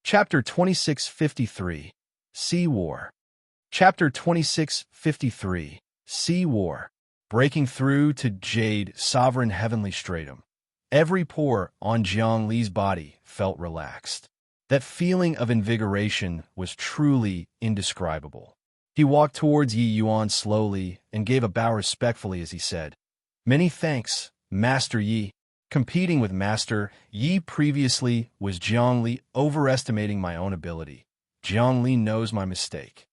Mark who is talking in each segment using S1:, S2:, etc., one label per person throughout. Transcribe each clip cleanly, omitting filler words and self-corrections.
S1: Chapter 2653, Sea War. Chapter 2653, Sea War. Breaking through to Jade, sovereign heavenly stratum. Every pore on Jiang Li's body felt relaxed. That feeling of invigoration was truly indescribable. He walked towards Yi Yuan slowly and gave a bow respectfully as he said, "Many thanks, Master Yi." Competing with Master Yi previously was Jiang Li overestimating my own ability. Jiang Li knows my mistake.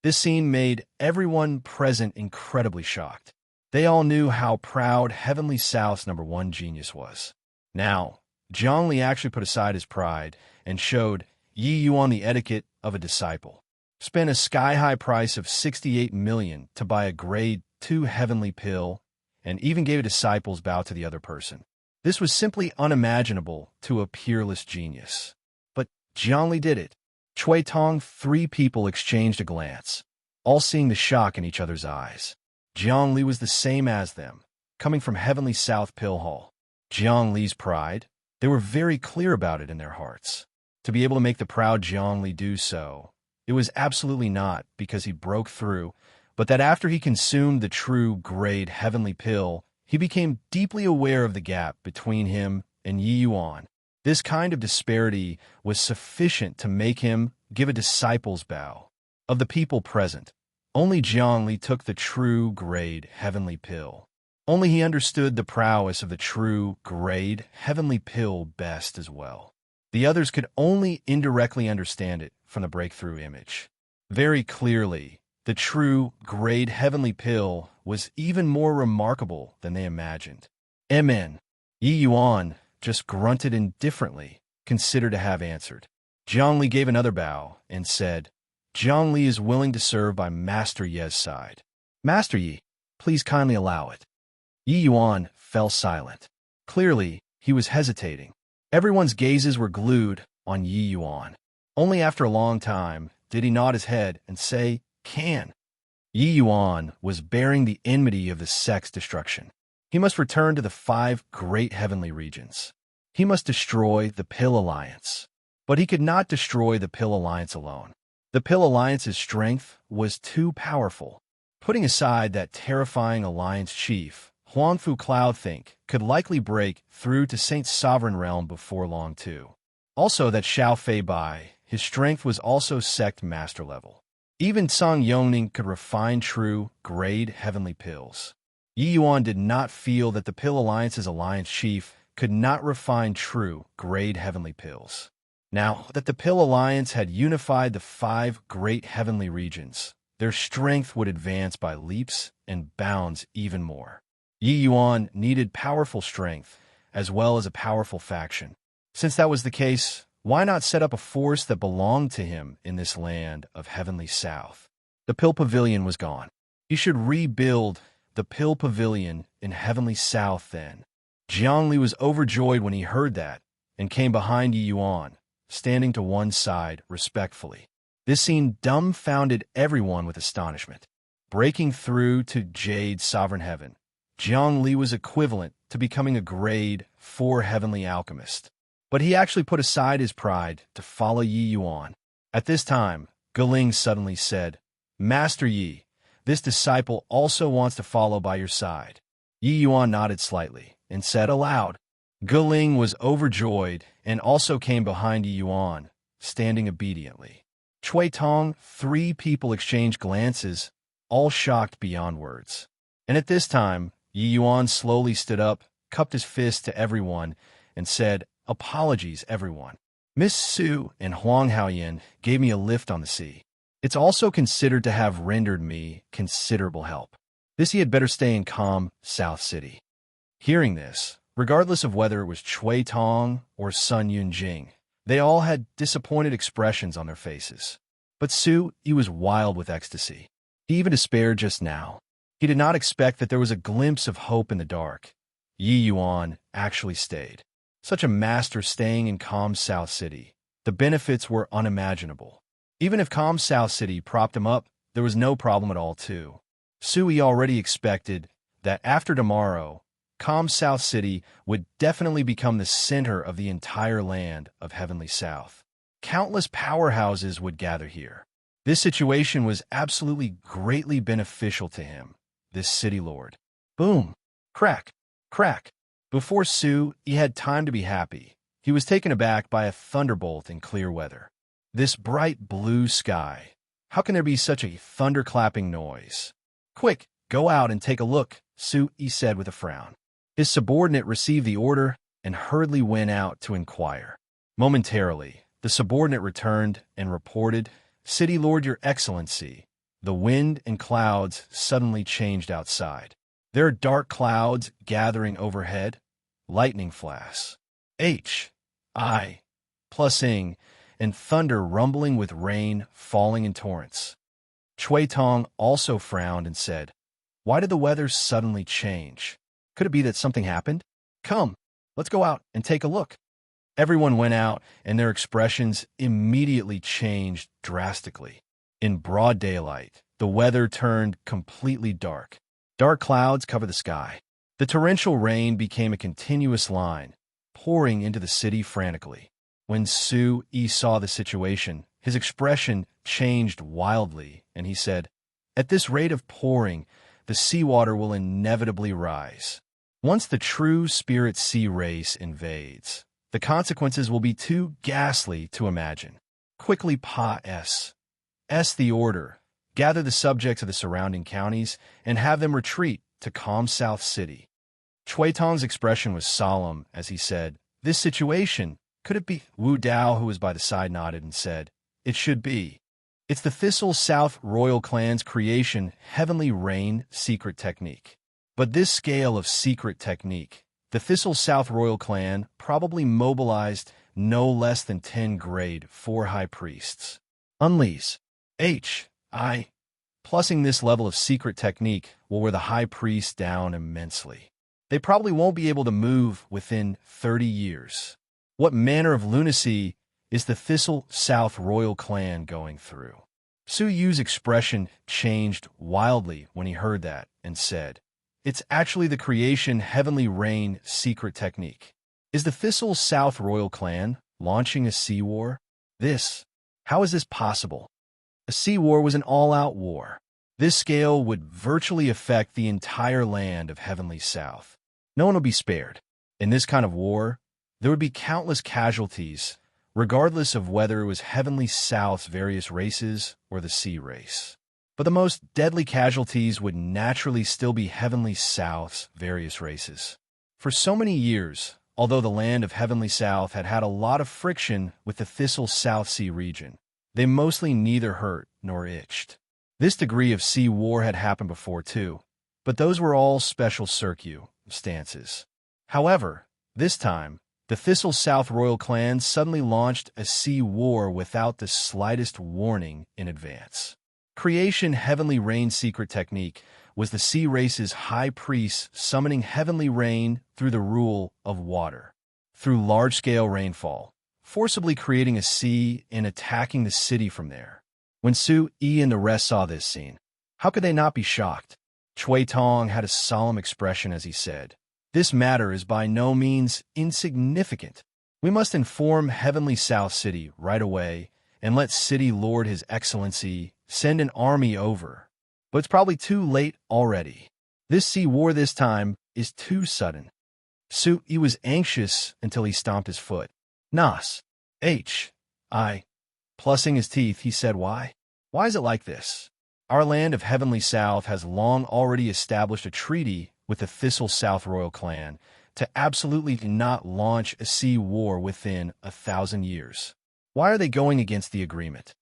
S1: This scene made everyone present incredibly shocked. They all knew how proud Heavenly South's #1 genius was. Now, Jiang Li actually put aside his pride and showed Yi Yuan the etiquette of a disciple. Spent a sky-high price of 68 million to buy a grade 2 heavenly pill, and even gave a disciple's bow to the other person. This was simply unimaginable to a peerless genius. But Jiang Li did it. Cui Tong, 3 people exchanged a glance, all seeing the shock in each other's eyes. Jiang Li was the same as them, coming from Heavenly South Pill Hall. Jiang Li's pride, they were very clear about it in their hearts. To be able to make the proud Jiang Li do so, it was absolutely not because he broke through, but that after he consumed the true grade heavenly pill, he became deeply aware of the gap between him and Yi Yuan. This kind of disparity was sufficient to make him give a disciple's bow. Of the people present, only Jiang Li took the true grade heavenly pill. Only he understood the prowess of the true grade heavenly pill best as well. The others could only indirectly understand it from the breakthrough image. Very clearly, the true grade heavenly pill was even more remarkable than they imagined. Amen. Yi Yuan just grunted indifferently, considered to have answered. Jiang Li gave another bow and said, "Jiang Li is willing to serve by Master Ye's side. Master Yi, please kindly allow it." Yi Yuan fell silent. Clearly, he was hesitating. Everyone's gazes were glued on Yi Yuan. Only after a long time did he nod his head and say, "Can." Yi Yuan was bearing the enmity of the sect's destruction. He must return to the 5 great heavenly regions. He must destroy the Pill Alliance. But he could not destroy the Pill Alliance alone. The Pill Alliance's strength was too powerful. Putting aside that terrifying alliance chief, Huangfu Cloudthink could likely break through to Saint's sovereign realm before long too. Also that Xiao Fei Bai, his strength was also sect master level. Even Cang Yongning could refine true grade heavenly pills. Yi Yuan did not feel that the Pill Alliance's alliance chief could not refine true grade heavenly pills. Now that the Pill Alliance had unified the 5 great heavenly regions, their strength would advance by leaps and bounds even more. Yi Yuan needed powerful strength, as well as a powerful faction. Since that was the case, why not set up a force that belonged to him in this land of Heavenly South? The Pill Pavilion was gone. He should rebuild the Pill Pavilion in Heavenly South then. Jiang Li was overjoyed when he heard that, and came behind Yi Yuan, standing to one side respectfully. This scene dumbfounded everyone with astonishment. Breaking through to Jade's sovereign heaven, Jiang Li was equivalent to becoming a grade 4 heavenly alchemist. But he actually put aside his pride to follow Yi Yuan. At this time, Geling suddenly said, "Master Yi, this disciple also wants to follow by your side." Yi Yuan nodded slightly and said aloud. Geling was overjoyed and also came behind Yi Yuan, standing obediently. Cui Tong, 3 people exchanged glances, all shocked beyond words. And at this time, Yi Yuan slowly stood up, cupped his fist to everyone, and said, "Apologies, everyone. Miss Su and Huang Haoyan gave me a lift on the sea. It's also considered to have rendered me considerable help. This he had better stay in calm South City." Hearing this, regardless of whether it was Cui Tong or Sun Yunjing, they all had disappointed expressions on their faces. But Su, he was wild with ecstasy. He even despaired just now. He did not expect that there was a glimpse of hope in the dark. Yi Yuan actually stayed. Such a master staying in calm South City. The benefits were unimaginable. Even if calm South City propped him up, there was no problem at all too. Sui already expected that after tomorrow, calm South City would definitely become the center of the entire land of Heavenly South. countless powerhouses would gather here. This situation was absolutely greatly beneficial to him, this city lord. Boom! Crack! Crack! Before Su-Yi had time to be happy, he was taken aback by a thunderbolt in clear weather. This bright blue sky. How can there be such a thunderclapping noise? Quick, go out and take a look, Su-Yi said with a frown. His subordinate received the order and hurriedly went out to inquire. Momentarily, the subordinate returned and reported, "City Lord, Your Excellency, the wind and clouds suddenly changed outside. There are dark clouds gathering overhead, lightning flashes, plusing, and thunder rumbling with rain falling in torrents." Chui Tong also frowned and said, "Why did the weather suddenly change? Could it be that something happened? Come, let's go out and take a look." Everyone went out, and their expressions immediately changed drastically. In broad daylight, the weather turned completely dark. Dark clouds covered the sky. The torrential rain became a continuous line, pouring into the city frantically. When Su-Yi saw the situation, his expression changed wildly, and he said, "At this rate of pouring, the seawater will inevitably rise. Once the true spirit sea race invades, the consequences will be too ghastly to imagine. Quickly pass the order, gather the subjects of the surrounding counties, and have them retreat to calm South City." Chui Tong's expression was solemn as he said, "This situation, could it be?" Wu Dao, who was by the side, nodded and said, "It should be. It's the Thistle South Royal Clan's creation, Heavenly Rain secret technique. But this scale of secret technique, the Thistle South Royal Clan probably mobilized no less than 10 grade 4 high priests. Unleash Plusing this level of secret technique will wear the high priests down immensely. They probably won't be able to move within 30 years. What manner of lunacy is the Thistle South Royal Clan going through?" Su-Yu's expression changed wildly when he heard that and said, "It's actually the creation Heavenly Rain secret technique. Is the Thistle South Royal Clan launching a sea war? How is this possible? A sea war was an all-out war. This scale would virtually affect the entire land of Heavenly South. No one will be spared. In this kind of war, there would be countless casualties, regardless of whether it was Heavenly South's various races or the sea race. But the most deadly casualties would naturally still be Heavenly South's various races. For so many years, although the land of Heavenly South had had a lot of friction with the Thistle South Sea region, they mostly neither hurt nor itched. This degree of sea war had happened before too, but those were all special circumstances. However, this time, the Thistle South Royal Clan suddenly launched a sea war without the slightest warning in advance. Creation Heavenly Rain secret technique was the sea race's high priest summoning heavenly rain through the rule of water, through large-scale rainfall, forcibly creating a sea and attacking the city from there. When Su-Yi and the rest saw this scene, how could they not be shocked? Chui Tong had a solemn expression as he said, "This matter is by no means insignificant. We must inform Heavenly South City right away and let City Lord His Excellency send an army over. But it's probably too late already. This sea war this time is too sudden." Su-Yi was anxious until he stomped his foot. Plussing his teeth, he said, "Why? Why is it like this? Our land of Heavenly South has long already established a treaty with the Thistle South Royal Clan to absolutely not launch a sea war within 1,000 years. Why are they going against the agreement?"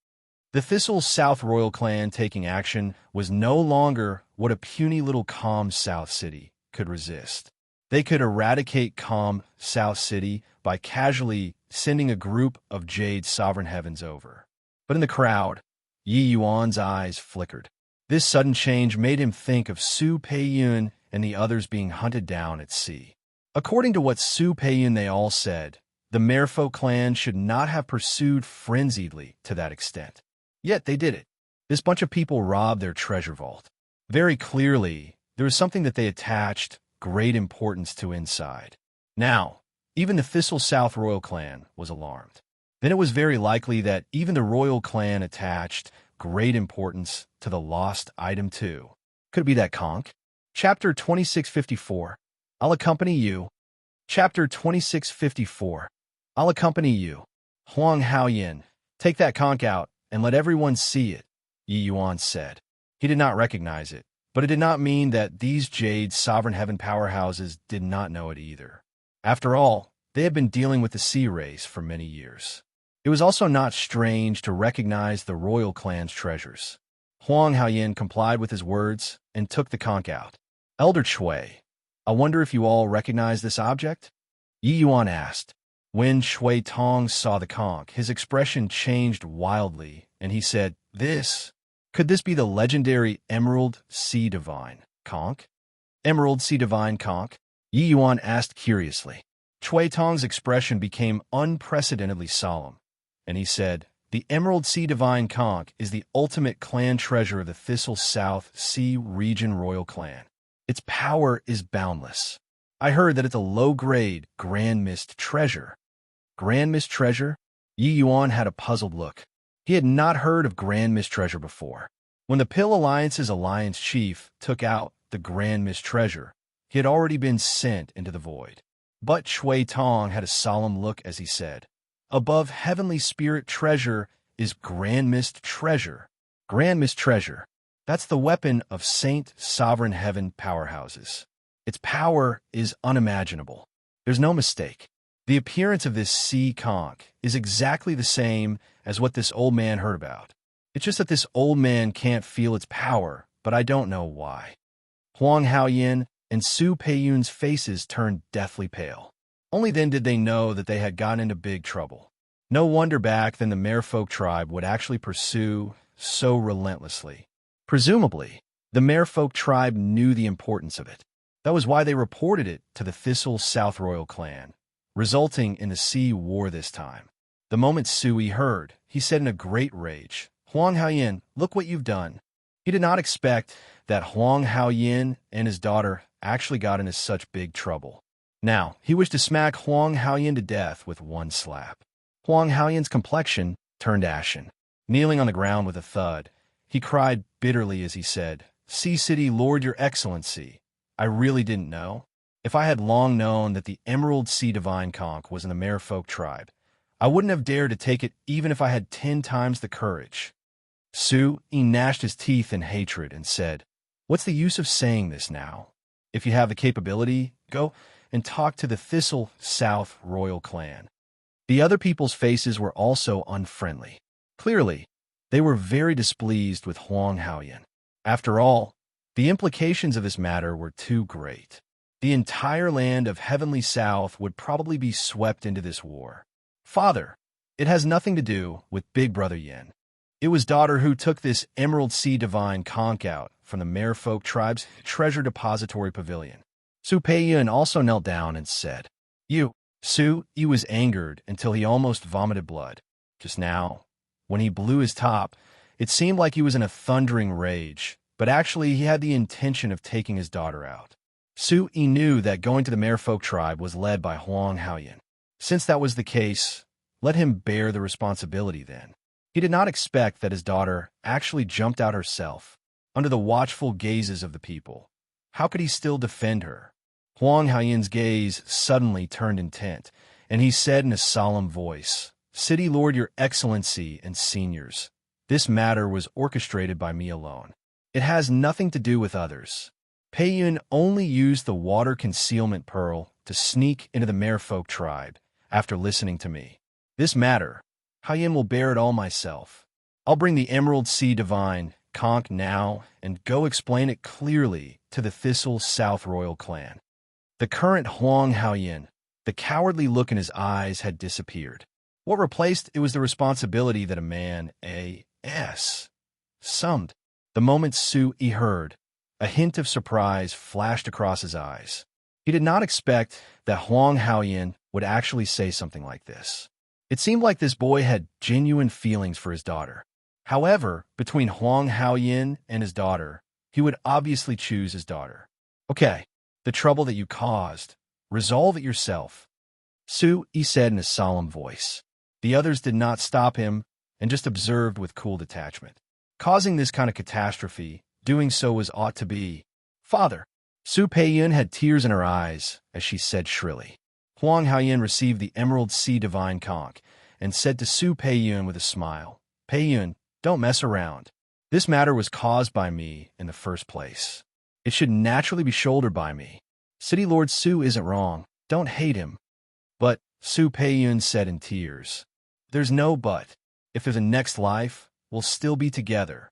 S1: The Thistle South Royal Clan taking action was no longer what a puny little calm South City could resist. They could eradicate calm South City by casually sending a group of Jade Sovereign Heavens over. But in the crowd, Yi Yuan's eyes flickered. This sudden change made him think of Su Peiyun and the others being hunted down at sea. According to what Su Peiyun they all said, the Merfolk clan should not have pursued frenziedly to that extent. Yet they did it. This bunch of people robbed their treasure vault. Very clearly, there was something that they attached great importance to inside. Now, even the Thistle South Royal Clan was alarmed. then it was very likely that even the royal clan attached great importance to the lost item too. Could it be that conch? Chapter 2654. I'll accompany you. Chapter 2654. I'll accompany you. Huang Haoyin, take that conch out and let everyone see it, Yi Yuan said. He did not recognize it, but it did not mean that these Jade Sovereign Heaven powerhouses did not know it either. After all, they had been dealing with the sea race for many years. It was also not strange to recognize the royal clan's treasures. Huang Haoyin complied with his words and took the conch out. Elder Shui, I wonder if you all recognize this object? Yi Yuan asked. When Shui Tong saw the conch, his expression changed wildly, and he said, Could this be the legendary Emerald Sea Divine conch? Emerald Sea Divine conch? Yi Yuan asked curiously. Shui Tong's expression became unprecedentedly solemn, and he said, The Emerald Sea Divine conch is the ultimate clan treasure of the Thistle South Sea Region Royal Clan. Its power is boundless. I heard that it's a low-grade Grand Mist treasure. Grand Mist treasure? Yi Yuan had a puzzled look. He had not heard of Grand Mist treasure before. When the Pill Alliance's alliance chief took out the Grand Mist treasure, he had already been sent into the void. But Shui Tong had a solemn look as he said, Above Heavenly Spirit treasure is Grand Mist treasure. Grand Mist treasure. That's the weapon of Saint Sovereign Heaven powerhouses. Its power is unimaginable. There's no mistake. The appearance of this sea conch is exactly the same as what this old man heard about. It's just that this old man can't feel its power, but I don't know why. Huang Haoyin and Su Peiyun's faces turned deathly pale. Only then did they know that they had gotten into big trouble. No wonder back then the Merfolk tribe would actually pursue so relentlessly. Presumably, the Merfolk tribe knew the importance of it. That was why they reported it to the Thistle South Royal Clan, resulting in the sea war this time. The moment Sui heard, he said in a great rage, Huang Haoyin, look what you've done. He did not expect that Huang Haoyin and his daughter actually got into such big trouble. Now, he wished to smack Huang Haoyin to death with one slap. Huang Haoyin's complexion turned ashen. Kneeling on the ground with a thud, he cried bitterly as he said, Sea City Lord Your Excellency, I really didn't know. If I had long known that the Emerald Sea Divine conch was in the Merfolk tribe, I wouldn't have dared to take it even if I had 10 times the courage. Sui gnashed his teeth in hatred and said, What's the use of saying this now? If you have the capability, go and talk to the Thistle South Royal Clan. The other people's faces were also unfriendly. Clearly, they were very displeased with Huang Haoyin. After all, the implications of this matter were too great. The entire land of Heavenly South would probably be swept into this war. Father, it has nothing to do with Big Brother Yin. It was daughter who took this Emerald Sea Divine conch out from the Merfolk tribe's treasure depository pavilion. Su Peiyun also knelt down and said, Sui was angered until he almost vomited blood. Just now, when he blew his top, it seemed like he was in a thundering rage, but actually he had the intention of taking his daughter out. Sui knew that going to the Merfolk tribe was led by Huang Haoyin. Since that was the case, let him bear the responsibility then. He did not expect that his daughter actually jumped out herself, under the watchful gazes of the people. How could he still defend her? Huang Haoyin's gaze suddenly turned intent, and he said in a solemn voice, City Lord Your Excellency and seniors, this matter was orchestrated by me alone. It has nothing to do with others. Peiyun only used the water concealment pearl to sneak into the Merfolk tribe after listening to me. This matter, Haoyin will bear it all myself. I'll bring the Emerald Sea Divine conch now and go explain it clearly to the Thistle South Royal Clan. The current Huang Haoyin, the cowardly look in his eyes had disappeared. What replaced it was the responsibility that a man, summed. The moment Sui heard, a hint of surprise flashed across his eyes. He did not expect that Huang Haoyin would actually say something like this. It seemed like this boy had genuine feelings for his daughter. However, between Huang Haoyin and his daughter, he would obviously choose his daughter. Okay, the trouble that you caused, resolve it yourself, Sui said in a solemn voice. The others did not stop him and just observed with cool detachment. Causing this kind of catastrophe, doing so as ought to be. Father! Su Peiyun had tears in her eyes as she said shrilly. Huang Haoyin received the Emerald Sea Divine Conch and said to Su Peiyun with a smile, Peiyun, don't mess around. This matter was caused by me in the first place. It should naturally be shouldered by me. City Lord Su isn't wrong. Don't hate him. But, Su Peiyun said in tears, there's no but. If there's a next life, we'll still be together.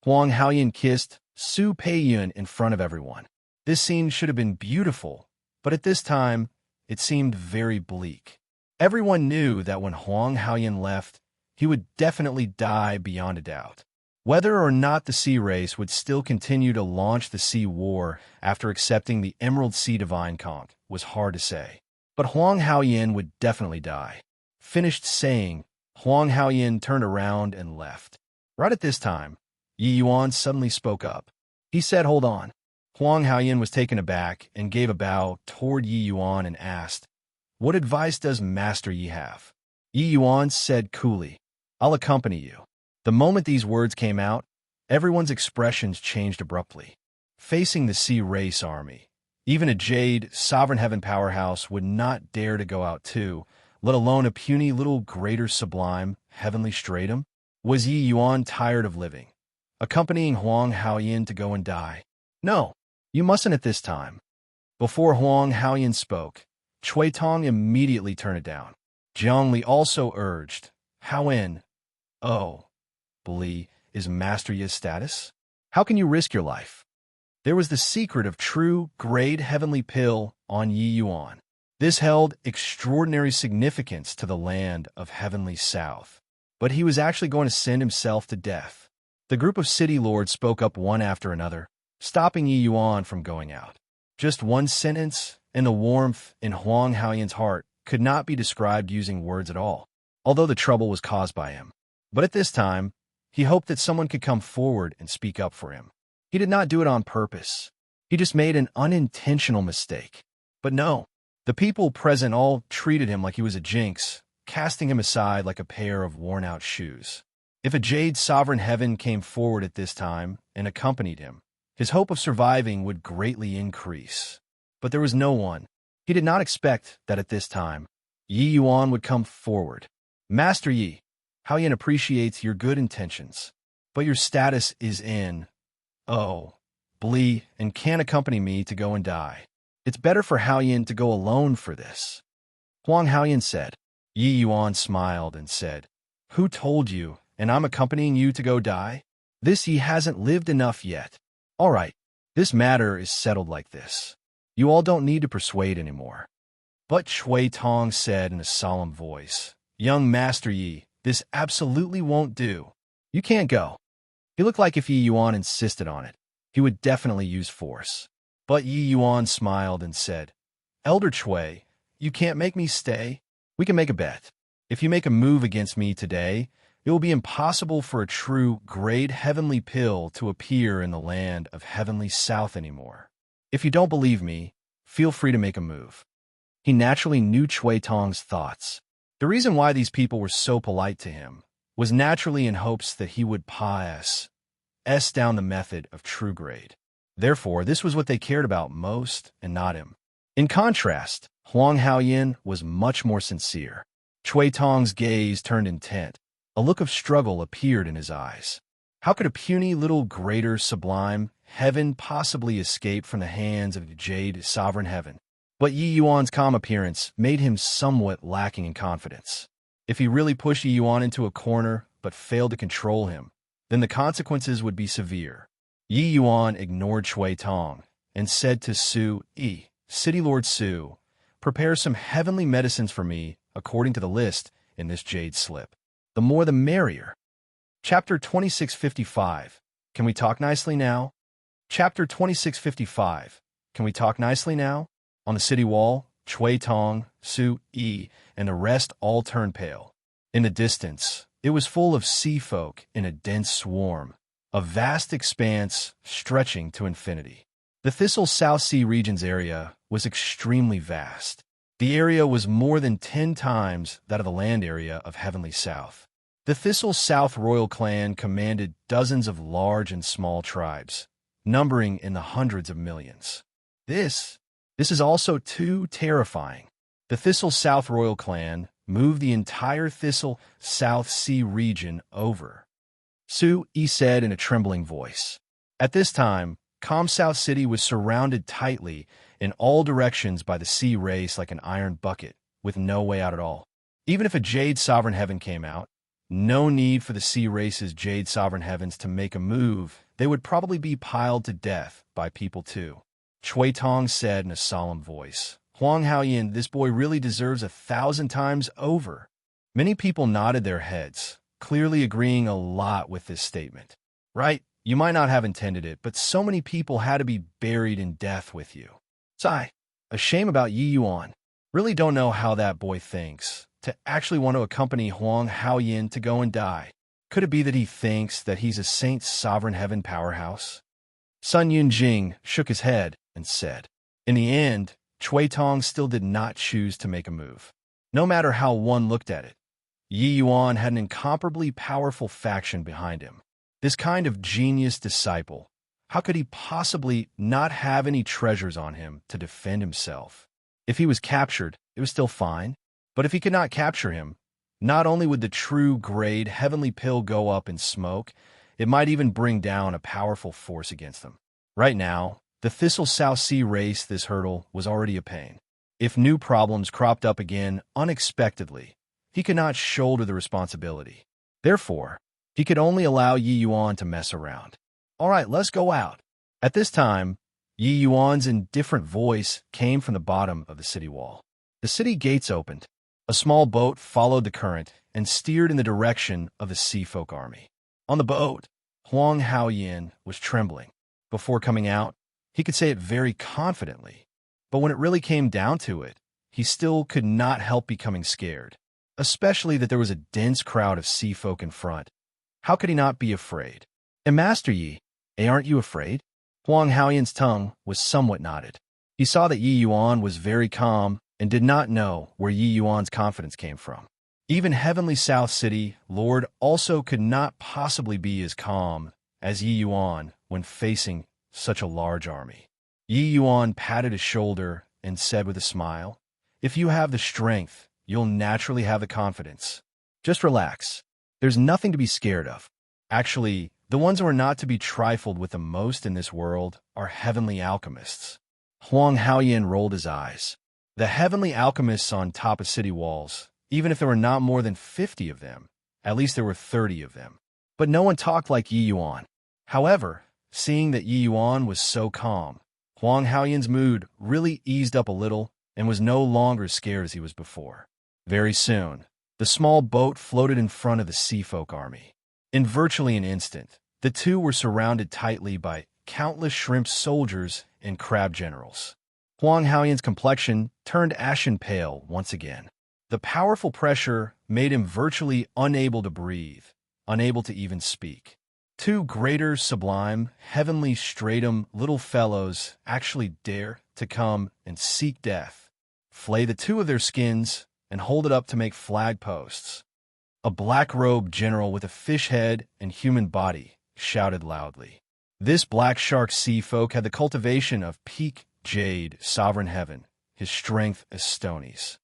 S1: Huang Haoyin kissed Su Peiyun in front of everyone. This scene should have been beautiful, but at this time, it seemed very bleak. Everyone knew that when Huang Haoyin left, he would definitely die beyond a doubt. Whether or not the sea race would still continue to launch the sea war after accepting the Emerald Sea Divine Conch was hard to say. But Huang Haoyin would definitely die. Finished saying, Huang Haoyin turned around and left. Right at this time, Yi Yuan suddenly spoke up. He said, hold on. Huang Haoyin was taken aback and gave a bow toward Yi Yuan and asked, what advice does Master Yi have? Yi Yuan said coolly, I'll accompany you. The moment these words came out, everyone's expressions changed abruptly. Facing the Sea Race army, even a Jade, Sovereign Heaven powerhouse would not dare to go out too, let alone a puny little greater sublime, heavenly stratum. Was Yi Yuan tired of living, accompanying Huang Haoyin to go and die? No, you mustn't at this time. Before Huang Haoyin spoke, Cui Tong immediately turned it down. Jiang Li also urged, Haoyin, oh, Bli, is Master Yi's status? How can you risk your life? There was the secret of true, great heavenly pill on Yi Yuan. This held extraordinary significance to the land of heavenly south. But he was actually going to send himself to death. The group of city lords spoke up one after another, stopping Yi Yuan from going out. Just one sentence, and the warmth in Huang Haoyin's heart could not be described using words at all, although the trouble was caused by him. But at this time, he hoped that someone could come forward and speak up for him. He did not do it on purpose. He just made an unintentional mistake. But no, the people present all treated him like he was a jinx, casting him aside like a pair of worn-out shoes. If a Jade Sovereign Heaven came forward at this time and accompanied him, his hope of surviving would greatly increase. But there was no one. He did not expect that at this time, Yi Yuan would come forward. Master Yi, Haoyin appreciates your good intentions, but your status is in, Bli, and can't accompany me to go and die. It's better for Haoyin to go alone for this. Huang Haoyin said. Yi Yuan smiled and said, who told you, and I'm accompanying you to go die? This Yi hasn't lived enough yet. All right, this matter is settled like this. You all don't need to persuade anymore. But Cui Tong said in a solemn voice, young Master Yi, this absolutely won't do. You can't go. He looked like if Yi Yuan insisted on it, he would definitely use force. But Yi Yuan smiled and said, Elder Cui, you can't make me stay. We can make a bet. If you make a move against me today, it will be impossible for a true, great heavenly pill to appear in the land of heavenly south anymore. If you don't believe me, feel free to make a move. He naturally knew Cui Tong's thoughts. The reason why these people were so polite to him was naturally in hopes that he would pass down the method of true grade. Therefore, this was what they cared about most and not him. In contrast, Huang Haoyin was much more sincere. Cui Tong's gaze turned intent. A look of struggle appeared in his eyes. How could a puny little greater sublime heaven possibly escape from the hands of Jade Sovereign Heaven? But Yi Yuan's calm appearance made him somewhat lacking in confidence. If he really pushed Yi Yuan into a corner but failed to control him, then the consequences would be severe. Yi Yuan ignored Cui Tong and said to Su Yi, City Lord Su, prepare some heavenly medicines for me according to the list in this jade slip. The more the merrier. Chapter 2655. Can we talk nicely now? Chapter 2655. Can we talk nicely now? On the city wall, Cui Tong, Su Yi, and the rest all turned pale. In the distance, it was full of sea folk in a dense swarm, a vast expanse stretching to infinity. The Thistle South Sea region's area was extremely vast. The area was more than 10 times that of the land area of Heavenly South. The Thistle South royal clan commanded dozens of large and small tribes, numbering in the hundreds of millions. This is also too terrifying. The Thistle South royal clan moved the entire Thistle South Sea region over. Sue E said in a trembling voice. At this time, Calm South City was surrounded tightly in all directions by the sea race like an iron bucket, with no way out at all. Even if a Jade Sovereign Heaven came out, no need for the sea race's Jade Sovereign Heavens to make a move. They would probably be piled to death by people too. Chui Tong said in a solemn voice. Huang Haoyin, this boy really deserves 1,000 times over. Many people nodded their heads, clearly agreeing a lot with this statement. Right, you might not have intended it, but so many people had to be buried in death with you. Sigh, a shame about Yi Yuan. Really don't know how that boy thinks, to actually want to accompany Huang Haoyin to go and die. Could it be that he thinks that he's a Saint's Sovereign Heaven powerhouse? Sun Yunjing shook his head and said. In the end, Chui Tong still did not choose to make a move. No matter how one looked at it, Yi Yuan had an incomparably powerful faction behind him. This kind of genius disciple, how could he possibly not have any treasures on him to defend himself? If he was captured, it was still fine. But if he could not capture him, not only would the true grade heavenly pill go up in smoke, it might even bring down a powerful force against them. Right now, the Thistle South Sea race this hurdle was already a pain. If new problems cropped up again unexpectedly, he could not shoulder the responsibility. Therefore, he could only allow Yi Yuan to mess around. All right, let's go out. At this time, Yi Yuan's indifferent voice came from the bottom of the city wall. The city gates opened. A small boat followed the current and steered in the direction of the Sea Folk army. On the boat, Huang Haoyin was trembling. Before coming out, he could say it very confidently, but when it really came down to it, he still could not help becoming scared, especially that there was a dense crowd of sea folk in front. How could he not be afraid? And Master Yi, aren't you afraid? Huang Haoyin's tongue was somewhat knotted. He saw that Yi Yuan was very calm and did not know where Yi Yuan's confidence came from. Even Heavenly South City Lord also could not possibly be as calm as Yi Yuan when facing such a large army. Yi Yuan patted his shoulder and said with a smile, if you have the strength, you'll naturally have the confidence. Just relax. There's nothing to be scared of. Actually, the ones who are not to be trifled with the most in this world are heavenly alchemists. Huang Haoyin rolled his eyes. The heavenly alchemists on top of city walls, even if there were not more than 50 of them, at least there were 30 of them. But no one talked like Yi Yuan. However, seeing that Yi Yuan was so calm, Huang Haoyin's mood really eased up a little and was no longer scared as he was before. Very soon, the small boat floated in front of the Sea Folk army. In virtually an instant, the two were surrounded tightly by countless shrimp soldiers and crab generals. Huang Haoyin's complexion turned ashen pale once again. The powerful pressure made him virtually unable to breathe, unable to even speak. Two greater, sublime, heavenly stratum little fellows actually dare to come and seek death, flay the two of their skins, and hold it up to make flag posts. A black-robed general with a fish head and human body shouted loudly. This black shark sea folk had the cultivation of peak jade sovereign heaven, his strength as stonies.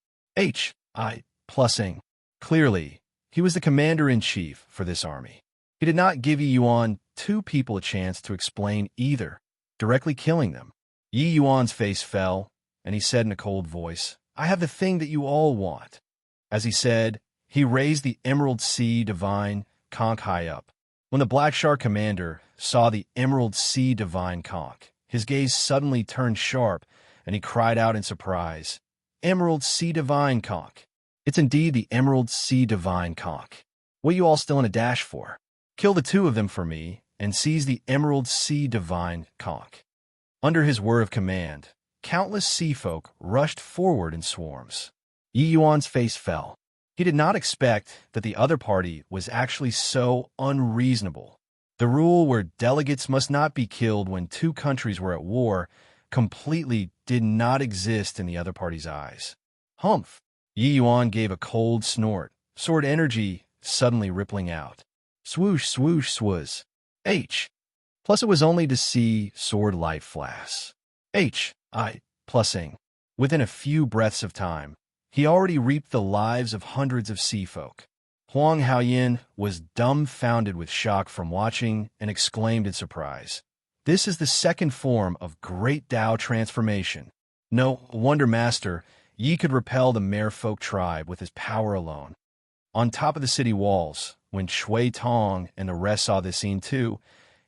S1: Plussing. Clearly, he was the commander-in-chief for this army. He did not give Yi Yuan two people a chance to explain either, directly killing them. Yi Yuan's face fell, and he said in a cold voice, I have the thing that you all want. As he said, he raised the Emerald Sea Divine conch high up. When the Black Shark commander saw the Emerald Sea Divine conch, his gaze suddenly turned sharp, and he cried out in surprise, Emerald Sea Divine conch. It's indeed the Emerald Sea Divine conch. What are you all still in a dash for? Kill the two of them for me, and seize the Emerald Sea Divine conch. Under his word of command, countless sea folk rushed forward in swarms. Yi Yuan's face fell. He did not expect that the other party was actually so unreasonable. The rule where delegates must not be killed when two countries were at war completely did not exist in the other party's eyes. Humph! Yi Yuan gave a cold snort, sword energy suddenly rippling out. Swoosh, swoosh, swoosh. H. Plus it was only to see sword light flash. Plusing. Within a few breaths of time, he already reaped the lives of hundreds of sea folk. Huang Haoyin was dumbfounded with shock from watching and exclaimed in surprise. This is the second form of great Tao transformation. No wonder, Master, Yi could repel the merfolk tribe with his power alone. On top of the city walls, when Shui Tong and the rest saw this scene too,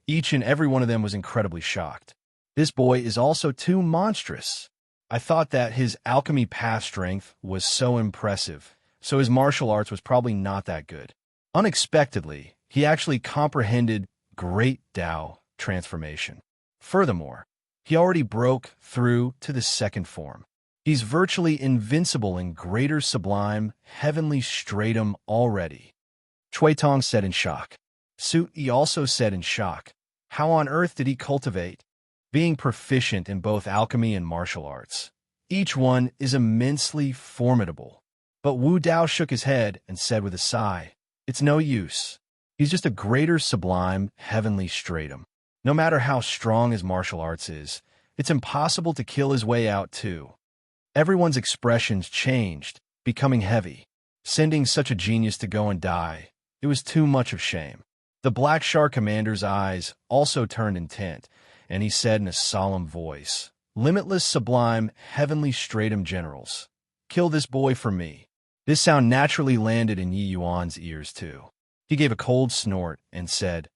S1: each and every one of them was incredibly shocked. This boy is also too monstrous. I thought that his alchemy past strength was so impressive, so his martial arts was probably not that good. Unexpectedly, he actually comprehended great Tao transformation. Furthermore, he already broke through to the second form. He's virtually invincible in greater sublime, heavenly stratum already. Shui Tong said in shock. Su Yi also said in shock. How on earth did he cultivate? Being proficient in both alchemy and martial arts. Each one is immensely formidable. But Wu Dao shook his head and said with a sigh, it's no use. He's just a greater sublime, heavenly stratum. No matter how strong his martial arts is, it's impossible to kill his way out too. Everyone's expressions changed, becoming heavy. Sending such a genius to go and die, it was too much of shame. The Black Shark commander's eyes also turned intent, and he said in a solemn voice, Limitless sublime, heavenly stratum generals, kill this boy for me. This sound naturally landed in Yi Yuan's ears too. He gave a cold snort and said,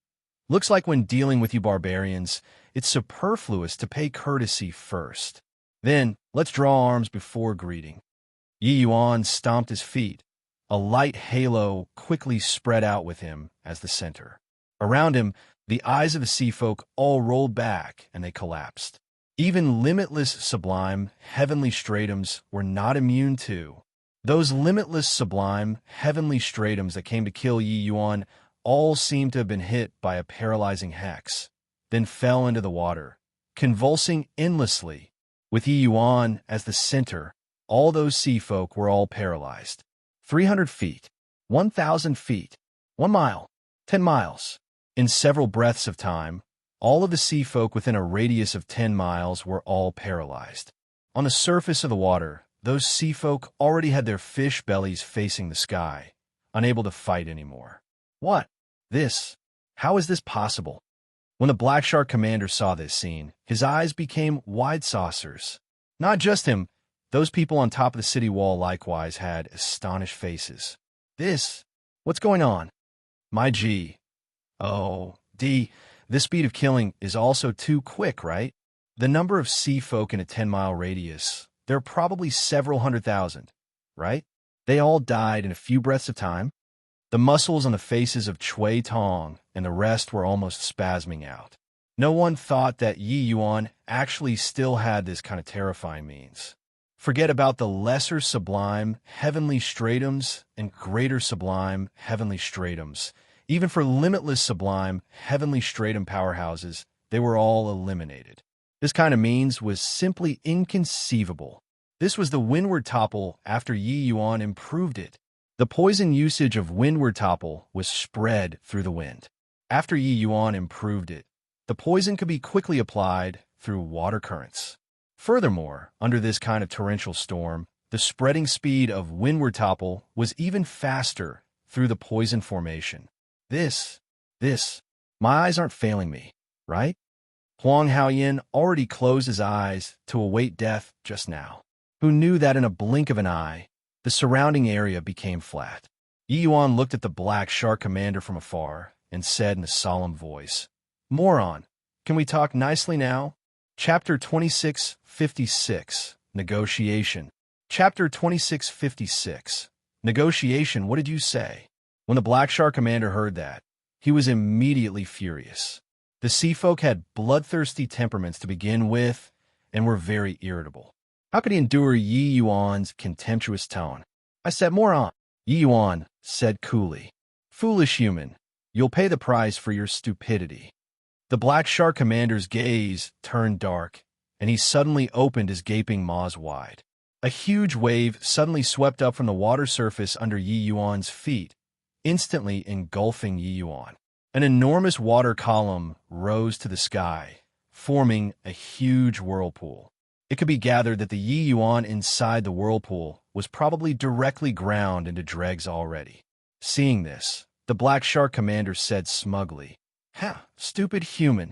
S1: Looks like when dealing with you barbarians, it's superfluous to pay courtesy first. Then, let's draw arms before greeting. Yi Yuan stomped his feet. A light halo quickly spread out with him as the center. Around him, the eyes of the sea folk all rolled back and they collapsed. Even limitless sublime, heavenly stratums were not immune to. Those limitless sublime, heavenly stratums that came to kill Yi Yuan all seemed to have been hit by a paralyzing hex, then fell into the water, convulsing endlessly. With Yi Yuan as the center, all those sea folk were all paralyzed. 300 feet, 1,000 feet, 1 mile, 10 miles. In several breaths of time, all of the sea folk within a radius of 10 miles were all paralyzed. On the surface of the water, those sea folk already had their fish bellies facing the sky, unable to fight anymore. What? This? How is this possible? When the Black Shark commander saw this scene, his eyes became wide saucers. Not just him, those people on top of the city wall likewise had astonished faces. What's going on? My G. Oh, D, this speed of killing is also too quick, right? The number of sea folk in a 10-mile radius, there are probably several 100,000, right? They all died in a few breaths of time. The muscles on the faces of Shui Tong and the rest were almost spasming out. No one thought that Yi Yuan actually still had this kind of terrifying means. Forget about the lesser sublime, heavenly stratums and greater sublime, heavenly stratums. Even for limitless sublime, heavenly stratum powerhouses, they were all eliminated. This kind of means was simply inconceivable. This was the windward topple after Yi Yuan improved it. The poison usage of windward topple was spread through the wind. After Yi Yuan improved it, the poison could be quickly applied through water currents. Furthermore, under this kind of torrential storm, the spreading speed of windward topple was even faster through the poison formation. My eyes aren't failing me, right? Huang Haoyin already closed his eyes to await death just now. Who knew that in a blink of an eye, the surrounding area became flat? Yi Yuan looked at the Black Shark commander from afar and said in a solemn voice, Moron, can we talk nicely now? Chapter 2656, Negotiation. Chapter 2656, Negotiation, what did you say? When the Black Shark commander heard that, he was immediately furious. The sea folk had bloodthirsty temperaments to begin with and were very irritable. How could he endure Yi Yuan's contemptuous tone? I said, moron. Yi Yuan said coolly, Foolish human, you'll pay the price for your stupidity. The Black Shark commander's gaze turned dark, and he suddenly opened his gaping maws wide. A huge wave suddenly swept up from the water surface under Yi Yuan's feet, instantly engulfing Yi Yuan. An enormous water column rose to the sky, forming a huge whirlpool. It could be gathered that the Yi Yuan inside the whirlpool was probably directly ground into dregs already. Seeing this, the Black Shark commander said smugly, "Ha, stupid human."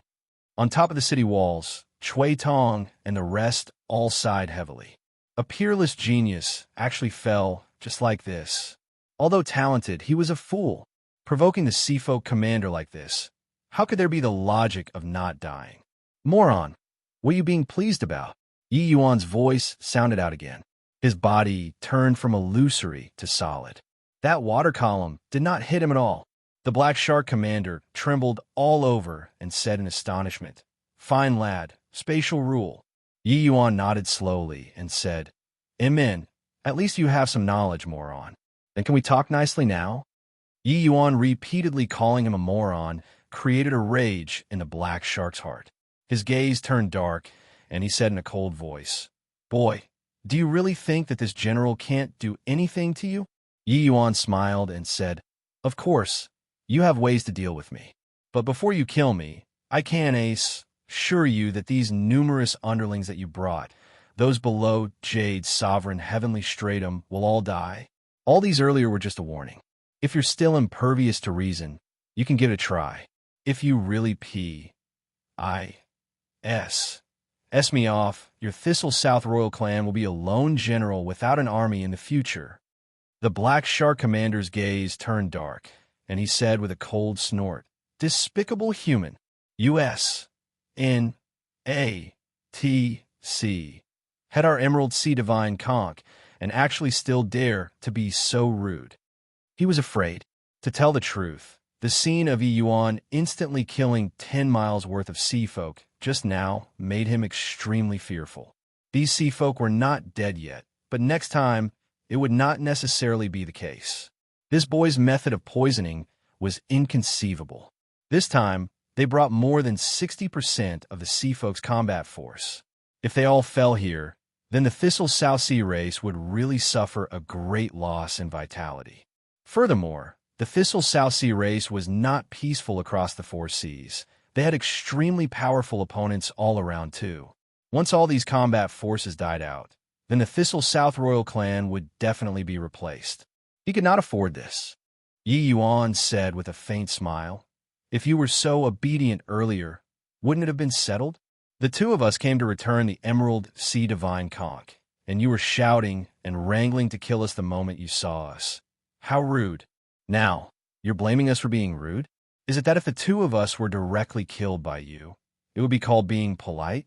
S1: On top of the city walls, Chui Tong and the rest all sighed heavily. A peerless genius actually fell just like this. Although talented, he was a fool. Provoking the Sea Folk commander like this, how could there be the logic of not dying? Moron, what are you being pleased about? Yi Yuan's voice sounded out again. His body turned from illusory to solid. That water column did not hit him at all. The Black Shark commander trembled all over and said in astonishment, "Fine lad, spatial rule." Yi Yuan nodded slowly and said, "Amen. At least you have some knowledge, moron. Then can we talk nicely now?" Yi Yuan repeatedly calling him a moron created a rage in the Black Shark's heart. His gaze turned dark, and he said in a cold voice, "Boy, do you really think that this general can't do anything to you?" Yi Yuan smiled and said, "Of course, you have ways to deal with me. But before you kill me, I can assure you that these numerous underlings that you brought, those below Jade's sovereign heavenly stratum, will all die. All these earlier were just a warning. If you're still impervious to reason, you can give it a try. If you really S me off, your Thistle South royal clan will be a lone general without an army in the future." The Black Shark commander's gaze turned dark, and he said with a cold snort, "Despicable human. USNATC. Had our Emerald Sea Divine conch, and actually still dare to be so rude." He was afraid. To tell the truth, the scene of Yi Yuan instantly killing 10 miles worth of sea folk just now made him extremely fearful. These sea folk were not dead yet, but next time it would not necessarily be the case. This boy's method of poisoning was inconceivable. This time, they brought more than 60% of the sea folk's combat force. If they all fell here, then the Thistle South Sea race would really suffer a great loss in vitality. Furthermore, the Thistle South Sea race was not peaceful across the four seas. They had extremely powerful opponents all around too. Once all these combat forces died out, then the Thistle South royal clan would definitely be replaced. He could not afford this. Yi Yuan said with a faint smile, "If you were so obedient earlier, wouldn't it have been settled? The two of us came to return the Emerald Sea Divine conch, and you were shouting and wrangling to kill us the moment you saw us. How rude. Now, you're blaming us for being rude? Is it that if the two of us were directly killed by you, it would be called being polite?"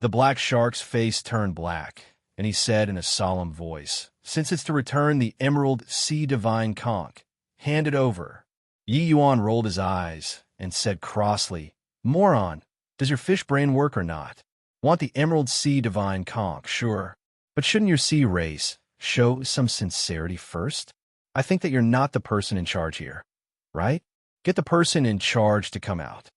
S1: The Black Shark's face turned black, and he said in a solemn voice, "Since it's to return the Emerald Sea Divine conch, hand it over." Yi Yuan rolled his eyes and said crossly, "Moron, does your fish brain work or not? Want the Emerald Sea Divine conch, sure. But shouldn't your sea race show some sincerity first? I think that you're not the person in charge here, right? Get the person in charge to come out."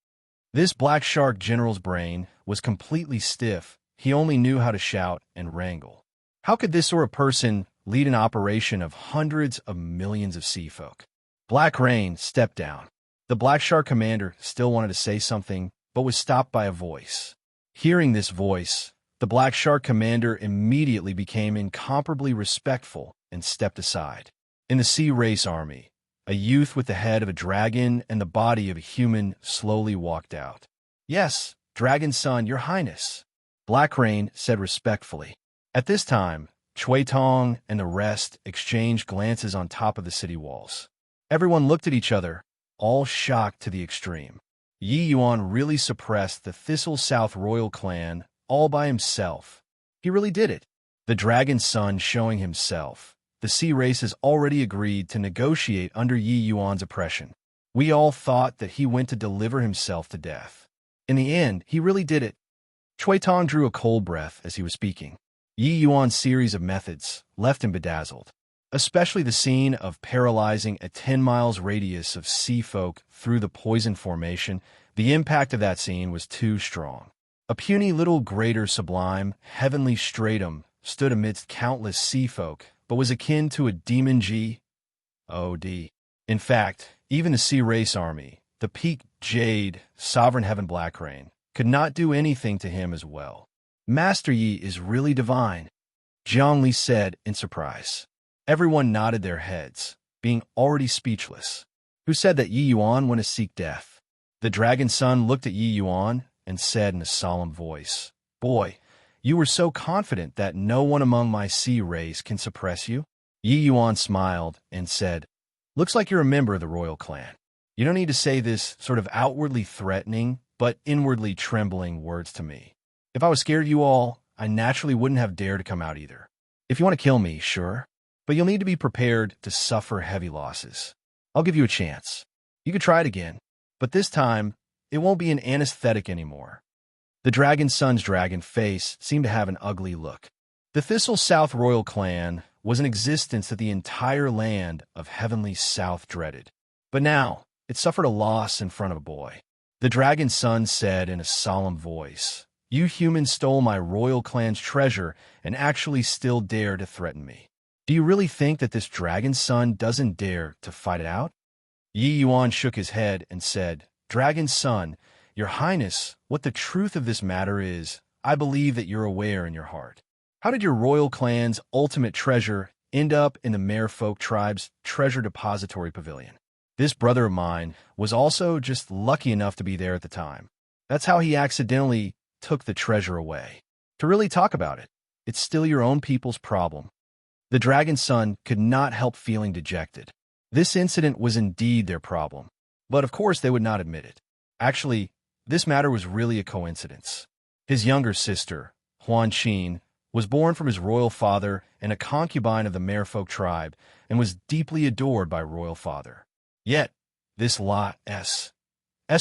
S1: This Black Shark general's brain was completely stiff. He only knew how to shout and wrangle. How could this sort of person lead an operation of hundreds of millions of sea folk? Black Rain stepped down. The Black Shark commander still wanted to say something, but was stopped by a voice. Hearing this voice, the Black Shark commander immediately became incomparably respectful and stepped aside. In the Sea Race Army, a youth with the head of a dragon and the body of a human slowly walked out. "Yes, Dragon Son, your highness," Black Rain said respectfully. At this time, Chui Tong and the rest exchanged glances on top of the city walls. Everyone looked at each other, all shocked to the extreme. Yi Yuan really suppressed the Thistle South royal clan all by himself. He really did it. The Dragon Son showing himself. The sea race has already agreed to negotiate under Yi Yuan's oppression. We all thought that he went to deliver himself to death. In the end, he really did it. Chui Tong drew a cold breath as he was speaking. Yi Yuan's series of methods left him bedazzled, especially the scene of paralyzing a 10 miles radius of sea folk through the poison formation. The impact of that scene was too strong. A puny little greater sublime, heavenly stratum stood amidst countless sea folk, but was akin to a demon god. In fact, even the sea race army, the peak Jade, Sovereign Heaven Blackrain, could not do anything to him as well. Master Yi is really divine, Zhongli said in surprise. Everyone nodded their heads, being already speechless. Who said that Yi Yuan went to seek death? The dragon son looked at Yi Yuan and said in a solemn voice, "Boy, you were so confident that no one among my sea race can suppress you?" Yi Yuan smiled and said, "Looks like you're a member of the royal clan. You don't need to say this sort of outwardly threatening, but inwardly trembling words to me. If I was scared of you all, I naturally wouldn't have dared to come out either. If you want to kill me, sure, but you'll need to be prepared to suffer heavy losses. I'll give you a chance. You could try it again, but this time, it won't be an anesthetic anymore." The dragon son's dragon face seemed to have an ugly look. The Thistle South royal clan was in existence that the entire land of Heavenly South dreaded. But now, it suffered a loss in front of a boy. The dragon son said in a solemn voice, "You humans stole my royal clan's treasure and actually still dare to threaten me. Do you really think that this dragon son doesn't dare to fight it out?" Yi Yuan shook his head and said, "Dragon son, your highness, what the truth of this matter is, I believe that you're aware in your heart. How did your royal clan's ultimate treasure end up in the Merfolk tribe's treasure depository pavilion? This brother of mine was also just lucky enough to be there at the time. That's how he accidentally took the treasure away. To really talk about it, it's still your own people's problem." The dragon son could not help feeling dejected. This incident was indeed their problem, but of course they would not admit it. Actually, this matter was really a coincidence. His younger sister, Huan Qin, was born from his royal father and a concubine of the Merfolk tribe and was deeply adored by royal father. Yet, this lot S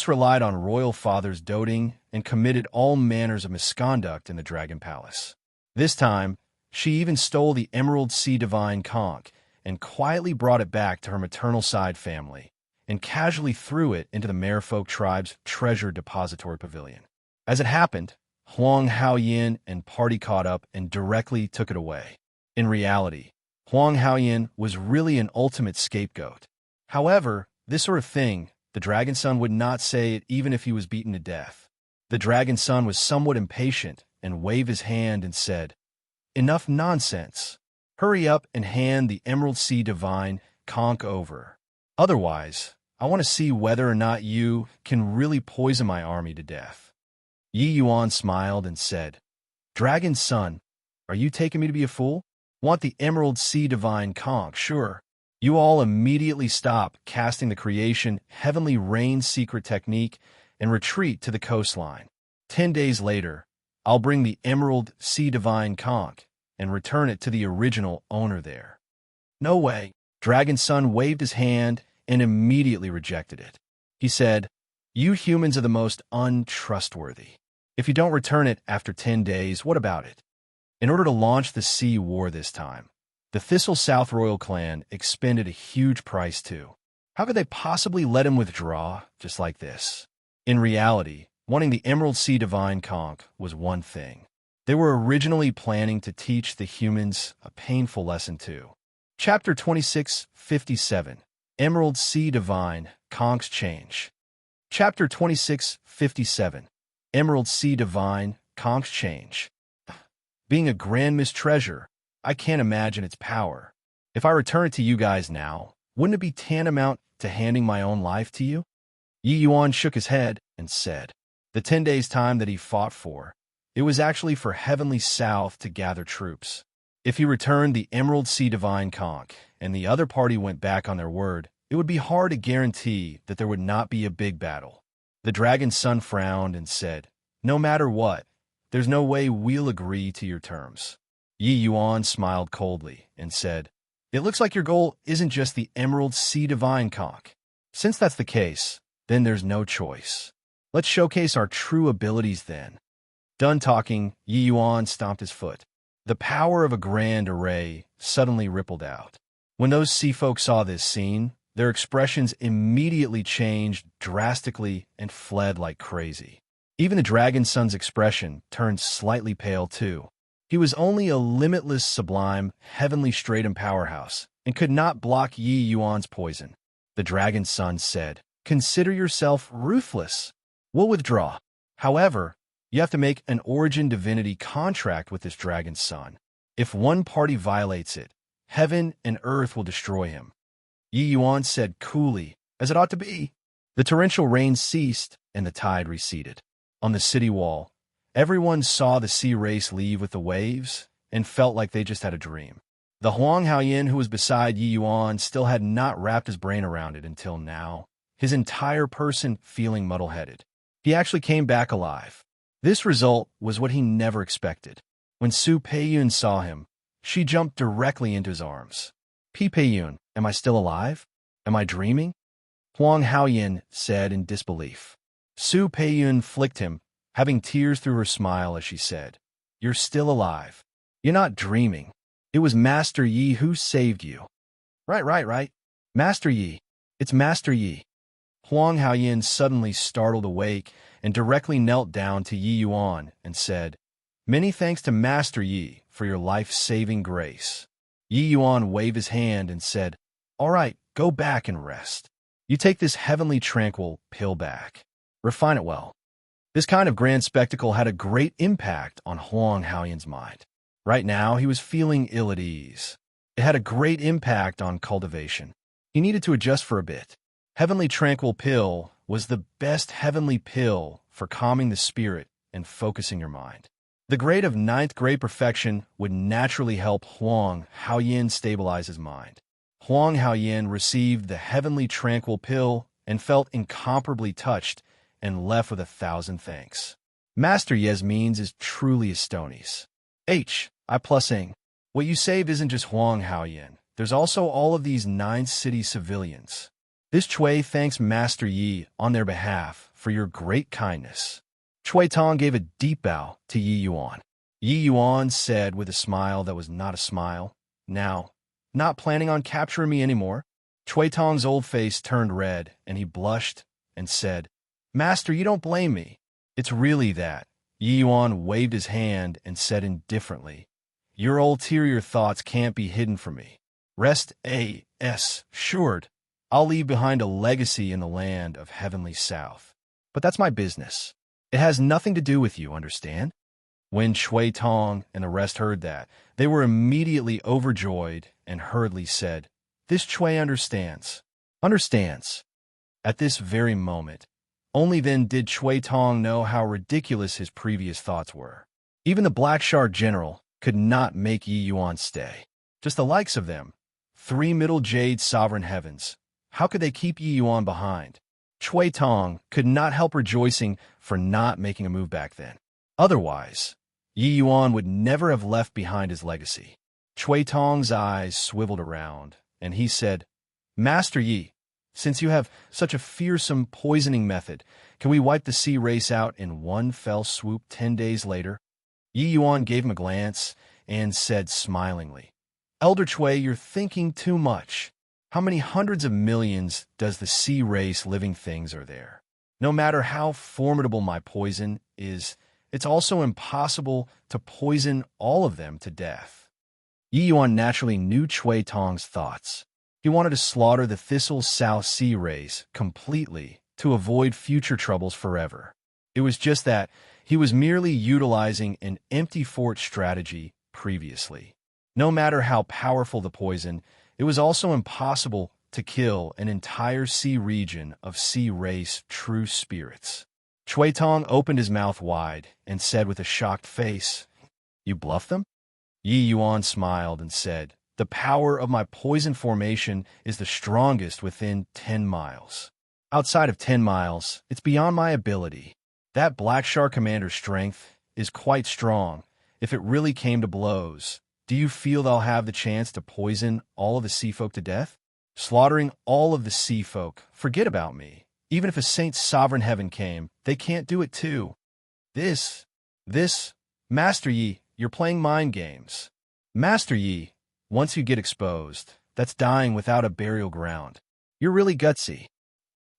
S1: relied on royal father's doting and committed all manners of misconduct in the Dragon Palace. This time, she even stole the Emerald Sea Divine conch and quietly brought it back to her maternal side family and casually threw it into the Merfolk tribe's treasure depository pavilion. As it happened, Huang Haoyin and party caught up and directly took it away. In reality, Huang Haoyin was really an ultimate scapegoat. However, this sort of thing, the dragon son would not say it even if he was beaten to death. The dragon son was somewhat impatient and waved his hand and said, "Enough nonsense. Hurry up and hand the Emerald Sea Divine conch over. Otherwise, I want to see whether or not you can really poison my army to death." Yi Yuan smiled and said, "Dragon son, are you taking me to be a fool? Want the Emerald Sea Divine conch, sure. You all immediately stop casting the creation Heavenly Rain secret technique and retreat to the coastline. 10 days later, I'll bring the Emerald Sea Divine conch and return it to the original owner there." "No way." Dragon Son waved his hand and immediately rejected it. He said, "You humans are the most untrustworthy. If you don't return it after 10 days, what about it?" In order to launch the sea war this time, the Thistle South royal clan expended a huge price too. How could they possibly let him withdraw just like this? In reality, wanting the Emerald Sea Divine conch was one thing. They were originally planning to teach the humans a painful lesson too. Chapter 2657, Emerald Sea Divine Conch's Change. Chapter 2657, Emerald Sea Divine Conch's Change. Being a grand mistreasure, I can't imagine its power. If I return it to you guys now, wouldn't it be tantamount to handing my own life to you?" Yi Yuan shook his head and said, the 10 days' time that he fought for, it was actually for Heavenly South to gather troops. If he returned the Emerald Sea Divine conch and the other party went back on their word, it would be hard to guarantee that there would not be a big battle. The dragon's son frowned and said, "No matter what, there's no way we'll agree to your terms." Yi Yuan smiled coldly and said, "It looks like your goal isn't just the Emerald Sea Divine conch. Since that's the case, then there's no choice. Let's showcase our true abilities then." Done talking, Yi Yuan stomped his foot. The power of a grand array suddenly rippled out. When those sea folk saw this scene, their expressions immediately changed drastically and fled like crazy. Even the dragon son's expression turned slightly pale too. He was only a limitless, sublime, heavenly stratum powerhouse, and could not block Yi Yuan's poison. The dragon's son said, "Consider yourself ruthless. We'll withdraw. However, you have to make an origin divinity contract with this dragon's son. If one party violates it, heaven and earth will destroy him." Yi Yuan said coolly, "As it ought to be." The torrential rain ceased, and the tide receded. On the city wall, everyone saw the sea race leave with the waves and felt like they just had a dream. The Huang Haoyin who was beside Yi Yuan still had not wrapped his brain around it until now, his entire person feeling muddle-headed. He actually came back alive. This result was what he never expected. When Su Peiyun saw him, she jumped directly into his arms. "Peiyun, am I still alive? Am I dreaming?" Huang Haoyin said in disbelief. Su Peiyun flicked him, having tears through her smile as she said, "You're still alive. You're not dreaming. It was Master Yi who saved you." Right. Master Yi. It's Master Yi." Huang Haoyin suddenly startled awake and directly knelt down to Yi Yuan and said, "Many thanks to Master Yi for your life-saving grace." Yi Yuan waved his hand and said, "All right, go back and rest. You take this heavenly tranquil pill back. Refine it well." This kind of grand spectacle had a great impact on Huang Haoyin's mind. Right now, he was feeling ill at ease. It had a great impact on cultivation. He needed to adjust for a bit. Heavenly Tranquil Pill was the best heavenly pill for calming the spirit and focusing your mind. The grade of 9th grade perfection would naturally help Huang Haoyin stabilize his mind. Huang Haoyin received the Heavenly Tranquil Pill and felt incomparably touched and left with 1,000 thanks. Master Ye's means is truly astonious. I+ing. What you saved isn't just Huang Haoyin. There's also all of these 9 city civilians. This Chui thanks Master Yi on their behalf for your great kindness. Chui Tong gave a deep bow to Yi Yuan. Yi Yuan said with a smile that was not a smile, "Now, not planning on capturing me anymore?" Chui Tong's old face turned red, and he blushed and said, "Master, you don't blame me. It's really that." Yi Yuan waved his hand and said indifferently, "Your ulterior thoughts can't be hidden from me. Rest assured, I'll leave behind a legacy in the land of Heavenly South. But that's my business. It has nothing to do with you, understand?" When Chui Tong and the rest heard that, they were immediately overjoyed and hurriedly said, "This Chui understands." At this very moment, only then did Chui Tong know how ridiculous his previous thoughts were. Even the Black Shark General could not make Yi Yuan stay. Just the likes of them, 3 middle jade sovereign heavens. How could they keep Yi Yuan behind? Chui Tong could not help rejoicing for not making a move back then. Otherwise, Yi Yuan would never have left behind his legacy. Chui Tong's eyes swiveled around, and he said, "Master Yi, since you have such a fearsome poisoning method, can we wipe the sea race out in one fell swoop 10 days later?" Yi Yuan gave him a glance and said smilingly, "Elder Chui, you're thinking too much. How many hundreds of millions does the sea race living things are there? No matter how formidable my poison is, it's also impossible to poison all of them to death." Yi Yuan naturally knew Chui Tong's thoughts. He wanted to slaughter the Thistle South Sea race completely to avoid future troubles forever. It was just that he was merely utilizing an empty fort strategy previously. No matter how powerful the poison, it was also impossible to kill an entire sea region of sea race true spirits. Chui Tong opened his mouth wide and said with a shocked face, "You bluff them?" Yi Yuan smiled and said, "The power of my poison formation is the strongest within 10 miles. Outside of 10 miles, it's beyond my ability. That Black Shark Commander's strength is quite strong. If it really came to blows, do you feel they'll have the chance to poison all of the sea folk to death? Slaughtering all of the sea folk, forget about me. Even if a Saint's sovereign heaven came, they can't do it too. This, Master Yi, you're playing mind games. Master Yi, once you get exposed, that's dying without a burial ground. You're really gutsy."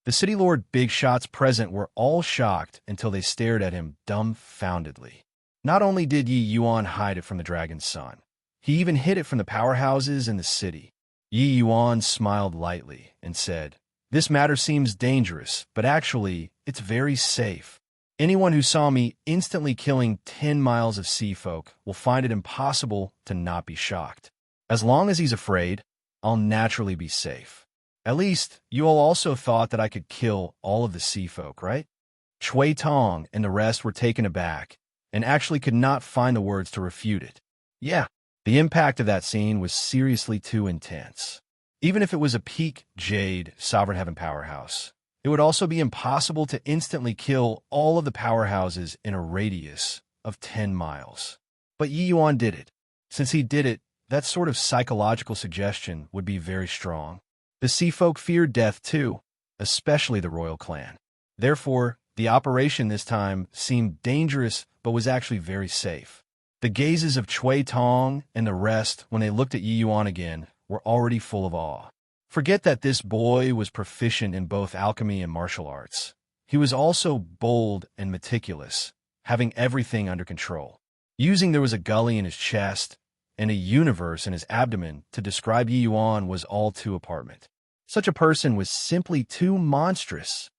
S1: The City Lord big shots present were all shocked until they stared at him dumbfoundedly. Not only did Yi Yuan hide it from the dragon's son, he even hid it from the powerhouses in the city. Yi Yuan smiled lightly and said, "This matter seems dangerous, but actually, it's very safe. Anyone who saw me instantly killing 10 miles of sea folk will find it impossible to not be shocked. As long as he's afraid, I'll naturally be safe. At least, you all also thought that I could kill all of the sea folk, right?" Chui Tong and the rest were taken aback and actually could not find the words to refute it. Yeah, the impact of that scene was seriously too intense. Even if it was a peak Jade Sovereign Heaven powerhouse, it would also be impossible to instantly kill all of the powerhouses in a radius of 10 miles. But Yi Yuan did it. Since he did it, that sort of psychological suggestion would be very strong. The sea folk feared death too, especially the royal clan. Therefore, the operation this time seemed dangerous but was actually very safe. The gazes of Chui Tong and the rest, when they looked at Yi Yuan again, were already full of awe. Forget that this boy was proficient in both alchemy and martial arts. He was also bold and meticulous, having everything under control. Using there was a gully in his chest and a universe in his abdomen to describe Yi Yuan was all too apparent. Such a person was simply too monstrous.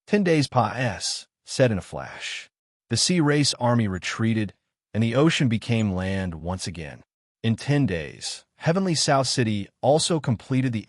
S1: 10 days passed, said in a flash. The sea race army retreated, and the ocean became land once again. In 10 days, Heavenly South City also completed the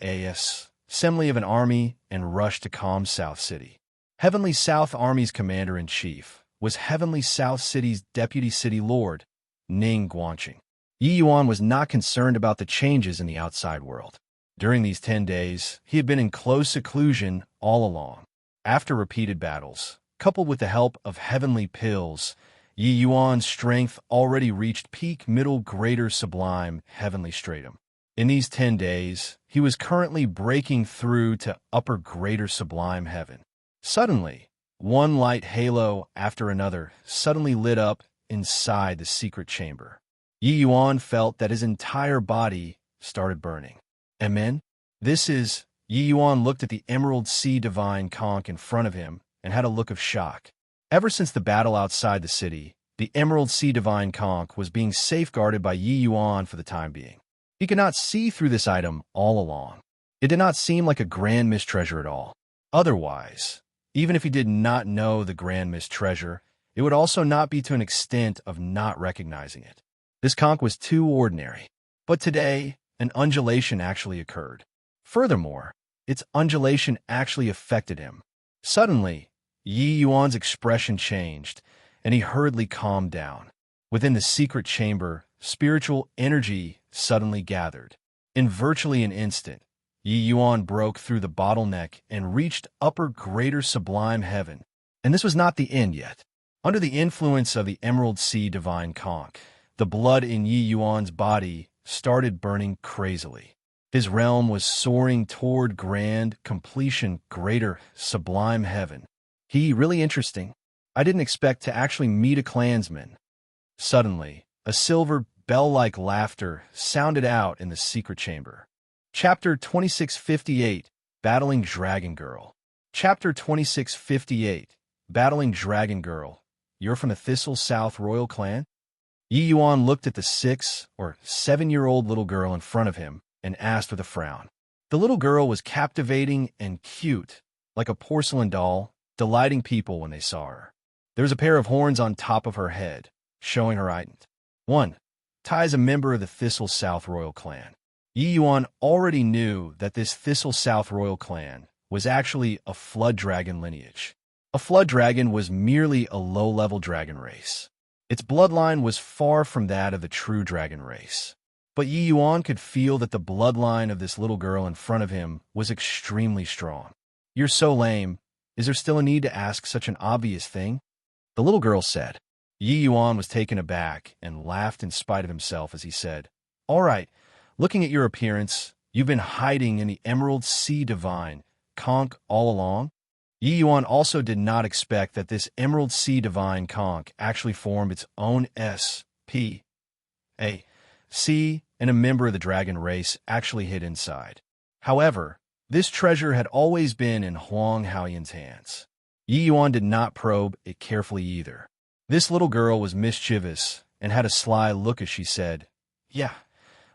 S1: assembly of an army and rushed to calm South City. Heavenly South Army's commander-in-chief was Heavenly South City's deputy city lord, Ning Guanqing. Yi Yuan was not concerned about the changes in the outside world. During these 10 days, he had been in close seclusion all along. After repeated battles, coupled with the help of heavenly pills, Yi Yuan's strength already reached peak middle greater sublime heavenly stratum. In these 10 days, he was currently breaking through to upper greater sublime heaven. Suddenly, one light halo after another suddenly lit up inside the secret chamber. Yi Yuan felt that his entire body started burning. Amen? Yi Yuan looked at the Emerald Sea Divine conch in front of him and had a look of shock. Ever since the battle outside the city, the Emerald Sea Divine conch was being safeguarded by Yi Yuan for the time being. He could not see through this item all along. It did not seem like a grand mist treasure at all. Otherwise, even if he did not know the grand mist treasure, it would also not be to an extent of not recognizing it. This conch was too ordinary. But today, an undulation actually occurred. Furthermore, its undulation actually affected him. Suddenly, Yi Yuan's expression changed, and he hurriedly calmed down. Within the secret chamber, spiritual energy suddenly gathered. In virtually an instant, Yi Yuan broke through the bottleneck and reached upper greater sublime heaven. And this was not the end yet. Under the influence of the Emerald Sea Divine conch, the blood in Yi Yuan's body started burning crazily. His realm was soaring toward grand completion, greater sublime heaven. Really interesting. I didn't expect to actually meet a clansman. Suddenly, a silver bell-like laughter sounded out in the secret chamber. Chapter 2658, Battling Dragon Girl. Chapter 2658, Battling Dragon Girl. You're from the Thistle South Royal Clan? Yi Yuan looked at the 6 or 7-year-old little girl in front of him and asked with a frown. The little girl was captivating and cute, like a porcelain doll, delighting people when they saw her. There was a pair of horns on top of her head, showing her ident. 1. Tai is a member of the Thistle South Royal Clan. Yi Yuan already knew that this Thistle South Royal Clan was actually a flood dragon lineage. A flood dragon was merely a low-level dragon race. Its bloodline was far from that of the true dragon race. But Yi Yuan could feel that the bloodline of this little girl in front of him was extremely strong. You're so lame. Is there still a need to ask such an obvious thing? The little girl said. Yi Yuan was taken aback and laughed in spite of himself as he said, All right, looking at your appearance, you've been hiding in the Emerald Sea Divine conch all along? Yi Yuan also did not expect that this Emerald Sea Divine conch actually formed its own S.P.A. Sea, and a member of the dragon race actually hid inside. However, this treasure had always been in Huang Haoyan's hands. Yi Yuan did not probe it carefully either. This little girl was mischievous and had a sly look as she said, "Yeah,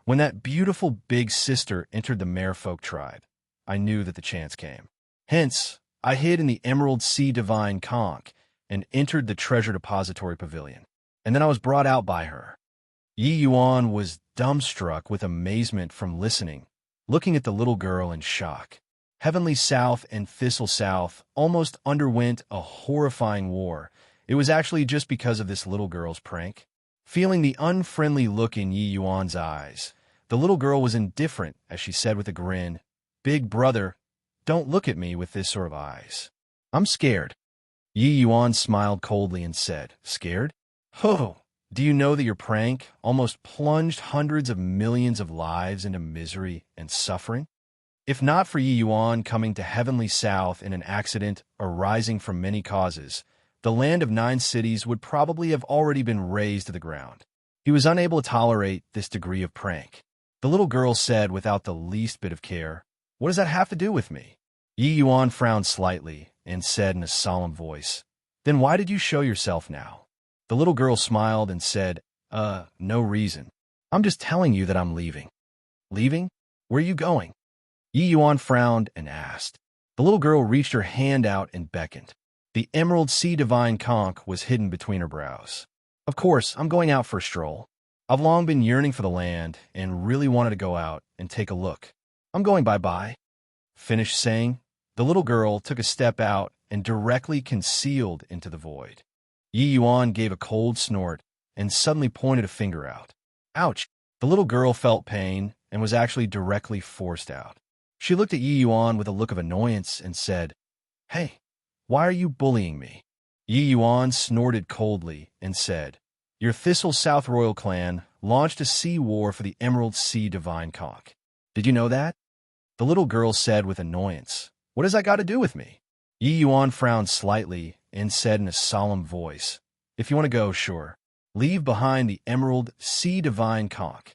S1: when that beautiful big sister entered the merfolk tribe, I knew that the chance came. Hence, I hid in the Emerald Sea Divine Conch and entered the treasure depository pavilion. And then I was brought out by her." Yi Yuan was dumbstruck with amazement from listening, looking at the little girl in shock. Heavenly South and Thistle South almost underwent a horrifying war. It was actually just because of this little girl's prank. Feeling the unfriendly look in Yi Yuan's eyes, the little girl was indifferent as she said with a grin, "Big brother, don't look at me with this sort of eyes. I'm scared." Yi Yuan smiled coldly and said, "Scared? Oh, do you know that your prank almost plunged hundreds of millions of lives into misery and suffering? If not for Yi Yuan coming to Heavenly South in an accident arising from many causes, the land of 9 cities would probably have already been razed to the ground." He was unable to tolerate this degree of prank. The little girl said without the least bit of care, "What does that have to do with me?" Yi Yuan frowned slightly and said in a solemn voice, "Then why did you show yourself now?" The little girl smiled and said, No reason. I'm just telling you that I'm leaving." "Leaving? Where are you going?" Yi Yuan frowned and asked. The little girl reached her hand out and beckoned. The Emerald Sea Divine Conch was hidden between her brows. "Of course, I'm going out for a stroll. I've long been yearning for the land and really wanted to go out and take a look. I'm going bye-bye." Finished saying, the little girl took a step out and directly concealed into the void. Yi Yuan gave a cold snort and suddenly pointed a finger out. "Ouch!" The little girl felt pain and was actually directly forced out. She looked at Yi Yuan with a look of annoyance and said, "Hey, why are you bullying me?" Yi Yuan snorted coldly and said, "Your Thistle South royal clan launched a sea war for the Emerald Sea Divine Conch. Did you know that?" The little girl said with annoyance, "What has that got to do with me?" Yi Yuan frowned slightly and said in a solemn voice, "If you want to go, sure. Leave behind the Emerald Sea Divine Conch."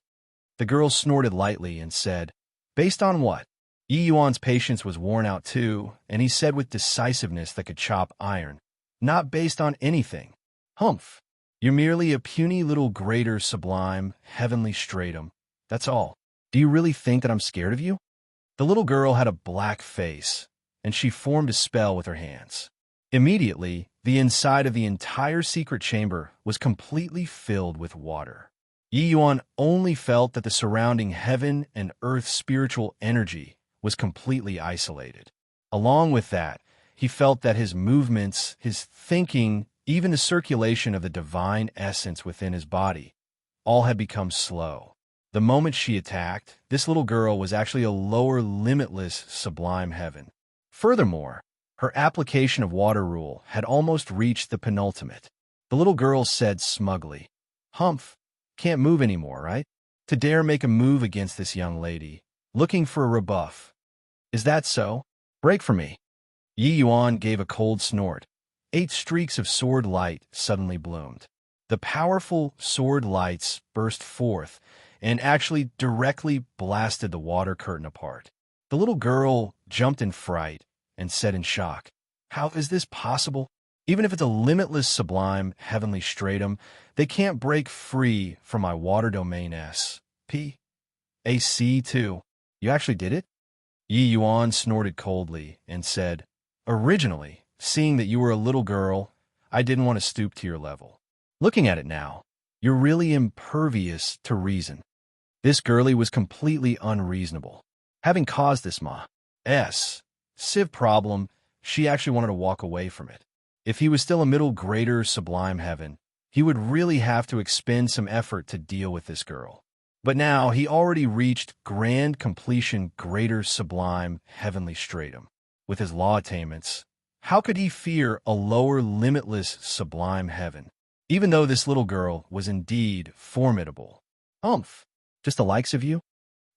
S1: The girl snorted lightly and said, "Based on what?" Yi Yuan's patience was worn out too, and he said with decisiveness that could chop iron, "Not based on anything. Humph. You're merely a puny little greater sublime, heavenly stratum. That's all. Do you really think that I'm scared of you?" The little girl had a black face, and she formed a spell with her hands. Immediately, the inside of the entire secret chamber was completely filled with water. Yi Yuan only felt that the surrounding heaven and earth spiritual energy was completely isolated. Along with that, he felt that his movements, his thinking, even the circulation of the divine essence within his body, all had become slow. The moment she attacked, this little girl was actually a lower limitless sublime heaven. Furthermore, her application of water rule had almost reached the penultimate. The little girl said smugly, "Humph, can't move anymore, right? To dare make a move against this young lady, looking for a rebuff. Is that so? Break for me." Yi Yuan gave a cold snort. 8 streaks of sword light suddenly bloomed. The powerful sword lights burst forth and actually directly blasted the water curtain apart. The little girl jumped in fright and said in shock, "How is this possible? Even if it's a limitless sublime heavenly stratum, they can't break free from my water domain S.P.A.C. too. You actually did it?" Yi Yuan snorted coldly and said, "Originally, seeing that you were a little girl, I didn't want to stoop to your level. Looking at it now, you're really impervious to reason." This girlie was completely unreasonable. Having caused this Civ problem, she actually wanted to walk away from it. If he was still a middle greater sublime heaven, he would really have to expend some effort to deal with this girl. But now he already reached grand completion greater sublime heavenly stratum. With his law attainments, how could he fear a lower limitless sublime heaven? Even though this little girl was indeed formidable. "Umph, just the likes of you?"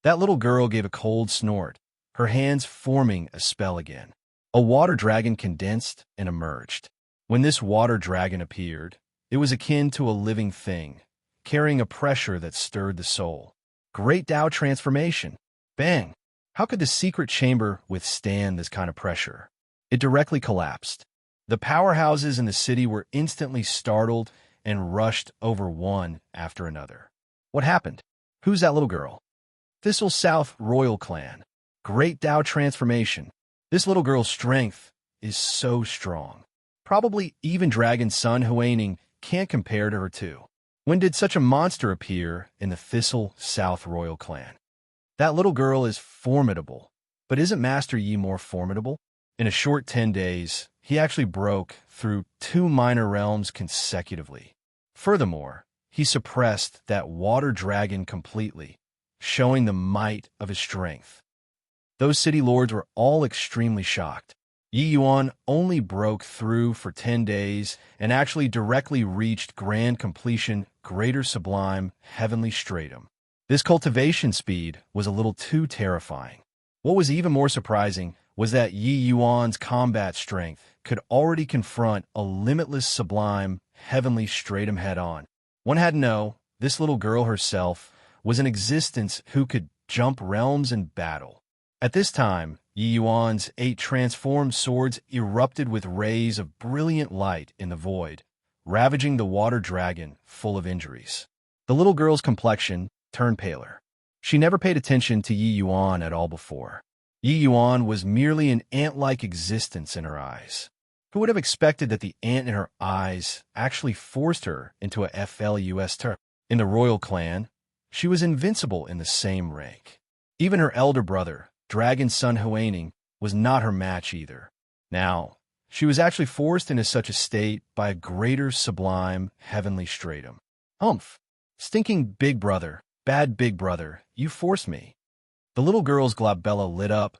S1: That little girl gave a cold snort, her hands forming a spell again. A water dragon condensed and emerged. When this water dragon appeared, it was akin to a living thing, carrying a pressure that stirred the soul. Great Tao transformation. Bang! How could the secret chamber withstand this kind of pressure? It directly collapsed. The powerhouses in the city were instantly startled and rushed over one after another. What happened? Who's that little girl? Thistle South Royal Clan. Great Tao transformation. This little girl's strength is so strong. Probably even Dragon Sun Huaning can't compare to her too. When did such a monster appear in the Thistle South Royal Clan? That little girl is formidable, but isn't Master Yi more formidable? In a short 10 days, he actually broke through 2 minor realms consecutively. Furthermore, he suppressed that water dragon completely, showing the might of his strength. Those city lords were all extremely shocked. Yi Yuan only broke through for 10 days and actually directly reached grand completion, greater sublime, heavenly stratum. This cultivation speed was a little too terrifying. What was even more surprising was that Yi Yuan's combat strength could already confront a limitless sublime, heavenly stratum head-on. One had to know this little girl herself was an existence who could jump realms in battle. At this time, Yi Yuan's 8 transformed swords erupted with rays of brilliant light in the void, ravaging the water dragon full of injuries. The little girl's complexion turned paler. She never paid attention to Yi Yuan at all before. Yi Yuan was merely an ant-like existence in her eyes. Who would have expected that the ant in her eyes actually forced her into a FLUS term? In the royal clan, she was invincible in the same rank. Even her elder brother, Dragon Sun Huaning, was not her match either. Now, she was actually forced into such a state by a greater sublime heavenly stratum. Humph! Stinking big brother, bad big brother, you forced me. The little girl's glabella lit up,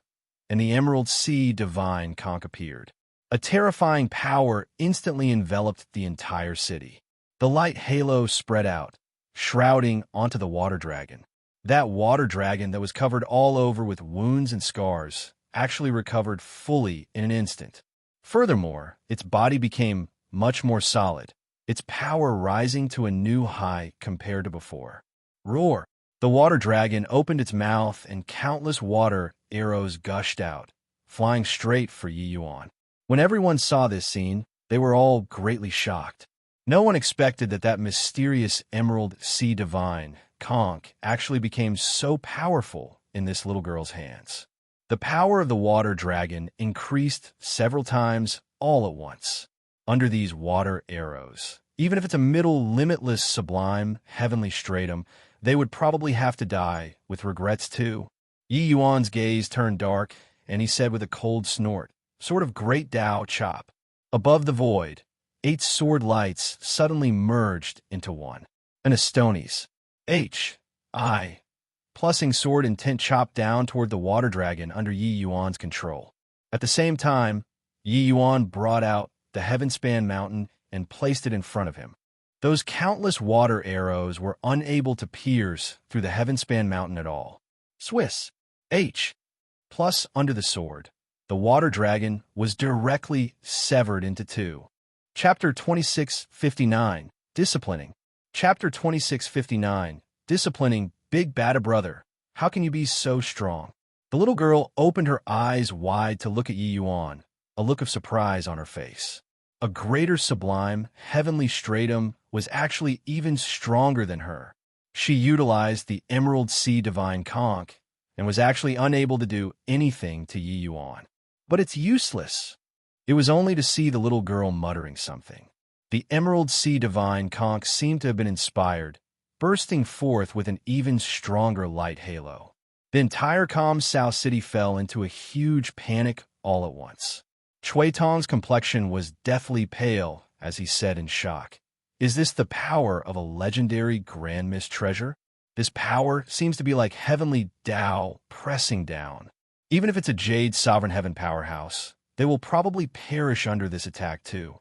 S1: and the Emerald Sea Divine conch appeared. A terrifying power instantly enveloped the entire city. The light halo spread out, shrouding onto the water dragon. That water dragon that was covered all over with wounds and scars actually recovered fully in an instant. Furthermore, its body became much more solid, its power rising to a new high compared to before. Roar! The water dragon opened its mouth and countless water arrows gushed out, flying straight for Yi Yuan. When everyone saw this scene, they were all greatly shocked. No one expected that mysterious Emerald Sea Divine conch actually became so powerful in this little girl's hands. The power of the water dragon increased several times all at once. Under these water arrows, even if it's a middle limitless sublime heavenly stratum, they would probably have to die with regrets too. Yi Yuan's gaze turned dark, and he said with a cold snort, sort of great Tao chop. Above the void, 8 sword lights suddenly merged into one. An Astonis. H.I. Plussing sword intent chopped down toward the water dragon under Yi Yuan's control. At the same time, Yi Yuan brought out the Heavenspan Mountain and placed it in front of him. Those countless water arrows were unable to pierce through the Heavenspan Mountain at all. Swiss. H. Plus under the sword, the water dragon was directly severed into 2. Chapter 2659, Disciplining. Chapter 2659, Disciplining, Big Bada Brother. How can you be so strong? The little girl opened her eyes wide to look at Yi Yuan, a look of surprise on her face. A greater sublime, heavenly stratum was actually even stronger than her. She utilized the Emerald Sea Divine conch and was actually unable to do anything to Yi Yuan. But it's useless. It was only to see the little girl muttering something. The Emerald Sea Divine conch seemed to have been inspired, bursting forth with an even stronger light halo. The entire calm South City fell into a huge panic all at once. Chui Tong's complexion was deathly pale as he said in shock, "Is this the power of a legendary Grand Mist treasure? This power seems to be like heavenly Tao pressing down. Even if it's a Jade Sovereign Heaven powerhouse, they will probably perish under this attack too."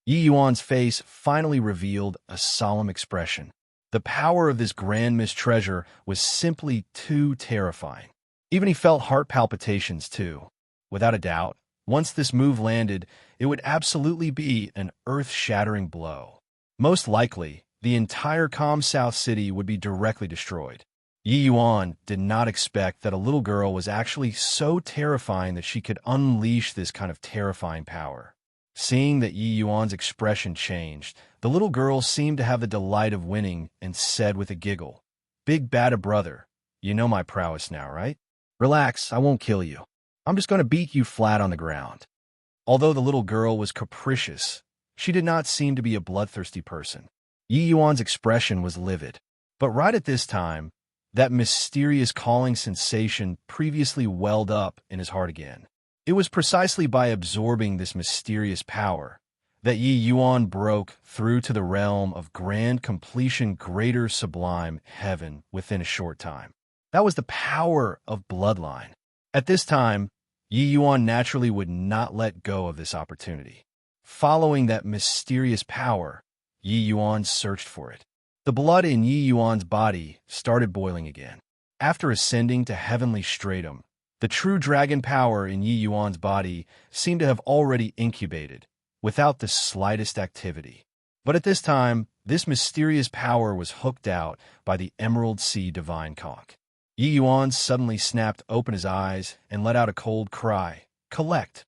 S1: Yi Yuan's face finally revealed a solemn expression. The power of this Grand Mist treasure was simply too terrifying. Even he felt heart palpitations too. Without a doubt, once this move landed, it would absolutely be an earth-shattering blow. Most likely, the entire calm South City would be directly destroyed. Yi Yuan did not expect that a little girl was actually so terrifying that she could unleash this kind of terrifying power. Seeing that Yi Yuan's expression changed, the little girl seemed to have the delight of winning and said with a giggle, "Big bada brother, you know my prowess now, right? Relax, I won't kill you. I'm just going to beat you flat on the ground." Although the little girl was capricious, she did not seem to be a bloodthirsty person. Yi Yuan's expression was livid. But right at this time, that mysterious calling sensation previously welled up in his heart again. It was precisely by absorbing this mysterious power that Yi Yuan broke through to the realm of grand completion, greater sublime heaven within a short time. That was the power of bloodline. At this time, Yi Yuan naturally would not let go of this opportunity. Following that mysterious power, Yi Yuan searched for it. The blood in Yi Yuan's body started boiling again. After ascending to heavenly stratum, the true dragon power in Yi Yuan's body seemed to have already incubated, without the slightest activity. But at this time, this mysterious power was hooked out by the Emerald Sea divine conch. Yi Yuan suddenly snapped open his eyes and let out a cold cry, "Collect!"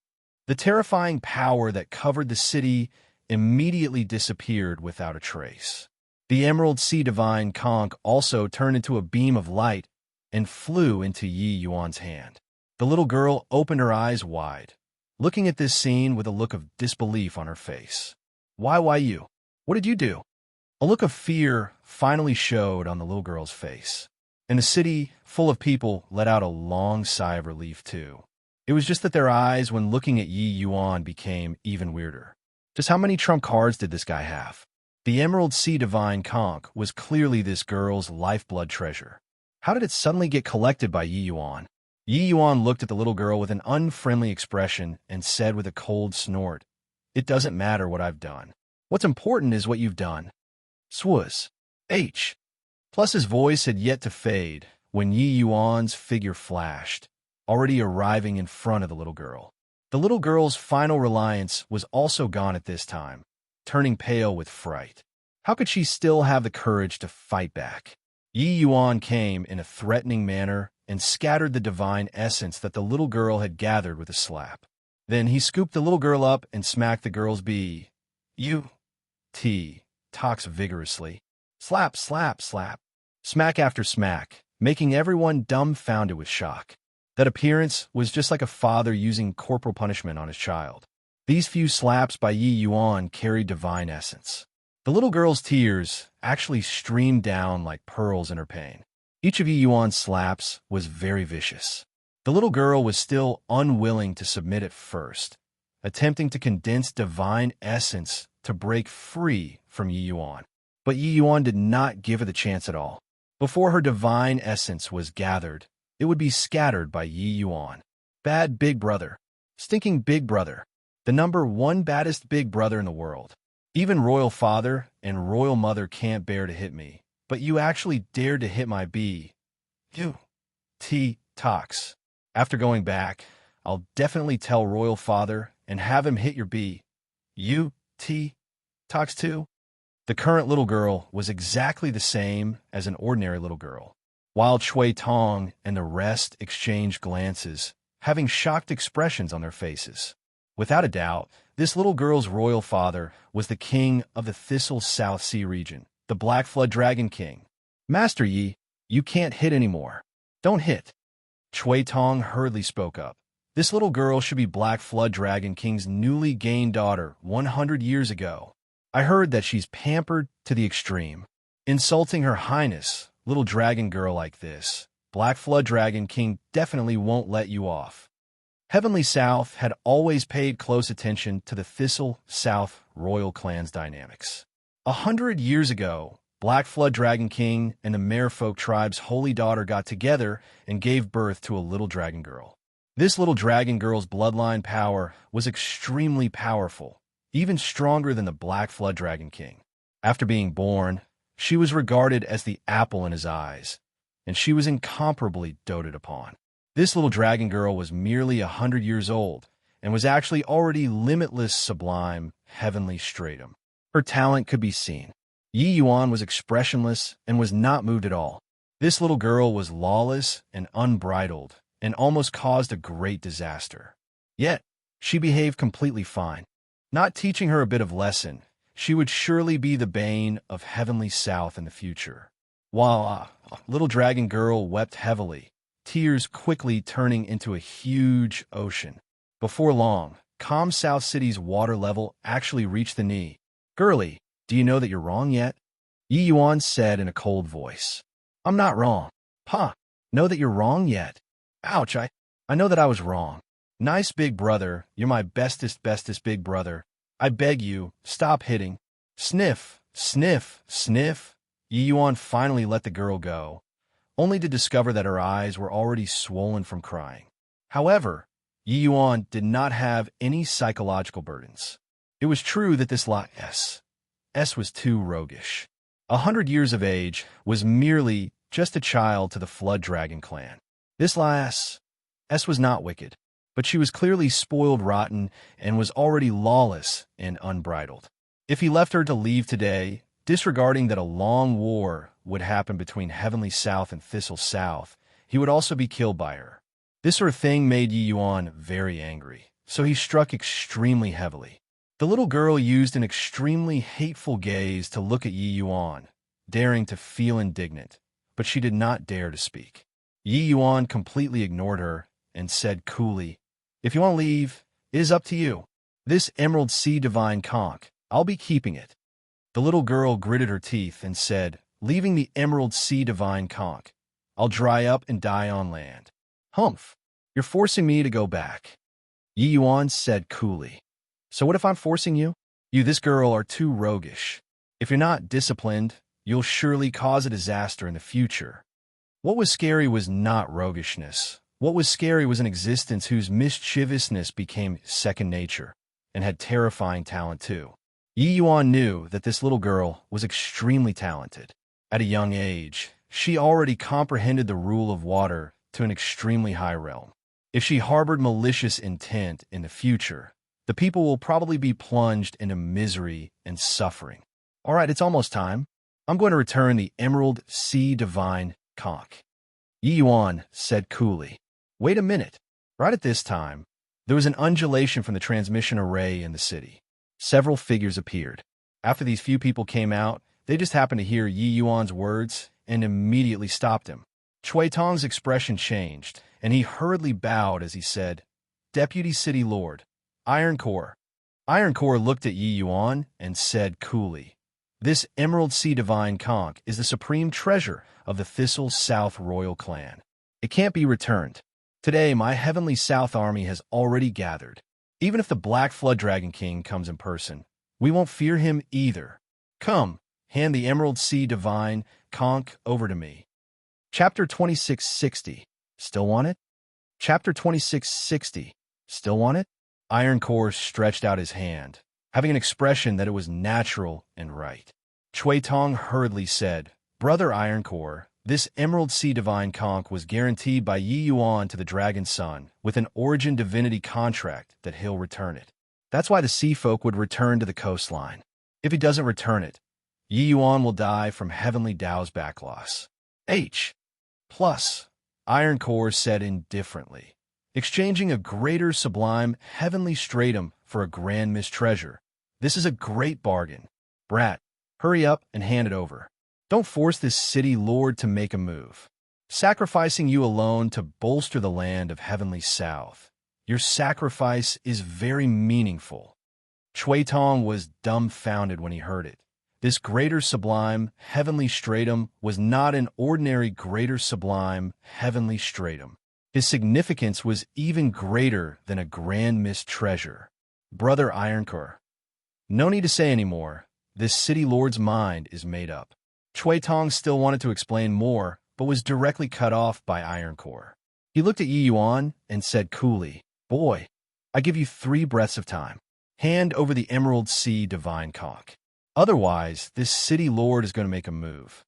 S1: The terrifying power that covered the city immediately disappeared without a trace. The Emerald Sea divine conch also turned into a beam of light and flew into Yi Yuan's hand. The little girl opened her eyes wide, looking at this scene with a look of disbelief on her face. Why you? What did you do?" A look of fear finally showed on the little girl's face. And the city, full of people, let out a long sigh of relief too. It was just that their eyes, when looking at Yi Yuan, became even weirder. Just how many trump cards did this guy have? The Emerald Sea divine conch was clearly this girl's lifeblood treasure. How did it suddenly get collected by Yi Yuan? Yi Yuan looked at the little girl with an unfriendly expression and said with a cold snort, "It doesn't matter what I've done. What's important is what you've done." Swuz. H. Plus his voice had yet to fade when Yi Yuan's figure flashed, already arriving in front of the little girl. The little girl's final reliance was also gone at this time, turning pale with fright. How could she still have the courage to fight back? Yi Yuan came in a threatening manner and scattered the divine essence that the little girl had gathered with a slap. Then he scooped the little girl up and smacked the girl's talks vigorously. Slap, slap, slap. Smack after smack, making everyone dumbfounded with shock. That appearance was just like a father using corporal punishment on his child. These few slaps by Yi Yuan carried divine essence. The little girl's tears actually streamed down like pearls in her pain. Each of Yi Yuan's slaps was very vicious. The little girl was still unwilling to submit at first, attempting to condense divine essence to break free from Yi Yuan. But Yi Yuan did not give her the chance at all. Before her divine essence was gathered, it would be scattered by Yi Yuan. Bad big brother. Stinking big brother. The #1 baddest big brother in the world. Even royal father and royal mother can't bear to hit me, but you actually dared to hit my talks. After going back, I'll definitely tell royal father and have him hit your talks too. The current little girl was exactly the same as an ordinary little girl. While Chui Tong and the rest exchanged glances, having shocked expressions on their faces. Without a doubt, this little girl's royal father was the king of the Thistle South Sea region, the Black Flood Dragon King. "Master Yi, you can't hit anymore. Don't hit." Chui Tong hurriedly spoke up. This little girl should be Black Flood Dragon King's newly gained daughter 100 years ago. I heard that she's pampered to the extreme. Insulting her highness, little dragon girl like this, Black Flood Dragon King definitely won't let you off. Heavenly South had always paid close attention to the Thistle South royal clan's dynamics. 100 years ago, Black Flood Dragon King and the Merfolk tribe's holy daughter got together and gave birth to a little dragon girl. This little dragon girl's bloodline power was extremely powerful, even stronger than the Black Flood Dragon King. After being born, she was regarded as the apple in his eyes, and she was incomparably doted upon. This little dragon girl was merely 100 years old, and was actually already limitless sublime, heavenly stratum. Her talent could be seen. Yi Yuan was expressionless and was not moved at all. This little girl was lawless and unbridled, and almost caused a great disaster. Yet, she behaved completely fine. not teaching her a bit of lesson. She would surely be the bane of Heavenly South in the future. While little dragon girl wept heavily, tears quickly turning into a huge ocean. Before long, calm South City's water level actually reached the knee. "Girlie, do you know that you're wrong yet?" Yi Yuan said in a cold voice. "I'm not wrong." "Huh, know that you're wrong yet?" "Ouch, I know that I was wrong." "Nice big brother, you're my bestest big brother. I beg you, stop hitting." Sniff, sniff, sniff. Yi Yuan finally let the girl go, only to discover that her eyes were already swollen from crying. However, Yi Yuan did not have any psychological burdens. It was true that this S was too roguish. 100 years of age was merely just a child to the Flood Dragon clan. This lass, S was not wicked, but she was clearly spoiled rotten and was already lawless and unbridled. If he left her to leave today, disregarding that a long war would happen between Heavenly South and Thistle South, he would also be killed by her. This sort of thing made Yi Yuan very angry, so he struck extremely heavily. The little girl used an extremely hateful gaze to look at Yi Yuan, daring to feel indignant, but she did not dare to speak. Yi Yuan completely ignored her and said coolly, "If you want to leave, it is up to you. This Emerald Sea Divine conch, I'll be keeping it." The little girl gritted her teeth and said, "Leaving the Emerald Sea Divine conch, I'll dry up and die on land." "Humph, you're forcing me to go back," Yi Yuan said coolly. "So what if I'm forcing you? You, this girl, are too roguish. If you're not disciplined, you'll surely cause a disaster in the future." What was scary was not roguishness. What was scary was an existence whose mischievousness became second nature, and had terrifying talent too. Yi Yuan knew that this little girl was extremely talented. At a young age, she already comprehended the rule of water to an extremely high realm. If she harbored malicious intent in the future, the people will probably be plunged into misery and suffering. "All right, it's almost time. I'm going to return the Emerald Sea Divine conch," Yi Yuan said coolly. Wait a minute. Right at this time, there was an undulation from the transmission array in the city. Several figures appeared. After these few people came out, they just happened to hear Yi Yuan's words and immediately stopped him. Chui Tong's expression changed, and he hurriedly bowed as he said, "Deputy City Lord, Iron Core." Iron Core looked at Yi Yuan and said coolly, "This Emerald Sea Divine conch is the supreme treasure of the Thistle South Royal Clan. It can't be returned. Today, my Heavenly South army has already gathered. Even if the Black Flood Dragon King comes in person, we won't fear him either. Come, hand the Emerald Sea Divine conch over to me." Chapter 2660. Still want it? Chapter 2660. Still want it? Iron Core stretched out his hand, having an expression that it was natural and right. Chui Tong hurriedly said, "Brother Iron Core, this Emerald Sea Divine conch was guaranteed by Yi Yuan to the Dragon Son with an Origin Divinity contract that he'll return it. That's why the Sea Folk would return to the coastline. If he doesn't return it, Yi Yuan will die from Heavenly Tao's backloss." Plus, Iron Core said indifferently, "Exchanging a greater sublime heavenly stratum for a grand mist treasure. This is a great bargain. Brat, hurry up and hand it over. Don't force this city lord to make a move. Sacrificing you alone to bolster the land of Heavenly South. Your sacrifice is very meaningful." Chui Tong was dumbfounded when he heard it. This greater sublime heavenly stratum was not an ordinary greater sublime heavenly stratum. His significance was even greater than a grand mist treasure. Brother Ironcore, no need to say any more. This city lord's mind is made up. Chui Tong still wanted to explain more, but was directly cut off by Ironcore. He looked at Yi Yuan and said coolly, "Boy, I give you 3 breaths of time. Hand over the Emerald Sea Divine conch. Otherwise, this city lord is going to make a move."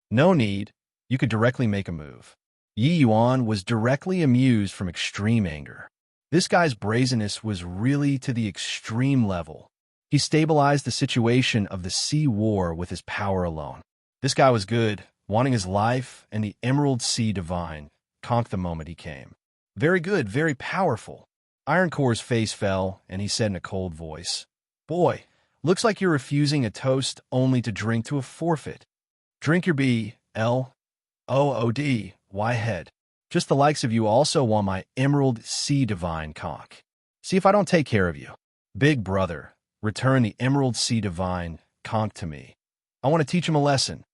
S1: "No need. You could directly make a move." Yi Yuan was directly amused from extreme anger. This guy's brazenness was really to the extreme level. He stabilized the situation of the sea war with his power alone. This guy was good, wanting his life and the Emerald Sea Divine conch the moment he came. Very good, very powerful. Ironcore's face fell, and he said in a cold voice, Boy, looks like you're refusing a toast only to drink to a forfeit. Drink your B-L-O-O-D-Y head. Just the likes of you also want my Emerald Sea Divine conch. See if I don't take care of you. Big brother, return the Emerald Sea Divine conch to me. I want to teach him a lesson.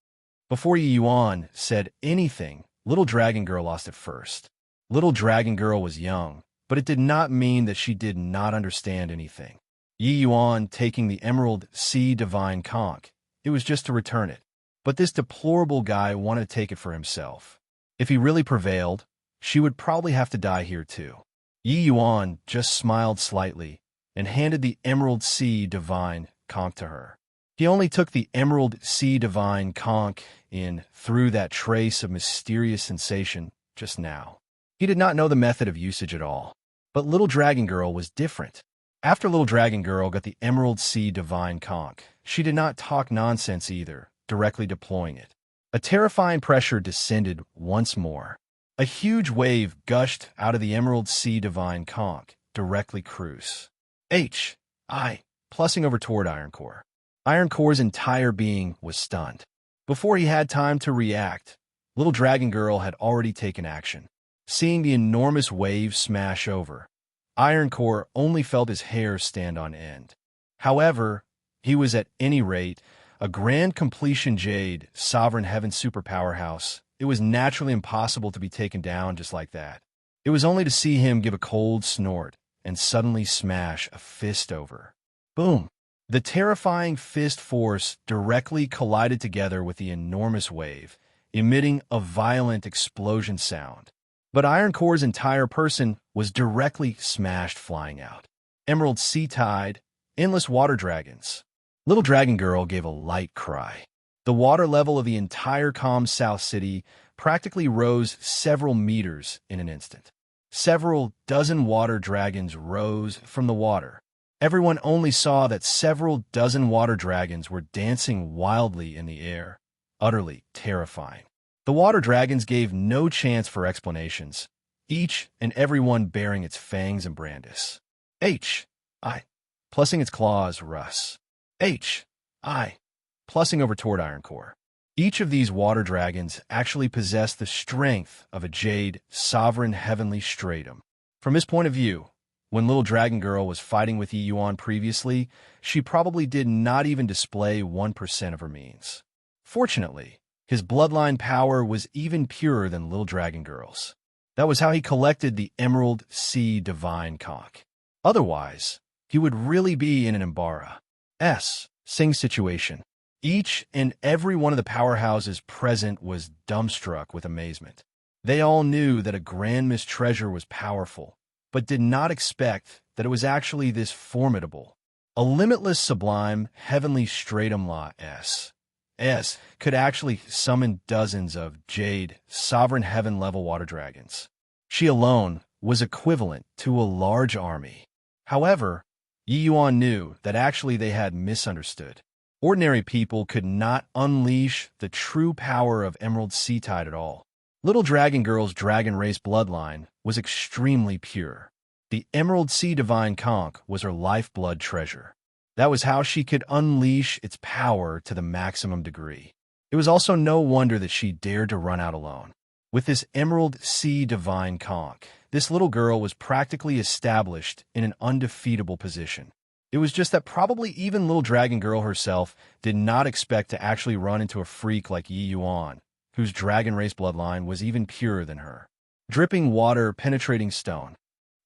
S1: Before Yi Yuan said anything, Little Dragon Girl lost it first. Little Dragon Girl was young, but it did not mean that she did not understand anything. Yi Yuan taking the Emerald Sea Divine conch, it was just to return it. But this deplorable guy wanted to take it for himself. If he really prevailed, she would probably have to die here too. Yi Yuan just smiled slightly and handed the Emerald Sea Divine conch to her. He only took the Emerald Sea Divine conch in through that trace of mysterious sensation just now. He did not know the method of usage at all. But Little Dragon Girl was different. After Little Dragon Girl got the Emerald Sea Divine conch, she did not talk nonsense either, directly deploying it. A terrifying pressure descended once more. A huge wave gushed out of the Emerald Sea Divine conch, directly cruise. Plussing over toward Ironcore. Ironcore's entire being was stunned. Before he had time to react, Little Dragon Girl had already taken action. Seeing the enormous wave smash over, Ironcore only felt his hair stand on end. However, he was at any rate a grand completion Jade, Sovereign Heaven superpowerhouse. It was naturally impossible to be taken down just like that. It was only to see him give a cold snort and suddenly smash a fist over. Boom! The terrifying fist force directly collided together with the enormous wave, emitting a violent explosion sound. But Ironcore's entire person was directly smashed flying out. Emerald Sea Tide, endless water dragons. Little Dragon Girl gave a light cry. The water level of the entire calm South City practically rose several meters in an instant. Several dozen water dragons rose from the water. Everyone only saw that several dozen water dragons were dancing wildly in the air, utterly terrifying. The water dragons gave no chance for explanations, each and every one bearing its fangs and brandis. Plussing its claws, Russ. Plussing over toward Ironcore. Each of these water dragons actually possessed the strength of a Jade, Sovereign Heavenly Stratum. From his point of view, when Little Dragon Girl was fighting with Yi Yuan previously, she probably did not even display 1% of her means. Fortunately, his bloodline power was even purer than Little Dragon Girl's. That was how he collected the Emerald Sea Divine conch. Otherwise, he would really be in an Embark's sing situation. Each and every one of the powerhouses present was dumbstruck with amazement. They all knew that a grand Miss Treasure was powerful, but did not expect that it was actually this formidable. A limitless sublime heavenly stratum law could actually summon dozens of Jade, Sovereign Heaven level water dragons. She alone was equivalent to a large army. However, Yi Yuan knew that actually they had misunderstood. Ordinary people could not unleash the true power of Emerald Sea Tide at all. Little Dragon Girl's dragon race bloodline was extremely pure. The Emerald Sea Divine conch was her lifeblood treasure. That was how she could unleash its power to the maximum degree. It was also no wonder that she dared to run out alone. With this Emerald Sea Divine conch, this little girl was practically established in an undefeatable position. It was just that probably even Little Dragon Girl herself did not expect to actually run into a freak like Yi Yuan, whose dragon race bloodline was even purer than her. Dripping water penetrating stone.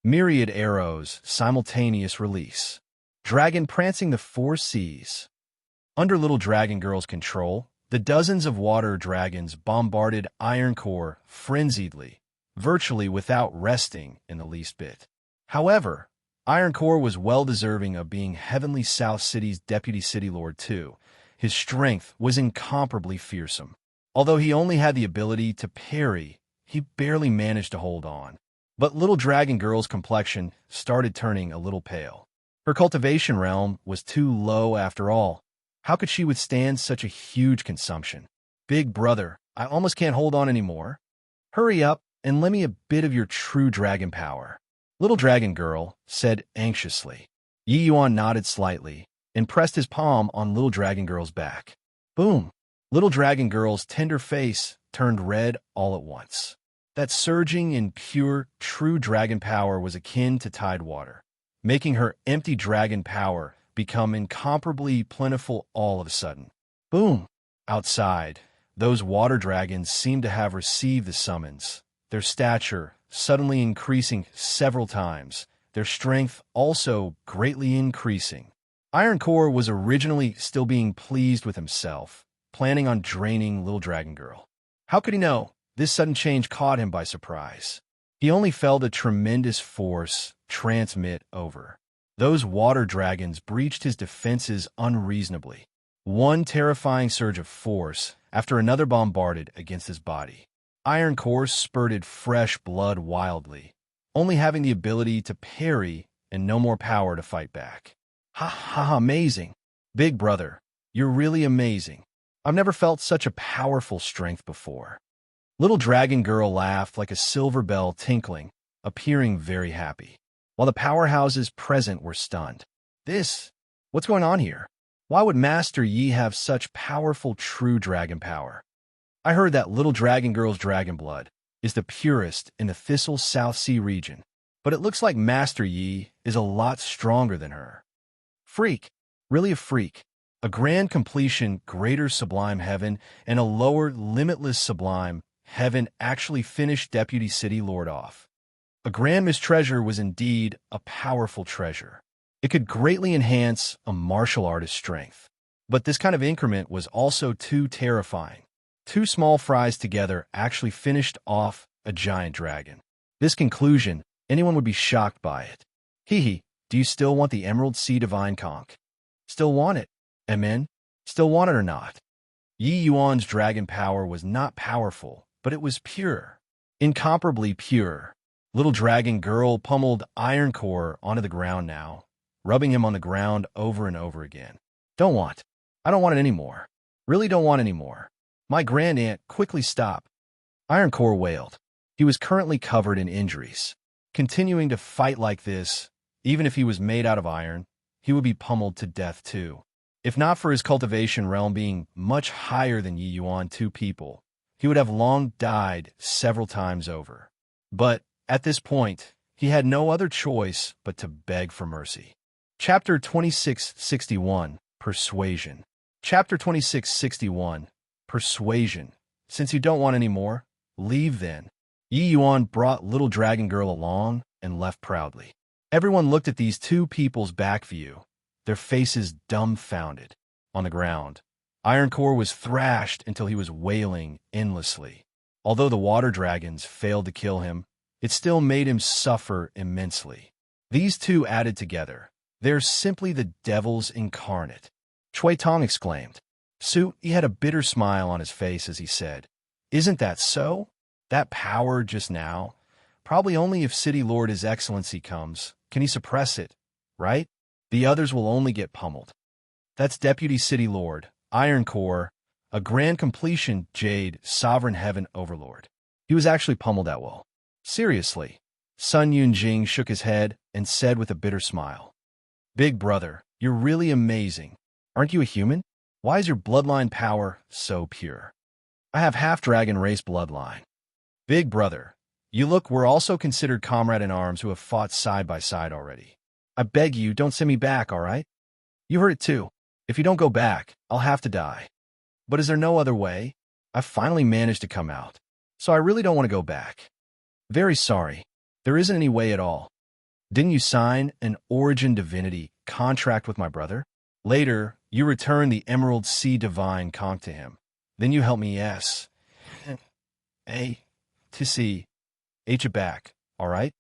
S1: Myriad arrows, simultaneous release. Dragon prancing the four seas. Under Little Dragon Girl's control, the dozens of water dragons bombarded Ironcore frenziedly, virtually without resting in the least bit. However, Ironcore was well deserving of being Heavenly South City's Deputy City Lord too. His strength was incomparably fearsome. Although he only had the ability to parry, he barely managed to hold on. But Little Dragon Girl's complexion started turning a little pale. Her cultivation realm was too low after all. How could she withstand such a huge consumption? Big brother, I almost can't hold on anymore. Hurry up and lend me a bit of your true dragon power. Little Dragon Girl said anxiously. Yi Yuan nodded slightly and pressed his palm on Little Dragon Girl's back. Boom! Little Dragon Girl's tender face turned red all at once. That surging in pure, true dragon power was akin to tide water, making her empty dragon power become incomparably plentiful all of a sudden. Boom! Outside, those water dragons seemed to have received the summons, their stature suddenly increasing several times, their strength also greatly increasing. Ironcore was originally still being pleased with himself, planning on draining Little Dragon Girl. How could he know? This sudden change caught him by surprise. He only felt a tremendous force transmit over. Those water dragons breached his defenses unreasonably. One terrifying surge of force after another bombarded against his body. Ironcore spurted fresh blood wildly, only having the ability to parry and no more power to fight back. Ha ha, amazing. Big brother, you're really amazing. I've never felt such a powerful strength before. Little Dragon Girl laughed like a silver bell tinkling, appearing very happy, while the powerhouses present were stunned. What's going on here? Why would Master Yi have such powerful true dragon power? I heard that Little Dragon Girl's dragon blood is the purest in the Thistle South Sea region, but it looks like Master Yi is a lot stronger than her. Freak, really a freak. A grand completion, greater sublime heaven, and a lower, limitless sublime heaven actually finished Deputy City Lord off. A grand Miss Treasure was indeed a powerful treasure. It could greatly enhance a martial artist's strength. But this kind of increment was also too terrifying. Two small fries together actually finished off a giant dragon. This conclusion, anyone would be shocked by it. Hee, do you still want the Emerald Sea Divine Conch? Still want it? Amen? Still want it or not? Yi Yuan's dragon power was not powerful, but it was pure. Incomparably pure. Little Dragon Girl pummeled Ironcore onto the ground now, rubbing him on the ground over and over again. I don't want it anymore. Really don't want any more. My grand aunt, quickly stop. Ironcore wailed. He was currently covered in injuries. Continuing to fight like this, even if he was made out of iron, he would be pummeled to death too. If not for his cultivation realm being much higher than Yi Yuan two people, he would have long died several times over. But at this point, he had no other choice but to beg for mercy. Chapter 2661, Persuasion. Chapter 2661, Persuasion. Since you don't want any more, leave then. Yi Yuan brought Little Dragon Girl along and left proudly. Everyone looked at these two people's back view, their faces dumbfounded. On the ground, Ironcore was thrashed until he was wailing endlessly. Although the water dragons failed to kill him, it still made him suffer immensely. These two added together, they're simply the devils incarnate. Chui Tong exclaimed. He had a bitter smile on his face as he said, Isn't that so? That power just now? Probably only if City Lord His Excellency comes can he suppress it, right? The others will only get pummeled. That's Deputy City Lord, Ironcore, a grand completion Jade, Sovereign Heaven Overlord. He was actually pummeled at will. Seriously. Sun Yunjing shook his head and said with a bitter smile. Big brother, you're really amazing. Aren't you a human? Why is your bloodline power so pure? I have half-dragon race bloodline. Big brother, we're also considered comrade in arms who have fought side by side already. I beg you, don't send me back, all right? You heard it too. If you don't go back, I'll have to die. But is there no other way? I've finally managed to come out, so I really don't want to go back. Very sorry. There isn't any way at all. Didn't you sign an Origin Divinity contract with my brother? Later, you return the Emerald Sea Divine Conch to him. Then you help me, yes. To see. H it back, all right?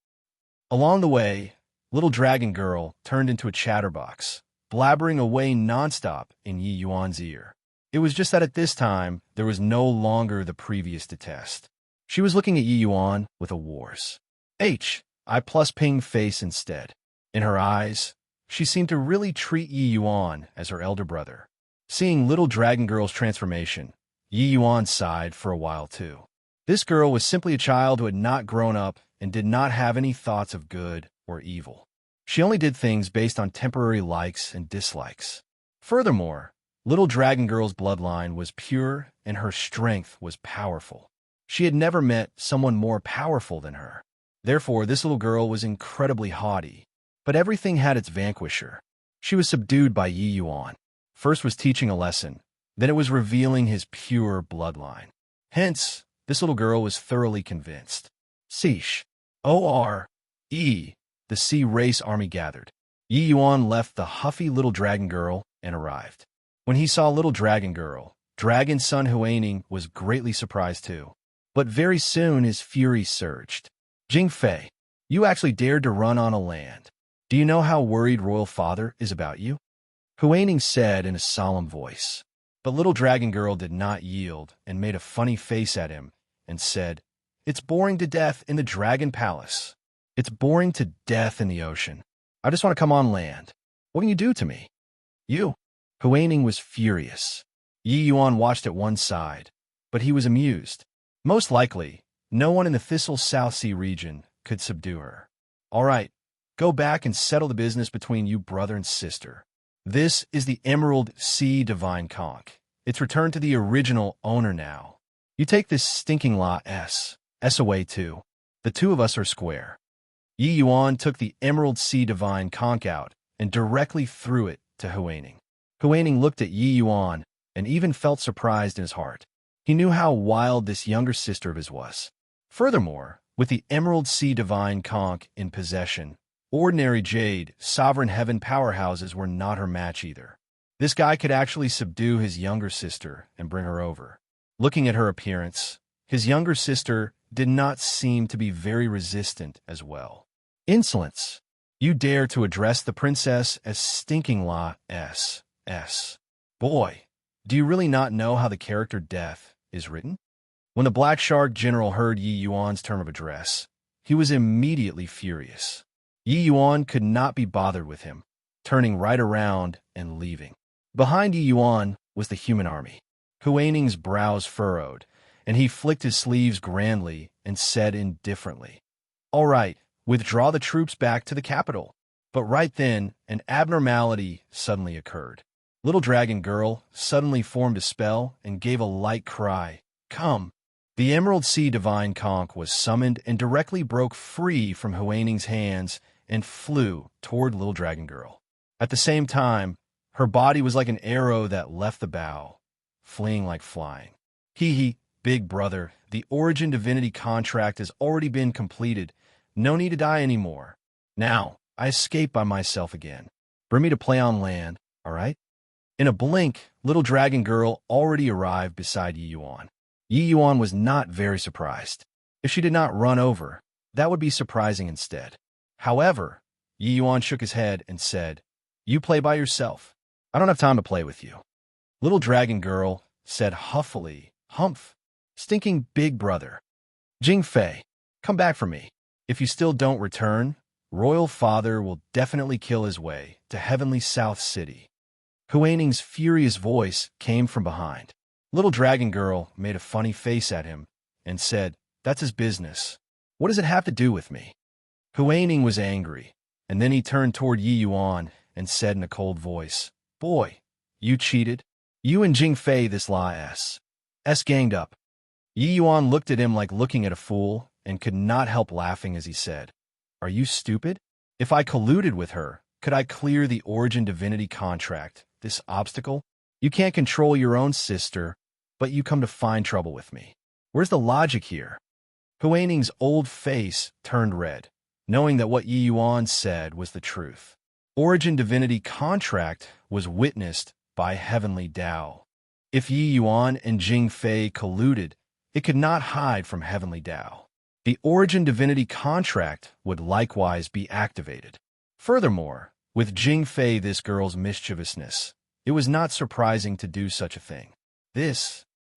S1: Along the way, Little Dragon Girl turned into a chatterbox, blabbering away nonstop in Yi Yuan's ear. It was just that at this time, there was no longer the previous to test. She was looking at Yi Yuan with a wars. I plus ping face instead. In her eyes, she seemed to really treat Yi Yuan as her elder brother. Seeing Little Dragon Girl's transformation, Yi Yuan sighed for a while too. This girl was simply a child who had not grown up and did not have any thoughts of good or evil. She only did things based on temporary likes and dislikes. Furthermore, little dragon girl's bloodline was pure and her strength was powerful. She had never met someone more powerful than her. Therefore, this little girl was incredibly haughty. But everything had its vanquisher. She was subdued by Yi Yuan. First was teaching a lesson, then it was revealing his pure bloodline. Hence, this little girl was thoroughly convinced. Sheesh. O-R-E. The sea race army gathered. Yi Yuan left the huffy little dragon girl and arrived. When he saw little dragon girl, dragon son Huaining was greatly surprised too. But very soon his fury surged. Jingfei, you actually dared to run on a land. Do you know how worried royal father is about you? Huaining said in a solemn voice. But little dragon girl did not yield and made a funny face at him and said, It's boring to death in the dragon palace. It's boring to death in the ocean. I just want to come on land. What can you do to me? You. Huaining was furious. Yi Yuan watched at one side, but he was amused. Most likely, no one in the Thistle South Sea region could subdue her. All right, go back and settle the business between you brother and sister. This is the Emerald Sea Divine Conch. It's returned to the original owner now. You take this stinking S away too. The two of us are square. Yi Yuan took the Emerald Sea Divine Conch out and directly threw it to Huaining. Huaining looked at Yi Yuan and even felt surprised in his heart. He knew how wild this younger sister of his was. Furthermore, with the Emerald Sea Divine Conch in possession, ordinary Jade, Sovereign Heaven powerhouses were not her match either. This guy could actually subdue his younger sister and bring her over. Looking at her appearance, his younger sister did not seem to be very resistant as well. Insolence! You dare to address the princess as stinking S. Boy, do you really not know how the character death is written? When the Black Shark General heard Yi Yuan's term of address, he was immediately furious. Yi Yuan could not be bothered with him, turning right around and leaving. Behind Yi Yuan was the human army. Huaining's brows furrowed, and he flicked his sleeves grandly and said indifferently, All right, withdraw the troops back to the capital. But right then, an abnormality suddenly occurred. Little dragon girl suddenly formed a spell and gave a light cry, Come! The Emerald Sea Divine Conch was summoned and directly broke free from Huaining's hands and flew toward little dragon girl. At the same time, her body was like an arrow that left the bow, fleeing like flying. Hee, big brother, the Origin Divinity contract has already been completed. No need to die anymore. Now, I escape by myself again. Bring me to play on land, all right? In a blink, little dragon girl already arrived beside Yi Yuan. Yi Yuan was not very surprised. If she did not run over, that would be surprising instead. However, Yi Yuan shook his head and said, You play by yourself. I don't have time to play with you. Little dragon girl said huffily, Humph, stinking big brother. Jingfei, come back for me. If you still don't return, royal father will definitely kill his way to heavenly South City. Huaining's furious voice came from behind. Little dragon girl made a funny face at him and said, That's his business. What does it have to do with me? Huaining was angry, and then he turned toward Yi Yuan and said in a cold voice, Boy, you cheated. You and Jingfei this S ganged up. Yi Yuan looked at him like looking at a fool and could not help laughing as he said, Are you stupid? If I colluded with her, could I clear the Origin Divinity contract, this obstacle? You can't control your own sister, but you come to find trouble with me. Where's the logic here? Huaining's old face turned red, knowing that what Yi Yuan said was the truth. Origin Divinity contract was witnessed by Heavenly Tao. If Yi Yuan and Jingfei colluded, it could not hide from Heavenly Tao. The Origin Divinity contract would likewise be activated. Furthermore, with Jingfei this girl's mischievousness, it was not surprising to do such a thing.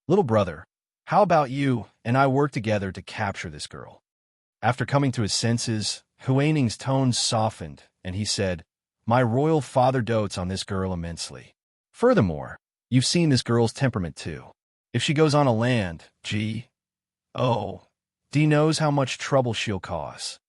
S1: Little brother, how about you and I work together to capture this girl? After coming to his senses, Huaining's tone softened, and he said, My royal father dotes on this girl immensely. Furthermore, you've seen this girl's temperament too. If she goes on a land, D knows how much trouble she'll cause.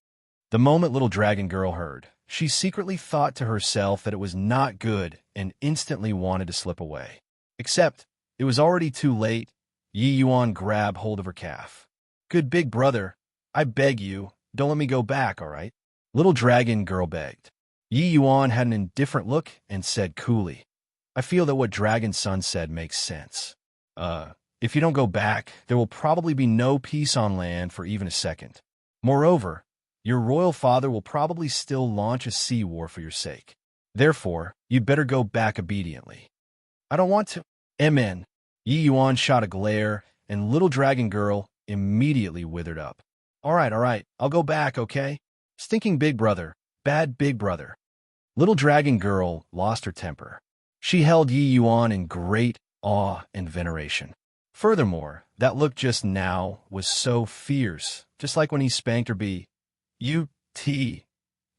S1: The moment little dragon girl heard, she secretly thought to herself that it was not good and instantly wanted to slip away. Except, it was already too late. Yi Yuan grabbed hold of her calf. "Good big brother, I beg you, don't let me go back, all right?" Little dragon girl begged. Yi Yuan had an indifferent look and said coolly, "I feel that what Dragon Son said makes sense. If you don't go back, there will probably be no peace on land for even a second. Moreover, your royal father will probably still launch a sea war for your sake. Therefore, you'd better go back obediently." "I don't want to." Amen. Yi Yuan shot a glare, and little dragon girl immediately withered up. All right, I'll go back, okay? Stinking big brother, bad big brother." Little dragon girl lost her temper. She held Yi Yuan in great awe and veneration. Furthermore, that look just now was so fierce, just like when he spanked her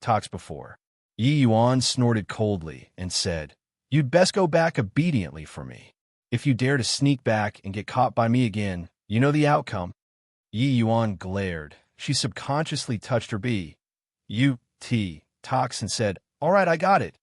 S1: talks before. Yi Yuan snorted coldly and said, "You'd best go back obediently for me. If you dare to sneak back and get caught by me again, you know the outcome." Yi Yuan glared. She subconsciously touched her talks and said, "All right, I got it."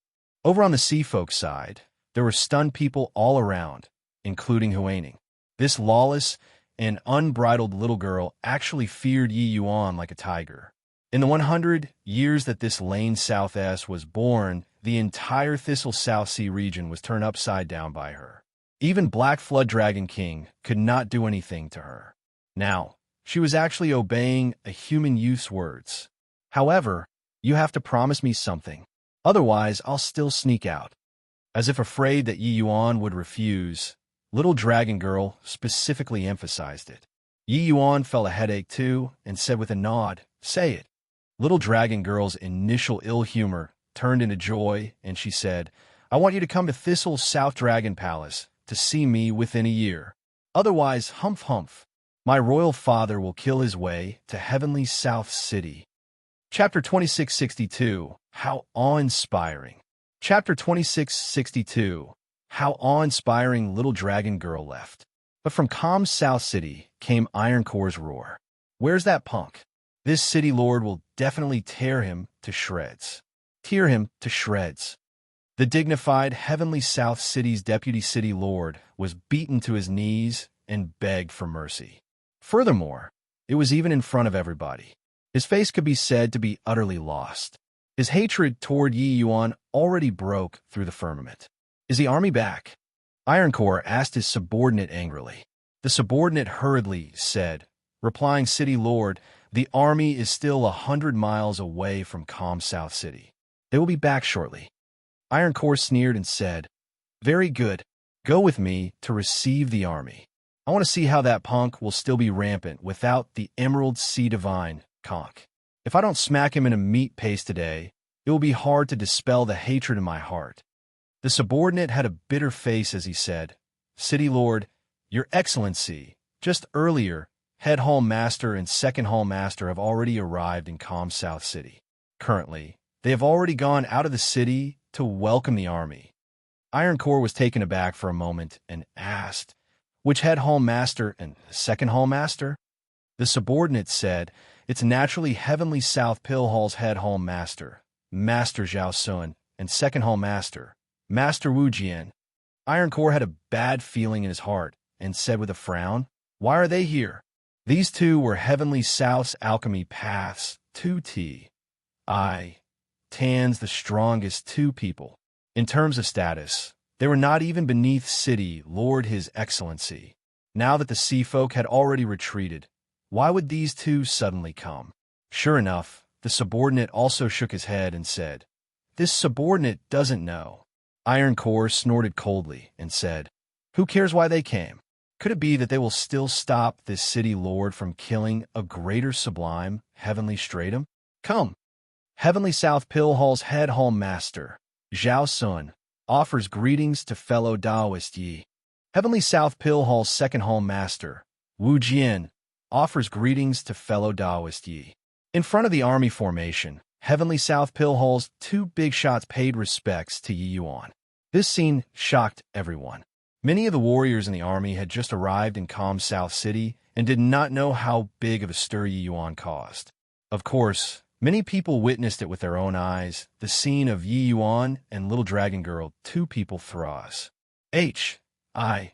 S1: Over on the sea folk side, there were stunned people all around, including Huaning. This lawless and unbridled little girl actually feared Yi Yuan like a tiger. In the 100 years that this Lane South S was born, the entire Thistle South Sea region was turned upside down by her. Even Black Flood Dragon King could not do anything to her. Now, she was actually obeying a human youth's words. "However, you have to promise me something. Otherwise, I'll still sneak out." As if afraid that Yi Yuan would refuse, little dragon girl specifically emphasized it. Yi Yuan felt a headache too and said with a nod, "Say it." Little dragon girl's initial ill humor turned into joy, and she said, "I want you to come to Thistle South Dragon Palace to see me within a year. Otherwise, humph, my royal father will kill his way to Heavenly South City." Chapter 2662, How Awe-Inspiring. Chapter 2662, How Awe-Inspiring Little Dragon Girl Left. But from calm South City came Ironcore's roar. "Where's that punk? This city lord will definitely tear him to shreds." Tear him to shreds. The dignified Heavenly South City's deputy city lord was beaten to his knees and begged for mercy. Furthermore, it was even in front of everybody. His face could be said to be utterly lost. His hatred toward Yi Yuan already broke through the firmament. "Is the army back?" Ironcore asked his subordinate angrily. The subordinate hurriedly said, replying, "City Lord, the army is still 100 miles away from calm South City. They will be back shortly." Ironcore sneered and said, "Very good. Go with me to receive the army. I want to see how that punk will still be rampant without the Emerald Sea Divine conch. If I don't smack him in a meat paste today, it will be hard to dispel the hatred in my heart." The subordinate had a bitter face as he said, "City Lord, Your Excellency, just earlier, Head Hall Master and Second Hall Master have already arrived in calm South City. Currently, they have already gone out of the city to welcome the army." Ironcore was taken aback for a moment and asked, "Which Head Hall Master and Second Hall Master?" The subordinate said, "It's naturally Heavenly South Pill Hall's Head Hall Master, Master Zhao Sun, and Second Hall Master, Master Wu Jian." Ironcore had a bad feeling in his heart and said with a frown, "Why are they here?" These two were Heavenly South's alchemy paths, 2T. Tan's the strongest two people. In terms of status, they were not even beneath City Lord His Excellency. Now that the sea folk had already retreated, why would these two suddenly come? Sure enough, the subordinate also shook his head and said, "This subordinate doesn't know." Ironcore snorted coldly and said, "Who cares why they came? Could it be that they will still stop this city lord from killing a greater sublime heavenly stratum? Come." Heavenly South Pill Hall's Head Hall Master, Zhao Sun, offers greetings to fellow Taoist Yi. Heavenly South Pill Hall's Second Hall Master, Wu Jian, offers greetings to fellow Taoist Yi. In front of the army formation, Heavenly South Pill Hall's two big shots paid respects to Yi Yuan. This scene shocked everyone. Many of the warriors in the army had just arrived in calm South City and did not know how big of a stir Yi Yuan caused. Of course, Many people witnessed it with their own eyes, the scene of Yi Yuan and Little Dragon Girl, two people thralls. Plussing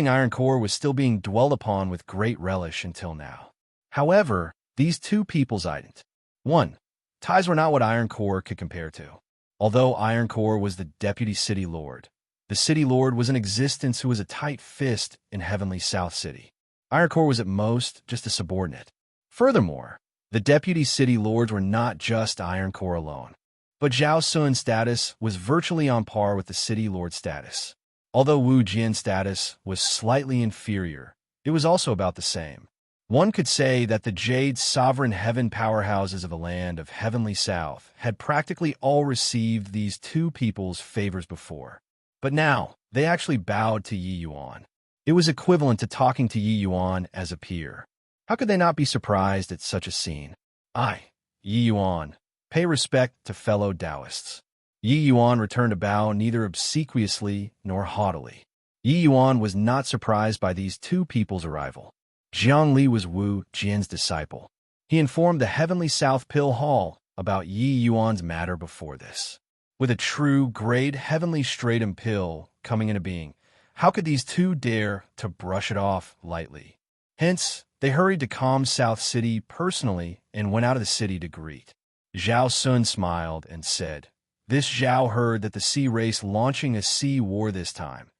S1: Iron Core was still being dwelled upon with great relish until now. However, these two people's ident. 1. Ties were not what Iron Core could compare to. Although Iron Core was the deputy city lord, the city lord was in existence who was a tight fist in heavenly South City. Iron Core was at most just a subordinate. Furthermore, the deputy city lords were not just Iron Core alone, but Zhao Sun's status was virtually on par with the city lord status. Although Wu Jian's status was slightly inferior, it was also about the same. One could say that the Jade sovereign heaven powerhouses of the land of Heavenly South had practically all received these two people's favors before. But now, they actually bowed to Yi Yuan. It was equivalent to talking to Yi Yuan as a peer. How could they not be surprised at such a scene? Yi Yuan, pay respect to fellow Taoists. Yi Yuan returned a bow neither obsequiously nor haughtily. Yi Yuan was not surprised by these two people's arrival. Jiang Li was Wu Jian's disciple. He informed the Heavenly South Pill Hall about Yi Yuan's matter before this. With a true grade Heavenly Stratum pill coming into being, how could these two dare to brush it off lightly? Hence, they hurried to calm South City personally and went out of the city to greet. Zhao Sun smiled and said, "This Zhao heard that the sea race launching a sea war this time.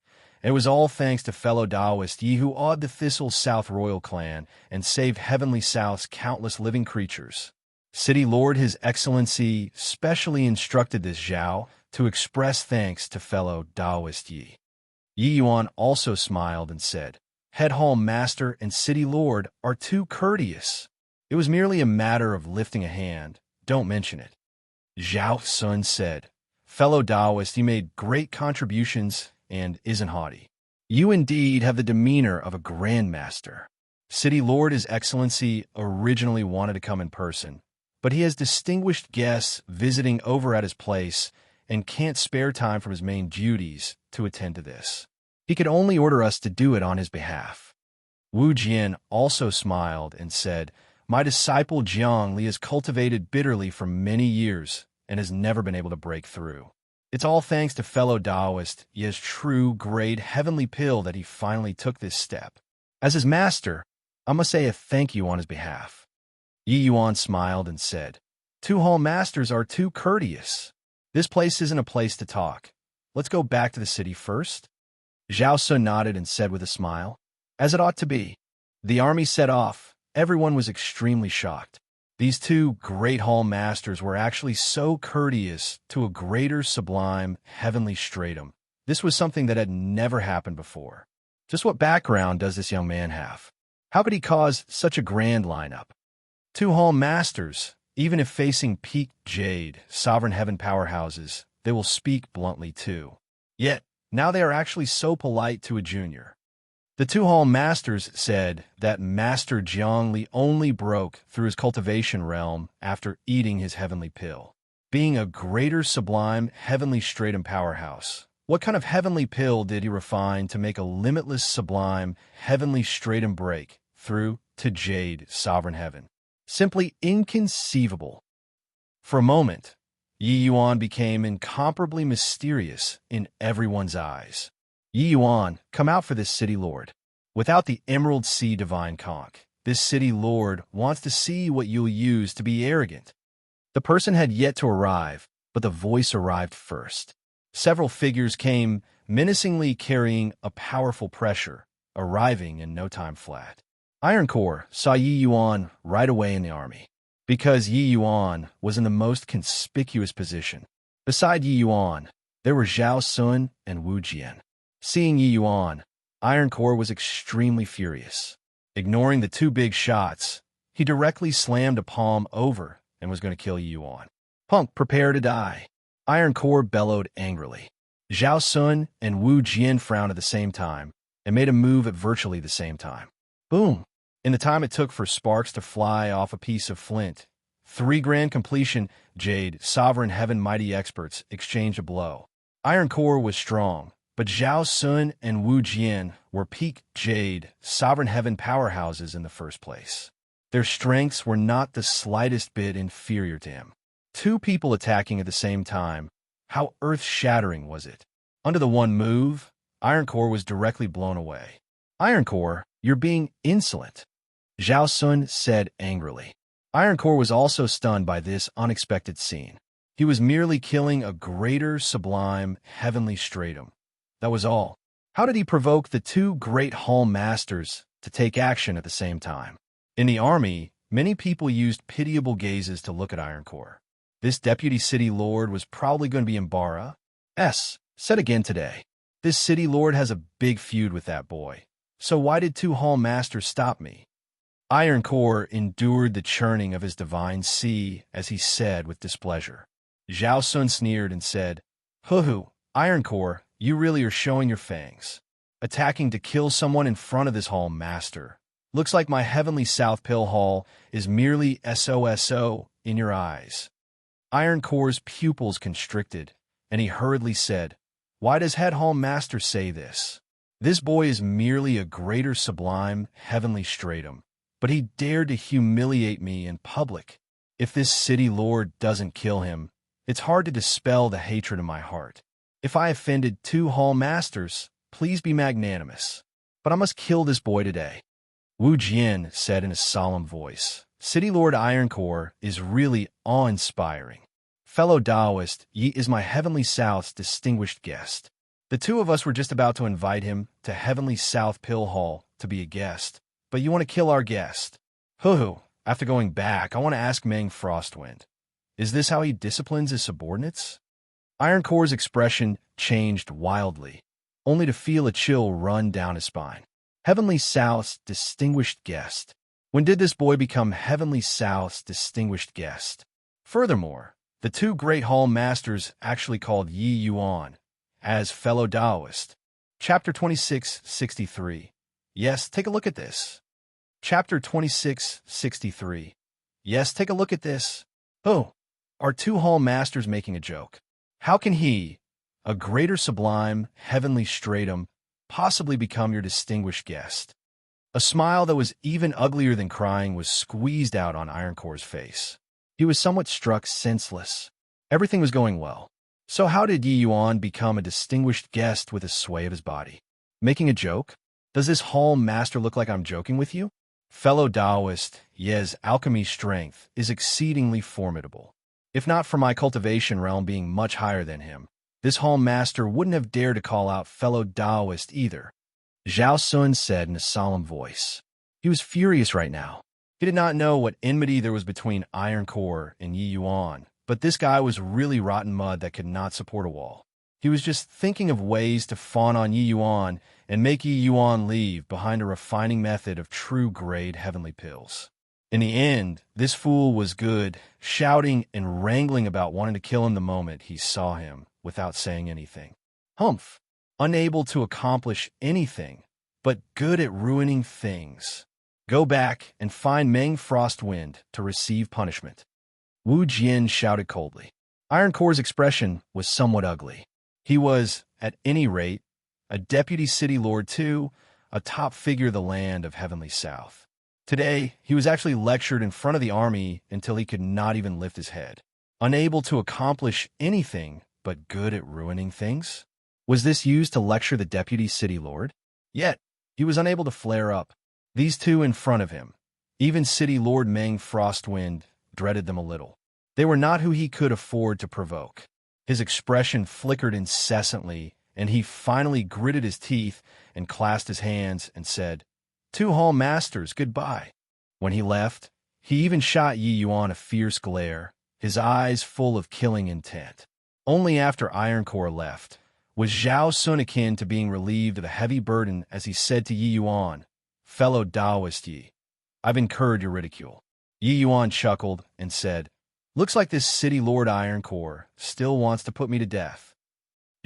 S1: It was all thanks to fellow Taoist Yi who awed the Thistle South royal clan and saved Heavenly South's countless living creatures. City Lord His Excellency specially instructed this Zhao to express thanks to fellow Taoist Yi." Yi Yuan also smiled and said, "Head Hall Master and City Lord are too courteous. It was merely a matter of lifting a hand. Don't mention it." Zhao Sun said, "Fellow Taoist, you made great contributions and isn't haughty. You indeed have the demeanor of a grandmaster. City Lord His Excellency originally wanted to come in person, but he has distinguished guests visiting over at his place and can't spare time from his main duties to attend to this. He could only order us to do it on his behalf." Wu Jian also smiled and said, "My disciple Jiang Li has cultivated bitterly for many years and has never been able to break through. It's all thanks to fellow Taoist Yi's true grade heavenly pill that he finally took this step. As his master, I must say a thank you on his behalf." Yi Yuan smiled and said, "Two hall masters are too courteous. This place isn't a place to talk. Let's go back to the city first." Zhao Sun nodded and said with a smile, "As it ought to be." The army set off. Everyone was extremely shocked. These two great hall masters were actually so courteous to a greater sublime heavenly stratum. This was something that had never happened before. Just what background does this young man have? How could he cause such a grand lineup? Two hall masters, even if facing peak Jade, sovereign heaven powerhouses, they will speak bluntly too. Yet, now they are actually so polite to a junior. The two hall masters said that Master Jiang Li only broke through his cultivation realm after eating his heavenly pill. Being a greater sublime heavenly stratum powerhouse, what kind of heavenly pill did he refine to make a limitless sublime heavenly stratum break through to Jade sovereign heaven? Simply inconceivable. For a moment, Yi Yuan became incomparably mysterious in everyone's eyes. "Yi Yuan, come out for this city lord. Without the Emerald Sea divine conch, this city lord wants to see what you'll use to be arrogant." The person had yet to arrive, but the voice arrived first. Several figures came, menacingly carrying a powerful pressure, arriving in no time flat. Iron Core saw Yi Yuan right away in the army, because Yi Yuan was in the most conspicuous position. Beside Yi Yuan, there were Zhao Sun and Wu Jian. Seeing Yi Yuan, Iron Core was extremely furious. Ignoring the two big shots, he directly slammed a palm over and was going to kill Yi Yuan. "Punk, prepare to die." Iron Core bellowed angrily. Zhao Sun and Wu Jian frowned at the same time and made a move at virtually the same time. Boom! In the time it took for sparks to fly off a piece of flint, 3 grand completion Jade sovereign heaven mighty experts exchanged a blow. Iron Core was strong, but Zhao Sun and Wu Jian were peak Jade sovereign heaven powerhouses in the first place. Their strengths were not the slightest bit inferior to him. Two people attacking at the same time. How earth-shattering was it? Under the one move, Ironcore was directly blown away. Ironcore, you're being insolent, Zhao Sun said angrily. Ironcore was also stunned by this unexpected scene. He was merely killing a greater, sublime, heavenly stratum. That was all. How did he provoke the two great hall masters to take action at the same time? In the army, many people used pitiable gazes to look at Ironcore. This deputy city lord was probably going to be Embark. Said again today. This city lord has a big feud with that boy. So why did two hall masters stop me? Ironcore endured the churning of his divine sea as he said with displeasure. Zhao Sun sneered and said, Hoo-hoo, Ironcore, you really are showing your fangs. Attacking to kill someone in front of this hall master. Looks like my heavenly South Pill Hall is merely SOSO in your eyes. Ironcore's pupils constricted, and he hurriedly said, Why does Head Hall Master say this? This boy is merely a greater sublime heavenly stratum, but he dared to humiliate me in public. If this city lord doesn't kill him, it's hard to dispel the hatred in my heart. If I offended two hall masters, please be magnanimous. But I must kill this boy today. Wu Jian said in a solemn voice. City Lord Ironcore is really awe-inspiring. Fellow Taoist, Yi is my Heavenly South's distinguished guest. The two of us were just about to invite him to Heavenly South Pill Hall to be a guest, but you want to kill our guest. Hoo-hoo, after going back, I want to ask Meng Frostwind. Is this how he disciplines his subordinates? Ironcore's expression changed wildly, only to feel a chill run down his spine. Heavenly South's distinguished guest. When did this boy become Heavenly South's distinguished guest? Furthermore, the two great hall masters actually called Yi Yuan as fellow Taoist. Chapter 2663. Yes, take a look at this. Chapter 2663. Yes, take a look at this. Oh, are two hall masters making a joke? How can he, a greater sublime, heavenly stratum, possibly become your distinguished guest? A smile that was even uglier than crying was squeezed out on Ironcore's face. He was somewhat struck senseless. Everything was going well. So how did Yi Yuan become a distinguished guest with a sway of his body? Making a joke? Does this hall master look like I'm joking with you? Fellow Taoist, Ye's alchemy strength is exceedingly formidable. If not for my cultivation realm being much higher than him, this hall master wouldn't have dared to call out fellow Taoist either. Zhao Sun said in a solemn voice. He was furious right now. He did not know what enmity there was between Ironcore and Yi Yuan, but this guy was really rotten mud that could not support a wall. He was just thinking of ways to fawn on Yi Yuan and make Yi Yuan leave behind a refining method of true-grade heavenly pills. In the end, this fool was good, shouting and wrangling about wanting to kill him the moment he saw him without saying anything. Humph! Unable to accomplish anything, but good at ruining things. Go back and find Meng Frostwind to receive punishment. Wu Jian shouted coldly. Ironcore's expression was somewhat ugly. He was, at any rate, a deputy city lord too, a top figure of the land of Heavenly South. Today, he was actually lectured in front of the army until he could not even lift his head. Unable to accomplish anything, but good at ruining things? Was this used to lecture the deputy city lord? Yet, he was unable to flare up. These two in front of him, even city lord Meng Frostwind, dreaded them a little. They were not who he could afford to provoke. His expression flickered incessantly, and he finally gritted his teeth and clasped his hands and said, Two hall masters, goodbye. When he left, he even shot Yi Yuan a fierce glare, his eyes full of killing intent. Only after Ironcore left was Zhao Sun akin to being relieved of a heavy burden as he said to Yi Yuan, Fellow Taoist Yi, I've incurred your ridicule. Yi Yuan chuckled and said, Looks like this city lord Ironcore still wants to put me to death.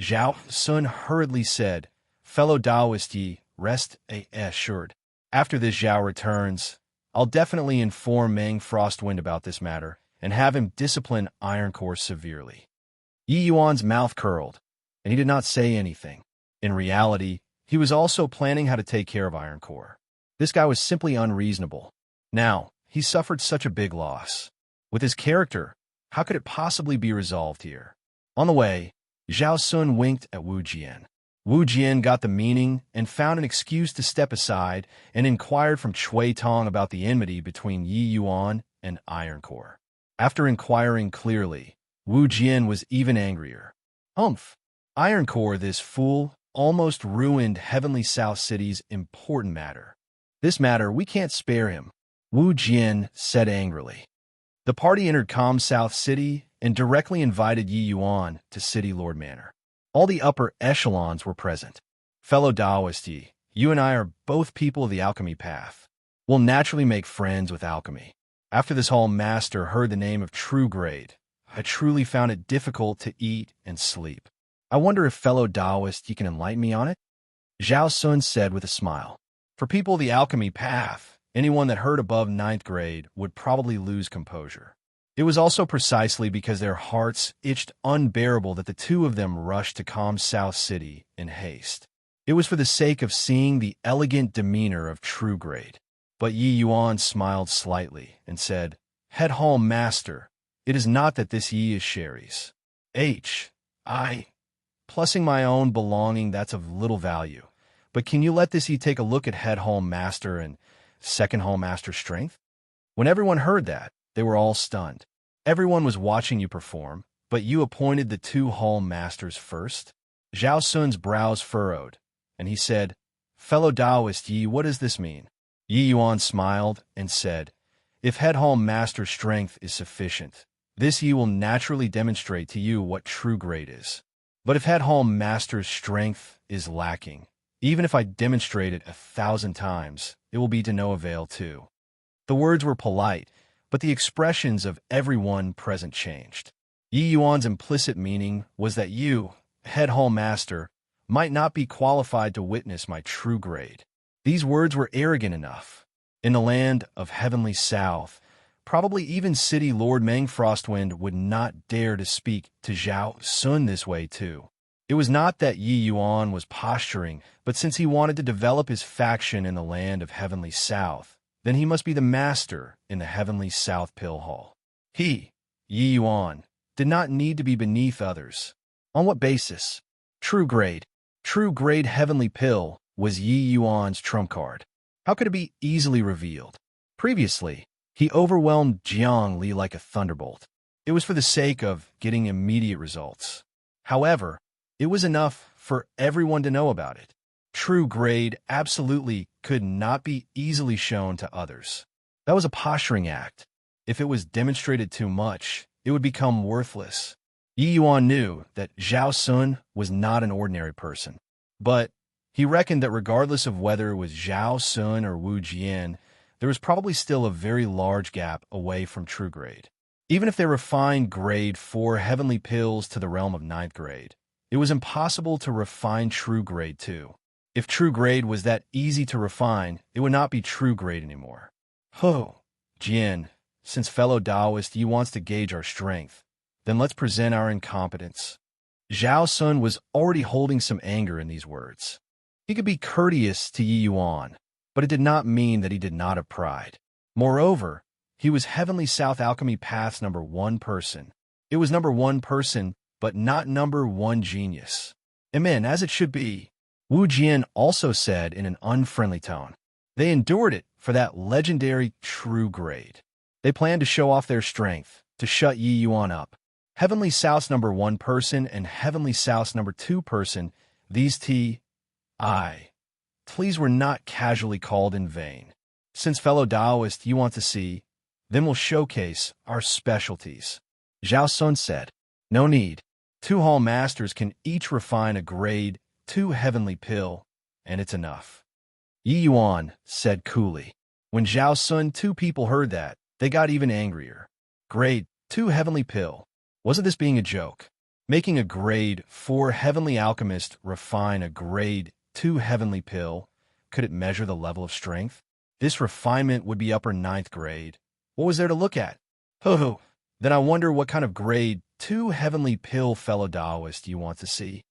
S1: Zhao Sun hurriedly said, Fellow Taoist Yi, rest assured. After this Zhao returns, I'll definitely inform Meng Frostwind about this matter and have him discipline Ironcore severely. Yi Yuan's mouth curled, and he did not say anything. In reality, he was also planning how to take care of Ironcore. This guy was simply unreasonable. Now, he suffered such a big loss. With his character, how could it possibly be resolved here? On the way, Zhao Sun winked at Wu Jian. Wu Jian got the meaning and found an excuse to step aside and inquired from Cui Tong about the enmity between Yi Yuan and Ironcore. After inquiring clearly, Wu Jian was even angrier. Humph! Ironcore, this fool, almost ruined Heavenly South City's important matter. This matter, we can't spare him, Wu Jian said angrily. The party entered Calm South City and directly invited Yi Yuan to City Lord Manor. All the upper echelons were present. Fellow Taoist Yi, you and I are both people of the alchemy path. We'll naturally make friends with alchemy. After this hall master heard the name of True Grade, I truly found it difficult to eat and sleep. I wonder if fellow Taoist you can enlighten me on it? Zhao Sun said with a smile. For people of the alchemy path, anyone that heard above 9th grade would probably lose composure. It was also precisely because their hearts itched unbearable that the two of them rushed to Calm South City in haste. It was for the sake of seeing the elegant demeanor of True Grade. But Yi Yuan smiled slightly and said, Head Hall Master, it is not that this Yi is Sherry's. Plussing my own belonging, that's of little value. But can you let this Yi take a look at Head Hall Master and Second Hall Master strength? When everyone heard that, they were all stunned. Everyone was watching you perform, but you appointed the two Hall Masters first? Zhao Sun's brows furrowed, and he said, Fellow Taoist Yi, what does this mean? Yi Yuan smiled and said, If Head Hall Master strength is sufficient, this Yi will naturally demonstrate to you what True Grade is. But if Head Hall Master's strength is lacking, even if I demonstrate it 1,000 times, it will be to no avail too. The words were polite, but the expressions of everyone present changed. Yi Yuan's implicit meaning was that you, Head Hall Master, might not be qualified to witness my True Grade. These words were arrogant enough. In the land of Heavenly South, probably even City Lord Meng Frostwind would not dare to speak to Zhao Sun this way too. It was not that Yi Yuan was posturing, but since he wanted to develop his faction in the land of Heavenly South, then he must be the master in the Heavenly South Pill Hall. He, Yi Yuan, did not need to be beneath others. On what basis? True Grade Heavenly Pill was Yi Yuan's trump card. How could it be easily revealed? Previously, he overwhelmed Jiang Li like a thunderbolt. It was for the sake of getting immediate results. However, it was enough for everyone to know about it. True Grade absolutely could not be easily shown to others. That was a posturing act. If it was demonstrated too much, it would become worthless. Yi Yuan knew that Zhao Sun was not an ordinary person, but he reckoned that regardless of whether it was Zhao Sun or Wu Jian, there was probably still a very large gap away from True Grade. Even if they refined Grade 4 heavenly pills to the realm of 9th grade, it was impossible to refine True Grade 2. If True Grade was that easy to refine, it would not be True Grade anymore. Jian, since fellow Taoist Yi wants to gauge our strength, then let's present our incompetence. Zhao Sun was already holding some anger in these words. He could be courteous to Yi Yuan, but it did not mean that he did not have pride. Moreover, he was Heavenly South Alchemy Path's #1 person. It was #1 person, but not #1 genius. Amen, as it should be. Wu Jian also said in an unfriendly tone. They endured it for that legendary True Grade. They planned to show off their strength, to shut Yi Yuan up. Heavenly South's #1 person and Heavenly South's #2 person, these please were not casually called in vain. Since fellow Taoist you want to see, then we'll showcase our specialties. Zhao Sun said, No need. 2 Hall Masters can each refine a Grade 2 heavenly pill, and it's enough. Yi Yuan said coolly. When Zhao Sun 2 people heard that, they got even angrier. Grade 2 heavenly pill. Wasn't this being a joke? Making a Grade 4 heavenly alchemist refine a Grade 2 heavenly pill, could it measure the level of strength? This refinement would be upper 9th grade. What was there to look at? Then I wonder what kind of Grade 2 heavenly pill fellow Taoist you want to see.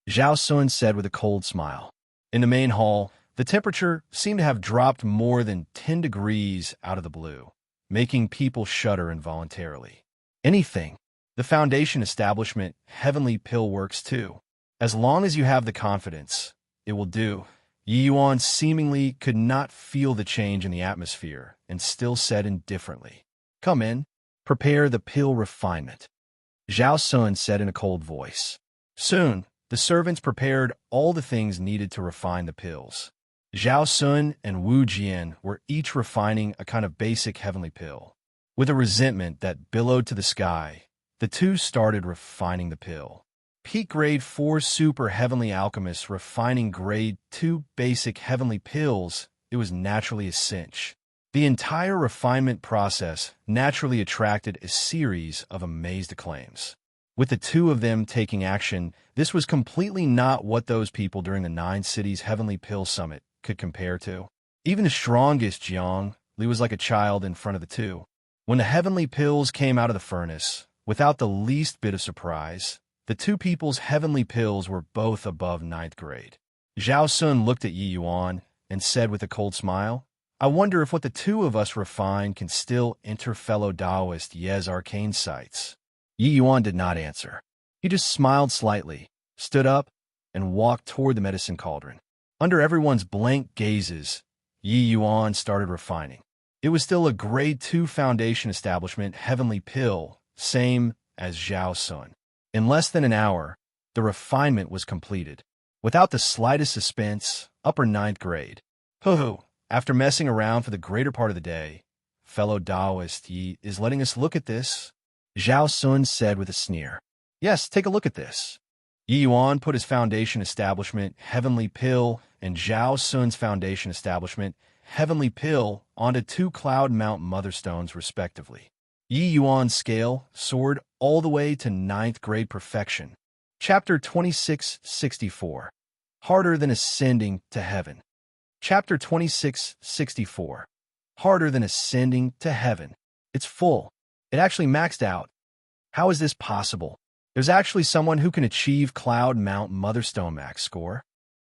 S1: Zhao Sun said with a cold smile. In the main hall, the temperature seemed to have dropped more than 10 degrees out of the blue. making people shudder involuntarily. Anything. The foundation establishment, Heavenly Pill, works too. As long as you have the confidence, it will do. Yi Yuan seemingly could not feel the change in the atmosphere and still said indifferently, "Come in. Prepare the pill refinement," Zhao Sun said in a cold voice. Soon, the servants prepared all the things needed to refine the pills. Zhao Sun and Wu Jian were each refining a kind of basic heavenly pill. With a resentment that billowed to the sky, the two started refining the pill. Peak Grade 4 Super Heavenly Alchemists refining Grade 2 Basic Heavenly Pills, it was naturally a cinch. The entire refinement process naturally attracted a series of amazed acclaims. With the two of them taking action, this was completely not what those people during the 9 Cities Heavenly Pill Summit could compare to. Even the strongest Jiang Li was like a child in front of the two. When the heavenly pills came out of the furnace, without the least bit of surprise, the two people's heavenly pills were both above 9th grade. Zhao Sun looked at Yi Yuan and said with a cold smile, "I wonder if what the two of us refine can still enter fellow Taoist Ye's arcane sights." Yi Yuan did not answer. He just smiled slightly, stood up, and walked toward the medicine cauldron. Under everyone's blank gazes, Yi Yuan started refining. It was still a Grade 2 foundation establishment heavenly pill, same as Zhao Sun. In less than an hour, the refinement was completed. Without the slightest suspense, upper 9th grade. Hoo-hoo, after messing around for the greater part of the day, fellow Taoist Yi is letting us look at this, Zhao Sun said with a sneer. Yes, take a look at this. Yi Yuan put his foundation establishment, Heavenly Pill, and Zhao Sun's foundation establishment, Heavenly Pill, onto 2 Cloud Mount Motherstones, respectively. Yi Yuan's scale soared all the way to 9th grade perfection. Chapter 2664. Harder than ascending to heaven. Chapter 2664. Harder than ascending to heaven. It's full. It actually maxed out. How is this possible? There's actually someone who can achieve Cloud Mount Motherstone max score.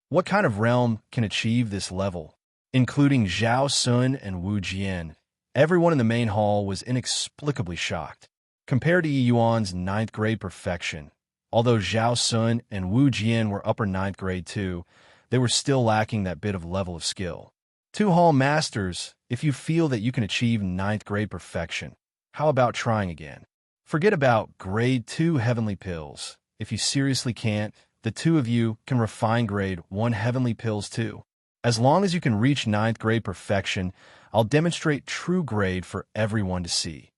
S1: What kind of realm can achieve this level? Including Zhao Sun and Wu Jian, everyone in the main hall was inexplicably shocked. Compared to Yi Yuan's 9th grade perfection, although Zhao Sun and Wu Jian were upper 9th grade too, they were still lacking that bit of level of skill. 2 hall masters, if you feel that you can achieve 9th grade perfection, how about trying again? Forget about Grade 2 Heavenly Pills. If you seriously can't, the two of you can refine Grade 1 Heavenly Pills too. As long as you can reach 9th grade perfection, I'll demonstrate true grade for everyone to see,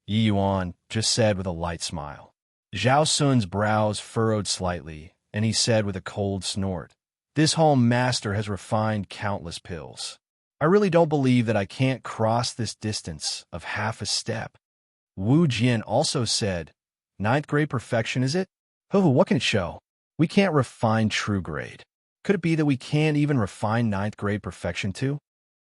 S1: Yi Yuan just said with a light smile. Zhao Sun's brows furrowed slightly, and he said with a cold snort, "This hall master has refined countless pills. I really don't believe that I can't cross this distance of half a step." Wu Jian also said, "9th grade perfection, is it? Oh, what can it show? We can't refine true grade. Could it be that we can't even refine 9th grade perfection too?"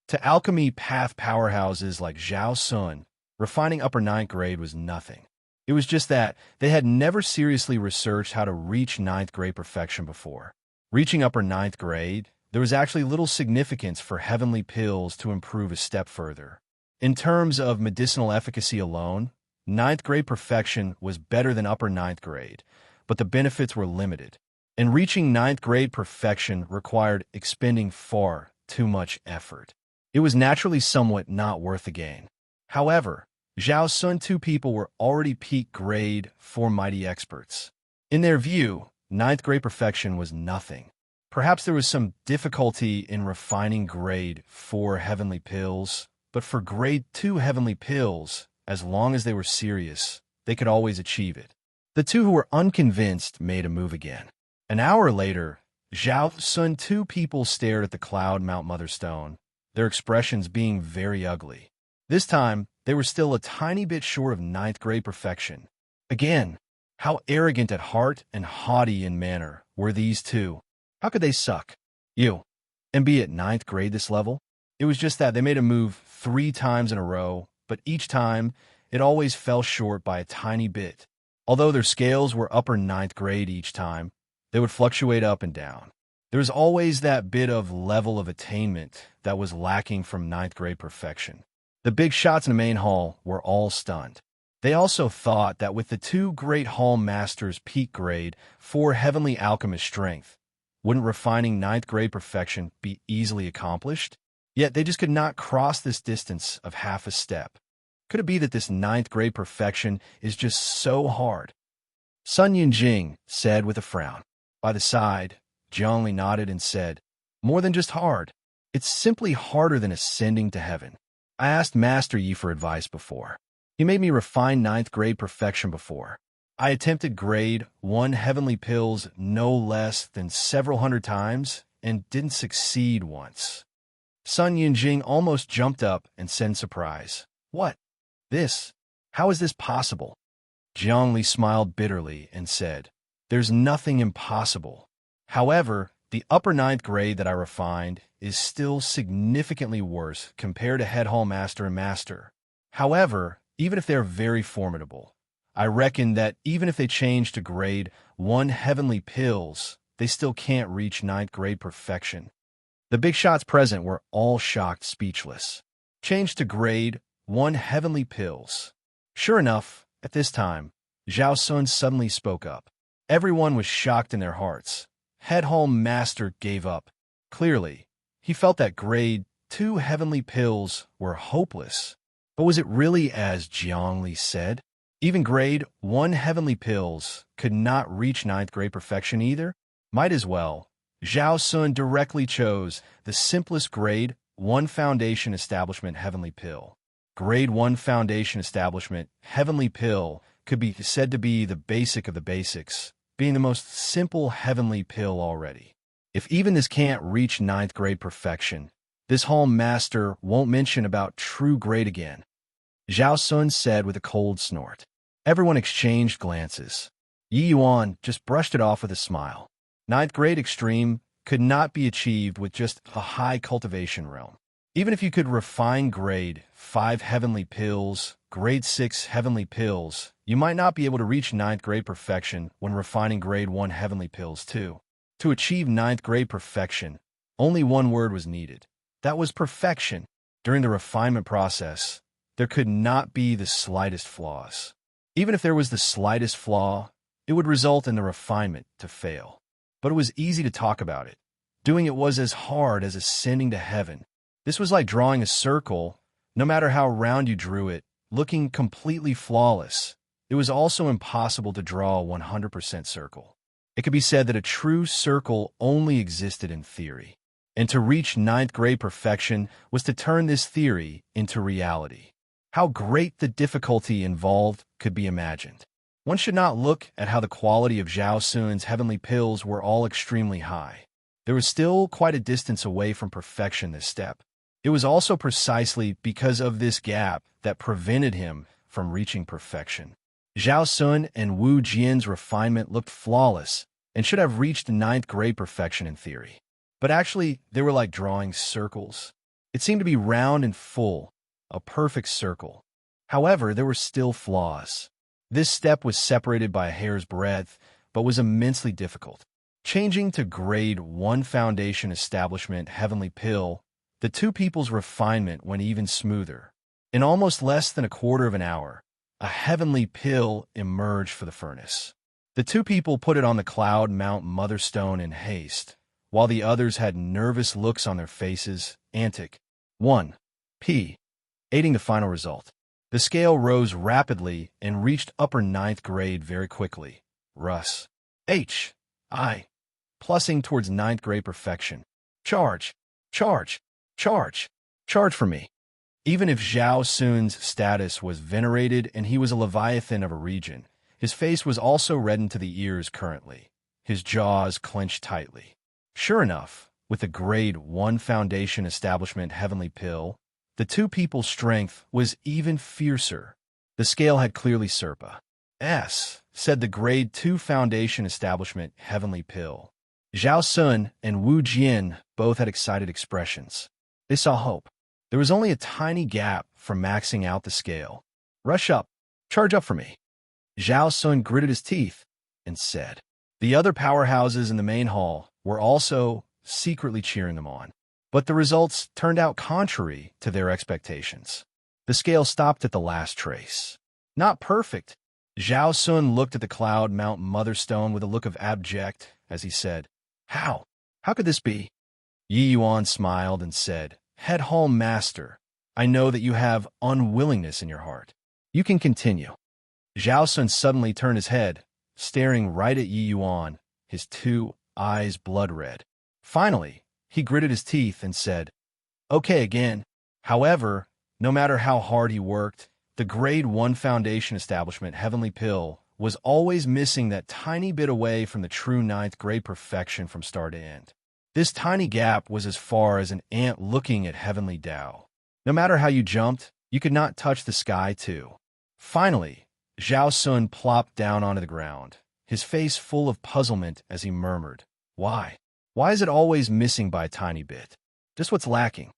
S1: To alchemy path powerhouses like Zhao Sun, refining upper 9th grade was nothing. It was just that they had never seriously researched how to reach 9th grade perfection before. Reaching upper 9th grade, there was actually little significance for heavenly pills to improve a step further. In terms of medicinal efficacy alone, 9th grade perfection was better than upper 9th grade, but the benefits were limited. And reaching 9th grade perfection required expending far too much effort. It was naturally somewhat not worth the gain. However, Zhao Sun 2 people were already peak grade 4 mighty experts. In their view, 9th grade perfection was nothing. Perhaps there was some difficulty in refining grade 4 heavenly pills, but for grade 2 heavenly pills, as long as they were serious, they could always achieve it. The two who were unconvinced made a move again. An hour later, Zhao Sun 2 people stared at the Cloud Mount Motherstone, their expressions being very ugly. This time, they were still a tiny bit short of 9th grade perfection. Again, how arrogant at heart and haughty in manner were these two. How could they suck? And be at 9th grade this level? It was just that they made a move 3 times in a row, but each time, it always fell short by a tiny bit. Although their scales were upper 9th grade each time, they would fluctuate up and down. There was always that bit of level of attainment that was lacking from 9th grade perfection. The big shots in the main hall were all stunned. They also thought that with the two great hall masters' peak grade 4 heavenly alchemist strength, wouldn't refining ninth grade perfection be easily accomplished? Yet they just could not cross this distance of half a step. Could it be that this ninth grade perfection is just so hard? Sun Yunjing said with a frown. By the side, Jiangli nodded and said, more than just hard. It's simply harder than ascending to heaven. I asked Master Yi for advice before. He made me refine ninth grade perfection before. I attempted grade 1 heavenly pills no less than several hundred times and didn't succeed once. Sun Yunjing almost jumped up and said in surprise, what? This? How is this possible? Jiangli smiled bitterly and said, there's nothing impossible. However, the upper ninth grade that I refined is still significantly worse compared to head hall master and master. However, even if they're very formidable, I reckon that even if they change to grade 1 heavenly pills, they still can't reach ninth grade perfection. The big shots present were all shocked, speechless. Change to grade 1 heavenly pills. Sure enough, at this time, Zhao Sun suddenly spoke up. Everyone was shocked in their hearts. Head hall master gave up. Clearly, he felt that grade 2 heavenly pills were hopeless. But was it really as Jiangli said? Even grade 1 heavenly pills could not reach ninth grade perfection either? Might as well. Zhao Sun directly chose the simplest grade 1 foundation establishment heavenly pill. Grade 1 foundation establishment heavenly pill could be said to be the basic of the basics, being the most simple heavenly pill already. If even this can't reach ninth grade perfection, this hall master won't mention about true grade again. Zhao Sun said with a cold snort. Everyone exchanged glances. Yi Yuan just brushed it off with a smile. Ninth grade extreme could not be achieved with just a high cultivation realm. Even if you could refine grade 5 heavenly pills, grade 6 heavenly pills, you might not be able to reach ninth grade perfection when refining grade 1 heavenly pills too. To achieve ninth grade perfection, only one word was needed. That was perfection. During the refinement process, there could not be the slightest flaws. Even if there was the slightest flaw, it would result in the refinement to fail. But it was easy to talk about it. Doing it was as hard as ascending to heaven. This was like drawing a circle, no matter how round you drew it, looking completely flawless. It was also impossible to draw a 100% circle. It could be said that a true circle only existed in theory. And to reach ninth grade perfection was to turn this theory into reality. How great the difficulty involved could be imagined. One should not look at how the quality of Zhao Sun's heavenly pills were all extremely high. There was still quite a distance away from perfection this step. It was also precisely because of this gap that prevented him from reaching perfection. Zhao Sun and Wu Jian's refinement looked flawless and should have reached ninth grade perfection in theory. But actually, they were like drawing circles. It seemed to be round and full, a perfect circle. However, there were still flaws. This step was separated by a hair's breadth, but was immensely difficult. Changing to grade 1 foundation establishment heavenly pill, the two people's refinement went even smoother. In almost less than a quarter of an hour, a heavenly pill emerged for the furnace. The two people put it on the Cloud Mount Motherstone in haste, while the others had nervous looks on their faces, antic. 1. P. Aiding the final result. The scale rose rapidly and reached upper ninth grade very quickly. Russ. H. I. Plussing towards ninth grade perfection. Charge. Charge. Charge. Charge for me. Even if Zhao Sun's status was venerated and he was a leviathan of a region, his face was also reddened to the ears currently. His jaws clenched tightly. Sure enough, with the grade 1 foundation establishment heavenly pill, the two people's strength was even fiercer. The scale had clearly Serpa. S, said the grade 2 foundation establishment heavenly pill. Zhao Sun and Wu Jian both had excited expressions. They saw hope. There was only a tiny gap from maxing out the scale. Rush up. Charge up for me. Zhao Sun gritted his teeth and said. The other powerhouses in the main hall were also secretly cheering them on. But the results turned out contrary to their expectations. The scale stopped at the last trace. Not perfect. Zhao Sun looked at the cloud Mount Motherstone with a look of abject as he said, How? How could this be? Yi Yuan smiled and said, Head Hall Master, I know that you have unwillingness in your heart. You can continue. Zhao Sun suddenly turned his head, staring right at Yi Yuan, his two eyes blood red. Finally, he gritted his teeth and said, Okay again. However, no matter how hard he worked, the Grade 1 Foundation Establishment Heavenly Pill was always missing that tiny bit away from the true 9th grade perfection from start to end. This tiny gap was as far as an ant looking at Heavenly Tao. No matter how you jumped, you could not touch the sky too. Finally, Zhao Sun plopped down onto the ground, his face full of puzzlement as he murmured, Why? Why is it always missing by a tiny bit? Just what's lacking?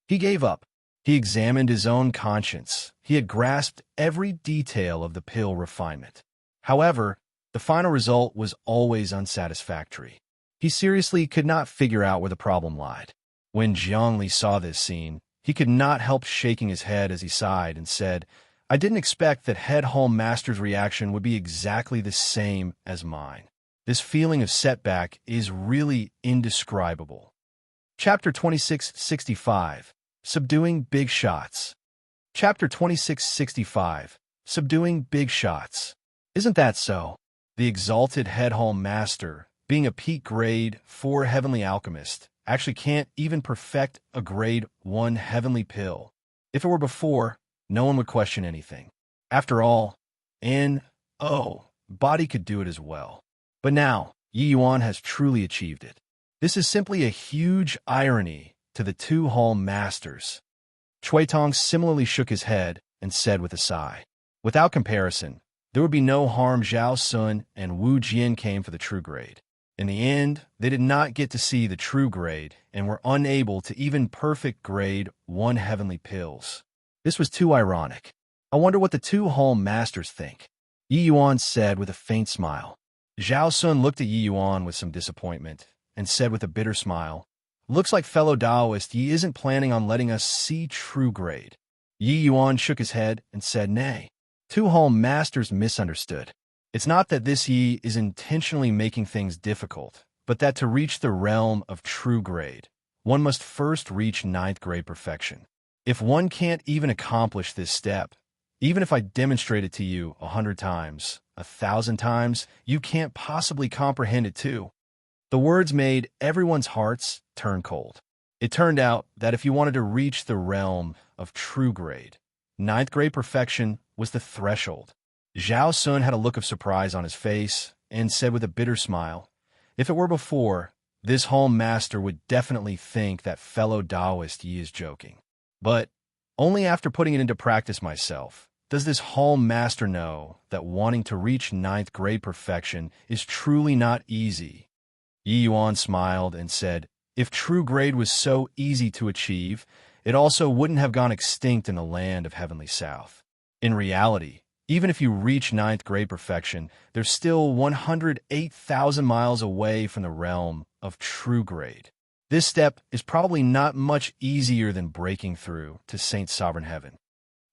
S1: He gave up. He examined his own conscience. He had grasped every detail of the pill refinement. However, the final result was always unsatisfactory. He seriously could not figure out where the problem lied. When Zhongli saw this scene, he could not help shaking his head as he sighed and said, I didn't expect that Head Hall Master's reaction would be exactly the same as mine. This feeling of setback is really indescribable. Chapter 2665, Subduing Big Shots. Chapter 2665, Subduing Big Shots. Isn't that so? The exalted Head Hall Master, being a peak Grade 4 Heavenly Alchemist, actually can't even perfect a Grade 1 Heavenly Pill. If it were before, no one would question anything. After all, body could do it as well. But now, Yi Yuan has truly achieved it. This is simply a huge irony to the two Hall Masters. Cui Tong similarly shook his head and said with a sigh, Without comparison, there would be no harm Zhao Sun and Wu Jian came for the true grade. In the end, they did not get to see the true grade and were unable to even perfect Grade 1 Heavenly Pills. This was too ironic. I wonder what the two Hall Masters think. Yi Yuan said with a faint smile. Zhao Sun looked at Yi Yuan with some disappointment and said with a bitter smile, Looks like fellow Taoist Yi isn't planning on letting us see true grade. Yi Yuan shook his head and said, Nay. Two Hall Masters misunderstood. It's not that this Yi is intentionally making things difficult, but that to reach the realm of true grade, one must first reach 9th grade perfection. If one can't even accomplish this step, even if I demonstrate it to you 100 times, 1,000 times, you can't possibly comprehend it too. The words made everyone's hearts turn cold. It turned out that if you wanted to reach the realm of true grade, 9th grade perfection was the threshold. Zhao Sun had a look of surprise on his face and said with a bitter smile, If it were before, this Hall Master would definitely think that fellow Taoist Yi is joking. But only after putting it into practice myself, does this Hall Master know that wanting to reach 9th grade perfection is truly not easy. Yi Yuan smiled and said, If true grade was so easy to achieve, it also wouldn't have gone extinct in the land of Heavenly South. In reality, even if you reach 9th grade perfection, there's still 108,000 miles away from the realm of true grade. This step is probably not much easier than breaking through to Saint Sovereign Heaven.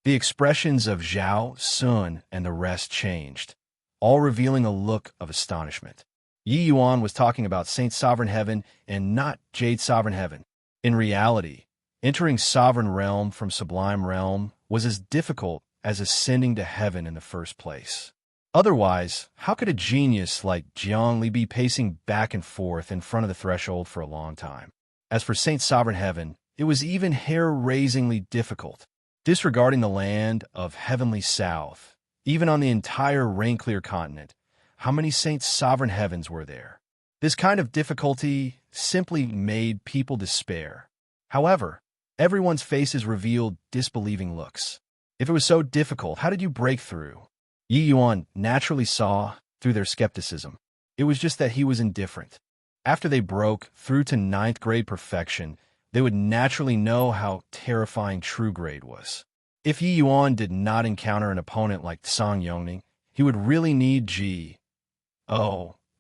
S1: The expressions of Zhao, Sun, and the rest changed, all revealing a look of astonishment. Yi Yuan was talking about Saint Sovereign Heaven and not Jade Sovereign Heaven. In reality, entering Sovereign Realm from Sublime Realm was as difficult as ascending to heaven in the first place. Otherwise, how could a genius like Zhongli be pacing back and forth in front of the threshold for a long time? As for Saint Sovereign Heaven, it was even hair-raisingly difficult. Disregarding the land of Heavenly South, even on the entire Rainclear continent, how many Saint Sovereign Heavens were there? This kind of difficulty simply made people despair. However, everyone's faces revealed disbelieving looks. If it was so difficult, how did you break through? Yi Yuan naturally saw through their skepticism. It was just that he was indifferent. After they broke through to 9th grade perfection, they would naturally know how terrifying true grade was. If Yi Yuan did not encounter an opponent like Song Yongning, he would really need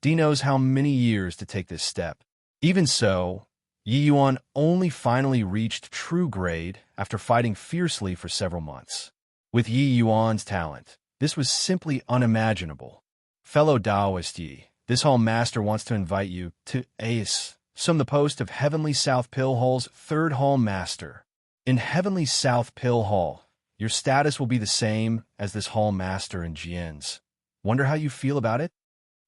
S1: D knows how many years to take this step. Even so, Yi Yuan only finally reached true grade after fighting fiercely for several months. With Yi Yuan's talent, this was simply unimaginable. Fellow Taoist Yi, this Hall Master wants to invite you to assume the post of Heavenly South Pill Hall's third Hall Master. In Heavenly South Pill Hall, your status will be the same as this Hall Master in Jian's. Wonder how you feel about it?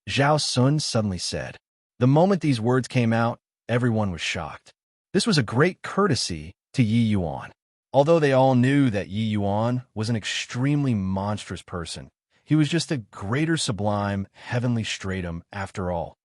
S1: Zhao Sun suddenly said. The moment these words came out, everyone was shocked. This was a great courtesy to Yi Yuan. Although they all knew that Yi Yuan was an extremely monstrous person, he was just a greater sublime heavenly stratum after all.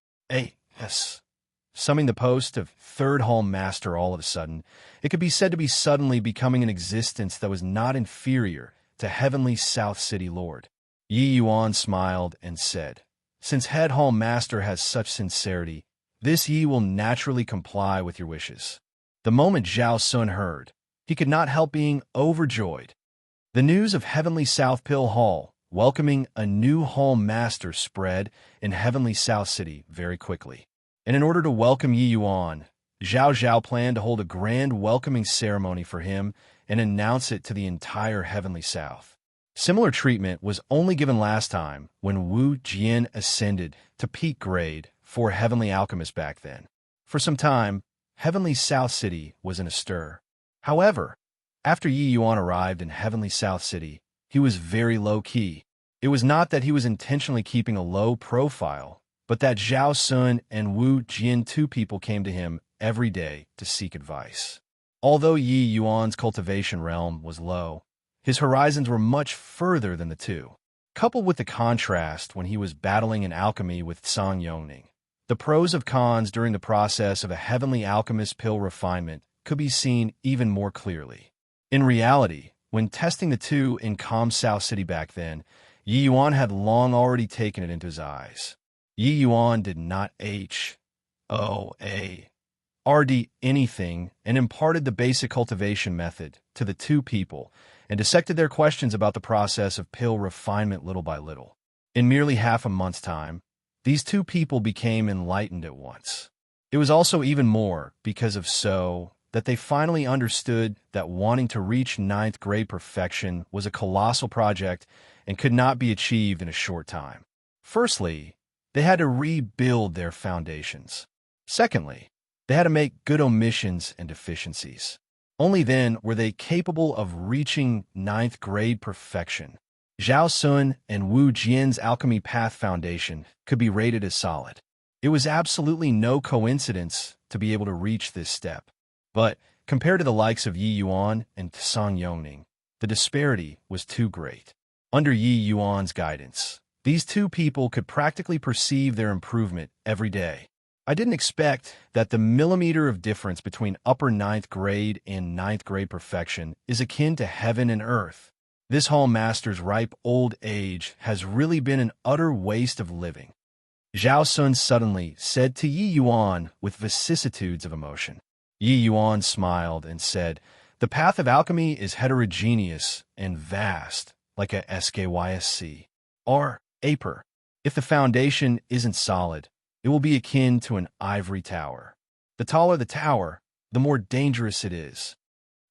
S1: Summing the post of third Hall Master all of a sudden, it could be said to be suddenly becoming an existence that was not inferior to Heavenly South City Lord. Yi Yuan smiled and said, Since Head Hall Master has such sincerity, this Yi will naturally comply with your wishes. The moment Zhao Sun heard, he could not help being overjoyed. The news of Heavenly South Pill Hall welcoming a new Hall Master spread in Heavenly South City very quickly. And in order to welcome Yi Yuan, Zhao planned to hold a grand welcoming ceremony for him and announce it to the entire Heavenly South. Similar treatment was only given last time when Wu Jian ascended to peak grade for Heavenly Alchemist back then. For some time, Heavenly South City was in a stir. However, after Yi Yuan arrived in Heavenly South City, he was very low-key. It was not that he was intentionally keeping a low profile, but that Zhao Sun and Wu Jian, two people, came to him every day to seek advice. Although Yi Yuan's cultivation realm was low, his horizons were much further than the two. Coupled with the contrast when he was battling in alchemy with Song Yongning, the pros of cons during the process of a Heavenly Alchemist pill refinement could be seen even more clearly. In reality, when testing the two in Calm South City back then, Yi Yuan had long already taken it into his eyes. Yi Yuan did not RD anything and imparted the basic cultivation method to the two people and dissected their questions about the process of pill refinement little by little. In merely half a month's time, these two people became enlightened at once. It was also even more because of so that they finally understood that wanting to reach 9th grade perfection was a colossal project and could not be achieved in a short time. Firstly, they had to rebuild their foundations. Secondly, they had to make good omissions and deficiencies. Only then were they capable of reaching 9th grade perfection. Zhao Sun and Wu Jian's alchemy path foundation could be rated as solid. It was absolutely no coincidence to be able to reach this step. But compared to the likes of Yi Yuan and Song Yongning, the disparity was too great. Under Yi Yuan's guidance, these two people could practically perceive their improvement every day. I didn't expect that the millimeter of difference between upper 9th grade and 9th grade perfection is akin to heaven and earth. This Hall Master's ripe old age has really been an utter waste of living. Zhao Sun suddenly said to Yi Yuan with vicissitudes of emotion. Yi Yuan smiled and said, The path of alchemy is heterogeneous and vast, like a skysc. Or aper. If the foundation isn't solid, it will be akin to an ivory tower. The taller the tower, the more dangerous it is.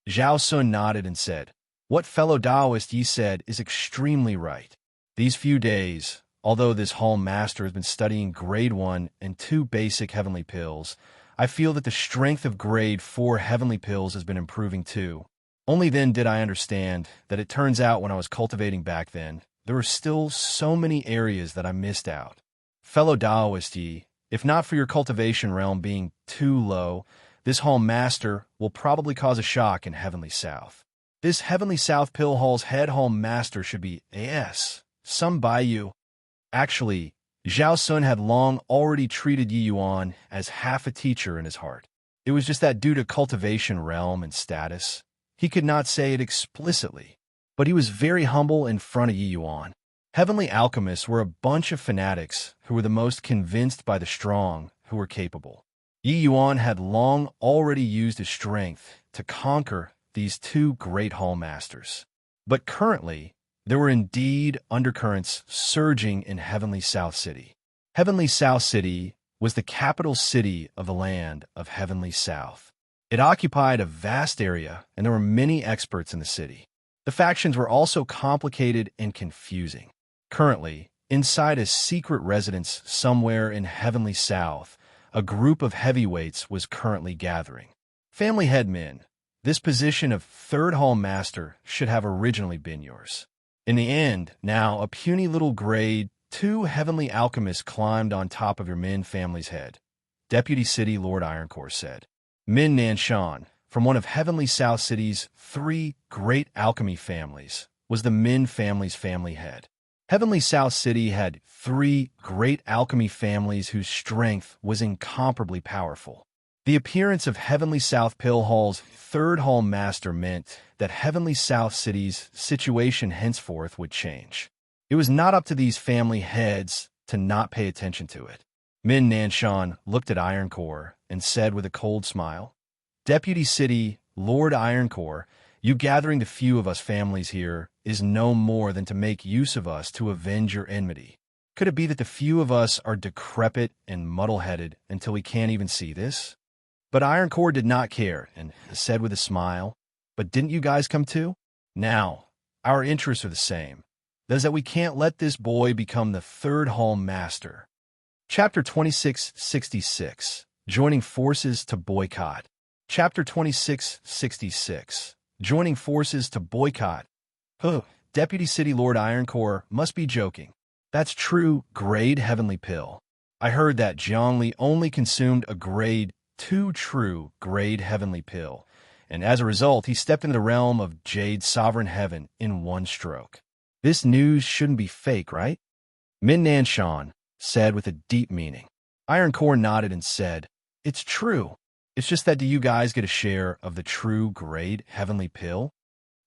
S1: Zhao Sun nodded and said, What fellow Taoist Yi said is extremely right. These few days, although this Hall Master has been studying Grade 1 and 2 basic heavenly pills, I feel that the strength of Grade 4 heavenly pills has been improving too. Only then did I understand that it turns out when I was cultivating back then, there were still so many areas that I missed out. Fellow Taoist Yi, if not for your cultivation realm being too low, this Hall Master will probably cause a shock in Heavenly South. This Heavenly South Pill Hall's head Hall Master should be some by you. Actually, Zhao Sun had long already treated Yi Yuan as half a teacher in his heart. It was just that due to cultivation realm and status, he could not say it explicitly, but he was very humble in front of Yi Yuan. Heavenly alchemists were a bunch of fanatics who were the most convinced by the strong who were capable. Yi Yuan had long already used his strength to conquer these two great Hall Masters. But currently, there were indeed undercurrents surging in Heavenly South City. Heavenly South City was the capital city of the land of Heavenly South. It occupied a vast area, and there were many experts in the city. The factions were also complicated and confusing. Currently, inside a secret residence somewhere in Heavenly South, a group of heavyweights was currently gathering. Family headmen, this position of third hall master should have originally been yours. In the end, now a puny little grade 2 heavenly alchemist climbed on top of your Min family's head, Deputy City Lord Ironcore said. Min Nanshan, from one of Heavenly South City's 3 great alchemy families, was the Min family's family head. Heavenly South City had 3 great alchemy families whose strength was incomparably powerful. The appearance of Heavenly South Pill Hall's third hall master meant that Heavenly South City's situation henceforth would change. It was not up to these family heads to not pay attention to it. Min Nanshan looked at Ironcore and said with a cold smile, Deputy City Lord Ironcore, you gathering the few of us families here is no more than to make use of us to avenge your enmity. Could it be that the few of us are decrepit and muddle-headed until we can't even see this? But Ironcore did not care and said with a smile, but didn't you guys come too? Now, our interests are the same. That is that we can't let this boy become the third hall master. Chapter 2666, Joining Forces to Boycott. Chapter 2666, Joining Forces to Boycott. Deputy City Lord Ironcore must be joking. That's true grade heavenly pill. I heard that Zhongli only consumed a grade 2 true grade heavenly pill, and as a result he stepped into the realm of Jade Sovereign Heaven in one stroke. This news shouldn't be fake, right? Min Nanshan said with a deep meaning. Ironcore nodded and said, It's true. It's just that do you guys get a share of the true grade heavenly pill?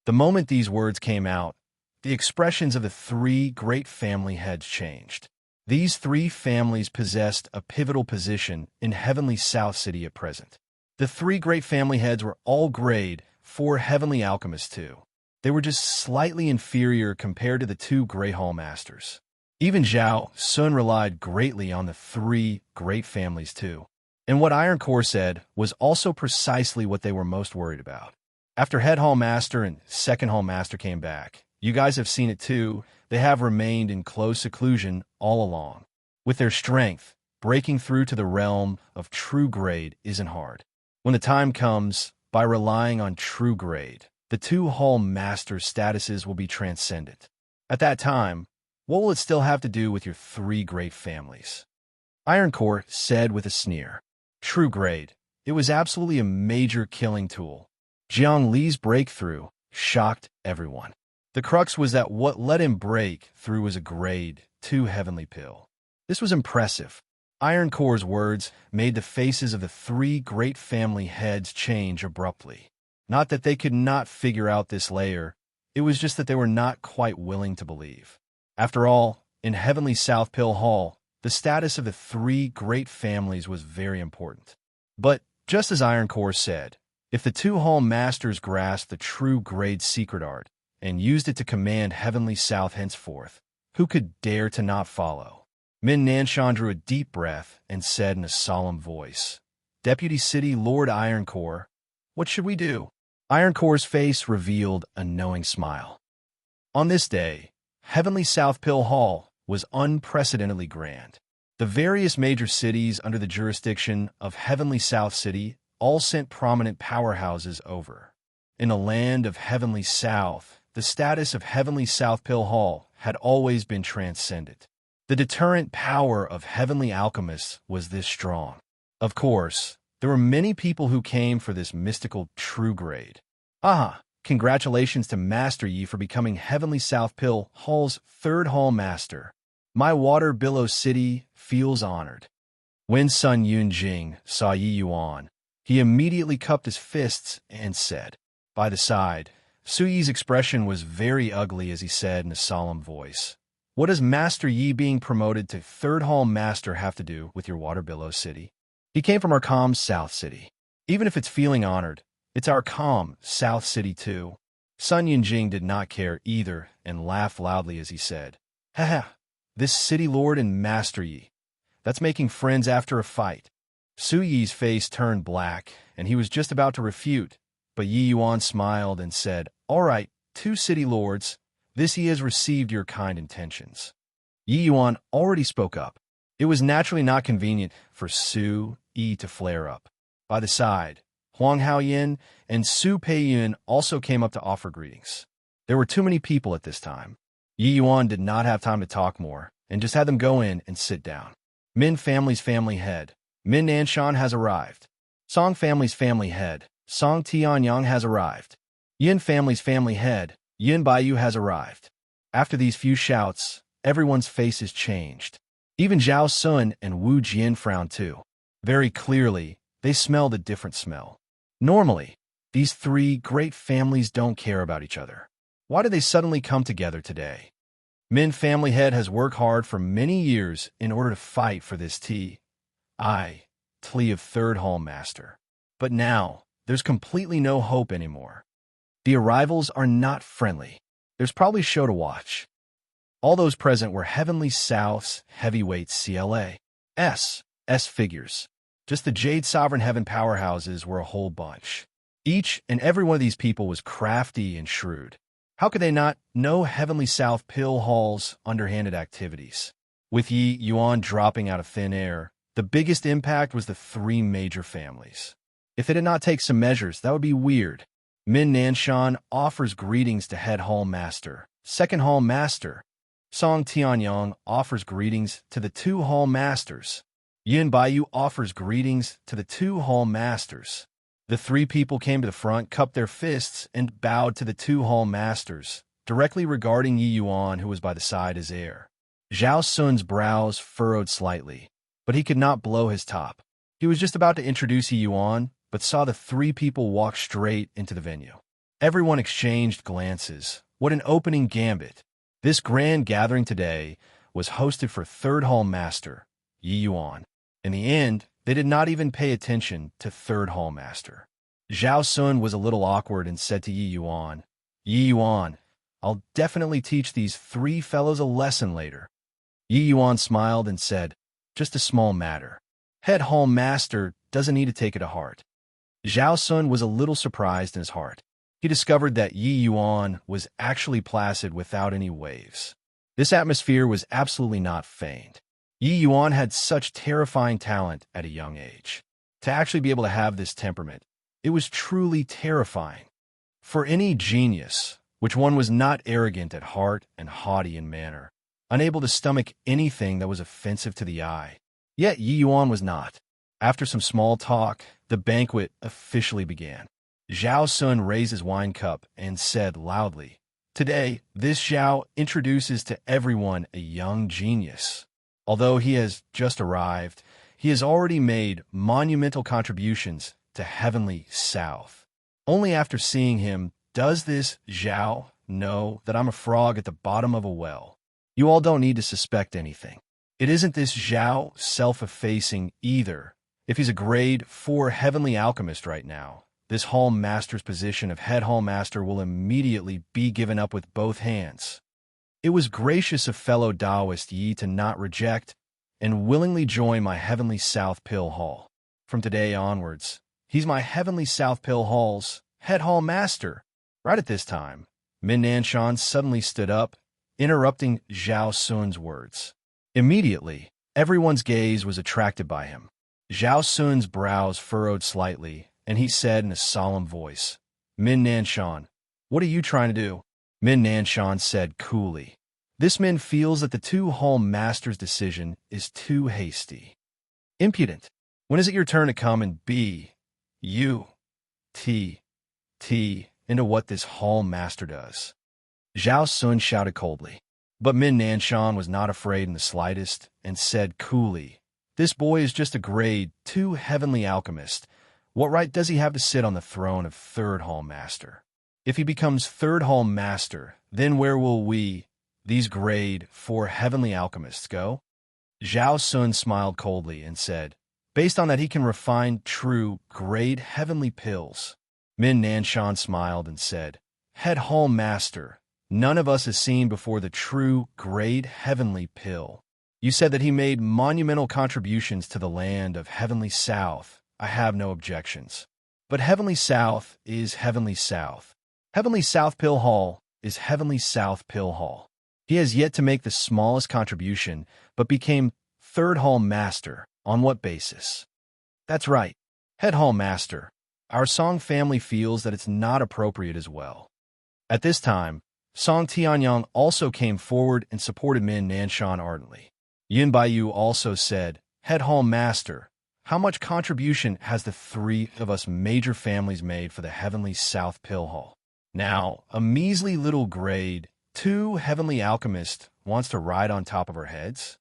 S1: The moment these words came out, the expressions of the 3 great family heads changed. These 3 families possessed a pivotal position in Heavenly South City at present. The 3 great family heads were all grade 4 heavenly alchemists too. They were just slightly inferior compared to the 2 Grey Hall Masters. Even Zhao Sun relied greatly on the 3 great families too. And what Ironcore said was also precisely what they were most worried about. After Head Hall Master and Second Hall Master came back, you guys have seen it too, they have remained in close seclusion all along. With their strength, breaking through to the realm of true grade isn't hard. When the time comes, by relying on true grade, the 2 Hall Master statuses will be transcendent. At that time, what will it still have to do with your 3 great families? Ironcore said with a sneer. True grade. It was absolutely a major killing tool. Jiang Li's breakthrough shocked everyone. The crux was that what let him break through was a grade 2 heavenly pill. This was impressive. Ironcore's words made the faces of the 3 great family heads change abruptly. Not that they could not figure out this layer, it was just that they were not quite willing to believe. After all, in Heavenly South Pill Hall, the status of the 3 great families was very important. But, just as Ironcore said, if the 2 Hall Masters grasped the true grade secret art and used it to command Heavenly South henceforth, who could dare to not follow? Min Nanshan drew a deep breath and said in a solemn voice, Deputy City Lord Ironcore, what should we do? Ironcore's face revealed a knowing smile. On this day, Heavenly South Pill Hall was unprecedentedly grand. The various major cities under the jurisdiction of Heavenly South City all sent prominent powerhouses over. In the land of Heavenly South, the status of Heavenly South Pill Hall had always been transcendent. The deterrent power of heavenly alchemists was this strong. Of course, there were many people who came for this mystical true grade. Congratulations to Master Yi for becoming Heavenly South Pill Hall's 3rd Hall Master. My Water Billow City feels honored. When Sun Yunjing saw Yi Yuan, he immediately cupped his fists and said, by the side, Su Yi's expression was very ugly as he said in a solemn voice, what does Master Yi being promoted to 3rd Hall Master have to do with your Water Billow City? He came from our calm South City. Even if it's feeling honored, it's our calm South City too. Sun Yunjing did not care either and laughed loudly as he said, this city lord and Master Yi, That's making friends after a fight. Su Yi's face turned black, and he was just about to refute, but Yi Yuan smiled and said, "All right, two city lords, this he has received your kind intentions." Yi Yuan already spoke up. It was naturally not convenient for Su Yi to flare up. By the side, Huang Haoyin and Su Peiyun also came up to offer greetings. There were too many people at this time. Yi Yuan did not have time to talk more, and just had them go in and sit down. Min family's family head, Min Nanshan has arrived. Song family's family head, Song Tianyang has arrived. Yin family's family head, Yin Baiyu has arrived. After these few shouts, everyone's faces changed. Even Zhao Sun and Wu Jian frowned too. Very clearly, they smelled a different smell. Normally, these three great families don't care about each other. Why did they suddenly come together today? Min family head has worked hard for many years in order to fight for this Tli of third hall master. But now, there's completely no hope anymore. The arrivals are not friendly. There's probably a show to watch. All those present were Heavenly South's heavyweight S figures. Just the Jade Sovereign Heaven powerhouses were a whole bunch. Each and every one of these people was crafty and shrewd. How could they not know Heavenly South Pill Hall's underhanded activities? With Yi Yuan dropping out of thin air, the biggest impact was the three major families. If they did not take some measures, that would be weird. Min Nanshan offers greetings to Head Hall Master, Second Hall Master. Song Tianyang offers greetings to the two Hall Masters. Yin Baiyu offers greetings to the two Hall Masters. The three people came to the front, cupped their fists, and bowed to the two Hall Masters, directly regarding Yi Yuan, who was by the side as heir. Zhao Sun's brows furrowed slightly, but he could not blow his top. He was just about to introduce Yi Yuan, but saw the three people walk straight into the venue. Everyone exchanged glances. What an opening gambit. This grand gathering today was hosted for Third Hall Master, Yi Yuan. In the end, they did not even pay attention to Third Hall Master. Zhao Sun was a little awkward and said to Yi Yuan, I'll definitely teach these three fellows a lesson later. Yi Yuan smiled and said, just a small matter. Head Hall Master doesn't need to take it to heart. Zhao Sun was a little surprised in his heart. He discovered that Yi Yuan was actually placid without any waves. This atmosphere was absolutely not feigned. Yi Yuan had such terrifying talent at a young age. To actually be able to have this temperament, it was truly terrifying. For any genius, which one was not arrogant at heart and haughty in manner, unable to stomach anything that was offensive to the eye. Yet Yi Yuan was not. After some small talk, the banquet officially began. Zhao Sun raised his wine cup and said loudly, "Today, this Zhao introduces to everyone a young genius. Although he has just arrived, he has already made monumental contributions to Heavenly South. Only after seeing him does this Zhao know that I'm a frog at the bottom of a well. You all don't need to suspect anything. It isn't this Zhao self-effacing either. If he's a grade 4 Heavenly Alchemist right now, this Hall Master's position of Head Hall Master will immediately be given up with both hands." It was gracious of fellow Taoist Yi to not reject and willingly join my Heavenly South Pill Hall. From today onwards, he's my Heavenly South Pill Hall's Head Hall Master. Right at this time, Min Nanshan suddenly stood up, interrupting Zhao Sun's words. Immediately, everyone's gaze was attracted by him. Zhao Sun's brows furrowed slightly, and he said in a solemn voice, "Min Nanshan, what are you trying to do?" Min Nanshan said coolly, "This man feels that the two Hall Masters' decision is too hasty. Impudent. When is it your turn to come and be into what this Hall Master does?" Zhao Sun shouted coldly. But Min Nanshan was not afraid in the slightest and said coolly, "This boy is just a grade 2 Heavenly Alchemist. What right does he have to sit on the throne of Third Hall Master? If he becomes Third Hall Master, then where will we, these grade 4 Heavenly Alchemists, go?" Zhao Sun smiled coldly and said, "Based on that he can refine true grade Heavenly pills." Min Nanshan smiled and said, "Head Hall Master, none of us has seen before the true grade Heavenly pill. You said that he made monumental contributions to the land of Heavenly South. I have no objections. But Heavenly South is Heavenly South. Heavenly South Pill Hall is Heavenly South Pill Hall. He has yet to make the smallest contribution, but became Third Hall Master. On what basis? That's right, Head Hall Master. Our Song family feels that it's not appropriate as well. At this time, Song Tianyang also came forward and supported Min Nanshan ardently. Yin Baiyu also said, Head Hall Master, how much contribution has the three of us major families made for the Heavenly South Pill Hall? Now, a measly little grade 2 Heavenly Alchemist wants to ride on top of our heads?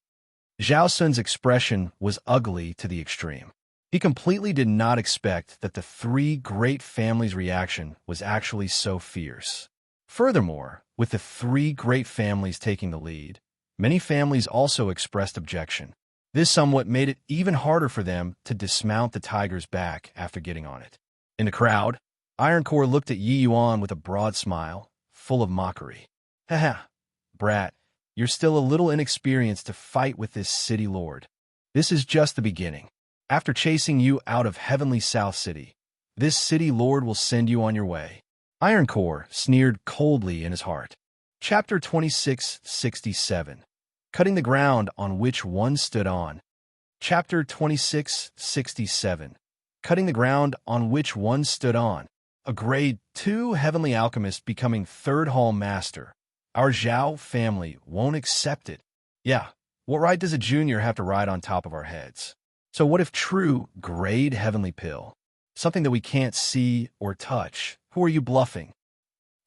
S1: Zhao Sun's expression was ugly to the extreme. He completely did not expect that the three great families' reaction was actually so fierce. Furthermore, with the three great families taking the lead, many families also expressed objection. This somewhat made it even harder for them to dismount the tiger's back after getting on it. In the crowd, Ironcore looked at Yi Yuan with a broad smile, full of mockery. Haha, brat, you're still a little inexperienced to fight with this city lord. This is just the beginning. After chasing you out of Heavenly South City, this city lord will send you on your way. Ironcore sneered coldly in his heart. Chapter 2667. Cutting the ground on which one stood on. Chapter 2667. Cutting the ground on which one stood on. A grade 2 Heavenly Alchemist becoming Third Hall Master. Our Zhao family won't accept it. Yeah, what right does a junior have to ride on top of our heads? So what if true grade Heavenly Pill? Something that we can't see or touch. Who are you bluffing?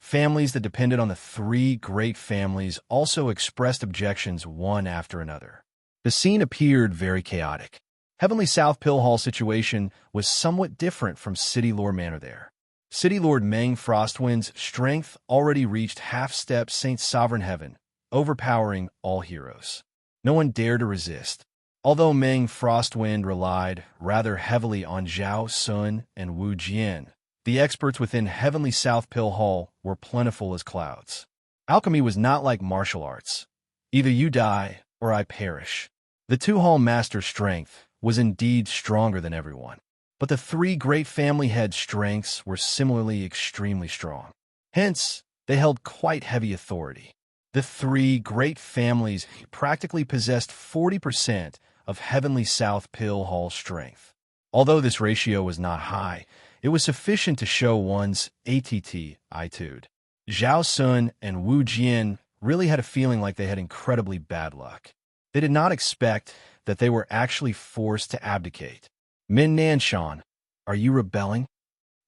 S1: Families that depended on the three great families also expressed objections one after another. The scene appeared very chaotic. Heavenly South Pill Hall situation was somewhat different from City Lord Manor there. City Lord Meng Frostwind's strength already reached half-step Saint Sovereign Heaven, overpowering all heroes. No one dared to resist. Although Meng Frostwind relied rather heavily on Zhao Sun and Wu Jian, the experts within Heavenly South Pill Hall were plentiful as clouds. Alchemy was not like martial arts. Either you die or I perish. The two-hall master's strength was indeed stronger than everyone, but the three great family heads' strengths were similarly extremely strong. Hence, they held quite heavy authority. The three great families practically possessed 40% of Heavenly South Pill Hall strength. Although this ratio was not high, it was sufficient to show one's attitude. Zhao Sun and Wu Jian really had a feeling like they had incredibly bad luck. They did not expect that they were actually forced to abdicate. Min Nanshan, are you rebelling?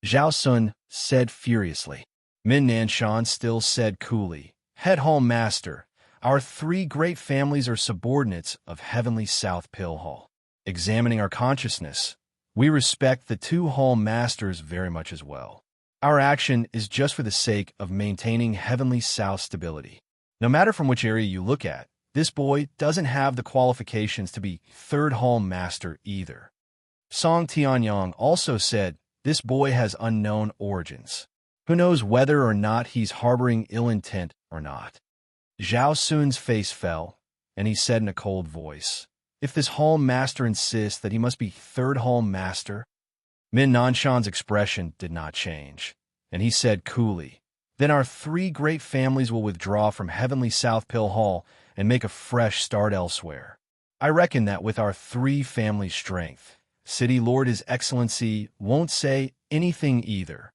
S1: Zhao Sun said furiously. Min Nanshan still said coolly, Head Hall Master, our three great families are subordinates of Heavenly South Pill Hall. Examining our consciousness, we respect the two Hall Masters very much as well. Our action is just for the sake of maintaining Heavenly South stability. No matter from which area you look at, this boy doesn't have the qualifications to be Third Hall Master either. Song Tianyang also said, this boy has unknown origins. Who knows whether or not he's harboring ill intent or not. Zhao Sun's face fell, and he said in a cold voice, if this Hall Master insists that he must be Third Hall Master. Min Nanshan's expression did not change, and he said coolly, then our three great families will withdraw from Heavenly South Pill Hall and make a fresh start elsewhere. I reckon that with our three families' strength, City Lord His Excellency won't say anything either.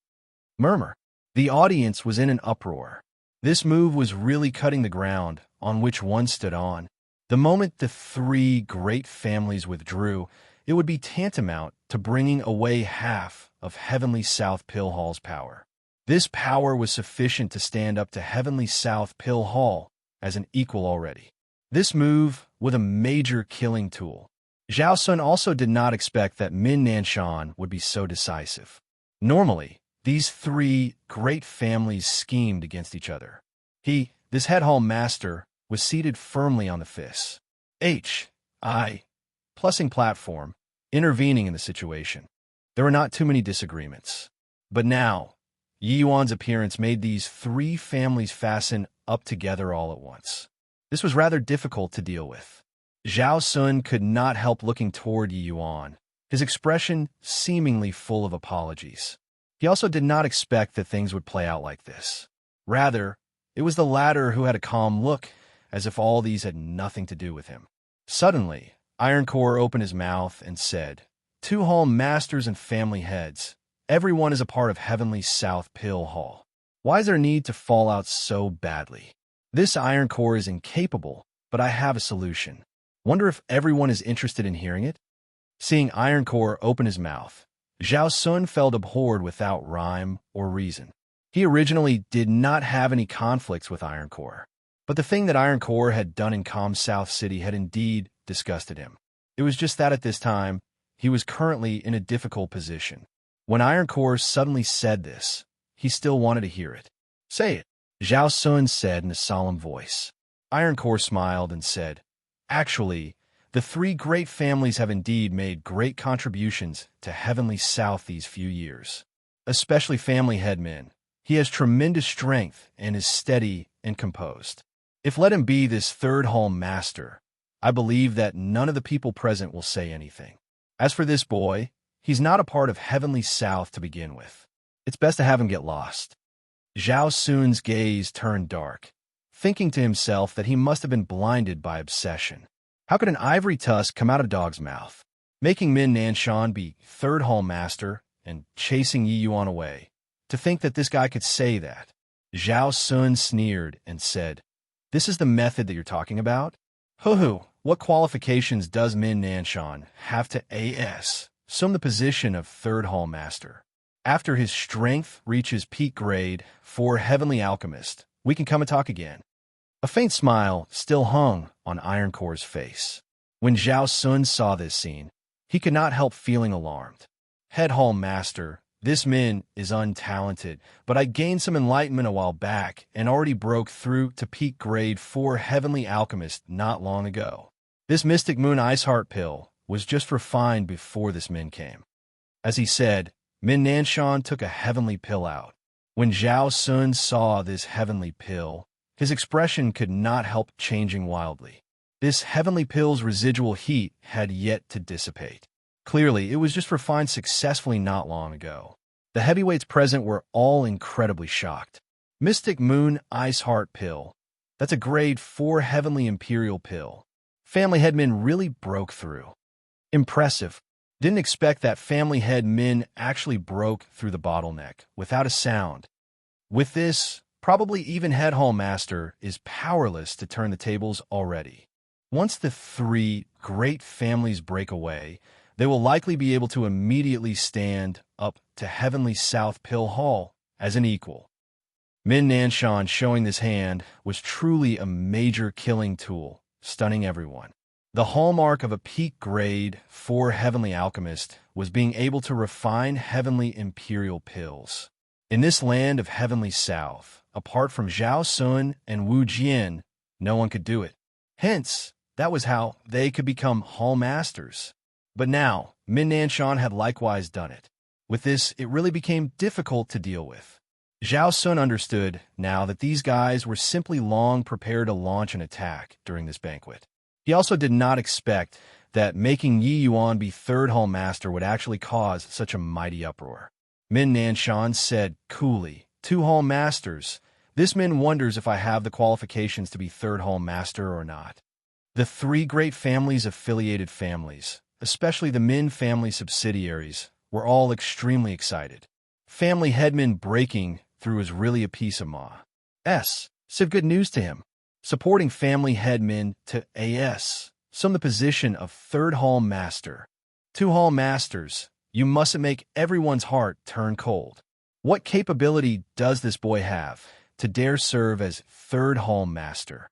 S1: Murmur. The audience was in an uproar. This move was really cutting the ground on which one stood on. The moment the three great families withdrew, it would be tantamount to bringing away half of Heavenly South Pill Hall's power. This power was sufficient to stand up to Heavenly South Pill Hall as an equal already. This move was a major killing tool. Zhao Sun also did not expect that Min Nanshan would be so decisive. Normally, these three great families schemed against each other. This Head Hall Master, was seated firmly on the fists. Plussing platform, intervening in the situation. There were not too many disagreements. But now, Yi Yuan's appearance made these three families fasten up together all at once. This was rather difficult to deal with. Zhao Sun could not help looking toward Yi Yuan, his expression seemingly full of apologies. He also did not expect that things would play out like this. Rather, it was the latter who had a calm look, as if all these had nothing to do with him. Suddenly, Ironcore opened his mouth and said, "Two Hall Masters and family heads. Everyone is a part of Heavenly South Pill Hall. Why is there need to fall out so badly? This Ironcore is incapable, but I have a solution. Wonder if everyone is interested in hearing it?" Seeing Ironcore open his mouth, Zhao Sun felt abhorred without rhyme or reason. He originally did not have any conflicts with Ironcore, but the thing that Ironcore had done in Calm South City had indeed disgusted him. It was just that at this time, he was currently in a difficult position. When Ironcore suddenly said this, he still wanted to hear it. "Say it," Zhao Sun said in a solemn voice. Ironcore smiled and said, "Actually, the three great families have indeed made great contributions to Heavenly South these few years. Especially Family Headman. He has tremendous strength and is steady and composed. If let him be this third Hall Master, I believe that none of the people present will say anything. As for this boy, he's not a part of Heavenly South to begin with. It's best to have him get lost." Zhao Sun's gaze turned dark, thinking to himself that he must have been blinded by obsession. How could an ivory tusk come out of a dog's mouth? Making Min Nanshan be third Hall Master and chasing Yi Yuan away. To think that this guy could say that. Zhao Sun sneered and said, "This is the method that you're talking about? Hoo-hoo, what qualifications does Min Nanshan have to assume the position of third Hall Master? After his strength reaches peak grade for Heavenly Alchemist, we can come and talk again." A faint smile still hung on Ironcore's face. When Zhao Sun saw this scene, he could not help feeling alarmed. "Head Hall Master, this Min is untalented, but I gained some enlightenment a while back and already broke through to peak grade 4 Heavenly Alchemist not long ago. This Mystic Moon Ice Heart pill was just refined before this Min came." As he said, Min Nanshan took a heavenly pill out. When Zhao Sun saw this heavenly pill, his expression could not help changing wildly. This heavenly pill's residual heat had yet to dissipate. Clearly, it was just refined successfully not long ago. The heavyweights present were all incredibly shocked. Mystic Moon Ice Heart pill. That's a grade 4 Heavenly Imperial pill. Family Headman really broke through. Impressive. Didn't expect that Family Head Min actually broke through the bottleneck without a sound. With this, probably even Head Hall Master is powerless to turn the tables already. Once the three great families break away, they will likely be able to immediately stand up to Heavenly South Pill Hall as an equal. Min Nanshan showing this hand was truly a major killing tool, stunning everyone. The hallmark of a peak grade 4 Heavenly Alchemist was being able to refine Heavenly Imperial pills. In this land of Heavenly South, apart from Zhao Sun and Wu Jian, no one could do it. Hence, that was how they could become Hall Masters. But now, Min Nanshan had likewise done it. With this, it really became difficult to deal with. Zhao Sun understood now that these guys were simply long prepared to launch an attack during this banquet. He also did not expect that making Yi Yuan be third Hall Master would actually cause such a mighty uproar. Min Nanshan said coolly, "Two Hall Masters. This Min wonders if I have the qualifications to be third Hall Master or not." The three great families affiliated families, especially the Min family subsidiaries, were all extremely excited. Family Headman breaking through was really a piece of some good news to him. Supporting Family Headman to some the position of third Hall Master. Two Hall Masters, you mustn't make everyone's heart turn cold. What capability does this boy have to dare serve as third Hall Master?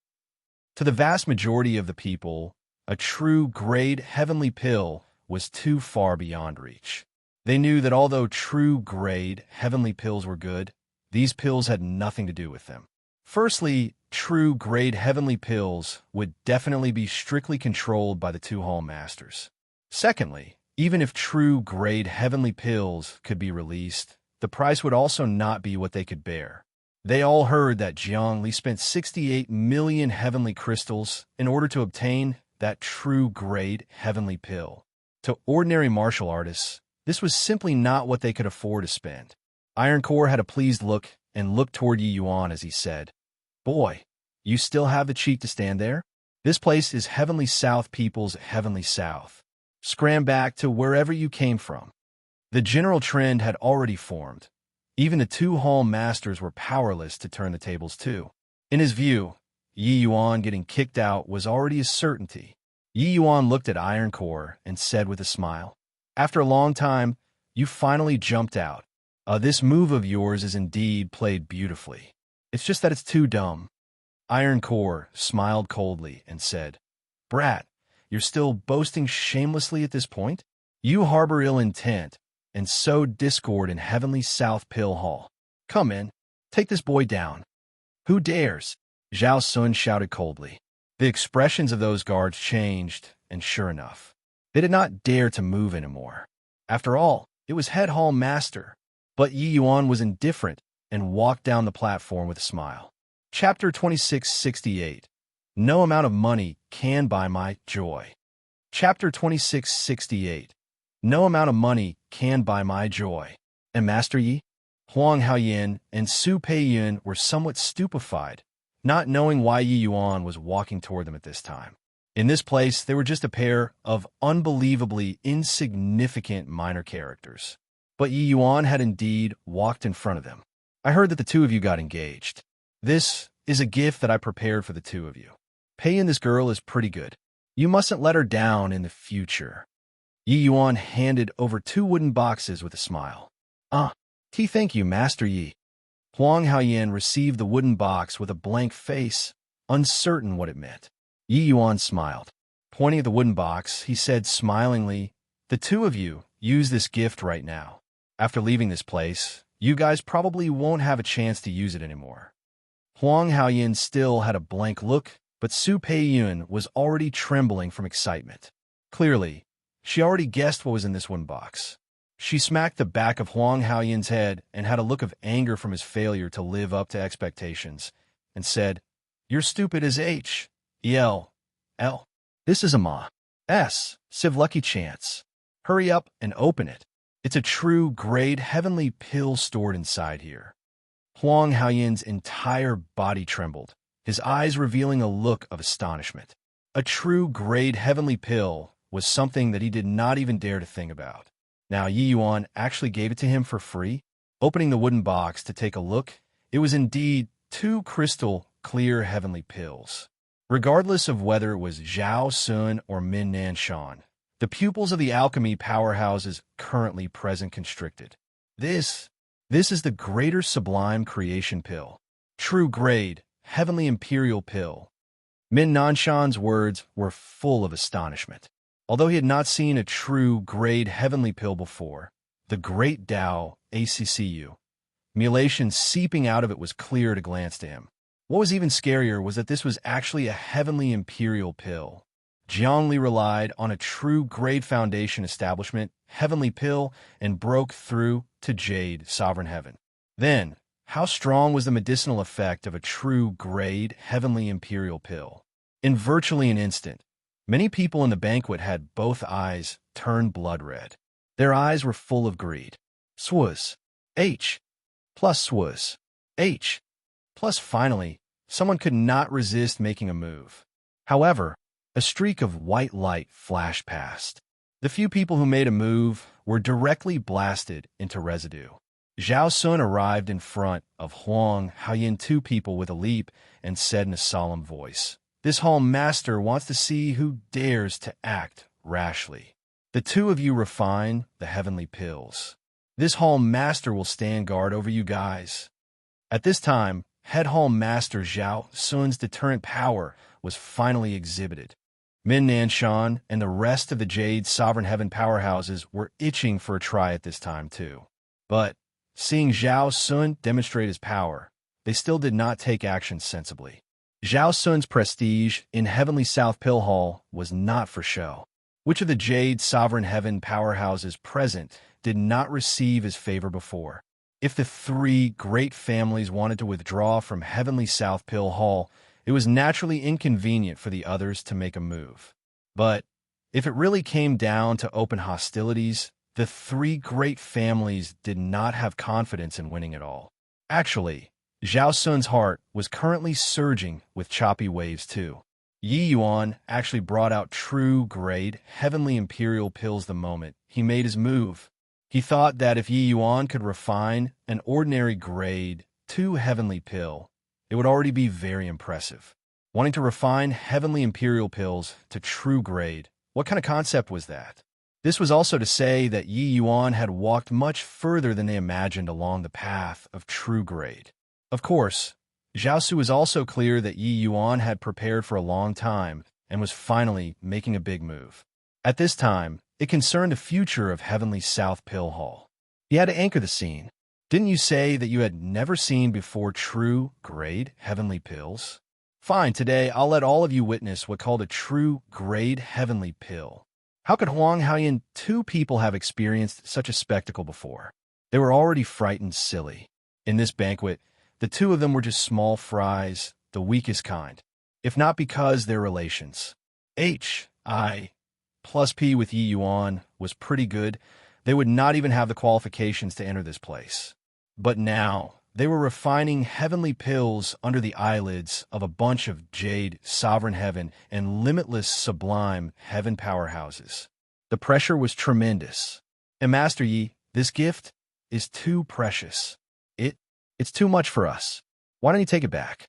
S1: To the vast majority of the people, a true grade heavenly pill was too far beyond reach. They knew that although true grade heavenly pills were good, these pills had nothing to do with them. Firstly, true grade heavenly pills would definitely be strictly controlled by the two Hall Masters. Secondly, even if true grade heavenly pills could be released, the price would also not be what they could bear. They all heard that Jiang Li spent 68 million heavenly crystals in order to obtain that true grade heavenly pill. To ordinary martial artists, this was simply not what they could afford to spend. Ironcore had a pleased look and looked toward Yi Yuan as he said, "Boy, you still have the cheek to stand there? This place is Heavenly South people's Heavenly South. Scram back to wherever you came from." The general trend had already formed. Even the two hall masters were powerless to turn the tables too. In his view, Yi Yuan getting kicked out was already a certainty. Yi Yuan looked at Ironcore and said with a smile, "After a long time, you finally jumped out. This move of yours is indeed played beautifully. It's just that it's too dumb." Ironcore smiled coldly and said, "Brat, you're still boasting shamelessly at this point? You harbor ill intent and sow discord in Heavenly South Pill Hall. Come in, take this boy down." "Who dares?" Zhao Sun shouted coldly. The expressions of those guards changed, and sure enough, they did not dare to move anymore. After all, it was Head Hall Master. But Yi Yuan was indifferent and walked down the platform with a smile. Chapter 2668. No amount of money can buy my joy. Chapter 2668. No amount of money can buy my joy. And Master Yi, Huang Haoyin, and Su Peiyun were somewhat stupefied, not knowing why Yi Yuan was walking toward them at this time. In this place, they were just a pair of unbelievably insignificant minor characters. But Yi Yuan had indeed walked in front of them. "I heard that the two of you got engaged. This is a gift that I prepared for the two of you. Paying this girl is pretty good. You mustn't let her down in the future." Yi Yuan handed over 2 wooden boxes with a smile. Thank you, Master Yi." Huang Haoyin received the wooden box with a blank face, uncertain what it meant. Yi Yuan smiled. Pointing at the wooden box, he said smilingly, "The two of you use this gift right now. After leaving this place, you guys probably won't have a chance to use it anymore." Huang Haoyin still had a blank look, but Su Peiyun was already trembling from excitement. Clearly, she already guessed what was in this one box. She smacked the back of Huang Haoyin's head and had a look of anger from his failure to live up to expectations, and said, "You're stupid as H. L. This is a Civ Lucky Chance. Hurry up and open it. It's a true grade heavenly pill stored inside here." Huang Haoyin's entire body trembled, his eyes revealing a look of astonishment. A true grade heavenly pill was something that he did not even dare to think about. Now Yi Yuan actually gave it to him for free. Opening the wooden box to take a look, it was indeed 2 crystal clear heavenly pills. Regardless of whether it was Zhao Sun or Min Nanshan, the pupils of the alchemy powerhouses currently present constricted. This is the greater sublime creation pill. True grade, heavenly imperial pill. Min Nanshan's words were full of astonishment. Although he had not seen a true grade heavenly pill before, the great Tao ACCU, mutilation seeping out of it was clear at a glance to him. What was even scarier was that this was actually a heavenly imperial pill. Jiangli relied on a true grade foundation establishment, heavenly pill, and broke through to Jade, sovereign heaven. Then, how strong was the medicinal effect of a true grade heavenly imperial pill? In virtually an instant, many people in the banquet had both eyes turn blood red. Their eyes were full of greed. Swaz. H. Plus swaz. H. Plus finally, someone could not resist making a move. However, a streak of white light flashed past. The few people who made a move were directly blasted into residue. Zhao Sun arrived in front of Huang Haoyin, 2 people with a leap, and said in a solemn voice, "This hall master wants to see who dares to act rashly. The 2 of you refine the heavenly pills. This hall master will stand guard over you guys." At this time, Head Hall Master Zhao Sun's deterrent power was finally exhibited. Min Nanshan and the rest of the Jade Sovereign Heaven powerhouses were itching for a try at this time too. But, seeing Zhao Sun demonstrate his power, they still did not take action sensibly. Zhao Sun's prestige in Heavenly South Pill Hall was not for show. Which of the Jade Sovereign Heaven powerhouses present did not receive his favor before? If the 3 great families wanted to withdraw from Heavenly South Pill Hall, it was naturally inconvenient for the others to make a move. But if it really came down to open hostilities, the three great families did not have confidence in winning at all. Actually, Zhao Sun's heart was currently surging with choppy waves too. Yi Yuan actually brought out true grade heavenly imperial pills the moment he made his move. He thought that if Yi Yuan could refine an ordinary grade 2 heavenly pill, it would already be very impressive. Wanting to refine heavenly imperial pills to true grade, what kind of concept was that? This was also to say that Yi Yuan had walked much further than they imagined along the path of true grade. Of course, Zhao Su was also clear that Yi Yuan had prepared for a long time and was finally making a big move. At this time, it concerned the future of Heavenly South Pill Hall. He had to anchor the scene. Didn't you say that you had never seen before true grade heavenly pills? Fine, today I'll let all of you witness what called a true grade heavenly pill. How could Huang Haoyan two people have experienced such a spectacle before? They were already frightened silly. In this banquet, the two of them were just small fries, the weakest kind, if not because they're relations. H.I. plus P with Yi Yuan was pretty good. They would not even have the qualifications to enter this place. But now, they were refining heavenly pills under the eyelids of a bunch of jade, sovereign heaven, and limitless sublime heaven powerhouses. The pressure was tremendous. And Master Yi, this gift is too precious. It's too much for us. Why don't you take it back?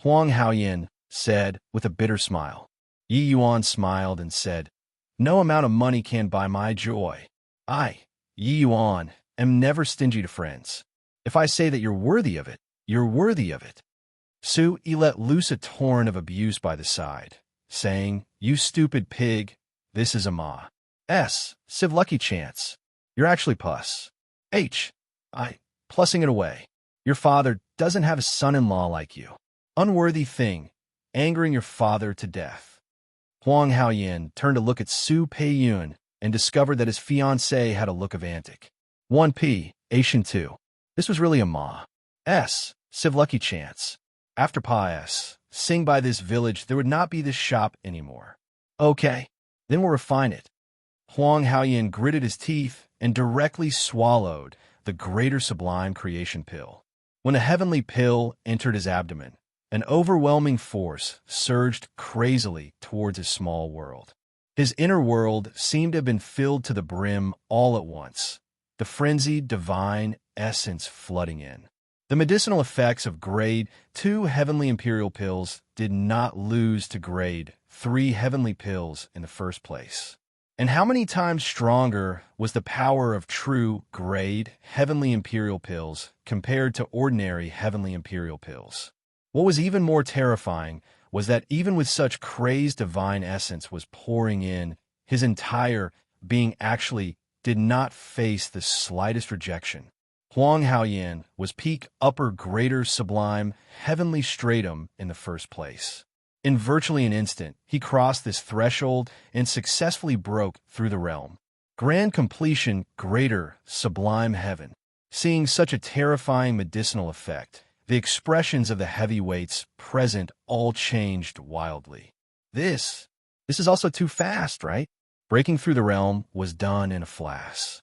S1: Huang Haoyan said with a bitter smile. Yi Yuan smiled and said, no amount of money can buy my joy. I, Yi Yuan, am never stingy to friends. If I say that you're worthy of it, you're worthy of it. Su Yi let loose a torrent of abuse by the side, saying, you stupid pig, this is a ma. Civ lucky chance. You're actually pus. Plussing it away. Your father doesn't have a son-in-law like you. Unworthy thing, angering your father to death. Huang Haoyan turned to look at Su Peiyun and discovered that his fiancée had a look of antic. 1p, Asian 2. This was really a ma. Civ lucky chance. After Pa sing by this village, there would not be this shop anymore. Okay, then we'll refine it. Huang Haoyan gritted his teeth and directly swallowed the greater sublime creation pill. When a heavenly pill entered his abdomen, an overwhelming force surged crazily towards his small world. His inner world seemed to have been filled to the brim all at once, the frenzied divine essence flooding in. The medicinal effects of grade 2 heavenly imperial pills did not lose to grade 3 heavenly pills in the first place. And how many times stronger was the power of true grade heavenly imperial pills compared to ordinary heavenly imperial pills? What was even more terrifying was that even with such crazed divine essence was pouring in, his entire being actually did not face the slightest rejection. Huang Haoyan was peak upper greater sublime heavenly stratum in the first place. In virtually an instant, he crossed this threshold and successfully broke through the realm. Grand completion, greater, sublime heaven. Seeing such a terrifying medicinal effect, the expressions of the heavyweights present all changed wildly. This is also too fast, right? Breaking through the realm was done in a flash.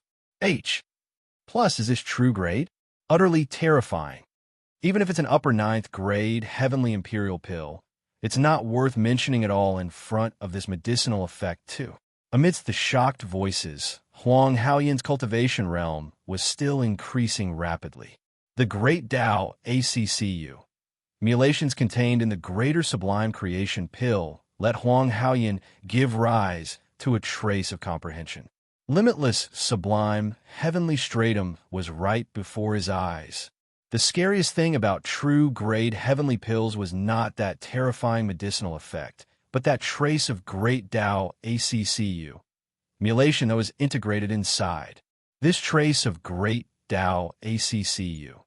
S1: Plus, is this true grade? Utterly terrifying. Even if it's an upper 9th grade heavenly imperial pill, it's not worth mentioning at all in front of this medicinal effect, too. Amidst the shocked voices, Huang Haoyan's cultivation realm was still increasing rapidly. The Great Tao ACCU. Mulations contained in the greater sublime creation pill let Huang Haoyan give rise to a trace of comprehension. Limitless sublime heavenly stratum was right before his eyes. The scariest thing about true grade heavenly pills was not that terrifying medicinal effect, but that trace of Great Tao ACCU, mulation that was integrated inside. This trace of Great Tao ACCU,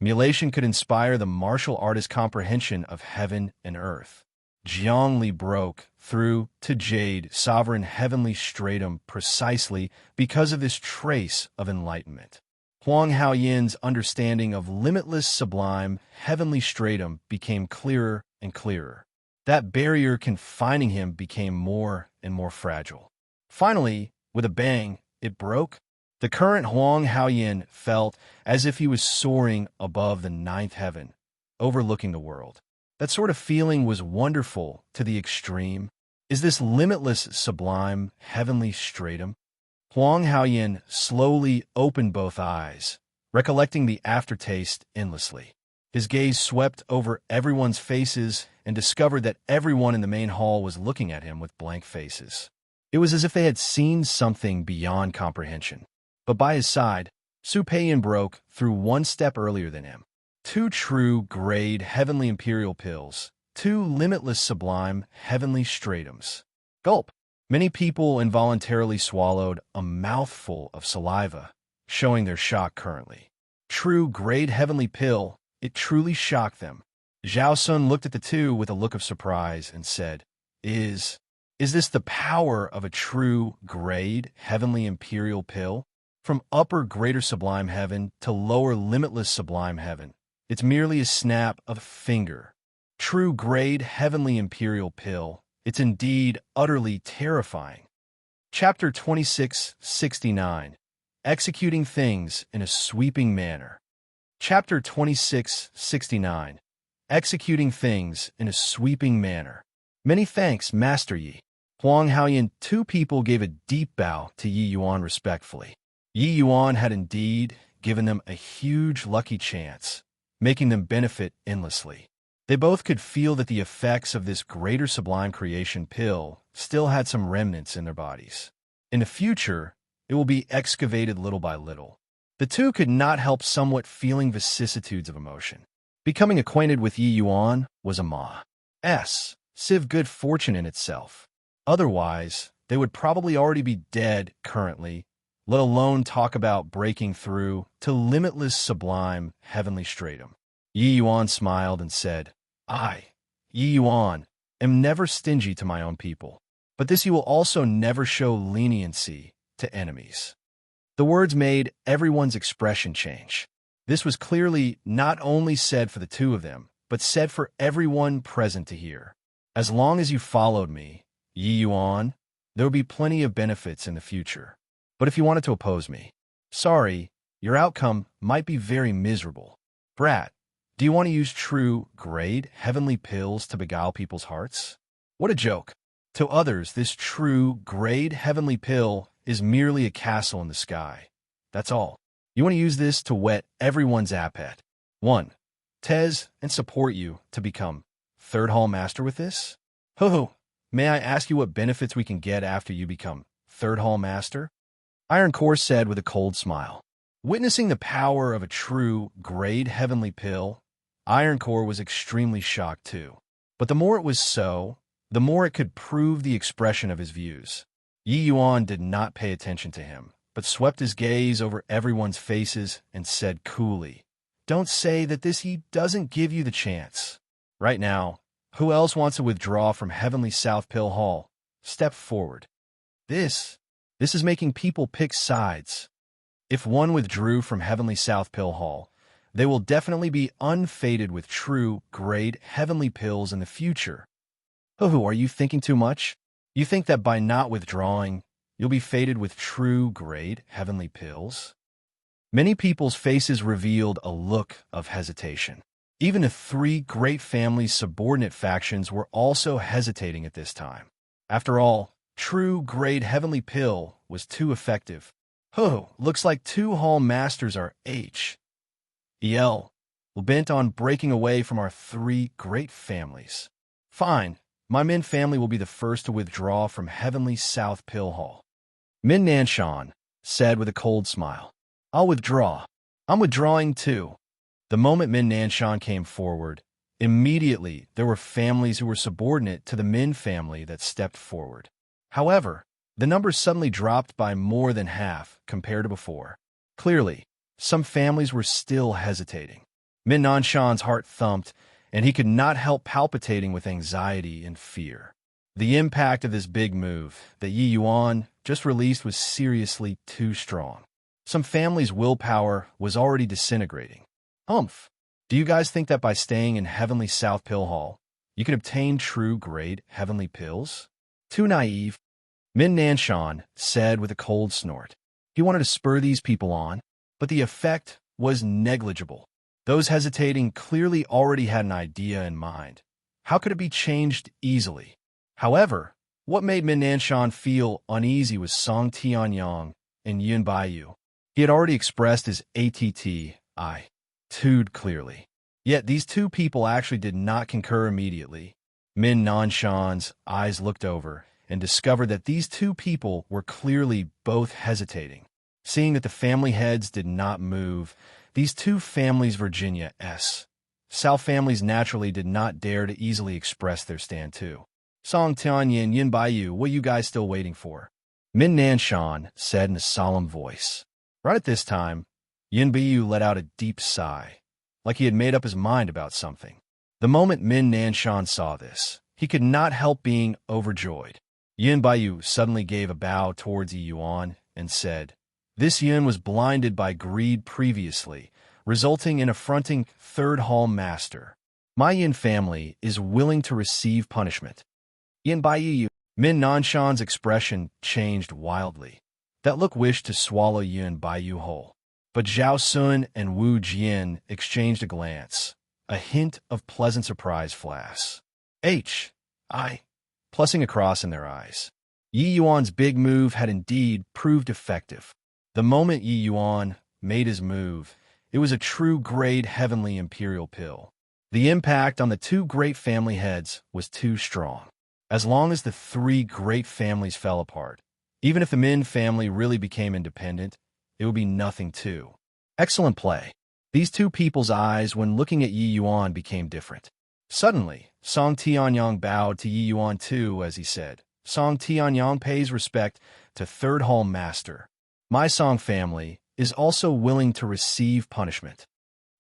S1: mulation could inspire the martial artist's comprehension of heaven and earth. Jiangli broke through to jade sovereign heavenly stratum precisely because of this trace of enlightenment. Huang Haoyan's understanding of limitless sublime heavenly stratum became clearer and clearer. That barrier confining him became more and more fragile. Finally, with a bang, it broke. The current Huang Haoyan felt as if he was soaring above the ninth heaven, overlooking the world. That sort of feeling was wonderful to the extreme. Is this limitless, sublime, heavenly stratum? Huang Haoyan slowly opened both eyes, recollecting the aftertaste endlessly. His gaze swept over everyone's faces and discovered that everyone in the main hall was looking at him with blank faces. It was as if they had seen something beyond comprehension. But by his side, Su Peiyan broke through one step earlier than him. 2 true grade heavenly imperial pills, 2 limitless sublime heavenly stratums. Gulp! Many people involuntarily swallowed a mouthful of saliva, showing their shock currently. True grade heavenly pill, it truly shocked them. Zhao Sun looked at the two with a look of surprise and said, Is this the power of a true grade heavenly imperial pill? From upper greater sublime heaven to lower limitless sublime heaven, it's merely a snap of a finger. True grade heavenly imperial pill, it's indeed utterly terrifying. Chapter 2669, Executing Things in a Sweeping Manner. Chapter 2669, Executing Things in a Sweeping Manner. Many thanks, Master Yi. Huang Haoyan, 2 people gave a deep bow to Yi Yuan respectfully. Yi Yuan had indeed given them a huge lucky chance, making them benefit endlessly. They both could feel that the effects of this greater sublime creation pill still had some remnants in their bodies. In the future, it will be excavated little by little. The two could not help somewhat feeling vicissitudes of emotion. Becoming acquainted with Yi Yuan was a ma's sieve good fortune in itself. Otherwise, they would probably already be dead currently, let alone talk about breaking through to limitless sublime heavenly stratum. Yi Yuan smiled and said, I, Yi Yuan, am never stingy to my own people, but this you will also never show leniency to enemies. The words made everyone's expression change. This was clearly not only said for the two of them, but said for everyone present to hear. As long as you followed me, Yi Yuan, there will be plenty of benefits in the future. But if you wanted to oppose me, sorry, your outcome might be very miserable. Brat, do you want to use true grade heavenly pills to beguile people's hearts? What a joke. To others, this true grade heavenly pill is merely a castle in the sky. That's all. You want to use this to whet everyone's appetite. 1. Tez and support you to become 3rd Hall Master with this? Ho, may I ask you what benefits we can get after you become 3rd Hall Master? Iron Core said with a cold smile. Witnessing the power of a true grade heavenly pill, Iron Core was extremely shocked too. But the more it was so, the more it could prove the expression of his views. Yi Yuan did not pay attention to him, but swept his gaze over everyone's faces and said coolly, Don't say that this he doesn't give you the chance. Right now, who else wants to withdraw from Heavenly South Pill Hall? Step forward. This is making people pick sides. If one withdrew from Heavenly South Pill Hall, they will definitely be unfaded with true grade heavenly pills in the future. Oh, are you thinking too much? You think that by not withdrawing, you'll be fated with true grade heavenly pills? Many people's faces revealed a look of hesitation. Even the 3 great families' subordinate factions were also hesitating at this time. After all, true grade heavenly pill was too effective. Oh, looks like 2 hall masters are bent on breaking away from our 3 great families. Fine, my Min family will be the first to withdraw from Heavenly South Pill Hall. Min Nanshan said with a cold smile. I'll withdraw. I'm withdrawing too. The moment Min Nanshan came forward, immediately there were families who were subordinate to the Min family that stepped forward. However, the numbers suddenly dropped by more than half compared to before. Clearly, some families were still hesitating. Min Nanshan's heart thumped, and he could not help palpitating with anxiety and fear. The impact of this big move that Yi Yuan just released was seriously too strong. Some families' willpower was already disintegrating. Do you guys think that by staying in Heavenly South Pill Hall, you can obtain true grade heavenly pills? Too naive. Min Nanshan said with a cold snort. He wanted to spur these people on, but the effect was negligible. Those hesitating clearly already had an idea in mind. How could it be changed easily? However, what made Min Nanshan feel uneasy was Song Tianyang and Yun Baiyu. He had already expressed his attitude clearly. Yet these two people actually did not concur immediately. Min Nanshan's eyes looked over and discovered that these two people were clearly both hesitating. Seeing that the family heads did not move, these two families, Virginia-S. South families naturally did not dare to easily express their stand too. Song Tianya and Yin Baiyu, what are you guys still waiting for? Min Nanshan said in a solemn voice. Right at this time, Yin Baiyu let out a deep sigh, like he had made up his mind about something. The moment Min Nanshan saw this, he could not help being overjoyed. Yin Baiyu suddenly gave a bow towards Yi Yuan and said, "This Yin was blinded by greed previously, resulting in affronting Third Hall Master. My Yin family is willing to receive punishment." Yin Baiyu, Min Nanshan's expression changed wildly. That look wished to swallow Yin Baiyu whole. But Zhao Sun and Wu Jian exchanged a glance, a hint of pleasant surprise flash. Plussing across in their eyes. Yi Yuan's big move had indeed proved effective. The moment Yi Yuan made his move, it was a true grade heavenly imperial pill. The impact on the two great family heads was too strong. As long as the three great families fell apart, even if the Min family really became independent, it would be nothing too. Excellent play. These two people's eyes, when looking at Yi Yuan, became different. Suddenly, Song Tianyang bowed to Yi Yuan too as he said, "Song Tianyang pays respect to Third Hall Master. My Song family is also willing to receive punishment."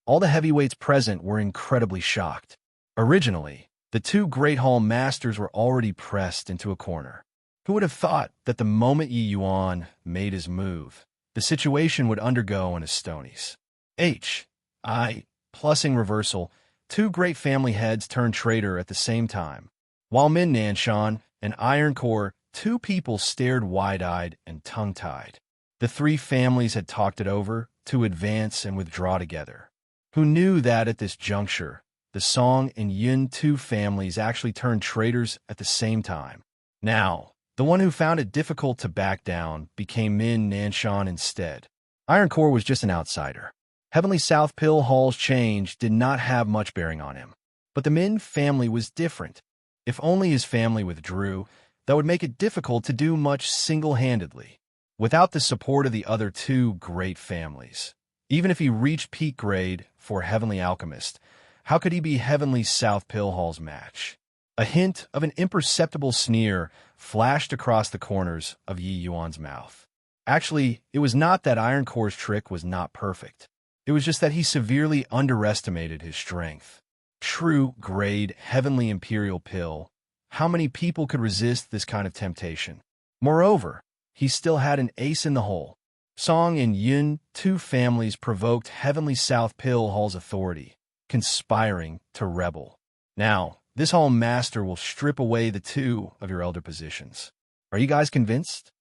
S1: All the heavyweights present were incredibly shocked. Originally, the two Great Hall Masters were already pressed into a corner. Who would have thought that the moment Yi Yuan made his move, the situation would undergo an astonies? Plussing reversal, two great family heads turned traitor at the same time. While Min Nanshan and Iron Core, two people stared wide-eyed and tongue-tied. The three families had talked it over to advance and withdraw together. Who knew that at this juncture, the Song and Yun two families actually turned traitors at the same time? Now, the one who found it difficult to back down became Min Nanshan instead. Iron Core was just an outsider. Heavenly South Pill Hall's change did not have much bearing on him. But the Min family was different. If only his family withdrew, that would make it difficult to do much single-handedly, without the support of the other two great families. Even if he reached peak grade for Heavenly Alchemist, how could he be Heavenly South Pill Hall's match? A hint of an imperceptible sneer flashed across the corners of Yi Yuan's mouth. Actually, it was not that Iron Core's trick was not perfect. It was just that he severely underestimated his strength. True grade Heavenly Imperial Pill. How many people could resist this kind of temptation? Moreover, he still had an ace in the hole. Song and Yun, two families, provoked Heavenly South Pill Hall's authority, conspiring to rebel. Now, this Hall Master will strip away the two of your elder positions. Are you guys convinced?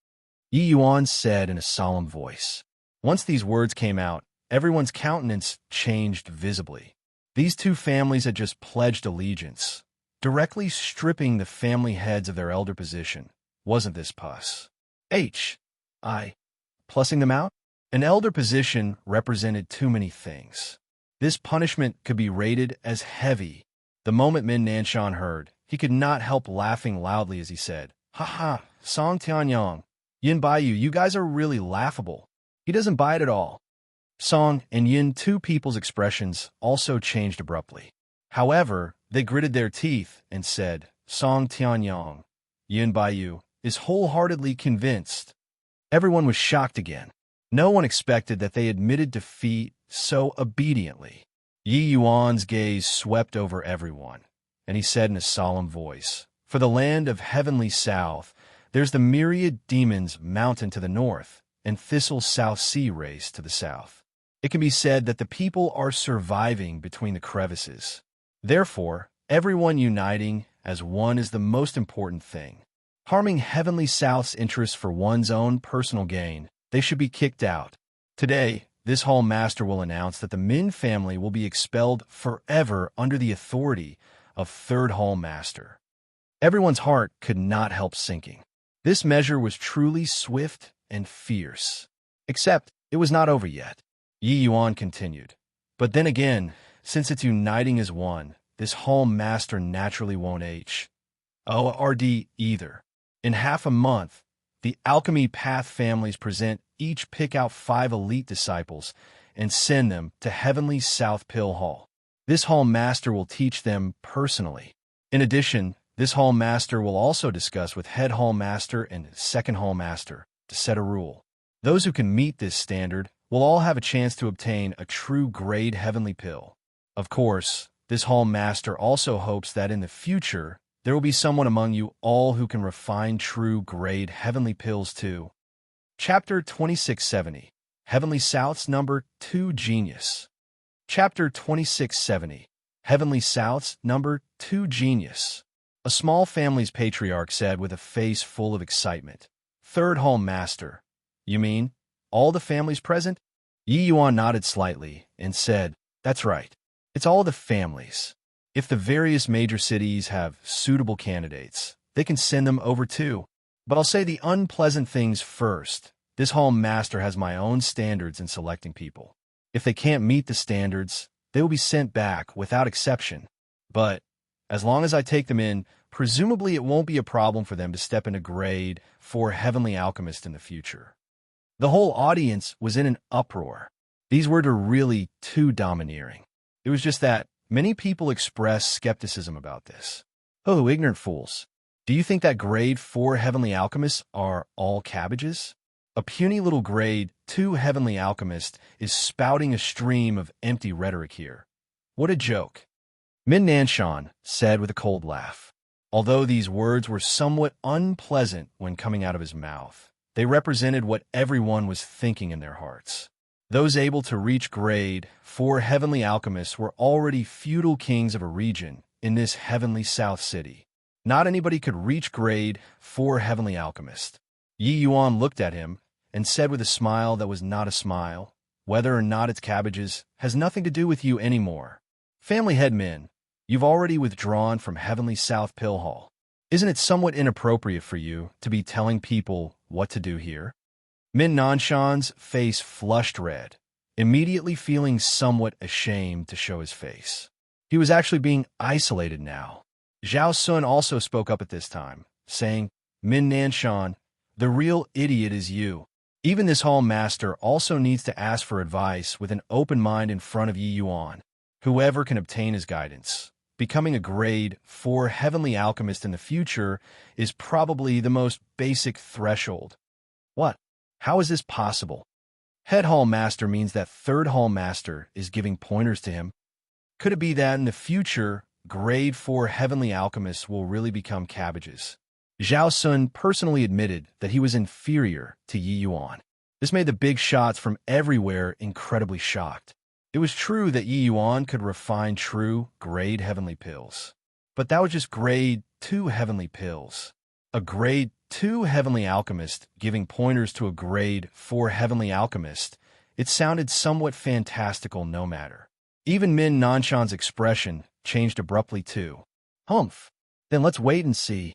S1: Yi Yuan said in a solemn voice. Once these words came out, everyone's countenance changed visibly. These two families had just pledged allegiance, directly stripping the family heads of their elder position. Wasn't this pus? Plussing them out? An elder position represented too many things. This punishment could be rated as heavy. The moment Min Nanshan heard, he could not help laughing loudly as he said, "Ha, Song Tianyang, Yin Baiyu, you guys are really laughable." He doesn't buy it at all. Song and Yin, two people's expressions, also changed abruptly. However, they gritted their teeth and said, "Song Tianyang, Yin Baiyu, is wholeheartedly convinced." Everyone was shocked again. No one expected that they admitted defeat so obediently. Yi Yuan's gaze swept over everyone, and he said in a solemn voice, "For the land of Heavenly South, there's the myriad demons mountain to the north, and Thistle South Sea race to the south. It can be said that the people are surviving between the crevices. Therefore, everyone uniting as one is the most important thing. harming Heavenly South's interests for one's own personal gain. They should be kicked out. Today, this Hall Master will announce that the Min family will be expelled forever under the authority of Third Hall Master. Everyone's heart could not help sinking. This measure was truly swift and fierce. Except, it was not over yet. Yi Yuan continued. But then again, since it's uniting as one, this Hall Master naturally won't HORD either. In half a month, the Alchemy Path families present each pick out 5 elite disciples and send them to Heavenly South Pill Hall. This Hall Master will teach them personally. In addition, this Hall Master will also discuss with Head Hall Master and Second Hall Master to set a rule. Those who can meet this standard will all have a chance to obtain a true grade Heavenly Pill. Of course, this Hall Master also hopes that in the future, there will be someone among you all who can refine true grade Heavenly Pills too. Chapter 2670, Heavenly South's Number 2 Genius. Chapter 2670, Heavenly South's Number 2 Genius. A small family's patriarch said with a face full of excitement. Third Hall Master. You mean, all the families present? Yi Yuan nodded slightly and said, That's right. It's all the families. If the various major cities have suitable candidates, they can send them over too. But I'll say the unpleasant things first. This Hall Master has my own standards in selecting people. If they can't meet the standards, they will be sent back without exception. But as long as I take them in, presumably it won't be a problem for them to step into grade for Heavenly Alchemist in the future. The whole audience was in an uproar. These words were really too domineering. It was just that many people expressed skepticism about this. Oh, ignorant fools. Do you think that grade 4 Heavenly Alchemists are all cabbages? A puny little grade 2 Heavenly Alchemist is spouting a stream of empty rhetoric here. What a joke. Min Nanshan said with a cold laugh. Although these words were somewhat unpleasant when coming out of his mouth, they represented what everyone was thinking in their hearts. Those able to reach grade 4 Heavenly Alchemists were already feudal kings of a region in this Heavenly South city. Not anybody could reach grade 4 Heavenly Alchemist. Yi Yuan looked at him and said with a smile that was not a smile, Whether or not it's cabbages has nothing to do with you anymore. Family head Min, you've already withdrawn from Heavenly South Pill Hall. Isn't it somewhat inappropriate for you to be telling people what to do here? Min Nanshan's face flushed red, immediately feeling somewhat ashamed to show his face. He was actually being isolated now. Zhao Sun also spoke up at this time, saying, Min Nanshan, the real idiot is you. Even this Hall Master also needs to ask for advice with an open mind in front of Yi Yuan. Whoever can obtain his guidance. Becoming a grade 4 Heavenly Alchemist in the future is probably the most basic threshold. What? How is this possible? Head Hall Master means that Third Hall Master is giving pointers to him. Could it be that in the future, grade 4 Heavenly Alchemists will really become cabbages? Zhao Sun personally admitted that he was inferior to Yi Yuan. This made the big shots from everywhere incredibly shocked. It was true that Yi Yuan could refine true grade Heavenly Pills. But that was just grade 2 Heavenly Pills. A grade 2 Heavenly Alchemist giving pointers to a grade 4 Heavenly Alchemist, it sounded somewhat fantastical no matter. Even Min Nanshan's expression changed abruptly too. Humph. Then let's wait and see.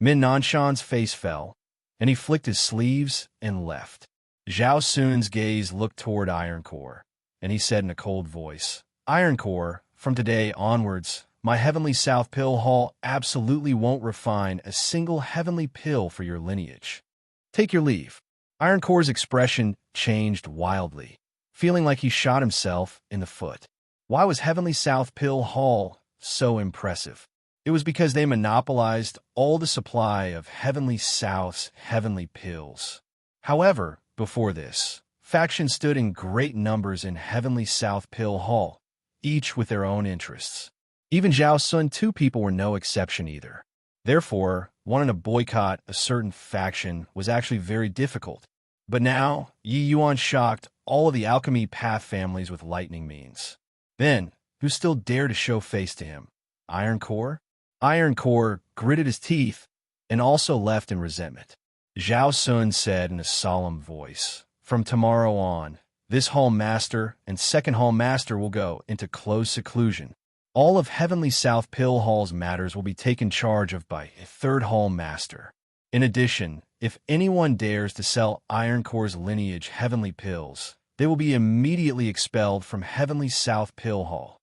S1: Min Nanshan's face fell, and he flicked his sleeves and left. Zhao Sun's gaze looked toward Iron Core, and he said in a cold voice, Iron Core, from today onwards, my Heavenly South Pill Hall absolutely won't refine a single Heavenly Pill for your lineage. Take your leave. Iron Core's expression changed wildly, feeling like he shot himself in the foot. Why was Heavenly South Pill Hall so impressive? It was because they monopolized all the supply of Heavenly South's Heavenly Pills. However, before this, factions stood in great numbers in Heavenly South Pill Hall, each with their own interests. Even Zhao Sun 2 people were no exception either. Therefore, wanting to boycott a certain faction was actually very difficult. But now, Yi Yuan shocked all of the Alchemy Path families with lightning means. Then, who still dared to show face to him? Iron Core? Iron Core gritted his teeth and also left in resentment. Zhao Sun said in a solemn voice, "From tomorrow on, this hall master and second hall master will go into closed seclusion. All of Heavenly South Pill Hall's matters will be taken charge of by a third hall master. In addition, if anyone dares to sell Ironcore's lineage Heavenly Pills, they will be immediately expelled from Heavenly South Pill Hall."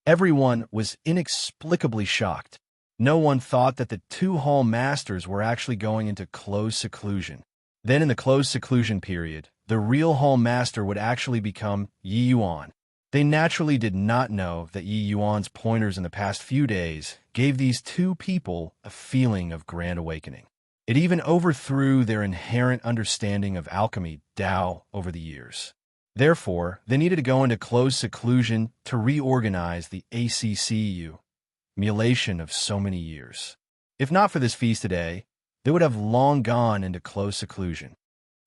S1: Everyone was inexplicably shocked. No one thought that the two hall masters were actually going into closed seclusion. Then in the closed seclusion period, the real hall master would actually become Yi Yuan. They naturally did not know that Yi Yuan's pointers in the past few days gave these two people a feeling of grand awakening. It even overthrew their inherent understanding of alchemy Dao over the years. Therefore, they needed to go into closed seclusion to reorganize the ACCU, mutilation of so many years. If not for this feast today, they would have long gone into closed seclusion.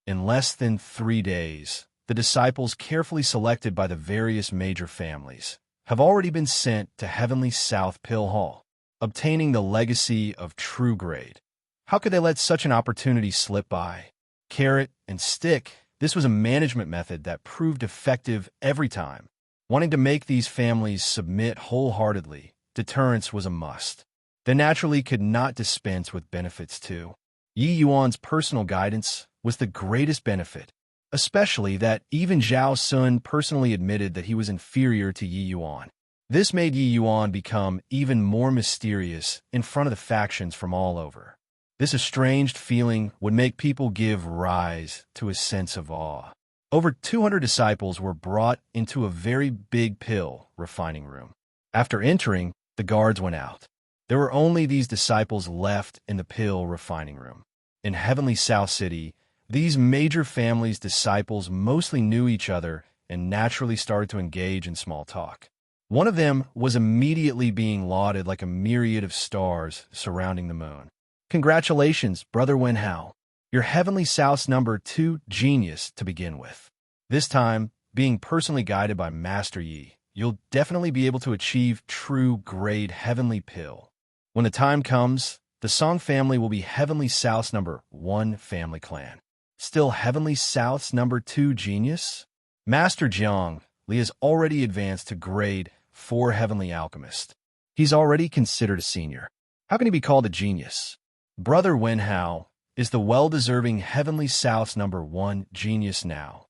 S1: In less than 3 days, the disciples carefully selected by the various major families have already been sent to Heavenly South Pill Hall, obtaining the legacy of true grade. How could they let such an opportunity slip by? Carrot and stick. This was a management method that proved effective every time. Wanting to make these families submit wholeheartedly, deterrence was a must. They naturally could not dispense with benefits too. Yi Yuan's personal guidance was the greatest benefit, especially that even Zhao Sun personally admitted that he was inferior to Yi Yuan. This made Yi Yuan become even more mysterious in front of the factions from all over. This estranged feeling would make people give rise to a sense of awe. Over 200 disciples were brought into a very big pill refining room. After entering, the guards went out. There were only these disciples left in the pill refining room. In Heavenly South City, these major families' disciples mostly knew each other and naturally started to engage in small talk. One of them was immediately being lauded like a myriad of stars surrounding the moon. "Congratulations, Brother Wenhao. You're Heavenly South's number 2 genius to begin with. This time, being personally guided by Master Yi, you'll definitely be able to achieve true grade Heavenly Pill. When the time comes, the Song family will be Heavenly South's number 1 family clan. Still Heavenly South's number 2 genius? Master Jiang Li has already advanced to grade 4 Heavenly Alchemist. He's already considered a senior. How can he be called a genius? Brother Wenhao is the well-deserving Heavenly South's number 1 genius now."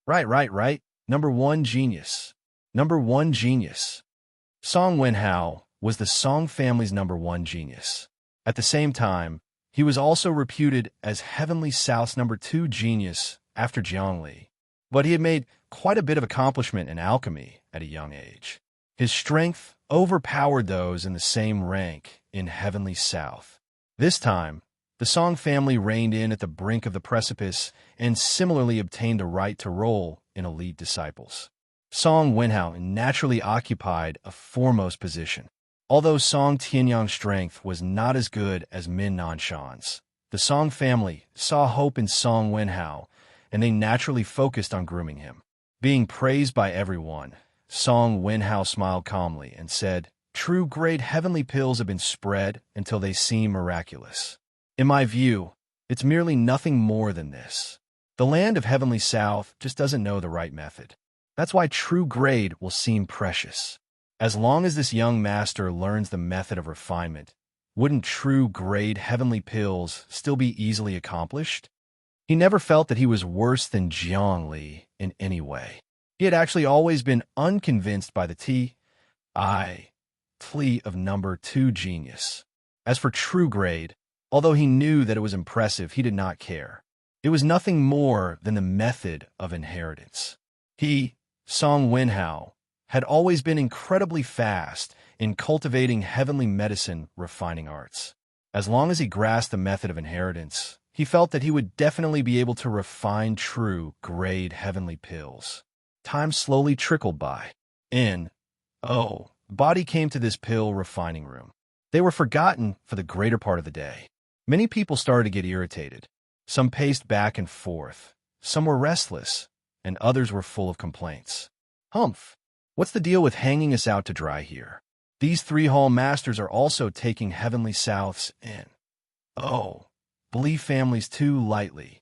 S1: Right. Number 1 genius. Number 1 genius. Song Wenhao was the Song family's number 1 genius. At the same time, he was also reputed as Heavenly South's number 2 genius after Jiang Li. But he had made quite a bit of accomplishment in alchemy at a young age. His strength overpowered those in the same rank in Heavenly South. This time, the Song family reined in at the brink of the precipice and similarly obtained the right to roll in elite disciples. Song Wenhao naturally occupied a foremost position. Although Song Tianyang's strength was not as good as Min Nanshan's, the Song family saw hope in Song Wenhao, and they naturally focused on grooming him. Being praised by everyone, Song Wenhao smiled calmly and said, "True grade Heavenly Pills have been spread until they seem miraculous. In my view, it's merely nothing more than this. The land of Heavenly South just doesn't know the right method. That's why true grade will seem precious. As long as this young master learns the method of refinement, wouldn't true grade Heavenly Pills still be easily accomplished?" He never felt that he was worse than Jiang Li in any way. He had actually always been unconvinced by the plea of number 2 genius. As for true grade, although he knew that it was impressive, he did not care. It was nothing more than the method of inheritance. He, Song Wenhao, had always been incredibly fast in cultivating heavenly medicine refining arts. As long as he grasped the method of inheritance, he felt that he would definitely be able to refine true grade Heavenly Pills. Time slowly trickled by. Body came to this pill refining room. They were forgotten for the greater part of the day. Many people started to get irritated. Some paced back and forth. Some were restless, and others were full of complaints. "Humph! What's the deal with hanging us out to dry here? These 3 hall masters are also taking Heavenly South's in. Oh, believe families too lightly.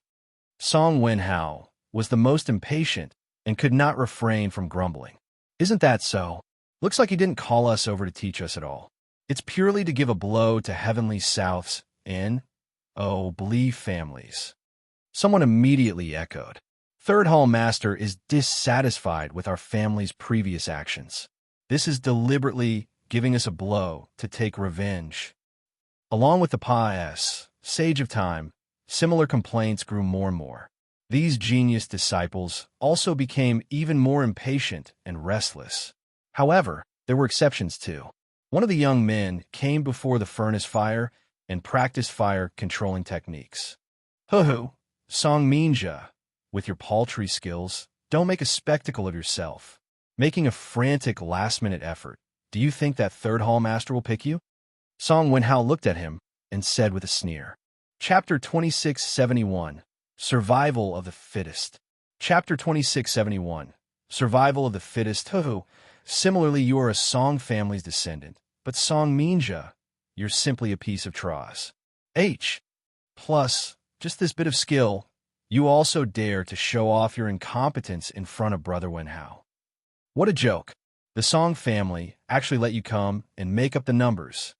S1: Song Wenhao was the most impatient and could not refrain from grumbling. Isn't that so? Looks like he didn't call us over to teach us at all. It's purely to give a blow to heavenly souths in, oh, believe families. Someone immediately echoed. Third Hall Master is dissatisfied with our family's previous actions. This is deliberately giving us a blow to take revenge. Along with the Pa-S, Sage of Time, similar complaints grew more and more. These genius disciples also became even more impatient and restless. However, there were exceptions too. One of the young men came before the furnace fire and practiced fire controlling techniques. Hoo-hoo, Song Minja, with your paltry skills, don't make a spectacle of yourself. Making a frantic last-minute effort, do you think that Third Hall Master will pick you? Song Wenhao looked at him and said with a sneer. Chapter 2671, Survival of the Fittest. Chapter 2671, Survival of the Fittest. Hoo-hoo, similarly you are a Song family's descendant, but Song Minja, you're simply a piece of dross. Plus, just this bit of skill, you also dare to show off your incompetence in front of Brother Wenhao. What a joke. The Song family actually let you come and make up the numbers.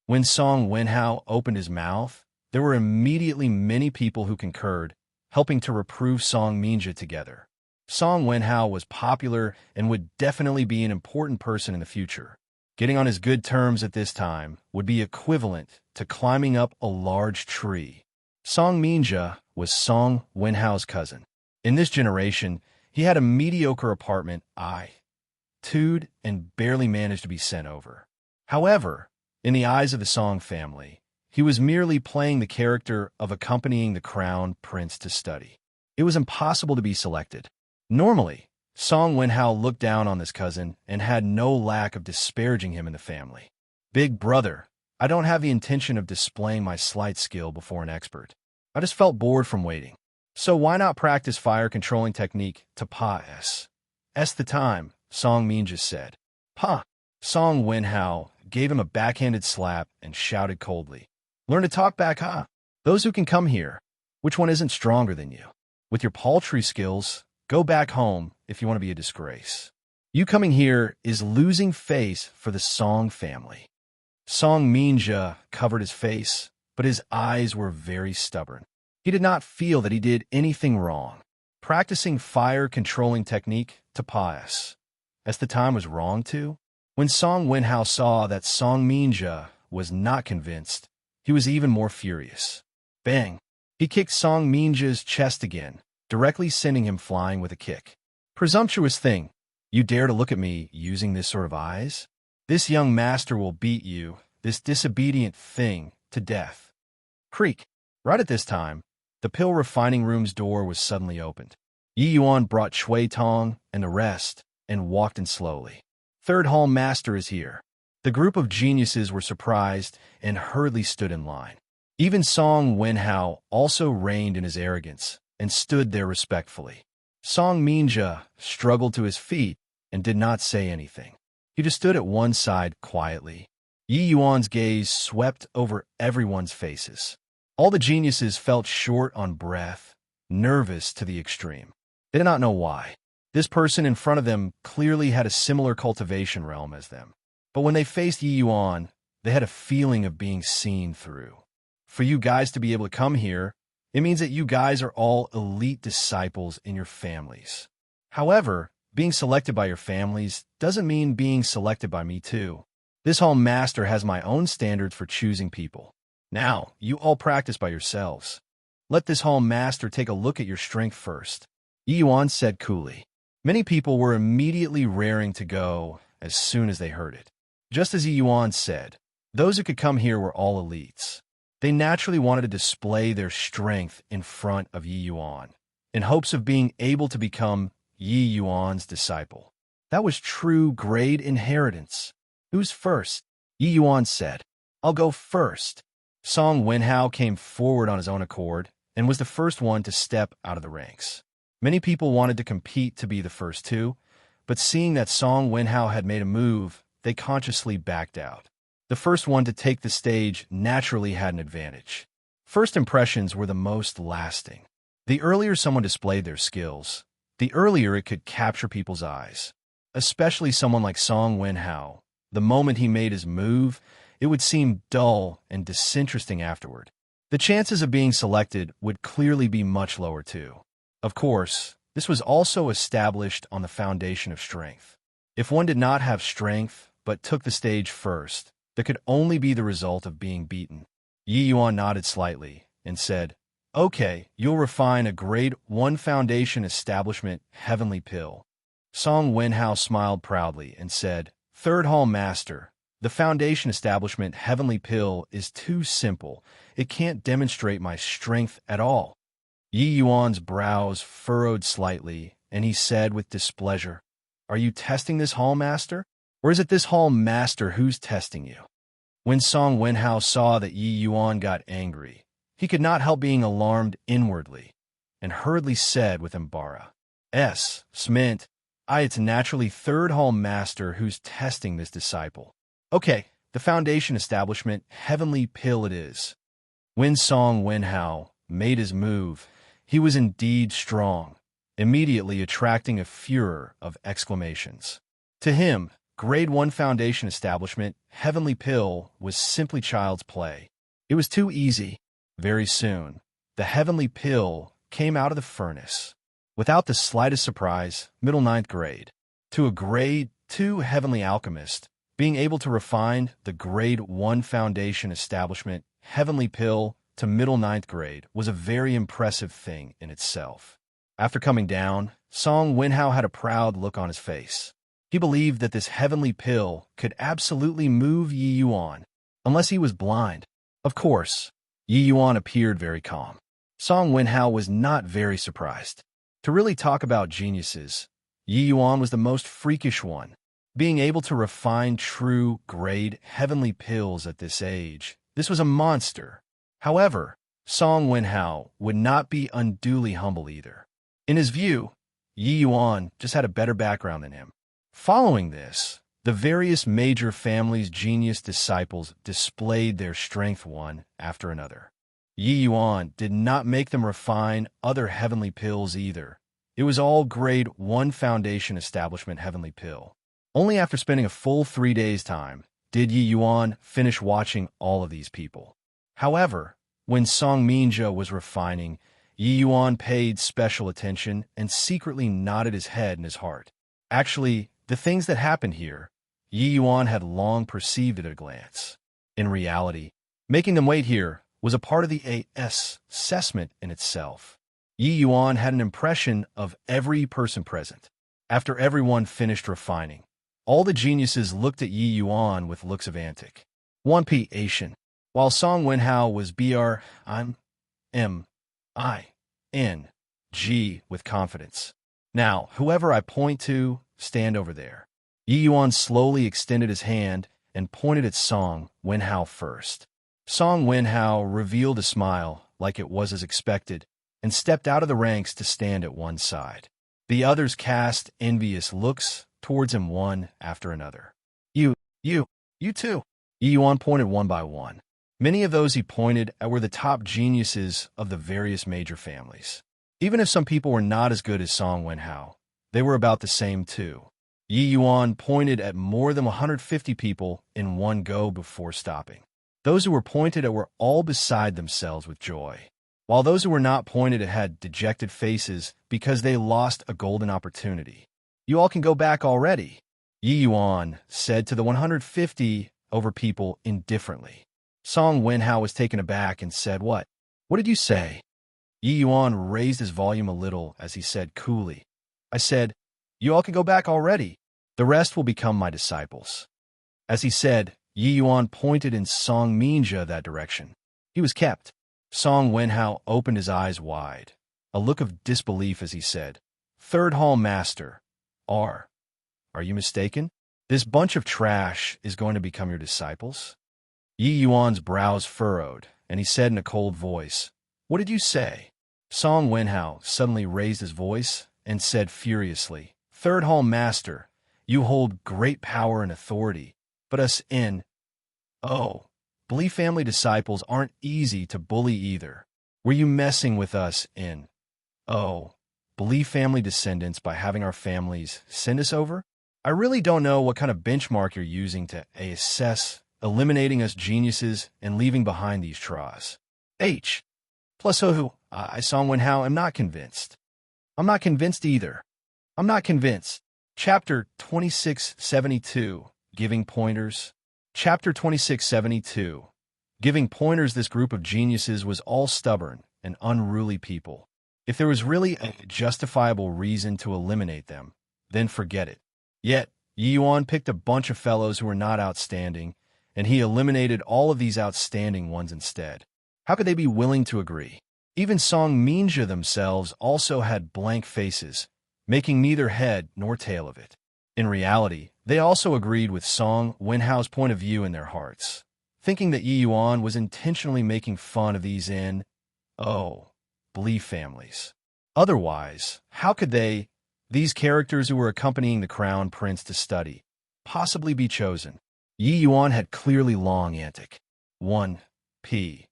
S1: When Song Wenhao opened his mouth, there were immediately many people who concurred, helping to reprove Song Minja together. Song Wenhao was popular and would definitely be an important person in the future. Getting on his good terms at this time would be equivalent to climbing up a large tree. Song Minja was Song Wenhao's cousin. In this generation, he had a mediocre apartment, and barely managed to be sent over. However, in the eyes of the Song family, he was merely playing the character of accompanying the crown prince to study. It was impossible to be selected. Normally, Song Wenhao looked down on this cousin and had no lack of disparaging him in the family. Big brother, I don't have the intention of displaying my slight skill before an expert. I just felt bored from waiting. So why not practice fire controlling technique to Pa-S? The time, Song Minja said. Pa! Song Wenhao gave him a backhanded slap and shouted coldly. Learn to talk back, huh? Those who can come here. Which one isn't stronger than you? With your paltry skills, go back home if you want to be a disgrace. You coming here is losing face for the Song family. Song Minja covered his face, but his eyes were very stubborn. He did not feel that he did anything wrong. Practicing fire controlling technique to Pa-S, as the time was wrong too. When Song Wenhao saw that Song Minja was not convinced, he was even more furious. Bang! He kicked Song Minja's chest again, directly sending him flying with a kick. Presumptuous thing, you dare to look at me using this sort of eyes? This young master will beat you, this disobedient thing, to death. Creak! Right at this time, the pill refining room's door was suddenly opened. Yi Yuan brought Shui Tong and the rest and walked in slowly. Third Hall Master is here. The group of geniuses were surprised and hurriedly stood in line. Even Song Wenhao also reigned in his arrogance and stood there respectfully. Song Minja struggled to his feet and did not say anything. He just stood at one side quietly. Yi Yuan's gaze swept over everyone's faces. All the geniuses felt short on breath, nervous to the extreme. They did not know why. This person in front of them clearly had a similar cultivation realm as them. But when they faced Yi Yuan, they had a feeling of being seen through. For you guys to be able to come here, it means that you guys are all elite disciples in your families. However, being selected by your families doesn't mean being selected by me too. This Hall Master has my own standards for choosing people. Now, you all practice by yourselves. Let this Hall Master take a look at your strength first. Yi Yuan said coolly. Many people were immediately raring to go as soon as they heard it. Just as Yi Yuan said, those who could come here were all elites. They naturally wanted to display their strength in front of Yi Yuan, in hopes of being able to become Yi Yuan's disciple. That was true grade inheritance. Who's first? Yi Yuan said. I'll go first. Song Wenhao came forward on his own accord and was the first one to step out of the ranks. Many people wanted to compete to be the first two, but seeing that Song Wenhao had made a move, they consciously backed out. The first one to take the stage naturally had an advantage. First impressions were the most lasting. The earlier someone displayed their skills, the earlier it could capture people's eyes. Especially someone like Song Wen-hao. The moment he made his move, it would seem dull and disinteresting afterward. The chances of being selected would clearly be much lower too. Of course, this was also established on the foundation of strength. If one did not have strength but took the stage first, that could only be the result of being beaten. Yi Yuan nodded slightly and said, "Okay, you'll refine a grade 1 foundation establishment heavenly pill." Song Wen-hao smiled proudly and said, "Third Hall Master, the foundation establishment heavenly pill is too simple. It can't demonstrate my strength at all." Yi Yuan's brows furrowed slightly, and he said with displeasure, "Are you testing this Hall Master? Or is it this Hall Master who's testing you?" When Song Wen-hao saw that Yi Yuan got angry, he could not help being alarmed inwardly, and hurriedly said with embarrass, "Smint, it's naturally Third Hall Master who's testing this disciple. Okay, the foundation establishment heavenly pill it is." When Song Wen-hao made his move, he was indeed strong, immediately attracting a furor of exclamations. To him, Grade 1 foundation establishment heavenly pill was simply child's play. It was too easy. Very soon, the heavenly pill came out of the furnace. Without the slightest surprise, middle 9th grade. To a grade 2 heavenly alchemist, being able to refine the grade 1 foundation establishment heavenly pill to middle 9th grade was a very impressive thing in itself. After coming down, Song Wen-hao had a proud look on his face. He believed that this heavenly pill could absolutely move Yi Yuan, unless he was blind. Of course, Yi Yuan appeared very calm. Song Wen-hao was not very surprised. To really talk about geniuses, Yi Yuan was the most freakish one. Being able to refine true grade heavenly pills at this age, this was a monster. However, Song Wen-hao would not be unduly humble either. In his view, Yi Yuan just had a better background than him. Following this, the various major families' genius disciples displayed their strength one after another. Yi Yuan did not make them refine other heavenly pills either. It was all grade 1 foundation establishment heavenly pill. Only after spending a full 3 days' time did Yi Yuan finish watching all of these people. However, when Song Minja was refining, Yi Yuan paid special attention and secretly nodded his head in his heart. Actually, the things that happened here, Yi Yuan had long perceived at a glance. In reality, making them wait here was a part of the assessment in itself. Yi Yuan had an impression of every person present. After everyone finished refining, all the geniuses looked at Yi Yuan with looks of antic 1P-ation, while Song Wen-hao was BRIMING with confidence. "Now, whoever I point to, stand over there." Yi Yuan slowly extended his hand and pointed at Song Wen-hao first. Song Wen-hao revealed a smile like it was as expected and stepped out of the ranks to stand at one side. The others cast envious looks towards him one after another. You too." Yi Yuan pointed one by one. Many of those he pointed at were the top geniuses of the various major families. Even if some people were not as good as Song Wen-hao, they were about the same too. Yi Yuan pointed at more than 150 people in one go before stopping. Those who were pointed at were all beside themselves with joy, while those who were not pointed at had dejected faces because they lost a golden opportunity. "You all can go back already," Yi Yuan said to the 150 over people indifferently. Song Wen-hao was taken aback and said, What did you say?" Yi Yuan raised his volume a little as he said coolly, "I said, you all can go back already. The rest will become my disciples." As he said, Yi Yuan pointed in Song Minja that direction. He was kept. Song Wen-hao opened his eyes wide, a look of disbelief as he said, "Third Hall Master, are you mistaken? This bunch of trash is going to become your disciples?" Yi Yuan's brows furrowed, and he said in a cold voice, "What did you say?" Song Wen-hao suddenly raised his voice and said furiously, "Third Hall Master, you hold great power and authority, but us Oh, bully family disciples aren't easy to bully either. Were you messing with us in, oh, bully family descendants by having our families send us over? I really don't know what kind of benchmark you're using to assess eliminating us geniuses and leaving behind these traws. H. Plus, I saw when how I'm not convinced. I'm not convinced either. I'm not convinced. Chapter 2672, Giving Pointers. Chapter 2672. Giving pointers. This group of geniuses was all stubborn and unruly people. If there was really a justifiable reason to eliminate them, then forget it. Yet, Yi Yuan picked a bunch of fellows who were not outstanding, and he eliminated all of these outstanding ones instead. How could they be willing to agree? Even Song Minjia themselves also had blank faces, making neither head nor tail of it. In reality, they also agreed with Song Wenhao's point of view in their hearts, thinking that Yi Yuan was intentionally making fun of these bully families. Otherwise, how could these characters who were accompanying the crown prince to study, possibly be chosen? Yi Yuan had clearly long antic. 1p.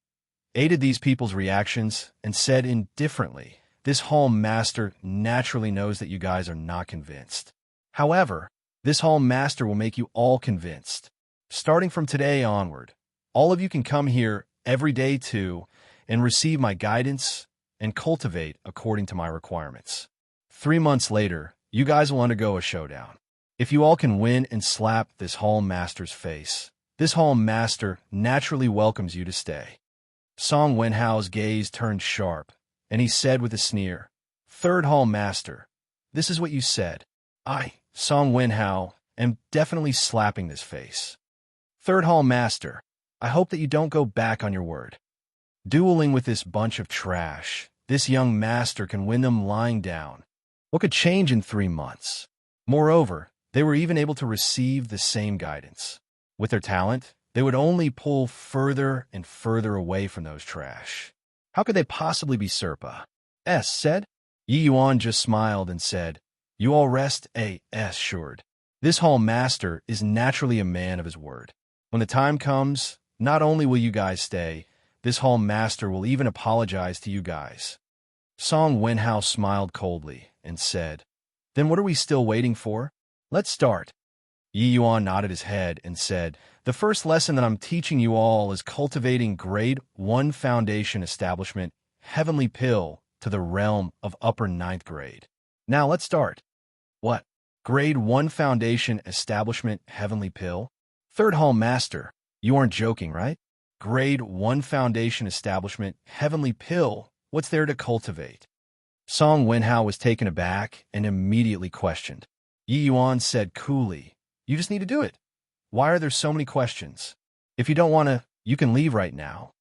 S1: Aided these people's reactions and said indifferently, "This hall master naturally knows that you guys are not convinced. However, this hall master will make you all convinced. Starting from today onward, all of you can come here every day too and receive my guidance and cultivate according to my requirements. 3 months later, you guys will undergo a showdown. If you all can win and slap this hall master's face, this hall master naturally welcomes you to stay." Song Wenhao's gaze turned sharp, and he said with a sneer, "Third hall master, this is what you said. I, Song Wenhao, am definitely slapping this face. Third hall master, I hope that you don't go back on your word. Dueling with this bunch of trash, this young master can win them lying down. What could change in 3 months? Moreover, they were even able to receive the same guidance. With their talent, they would only pull further and further away from those trash. How could they possibly be Serpa?" said. Yi Yuan just smiled and said, "You all rest assured. This hall master is naturally a man of his word. When the time comes, not only will you guys stay, this hall master will even apologize to you guys." Song Wenhao smiled coldly and said, "Then what are we still waiting for? Let's start." Yi Yuan nodded his head and said, "The first lesson that I'm teaching you all is cultivating Grade 1 Foundation Establishment Heavenly Pill to the realm of upper 9th grade. Now let's start." "What? Grade 1 Foundation Establishment Heavenly Pill? Third Hall Master, you aren't joking, right? Grade 1 Foundation Establishment Heavenly Pill, what's there to cultivate?" Song Wenhao was taken aback and immediately questioned. Yi Yuan said coolly, "You just need to do it. Why are there so many questions? If you don't want to, you can leave right now."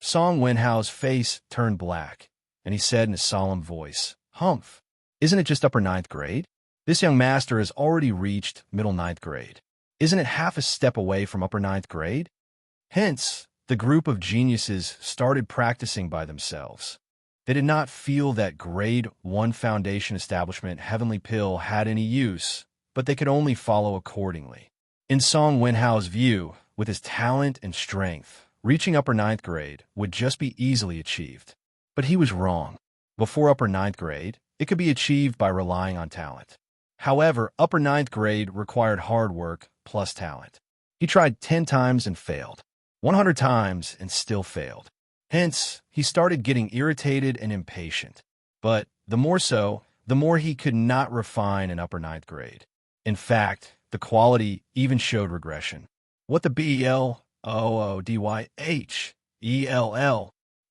S1: Song Wenhao's face turned black, and he said in a solemn voice, "Humph, isn't it just upper 9th grade? This young master has already reached middle 9th grade. Isn't it half a step away from upper 9th grade?" Hence, the group of geniuses started practicing by themselves. They did not feel that Grade 1 Foundation Establishment Heavenly Pill had any use, but they could only follow accordingly. In Song Wenhao's view, with his talent and strength, reaching upper 9th grade would just be easily achieved. But he was wrong. Before upper 9th grade, it could be achieved by relying on talent. However, upper 9th grade required hard work plus talent. He tried 10 times and failed, 100 times and still failed. Hence, he started getting irritated and impatient. But the more so, the more he could not refine in upper 9th grade. In fact, the quality even showed regression. What the BELOODYHELL?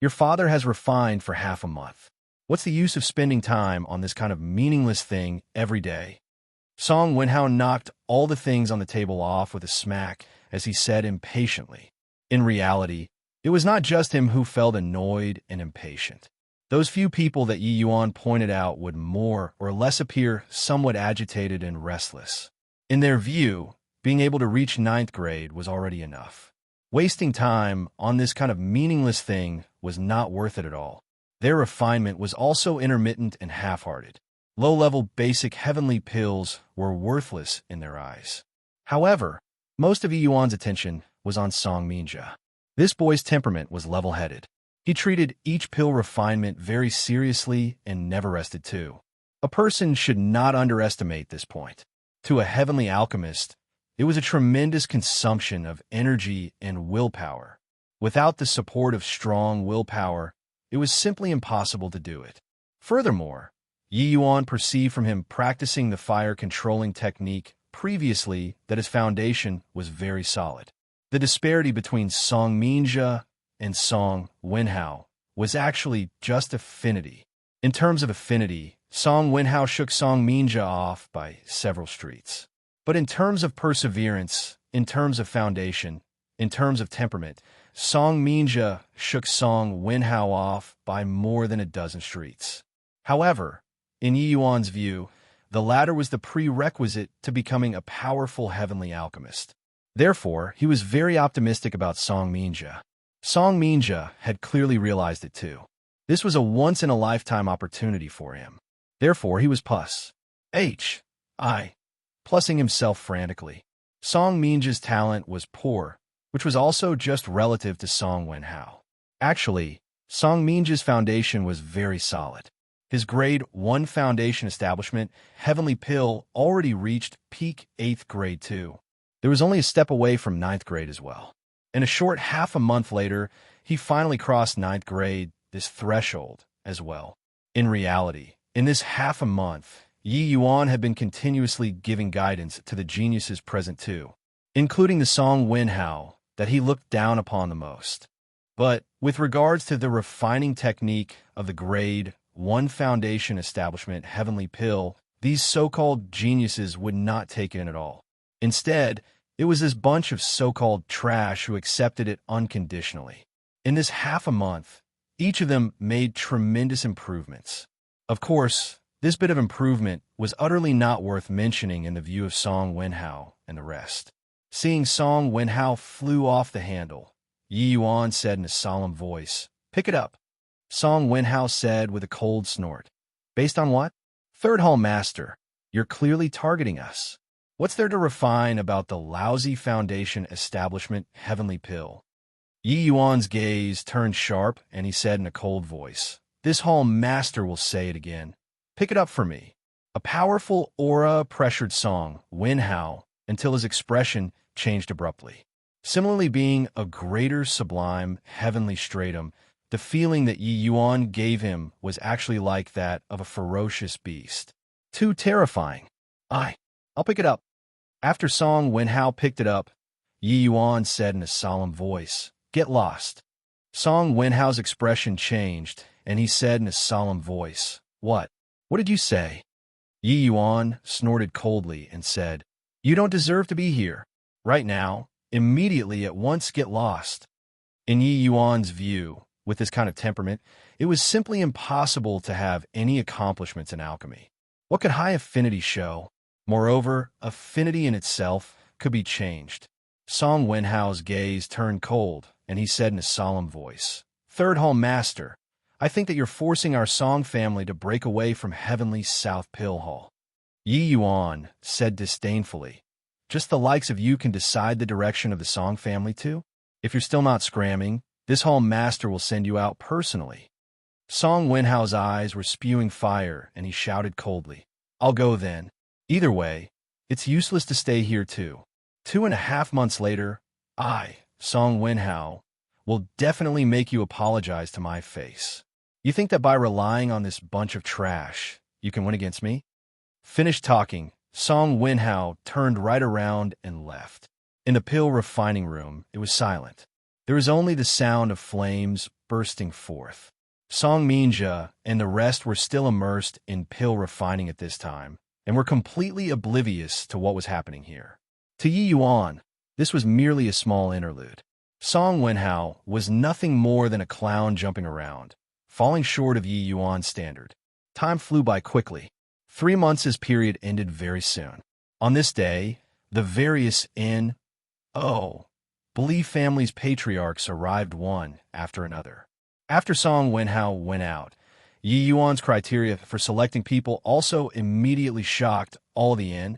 S1: Your father has refined for half a month. What's the use of spending time on this kind of meaningless thing every day? Song Wenhao knocked all the things on the table off with a smack as he said impatiently. In reality, it was not just him who felt annoyed and impatient. Those few people that Yi Yuan pointed out would more or less appear somewhat agitated and restless. In their view, being able to reach 9th grade was already enough. Wasting time on this kind of meaningless thing was not worth it at all. Their refinement was also intermittent and half-hearted. Low-level basic heavenly pills were worthless in their eyes. However, most of Yi Yuan's attention was on Song Minja. This boy's temperament was level-headed. He treated each pill refinement very seriously and never rested too. A person should not underestimate this point. To a heavenly alchemist, it was a tremendous consumption of energy and willpower. Without the support of strong willpower, it was simply impossible to do it. Furthermore, Yi Yuan perceived from him practicing the fire-controlling technique previously that his foundation was very solid. The disparity between Song Minja and Song Wenhao was actually just affinity. In terms of affinity, Song Wenhao shook Song Minja off by several streets. But in terms of perseverance, in terms of foundation, in terms of temperament, Song Minja shook Song Wenhao off by more than a dozen streets. However, in Yi Yuan's view, the latter was the prerequisite to becoming a powerful heavenly alchemist. Therefore, he was very optimistic about Song Minja. Song Minja had clearly realized it too. This was a once-in-a-lifetime opportunity for him. Therefore, he was plussing himself frantically. Song Minja's talent was poor, which was also just relative to Song Wenhao. Actually, Song Minja's foundation was very solid. His grade 1 foundation establishment, Heavenly Pill, already reached peak 8th grade too. There was only a step away from 9th grade as well. In a short half a month later, he finally crossed 9th grade, this threshold, as well. In reality, in this half a month, Yi Yuan had been continuously giving guidance to the geniuses present too, including the Song Wenhao that he looked down upon the most. But with regards to the refining technique of the grade 1 foundation establishment Heavenly Pill, these so-called geniuses would not take it in at all. Instead, it was this bunch of so-called trash who accepted it unconditionally. In this half a month, each of them made tremendous improvements. Of course, this bit of improvement was utterly not worth mentioning in the view of Song Wenhao and the rest. Seeing Song Wenhao flew off the handle, Yi Yuan said in a solemn voice, "Pick it up." Song Wenhao said with a cold snort. "Based on what?" "Third Hall Master, you're clearly targeting us. What's there to refine about the lousy foundation establishment Heavenly Pill?" Yi Yuan's gaze turned sharp and he said in a cold voice, "This Hall Master will say it again. Pick it up for me." A powerful aura pressured Song Wenhao until his expression changed abruptly. Similarly being a greater sublime heavenly stratum, the feeling that Yi Yuan gave him was actually like that of a ferocious beast. Too terrifying. I'll pick it up." After Song Wenhao picked it up, Yi Yuan said in a solemn voice, "Get lost." Song Wenhao's expression changed, and he said in a solemn voice, "What? What did you say?" Yi Yuan snorted coldly and said, "You don't deserve to be here. Right now, immediately at once get lost." In Yi Yuan's view, with this kind of temperament, it was simply impossible to have any accomplishments in alchemy. What could high affinity show? Moreover, affinity in itself could be changed. Song Wenhao's gaze turned cold, and he said in a solemn voice, "Third Hall Master, I think that you're forcing our Song family to break away from Heavenly South Pill Hall." Yi Yuan said disdainfully, "Just the likes of you can decide the direction of the Song family too? If you're still not scramming, this Hall Master will send you out personally." Song Wenhao's eyes were spewing fire, and he shouted coldly, "I'll go then. Either way, it's useless to stay here too. 2.5 months later, Song Wenhao, will definitely make you apologize to my face. You think that by relying on this bunch of trash, you can win against me?" Finished talking, Song Wenhao turned right around and left. In the pill refining room, it was silent. There was only the sound of flames bursting forth. Song Minja and the rest were still immersed in pill refining at this time, and were completely oblivious to what was happening here. To Yi Yuan, this was merely a small interlude. Song Wenhao was nothing more than a clown jumping around, falling short of Yi Yuan's standard. Time flew by quickly. 3 months' period ended very soon. On this day, the various Belief family's patriarchs arrived one after another. After Song Wenhao went out, Yi Yuan's criteria for selecting people also immediately shocked all the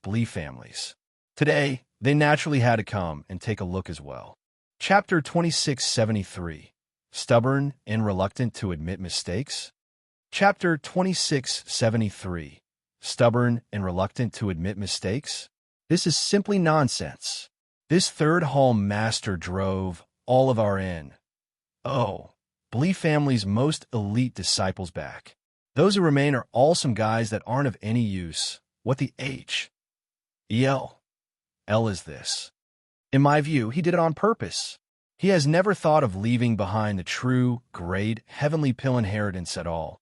S1: Belief families. Today, they naturally had to come and take a look as well. Chapter 2673. Stubborn and reluctant to admit mistakes? Chapter 2673. Stubborn and reluctant to admit mistakes? This is simply nonsense. This third hall master drove all of our belief family's most elite disciples back. Those who remain are all some guys that aren't of any use. What the L is this? In my view, he did it on purpose. He has never thought of leaving behind the true, great, heavenly pill inheritance at all.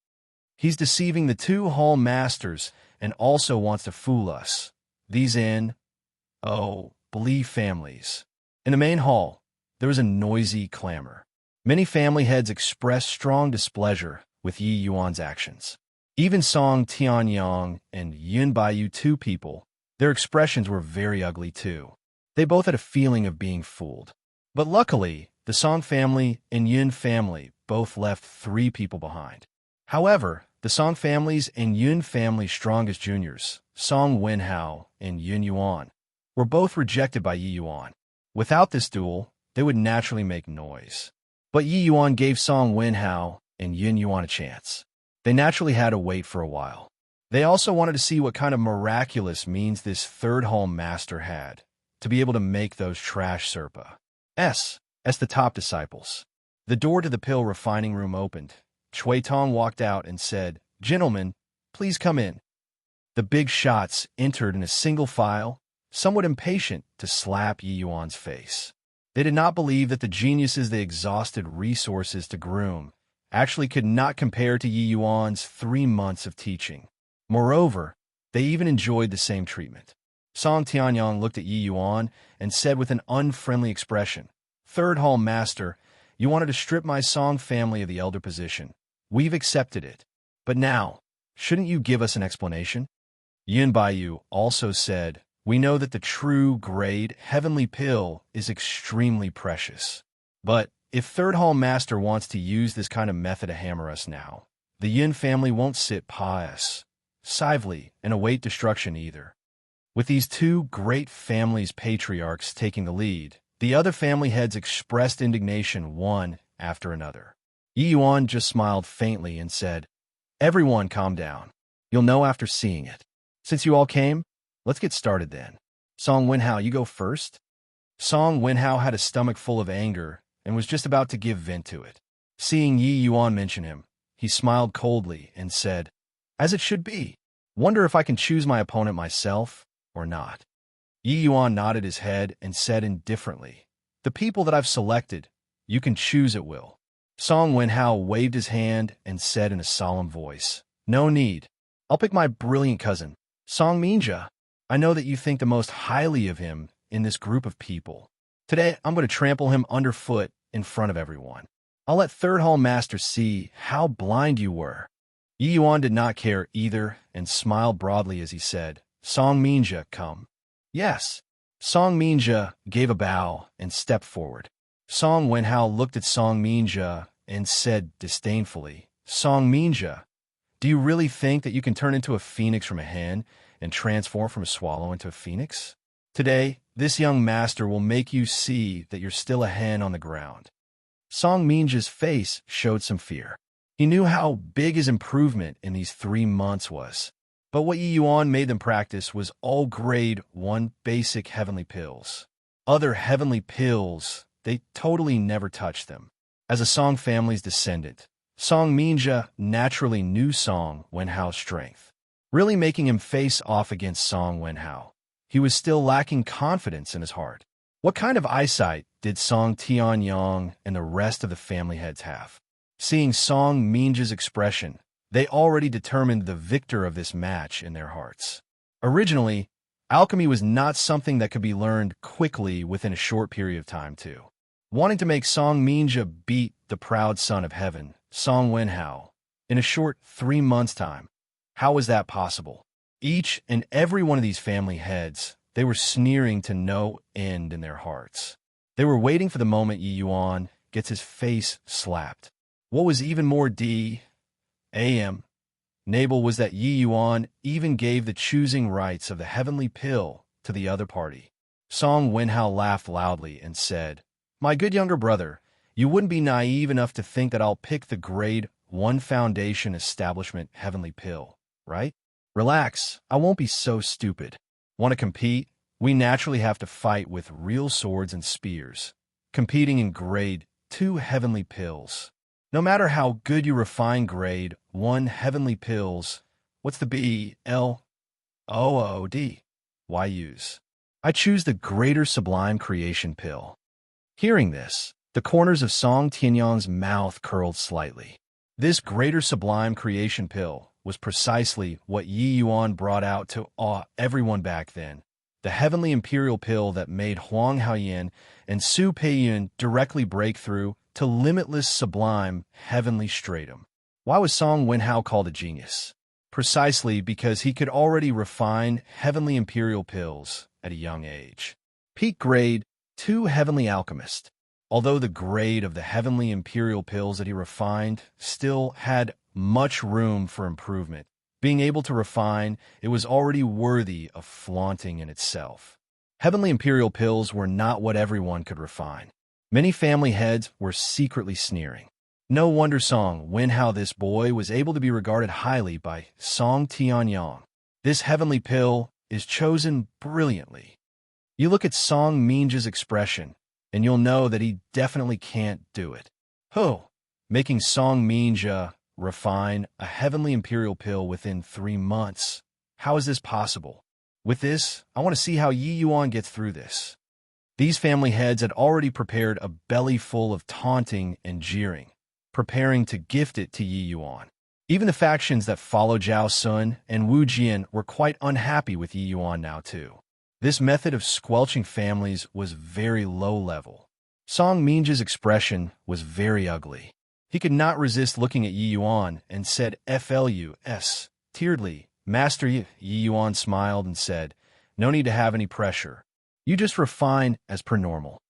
S1: He's deceiving the two hall masters and also wants to fool us. These belief families. In the main hall, there was a noisy clamor. Many family heads expressed strong displeasure with Yi Yuan's actions. Even Song Tianyang and Yun Baiyu, two people, their expressions were very ugly too. They both had a feeling of being fooled. But luckily, the Song family and Yun family both left 3 people behind. However, the Song family's and Yun family's strongest juniors, Song Wenhao and Yun Yuan, were both rejected by Yi Yuan. Without this duel, they would naturally make noise. But Yi Yuan gave Song Wenhao and Yun Yuan a chance. They naturally had to wait for a while. They also wanted to see what kind of miraculous means this third hall master had to be able to make those trash Serpa as the top disciples. The door to the pill refining room opened. Chui Tong walked out and said, "Gentlemen, please come in." The big shots entered in a single file, somewhat impatient to slap Yi Yuan's face. They did not believe that the geniuses they exhausted resources to groom actually could not compare to Yi Yuan's 3 months of teaching. Moreover, they even enjoyed the same treatment. Song Tianyang looked at Yi Yuan and said with an unfriendly expression, "Third hall master, you wanted to strip my Song family of the elder position. We've accepted it. But now, shouldn't you give us an explanation?" Yun Baiyu also said, "We know that the true, great, heavenly pill is extremely precious. But if third hall master wants to use this kind of method to hammer us now, the Yin family won't sit passively and await destruction either." With these 2 great families' patriarchs taking the lead, the other family heads expressed indignation one after another. Yi Yuan just smiled faintly and said, "Everyone calm down. You'll know after seeing it. Since you all came, let's get started then. Song Wenhao, you go first." Song Wenhao had a stomach full of anger and was just about to give vent to it. Seeing Yi Yuan mention him, he smiled coldly and said, "As it should be. Wonder if I can choose my opponent myself or not." Yi Yuan nodded his head and said indifferently, "The people that I've selected, you can choose at will." Song Wenhao waved his hand and said in a solemn voice, "No need. I'll pick my brilliant cousin, Song Minja. I know that you think the most highly of him in this group of people. Today, I'm going to trample him underfoot in front of everyone. I'll let third hall master see how blind you were." Yi Yuan did not care either and smiled broadly as he said, "Song Minja, come." "Yes." Song Minja gave a bow and stepped forward. Song Wenhao looked at Song Minja and said disdainfully, "Song Minja, do you really think that you can turn into a phoenix from a hen and transform from a swallow into a phoenix? Today, this young master will make you see that you're still a hen on the ground." Song Minja's face showed some fear. He knew how big his improvement in these 3 months was. But what Yi Yuan made them practice was all grade 1 basic heavenly pills. Other heavenly pills, they totally never touched them. As a Song family's descendant, Song Minja naturally knew Song Wenhao's strength, really making him face off against Song Wenhao. He was still lacking confidence in his heart. What kind of eyesight did Song Tianyang and the rest of the family heads have? Seeing Song Minja's expression, they already determined the victor of this match in their hearts. Originally, alchemy was not something that could be learned quickly within a short period of time, too. Wanting to make Song Minja beat the proud son of heaven, Song Wenhao, in a short 3 months' time, how was that possible? Each and every one of these family heads, they were sneering to no end in their hearts. They were waiting for the moment Yi Yuan gets his face slapped. What was even more Nabal was that Yi Yuan even gave the choosing rights of the heavenly pill to the other party. Song Wenhao laughed loudly and said, "My good younger brother, you wouldn't be naive enough to think that I'll pick the grade 1 foundation establishment heavenly pill, right? Relax, I won't be so stupid. Want to compete? We naturally have to fight with real swords and spears, competing in grade 2 heavenly pills. No matter how good you refine grade 1 heavenly pills, what's the BLOOD? Why use? I choose the greater sublime creation pill." Hearing this, the corners of Song Tianyang's mouth curled slightly. This greater sublime creation pill was precisely what Yi Yuan brought out to awe everyone back then. The heavenly imperial pill that made Huang Haoyan and Su Peiyun directly break through to limitless sublime heavenly stratum. Why was Song Wenhao called a genius? Precisely because he could already refine heavenly imperial pills at a young age. Peak grade 2 heavenly alchemist. Although the grade of the heavenly imperial pills that he refined still had much room for improvement, being able to refine it was already worthy of flaunting in itself. Heavenly imperial pills were not what everyone could refine. Many family heads were secretly sneering. No wonder Song Wenhao, this boy, was able to be regarded highly by Song Tianyang. This heavenly pill is chosen brilliantly. You look at Song Minja's expression, and you'll know that he definitely can't do it. Making Song Minja refine a heavenly imperial pill within 3 months. How is this possible? With this, I want to see how Yi Yuan gets through this. These family heads had already prepared a belly full of taunting and jeering, preparing to gift it to Yi Yuan. Even the factions that follow Zhao Sun and Wu Jian were quite unhappy with Yi Yuan now too. This method of squelching families was very low level. Song Minja's expression was very ugly. He could not resist looking at Yi Yuan and said, "FLUS, tieredly, Master Yi." Yi Yuan smiled and said, "No need to have any pressure. You just refine as per normal."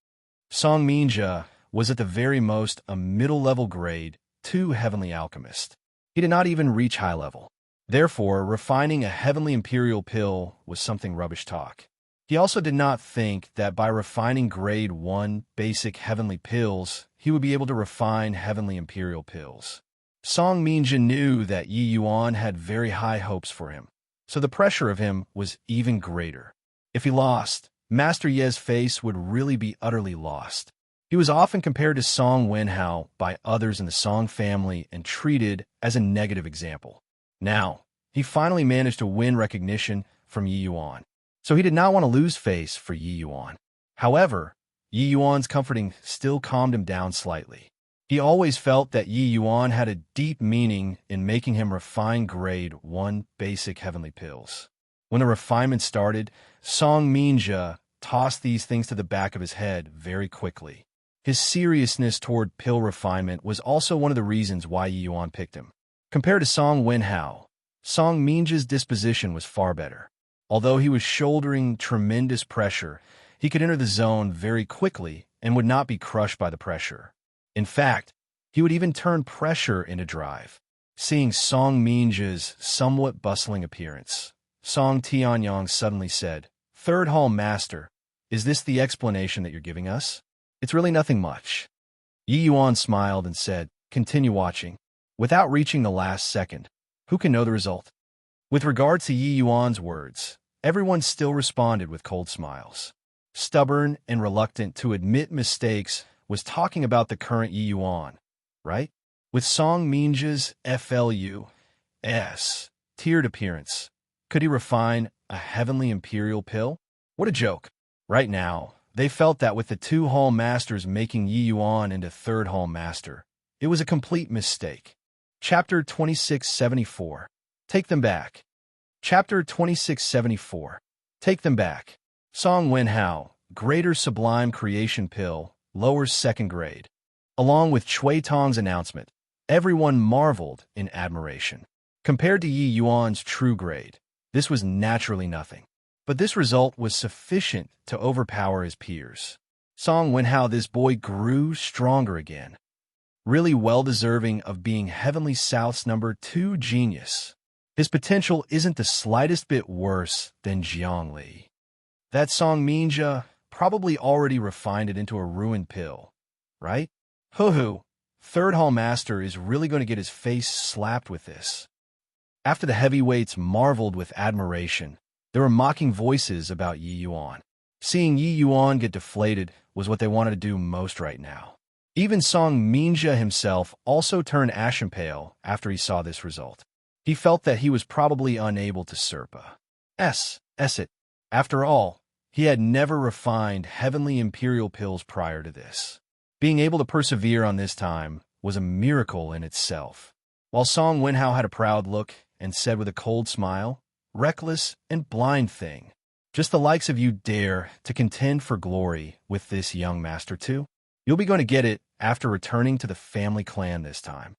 S1: Song Minja was at the very most a middle-level grade 2 heavenly alchemist. He did not even reach high level. Therefore, refining a heavenly imperial pill was something rubbish talk. He also did not think that by refining grade 1 basic heavenly pills, he would be able to refine heavenly imperial pills. Song Minja knew that Yi Yuan had very high hopes for him, so the pressure of him was even greater. If he lost, Master Ye's face would really be utterly lost. He was often compared to Song Wenhao by others in the Song family and treated as a negative example. Now, he finally managed to win recognition from Yi Yuan, so he did not want to lose face for Yi Yuan. However, Yi Yuan's comforting still calmed him down slightly. He always felt that Yi Yuan had a deep meaning in making him refine grade 1 basic heavenly pills. When the refinement started, Song Minja tossed these things to the back of his head very quickly. His seriousness toward pill refinement was also one of the reasons why Yi Yuan picked him. Compared to Song Wenhao, Song Minja's disposition was far better. Although he was shouldering tremendous pressure, he could enter the zone very quickly and would not be crushed by the pressure. In fact, he would even turn pressure into drive. Seeing Song Minja's somewhat bustling appearance, Song Tianyang suddenly said, "Third Hall Master, is this the explanation that you're giving us? It's really nothing much." Yi Yuan smiled and said, "Continue watching." Without reaching the last second, who can know the result? With regard to Yi Yuan's words, everyone still responded with cold smiles. Stubborn and reluctant to admit mistakes was talking about the current Yi Yuan, right? With Song Minja's FLUS tiered appearance, could he refine a heavenly imperial pill? What a joke. Right now, they felt that with the 2 Hall Masters making Yi Yuan into 3rd Hall Master, it was a complete mistake. Chapter 2674. Take them back. Chapter 2674. Take them back. Song Wenhao, Greater Sublime Creation Pill, lower 2nd grade. Along with Cui Tong's announcement, everyone marveled in admiration. Compared to Yi Yuan's true grade, this was naturally nothing. But this result was sufficient to overpower his peers. Song Wenhao, this boy, grew stronger again. Really well-deserving of being Heavenly South's number 2 genius. His potential isn't the slightest bit worse than Jiangli. That Song Minja probably already refined it into a ruined pill, right? Hoo-hoo, Third Hall Master is really going to get his face slapped with this. After the heavyweights marveled with admiration, there were mocking voices about Yi Yuan. Seeing Yi Yuan get deflated was what they wanted to do most right now. Even Song Minja himself also turned ashen pale after he saw this result. He felt that he was probably unable to Serpa. It. After all, he had never refined heavenly imperial pills prior to this. Being able to persevere on this time was a miracle in itself. While Song Wenhao had a proud look and said with a cold smile, "Reckless and blind thing. Just the likes of you dare to contend for glory with this young master too? You'll be going to get it after returning to the family clan this time."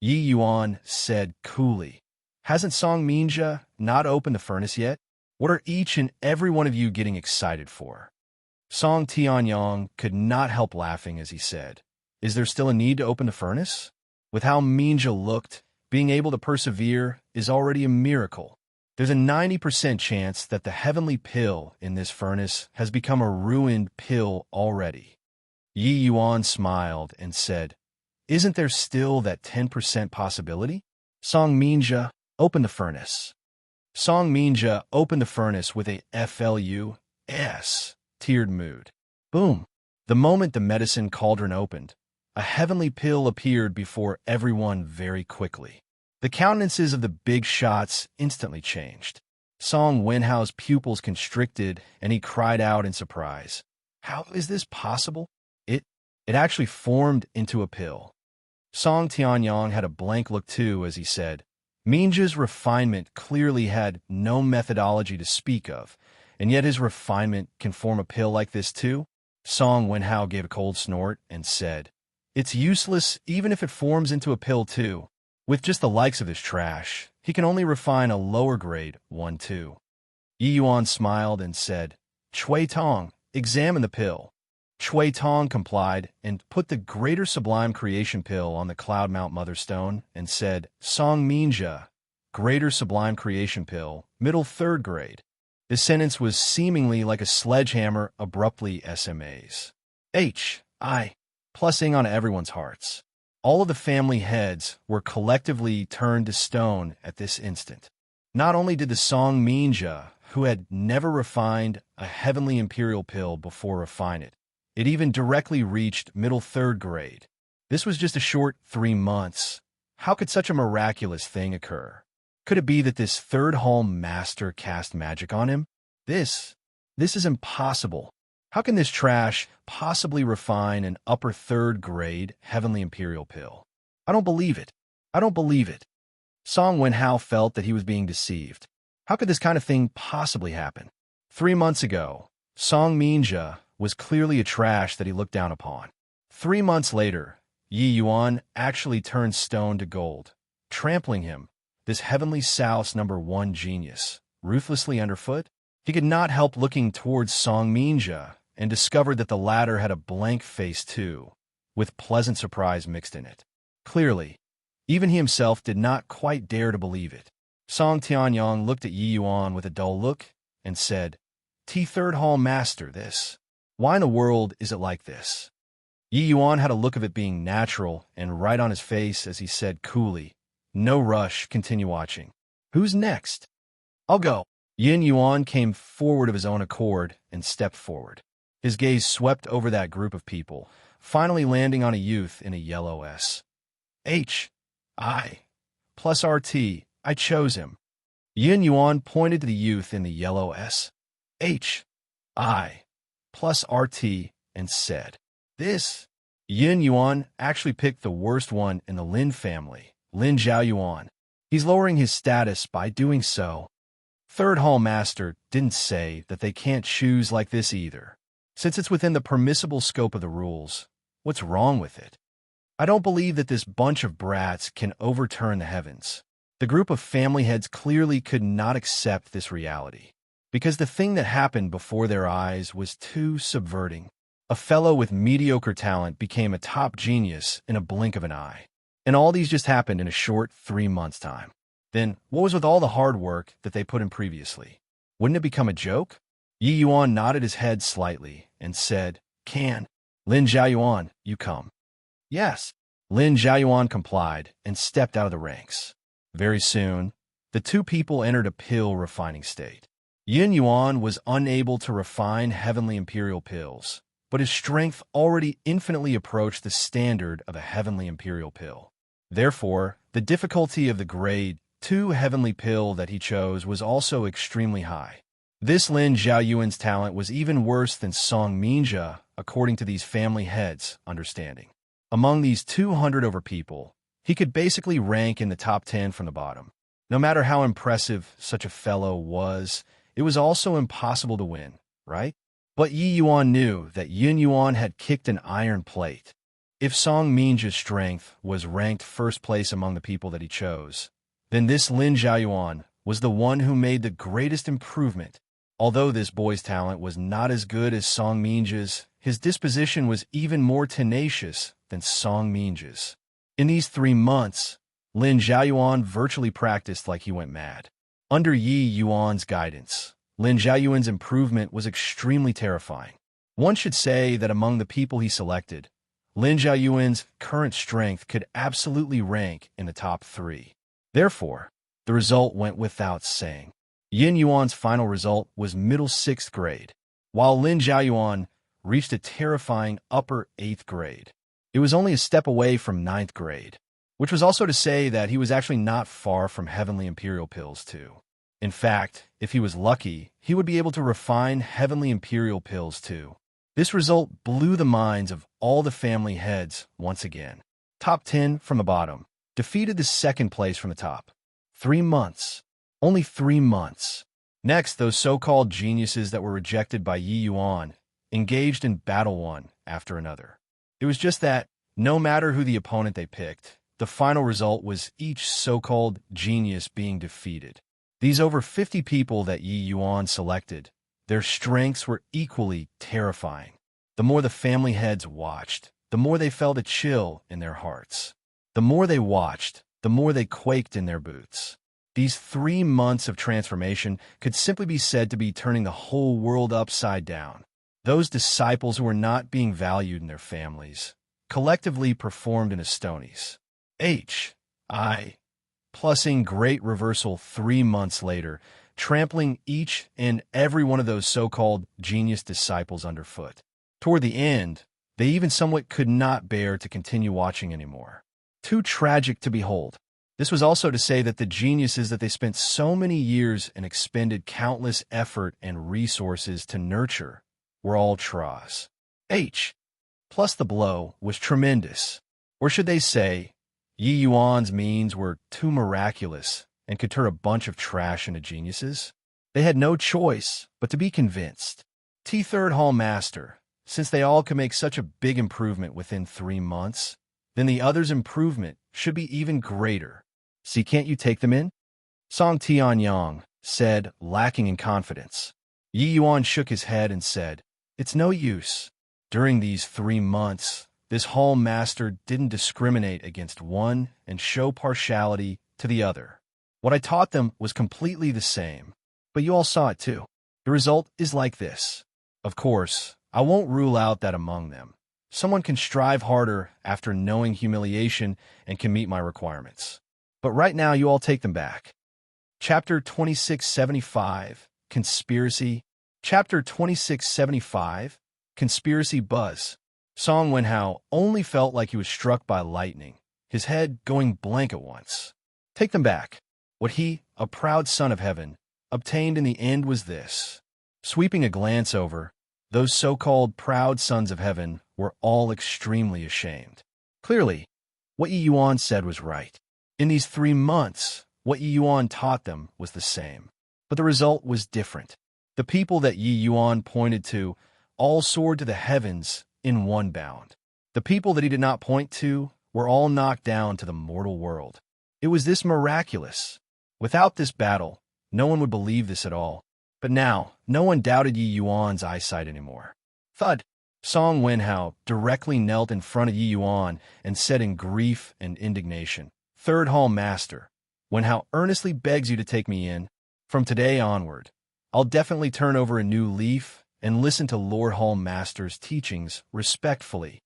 S1: Yi Yuan said coolly, "Hasn't Song Minja not opened the furnace yet? What are each and every one of you getting excited for?" Song Tianyong could not help laughing as he said, "Is there still a need to open the furnace? With how Minja looked, being able to persevere is already a miracle. There's a 90% chance that the heavenly pill in this furnace has become a ruined pill already." Yi Yuan smiled and said, "Isn't there still that 10% possibility?" Song Minja opened the furnace. Song Minja opened the furnace with a FLUS tiered mood. Boom! The moment the medicine cauldron opened, a heavenly pill appeared before everyone very quickly. The countenances of the big shots instantly changed. Song Wenhao's pupils constricted, and he cried out in surprise. "How is this possible? It actually formed into a pill." Song Tianyong had a blank look too as he said, "Minja's refinement clearly had no methodology to speak of, and yet his refinement can form a pill like this too?" Song Wenhao gave a cold snort and said, "It's useless even if it forms into a pill too. With just the likes of this trash, he can only refine a lower grade one too." Yi Yuan smiled and said, "Chui Tong, examine the pill." Chui Tong complied and put the Greater Sublime Creation pill on the Cloud Mount Mother Stone and said, "Song Minja, Greater Sublime Creation pill, middle third grade." This sentence was seemingly like a sledgehammer abruptly SMAs. Plusing on everyone's hearts. All of the family heads were collectively turned to stone at this instant. Not only did the Song Minja, who had never refined a heavenly imperial pill before refine it, it even directly reached middle third grade. This was just a short 3 months. How could such a miraculous thing occur? Could it be that this third hall master cast magic on him? This is impossible. How can this trash possibly refine an upper third grade heavenly imperial pill? I don't believe it. Song Wenhao felt that he was being deceived. How could this kind of thing possibly happen? 3 months ago, Song Minja was clearly a trash that he looked down upon. 3 months later, Yi Yuan actually turned stone to gold, trampling him, this heavenly South's #1 genius, ruthlessly underfoot. He could not help looking towards Song Minja and discovered that the latter had a blank face too, with pleasant surprise mixed in it. Clearly, even he himself did not quite dare to believe it. Song Tianyong looked at Yi Yuan with a dull look and said, "Third Hall Master, this. Why in the world is it like this?" Yi Yuan had a look of it being natural and right on his face as he said coolly, "No rush, continue watching. Who's next?" "I'll go." Yin Yuan came forward of his own accord and stepped forward. His gaze swept over that group of people, finally landing on a youth in a yellow S. Plus RT, I chose him. Yin Yuan pointed to the youth in the yellow S. Plus RT and said, "This." Yin Yuan actually picked the worst one in the Lin family, Lin Zhao Yuan. He's lowering his status by doing so. Third Hall Master didn't say that they can't choose like this either. Since it's within the permissible scope of the rules, what's wrong with it? I don't believe that this bunch of brats can overturn the heavens. The group of family heads clearly could not accept this reality, because the thing that happened before their eyes was too subverting. A fellow with mediocre talent became a top genius in a blink of an eye. And all these just happened in a short 3 months' time. Then, what was with all the hard work that they put in previously? Wouldn't it become a joke? Yi Yuan nodded his head slightly and said, "Can Lin Zhaoyuan, you come?" "Yes." Lin Zhaoyuan complied and stepped out of the ranks. Very soon, the two people entered a pill refining state. Yin Yuan was unable to refine heavenly imperial pills, but his strength already infinitely approached the standard of a heavenly imperial pill. Therefore, the difficulty of the grade 2 heavenly pill that he chose was also extremely high. This Lin Zhaoyuan's talent was even worse than Song Minjia, according to these family heads' understanding. Among these 200 over people, he could basically rank in the top 10 from the bottom. No matter how impressive such a fellow was, it was also impossible to win, right? But Yi Yuan knew that Yin Yuan had kicked an iron plate. If Song Minjia's strength was ranked first place among the people that he chose, then this Lin Zhaoyuan was the one who made the greatest improvement. Although this boy's talent was not as good as Song Minjia's, his disposition was even more tenacious than Song Minjia's. In these 3 months, Lin Zhaoyuan virtually practiced like he went mad. Under Yi Yuan's guidance, Lin Zhaoyuan's improvement was extremely terrifying. One should say that among the people he selected, Lin Zhaoyuan's current strength could absolutely rank in the top 3. Therefore, the result went without saying. Yin Yuan's final result was middle 6th grade, while Lin Zhaoyuan reached a terrifying upper 8th grade. It was only a step away from 9th grade, which was also to say that he was actually not far from Heavenly Imperial Pills too. In fact, if he was lucky, he would be able to refine Heavenly Imperial Pills too. This result blew the minds of all the family heads once again. Top 10 from the bottom defeated the second place from the top. 3 months. Only 3 months. Next, those so-called geniuses that were rejected by Yi Yuan engaged in battle one after another. It was just that, no matter who the opponent they picked, the final result was each so-called genius being defeated. These over 50 people that Yi Yuan selected, their strengths were equally terrifying. The more the family heads watched, the more they felt a chill in their hearts. The more they watched, the more they quaked in their boots. These 3 months of transformation could simply be said to be turning the whole world upside down. Those disciples who were not being valued in their families collectively performed in Astonies. Plusing great reversal 3 months later, trampling each and every one of those so-called genius disciples underfoot. Toward the end, they even somewhat could not bear to continue watching anymore. Too tragic to behold. This was also to say that the geniuses that they spent so many years and expended countless effort and resources to nurture were all trash. Plus the blow was tremendous. Or should they say, Yi Yuan's means were too miraculous and could turn a bunch of trash into geniuses? They had no choice but to be convinced. Third Hall Master, since they all could make such a big improvement within 3 months, then the others' improvement should be even greater. See, can't you take them in? Song Tianyang said, lacking in confidence. Yi Yuan shook his head and said, "It's no use. During these 3 months, this hall master didn't discriminate against one and show partiality to the other. What I taught them was completely the same. But you all saw it too. The result is like this. Of course, I won't rule out that among them, someone can strive harder after knowing humiliation and can meet my requirements. But right now, you all take them back." Chapter 2675, Conspiracy. Chapter 2675, Conspiracy Buzz. Song Wenhao only felt like he was struck by lightning, his head going blank at once. Take them back. What he, a proud son of heaven, obtained in the end was this. Sweeping a glance over, those so-called proud sons of heaven were all extremely ashamed. Clearly, what Yi Yuan said was right. In these 3 months, what Yi Yuan taught them was the same. But the result was different. The people that Yi Yuan pointed to all soared to the heavens in one bound. The people that he did not point to were all knocked down to the mortal world. It was this miraculous. Without this battle, no one would believe this at all. But now, no one doubted Yi Yuan's eyesight anymore. Thud! Song Wenhao directly knelt in front of Yi Yuan and said in grief and indignation, "Third Hall Master, Wenhao earnestly begs you to take me in. From today onward, I'll definitely turn over a new leaf and listen to Lord Hall Master's teachings respectfully.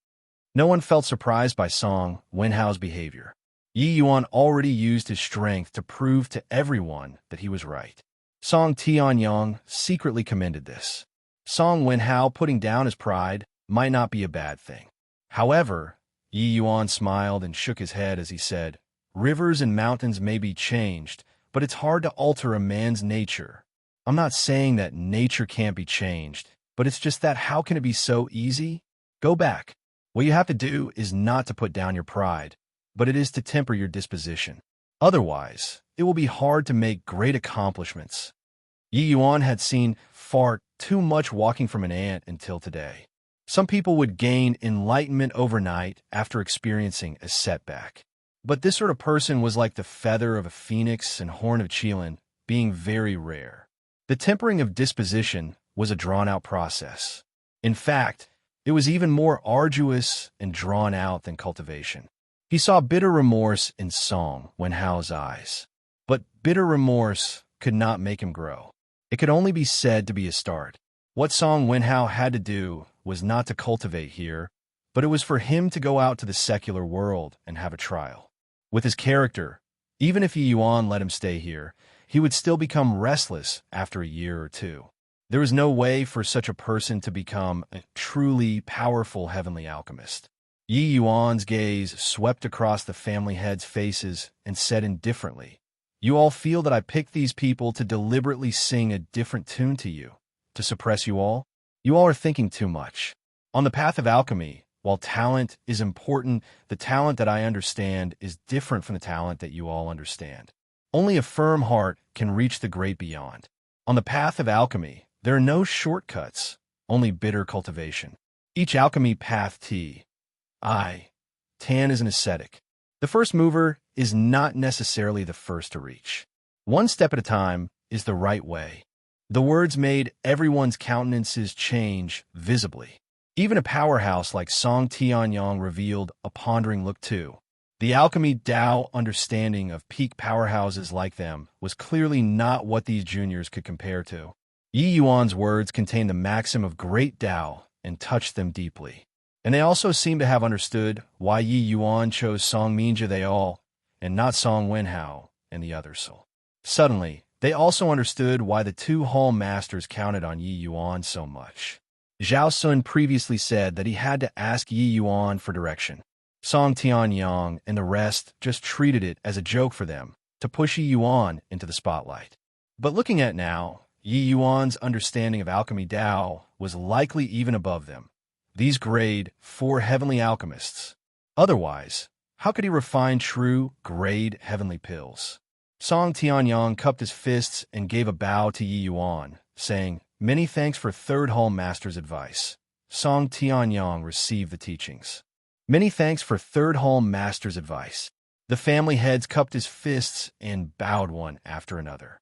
S1: No one felt surprised by Song Wenhao's behavior. Yi Yuan already used his strength to prove to everyone that he was right. Song Tianyong secretly commended this. Song Wenhao putting down his pride might not be a bad thing. However, Yi Yuan smiled and shook his head as he said, "Rivers and mountains may be changed, but it's hard to alter a man's nature. I'm not saying that nature can't be changed, but it's just that how can it be so easy? Go back. What you have to do is not to put down your pride, but it is to temper your disposition. Otherwise, it will be hard to make great accomplishments." Yi Yuan had seen far too much walking from an ant until today. Some people would gain enlightenment overnight after experiencing a setback. But this sort of person was like the feather of a phoenix and horn of Qilin, being very rare. The tempering of disposition was a drawn-out process. In fact, it was even more arduous and drawn out than cultivation. He saw bitter remorse in Song Wenhao's eyes. But bitter remorse could not make him grow. It could only be said to be a start. What Song Wenhao had to do was not to cultivate here, but it was for him to go out to the secular world and have a trial. With his character, even if Yi Yuan let him stay here, he would still become restless after a year or two. There was no way for such a person to become a truly powerful heavenly alchemist. Yi Yuan's gaze swept across the family heads' faces and said indifferently, "You all feel that I picked these people to deliberately sing a different tune to you, to suppress you all? You all are thinking too much. On the path of alchemy, while talent is important, the talent that I understand is different from the talent that you all understand. Only a firm heart can reach the great beyond. On the path of alchemy, there are no shortcuts, only bitter cultivation. Each alchemy path Tan is an ascetic. The first mover is not necessarily the first to reach. One step at a time is the right way." The words made everyone's countenances change visibly. Even a powerhouse like Song Tianyong revealed a pondering look too. The alchemy Tao understanding of peak powerhouses like them was clearly not what these juniors could compare to. Yi Yuan's words contained the maxim of great Tao and touched them deeply. And they also seemed to have understood why Yi Yuan chose Song Minja they all, and not Song Wenhao and the others. Suddenly, they also understood why the two hall masters counted on Yi Yuan so much. Zhao Sun previously said that he had to ask Yi Yuan for direction. Song Tianyong and the rest just treated it as a joke for them, to push Yi Yuan into the spotlight. But looking at now, Yi Yuan's understanding of alchemy Tao was likely even above them. These grade 4 heavenly alchemists. Otherwise, how could he refine true grade heavenly pills? Song Tianyong cupped his fists and gave a bow to Yi Yuan, saying, "Many thanks for Third Hall Master's advice." Song Tianyong received the teachings. "Many thanks for Third Hall Master's advice." The family heads cupped his fists and bowed one after another.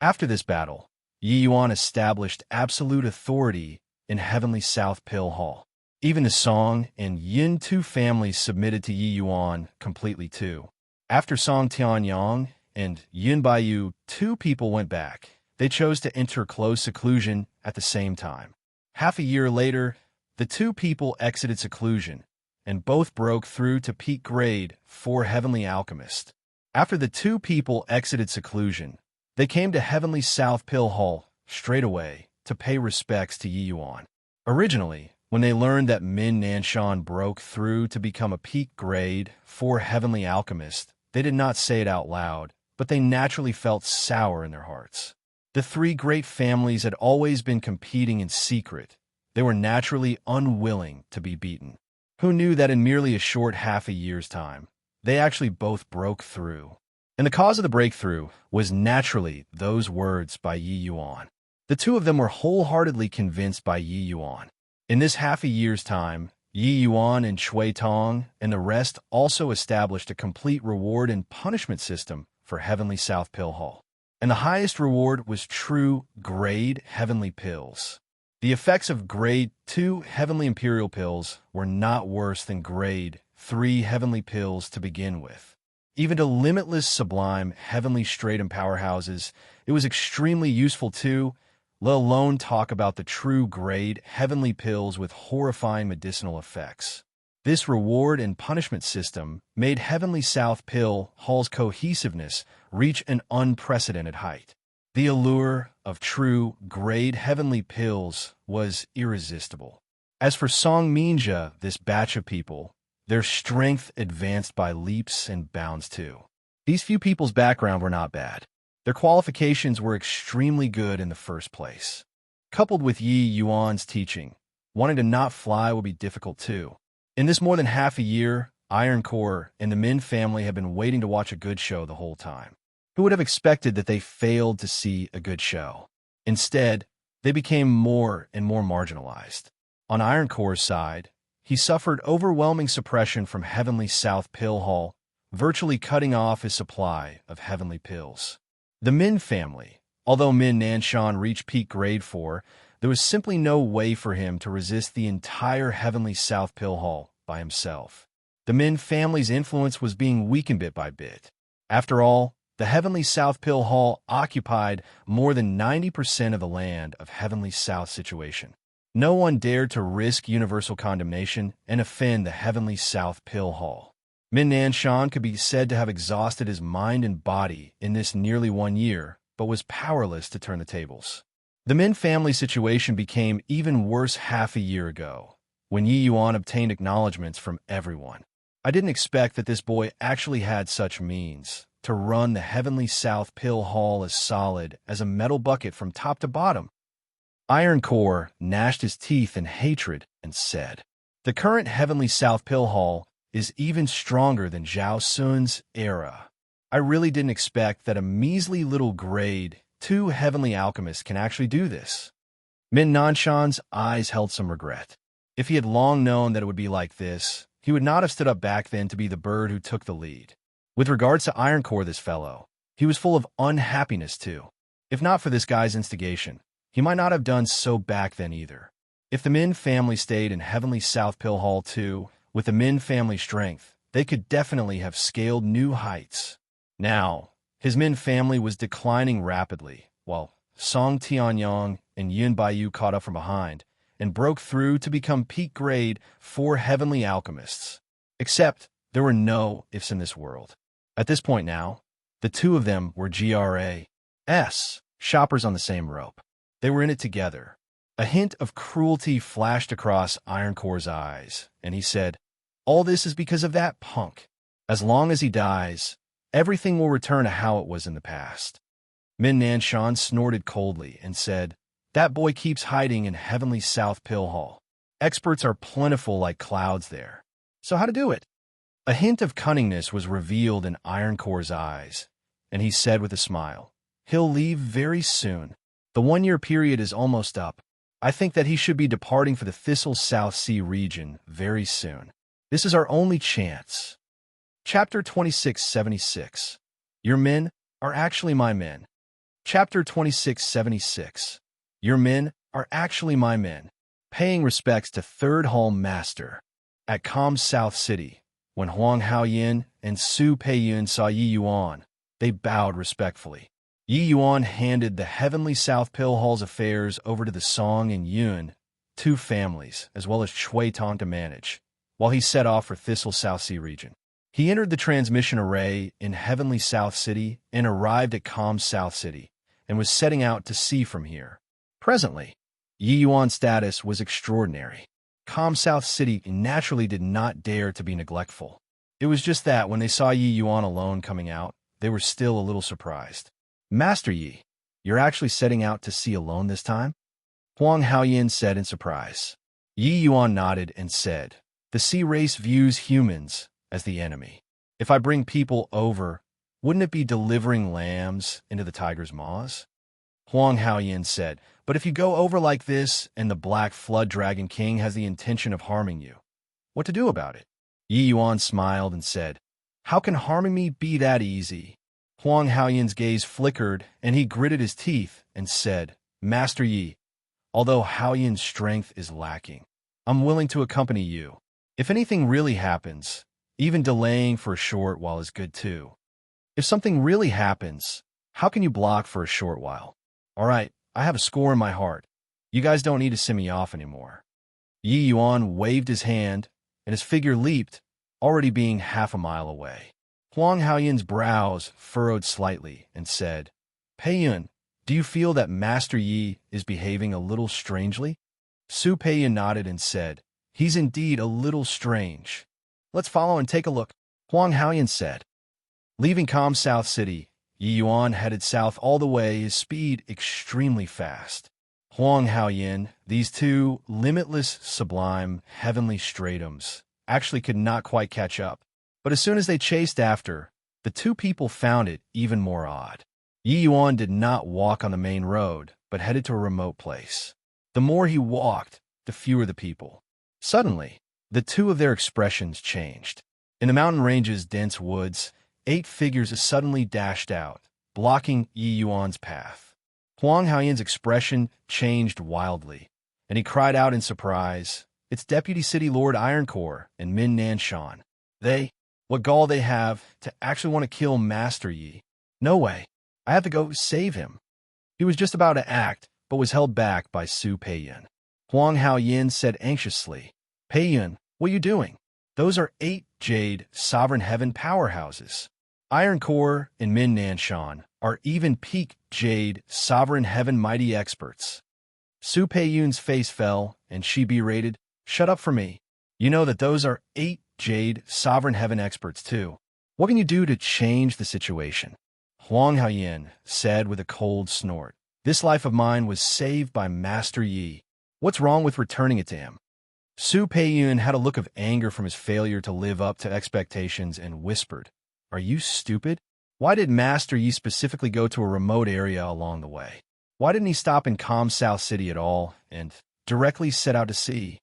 S1: After this battle, Yi Yuan established absolute authority in Heavenly South Pill Hall. Even the Song and Yin two families submitted to Yi Yuan completely too. After Song Tianyong and Yin Baiyu, two people went back. They chose to enter close seclusion at the same time. Half a year later, the two people exited seclusion, and both broke through to peak grade 4 Heavenly Alchemist. After the two people exited seclusion, they came to Heavenly South Pill Hall straight away to pay respects to Yi Yuan. Originally, when they learned that Min Nanshan broke through to become a peak grade 4 Heavenly Alchemist, they did not say it out loud, but they naturally felt sour in their hearts. The three great families had always been competing in secret. They were naturally unwilling to be beaten. Who knew that in merely a short half a year's time, they actually both broke through? And the cause of the breakthrough was naturally those words by Yi Yuan. The two of them were wholeheartedly convinced by Yi Yuan. In this half a year's time, Yi Yuan and Shui Tong and the rest also established a complete reward and punishment system for Heavenly South Pill Hall. And the highest reward was true grade heavenly pills. The effects of grade 2 heavenly imperial pills were not worse than grade 3 heavenly pills to begin with. Even to limitless, sublime, heavenly stratum powerhouses, it was extremely useful too, let alone talk about the true grade heavenly pills with horrifying medicinal effects. This reward and punishment system made Heavenly South Pill Hall's cohesiveness reach an unprecedented height. The allure of true grade heavenly pills was irresistible. As for Song Minja, this batch of people, their strength advanced by leaps and bounds too. These few people's background were not bad. Their qualifications were extremely good in the first place. Coupled with Yi Yuan's teaching, wanting to not fly would be difficult too. In this more than half a year, Iron Core and the Min family have been waiting to watch a good show the whole time. Who would have expected that they failed to see a good show? Instead, they became more and more marginalized. On Iron Core's side, he suffered overwhelming suppression from Heavenly South Pill Hall, virtually cutting off his supply of heavenly pills. The Min family, although Min Nanshan reached peak grade 4, there was simply no way for him to resist the entire Heavenly South Pill Hall by himself. The Min family's influence was being weakened bit by bit. After all, the Heavenly South Pill Hall occupied more than 90% of the land of Heavenly South situation. No one dared to risk universal condemnation and offend the Heavenly South Pill Hall. Min Nanshan could be said to have exhausted his mind and body in this nearly 1 year, but was powerless to turn the tables. The Min family situation became even worse half a year ago, when Yi Yuan obtained acknowledgments from everyone. I didn't expect that this boy actually had such means to run the Heavenly South Pill Hall as solid as a metal bucket from top to bottom. Iron Core gnashed his teeth in hatred and said, "The current Heavenly South Pill Hall is even stronger than Zhao Sun's era. I really didn't expect that a measly little grade 2 heavenly alchemist can actually do this." Min Nanshan's eyes held some regret. If he had long known that it would be like this, he would not have stood up back then to be the bird who took the lead. With regards to Iron Core, this fellow, he was full of unhappiness too. If not for this guy's instigation, he might not have done so back then either. If the Min family stayed in Heavenly South Pill Hall too, with the Min family strength, they could definitely have scaled new heights. Now, his Min family was declining rapidly, while Song Tianyong and Yun Baiyu caught up from behind and broke through to become peak grade 4 heavenly alchemists. Except, there were no ifs in this world. At this point now, the two of them were GRAS, shoppers on the same rope. They were in it together. A hint of cruelty flashed across Iron Core's eyes, and he said, "All this is because of that punk. As long as he dies, everything will return to how it was in the past." Min Nanshan snorted coldly and said, "That boy keeps hiding in Heavenly South Pill Hall. Experts are plentiful like clouds there. So how to do it?" A hint of cunningness was revealed in Iron Core's eyes, and he said with a smile, "He'll leave very soon. The 1-year period is almost up. I think that he should be departing for the Thistle South Sea region very soon. This is our only chance." Chapter 2676. Your men are actually my men. Chapter 2676. Your men are actually my men. Paying respects to Third Hall Master. At calm South City, when Huang Haoyin and Su Peiyun saw Yi Yuan, they bowed respectfully. Yi Yuan handed the Heavenly South Pill Hall's affairs over to the Song and Yun, 2 families, as well as Chui Tong to manage, while he set off for Thistle South Sea region. He entered the transmission array in Heavenly South City and arrived at calm South City, and was setting out to sea from here. Presently, Yi Yuan's status was extraordinary. Calm South City naturally did not dare to be neglectful. It was just that when they saw Yi Yuan alone coming out, they were still a little surprised. "Master Yi, you're actually setting out to sea alone this time?" Huang Haoyin said in surprise. Yi Yuan nodded and said, "The sea race views humans as the enemy. If I bring people over, wouldn't it be delivering lambs into the tiger's maws?" Huang Haoyin said, "But if you go over like this and the Black Flood Dragon King has the intention of harming you, what to do about it?" Yi Yuan smiled and said, "How can harming me be that easy?" Huang Haoyin's gaze flickered, and he gritted his teeth and said, "Master Yi, although Haoyin's strength is lacking, I'm willing to accompany you. If anything really happens, Even delaying for a short while is good too. If something really happens, how can you block for a short while? All right, I have a score in my heart. You guys don't need to send me off anymore. Yi Yuan waved his hand, and his figure leaped, already being half a mile away. Huang Haoyun's brows furrowed slightly and said, Peiyun, do you feel that Master Yi is behaving a little strangely? Su Peiyun nodded and said, He's indeed a little strange. Let's follow and take a look, Huang Haoyun said. Leaving Calm South City, Yi Yuan headed south all the way, his speed extremely fast. Huang Haoyun, these two limitless, sublime, heavenly stratums, actually could not quite catch up. But as soon as they chased after, the two people found it even more odd. Yi Yuan did not walk on the main road, but headed to a remote place. The more he walked, the fewer the people. Suddenly, the two of their expressions changed. In the mountain range's dense woods, 8 figures suddenly dashed out, blocking Yi Yuan's path. Huang Haoyun's expression changed wildly, and he cried out in surprise, It's Deputy City Lord Ironcore and Min Nanshan. What gall they have to actually want to kill Master Yi. No way. I have to go save him. He was just about to act, but was held back by Su Peiyun. Huang Haoyun said anxiously, Peiyun, what are you doing? Those are 8 Jade Sovereign Heaven powerhouses. Ironcore and Min Nanshan are even peak Jade Sovereign Heaven mighty experts. Su Peiyun's face fell, and she berated, Shut up for me. You know that those are 8 Jade Sovereign Heaven experts too. What can you do to change the situation? Huang Haoyun said with a cold snort. This life of mine was saved by Master Yi. What's wrong with returning it to him? Su Peiyun had a look of anger from his failure to live up to expectations and whispered, Are you stupid? Why did Master Yi specifically go to a remote area along the way? Why didn't he stop in Calm South City at all and directly set out to sea?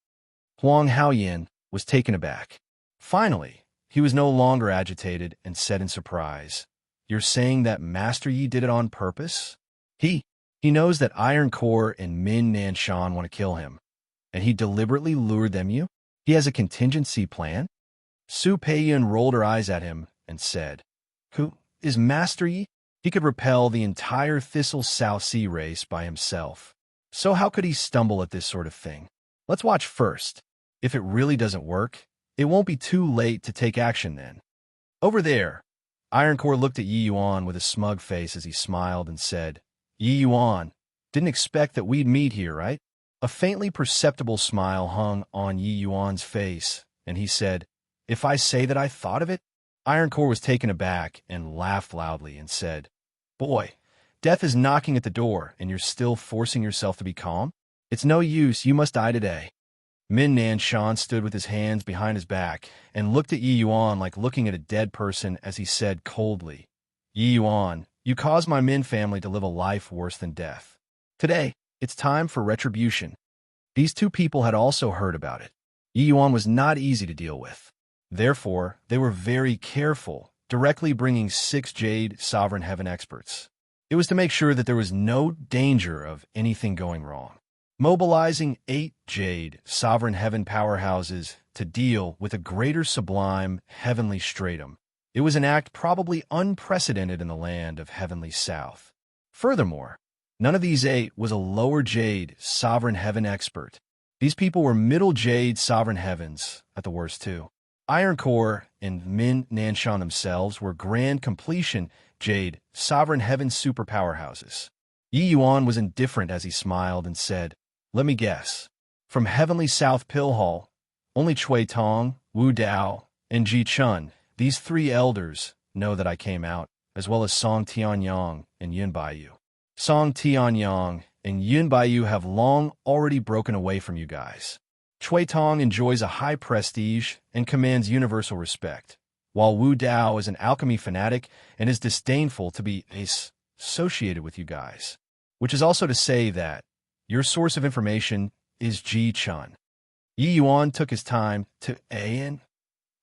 S1: Huang Haoyun was taken aback. Finally, he was no longer agitated and said in surprise, You're saying that Master Yi did it on purpose? He knows that Ironcore and Min Nanshan want to kill him, and he deliberately lured them you? He has a contingency plan? Su Peiyun rolled her eyes at him and said, Who is Master Yi? He could repel the entire Thistle South Sea race by himself. So how could he stumble at this sort of thing? Let's watch first. If it really doesn't work, it won't be too late to take action then. Over there, Ironcore looked at Yi Yuan with a smug face as he smiled and said, Yi Yuan, didn't expect that we'd meet here, right? A faintly perceptible smile hung on Yi Yuan's face, and he said, If I say that I thought of it? Ironcore was taken aback and laughed loudly and said, Boy, death is knocking at the door, and you're still forcing yourself to be calm? It's no use, you must die today. Min Nanshan stood with his hands behind his back and looked at Yi Yuan like looking at a dead person as he said coldly, Yi Yuan, you caused my Min family to live a life worse than death. Today, it's time for retribution. These two people had also heard about it. Yi Yuan was not easy to deal with. Therefore, they were very careful, directly bringing 6 Jade Sovereign Heaven experts. It was to make sure that there was no danger of anything going wrong. Mobilizing 8 Jade Sovereign Heaven powerhouses to deal with a greater sublime heavenly stratum. It was an act probably unprecedented in the land of Heavenly South. Furthermore, none of these 8 was a lower Jade Sovereign Heaven expert. These people were middle Jade Sovereign Heavens, at the worst too. Ironcore and Min Nanshan themselves were grand completion Jade Sovereign Heaven super powerhouses. Yi Yuan was indifferent as he smiled and said, Let me guess. From Heavenly South Pill Hall, only Chui Tong, Wu Dao, and Ji Chun, these 3 elders, know that I came out, as well as Song Tianyang and Yun Baiyu. Song Tianyang and Yun Baiyu have long already broken away from you guys. Chui Tong enjoys a high prestige and commands universal respect, while Wu Dao is an alchemy fanatic and is disdainful to be associated with you guys, which is also to say that your source of information is Ji Chun. Yi Yuan took his time to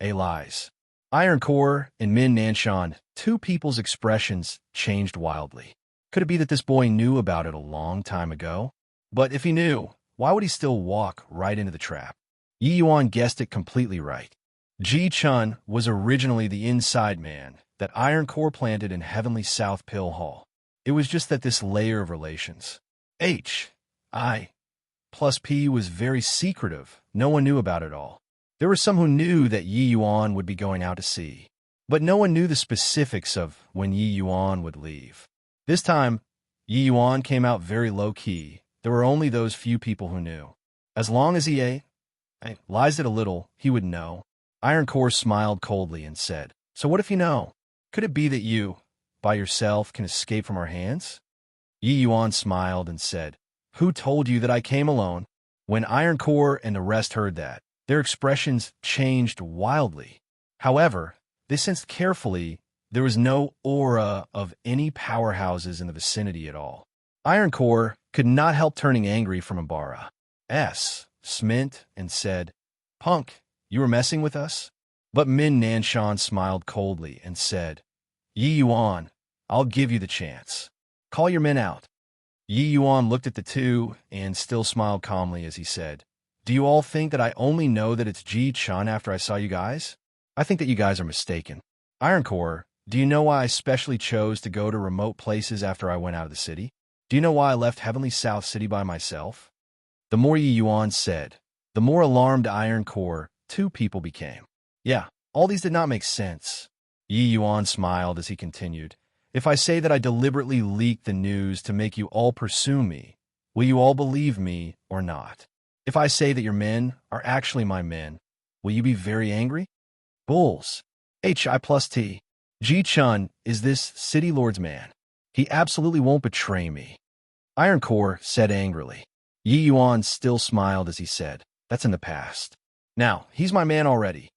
S1: lies. Ironcore and Min Nanshan, 2 people's expressions changed wildly. Could it be that this boy knew about it a long time ago? But if he knew, why would he still walk right into the trap? Yi Yuan guessed it completely right. Ji Chun was originally the inside man that Iron Core planted in Heavenly South Pill Hall. It was just that this layer of relations, H, I, plus P, was very secretive. No one knew about it all. There were some who knew that Yi Yuan would be going out to sea, but no one knew the specifics of when Yi Yuan would leave. This time, Yi Yuan came out very low-key. There were only those few people who knew. As long as he lies it a little, he would know. Iron Core smiled coldly and said, "So what if you know? Could it be that you, by yourself, can escape from our hands?" Yi Yuan smiled and said, "Who told you that I came alone?" When Iron Core and the rest heard that, their expressions changed wildly. However, they sensed carefully there was no aura of any powerhouses in the vicinity at all. Iron Core could not help turning angry from Ibarra's smint and said, "Punk, you were messing with us?" But Min Nanshan smiled coldly and said, "Yi Yuan, I'll give you the chance. Call your men out." Yi Yuan looked at the two and still smiled calmly as he said, "Do you all think that I only know that it's Ji Chun after I saw you guys? I think that you guys are mistaken. Iron Core, do you know why I specially chose to go to remote places after I went out of the city? Do you know why I left Heavenly South City by myself?" The more Yi Yuan said, the more alarmed Iron Core two people became. Yeah, all these did not make sense. Yi Yuan smiled as he continued, "If I say that I deliberately leaked the news to make you all pursue me, will you all believe me or not? If I say that your men are actually my men, will you be very angry?" Bulls. HI plus T. Ji Chun is this city lord's man. He absolutely won't betray me. Iron Core said angrily. Yi Yuan still smiled as he said, "That's in the past. Now, he's my man already."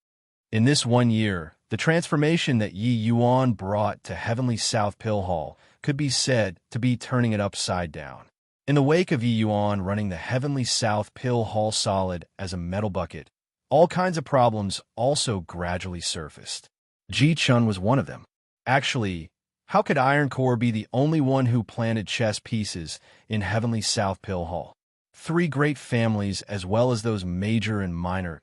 S1: In this 1 year, the transformation that Yi Yuan brought to Heavenly South Pill Hall could be said to be turning it upside down. In the wake of Yi Yuan running the Heavenly South Pill Hall solid as a metal bucket, all kinds of problems also gradually surfaced. Ji Chun was one of them. Actually, how could Iron Core be the only one who planted chess pieces in Heavenly South Pill Hall? 3 great families as well as those major and minor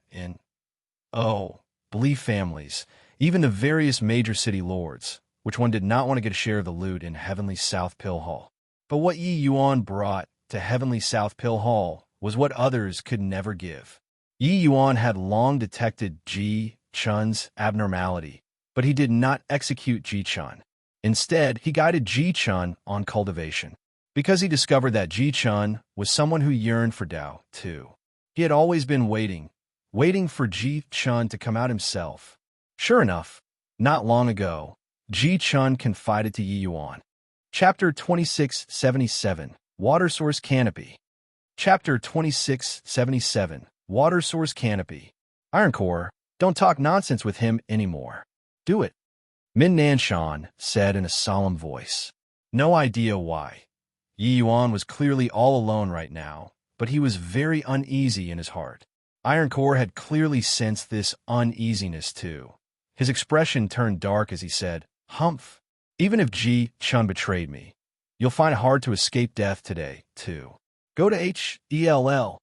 S1: belief families, even the various major city lords, which one did not want to get a share of the loot in Heavenly South Pill Hall. But what Yi Yuan brought to Heavenly South Pill Hall was what others could never give. Yi Yuan had long detected Ji Chun's abnormality, but he did not execute Ji Chun. Instead, he guided Ji Chun on cultivation. Because he discovered that Ji Chun was someone who yearned for Tao, too. He had always been waiting for Ji Chun to come out himself. Sure enough, not long ago, Ji Chun confided to Yi Yuan. Chapter 2677, Water Source Canopy. Chapter 2677, Water Source Canopy. Iron Core, don't talk nonsense with him anymore. Do it. Min Nanshan said in a solemn voice. No idea why. Yi Yuan was clearly all alone right now, but he was very uneasy in his heart. Iron Core had clearly sensed this uneasiness too. His expression turned dark as he said, "Humph. Even if Ji Chun betrayed me, you'll find it hard to escape death today, too." Go to HELL.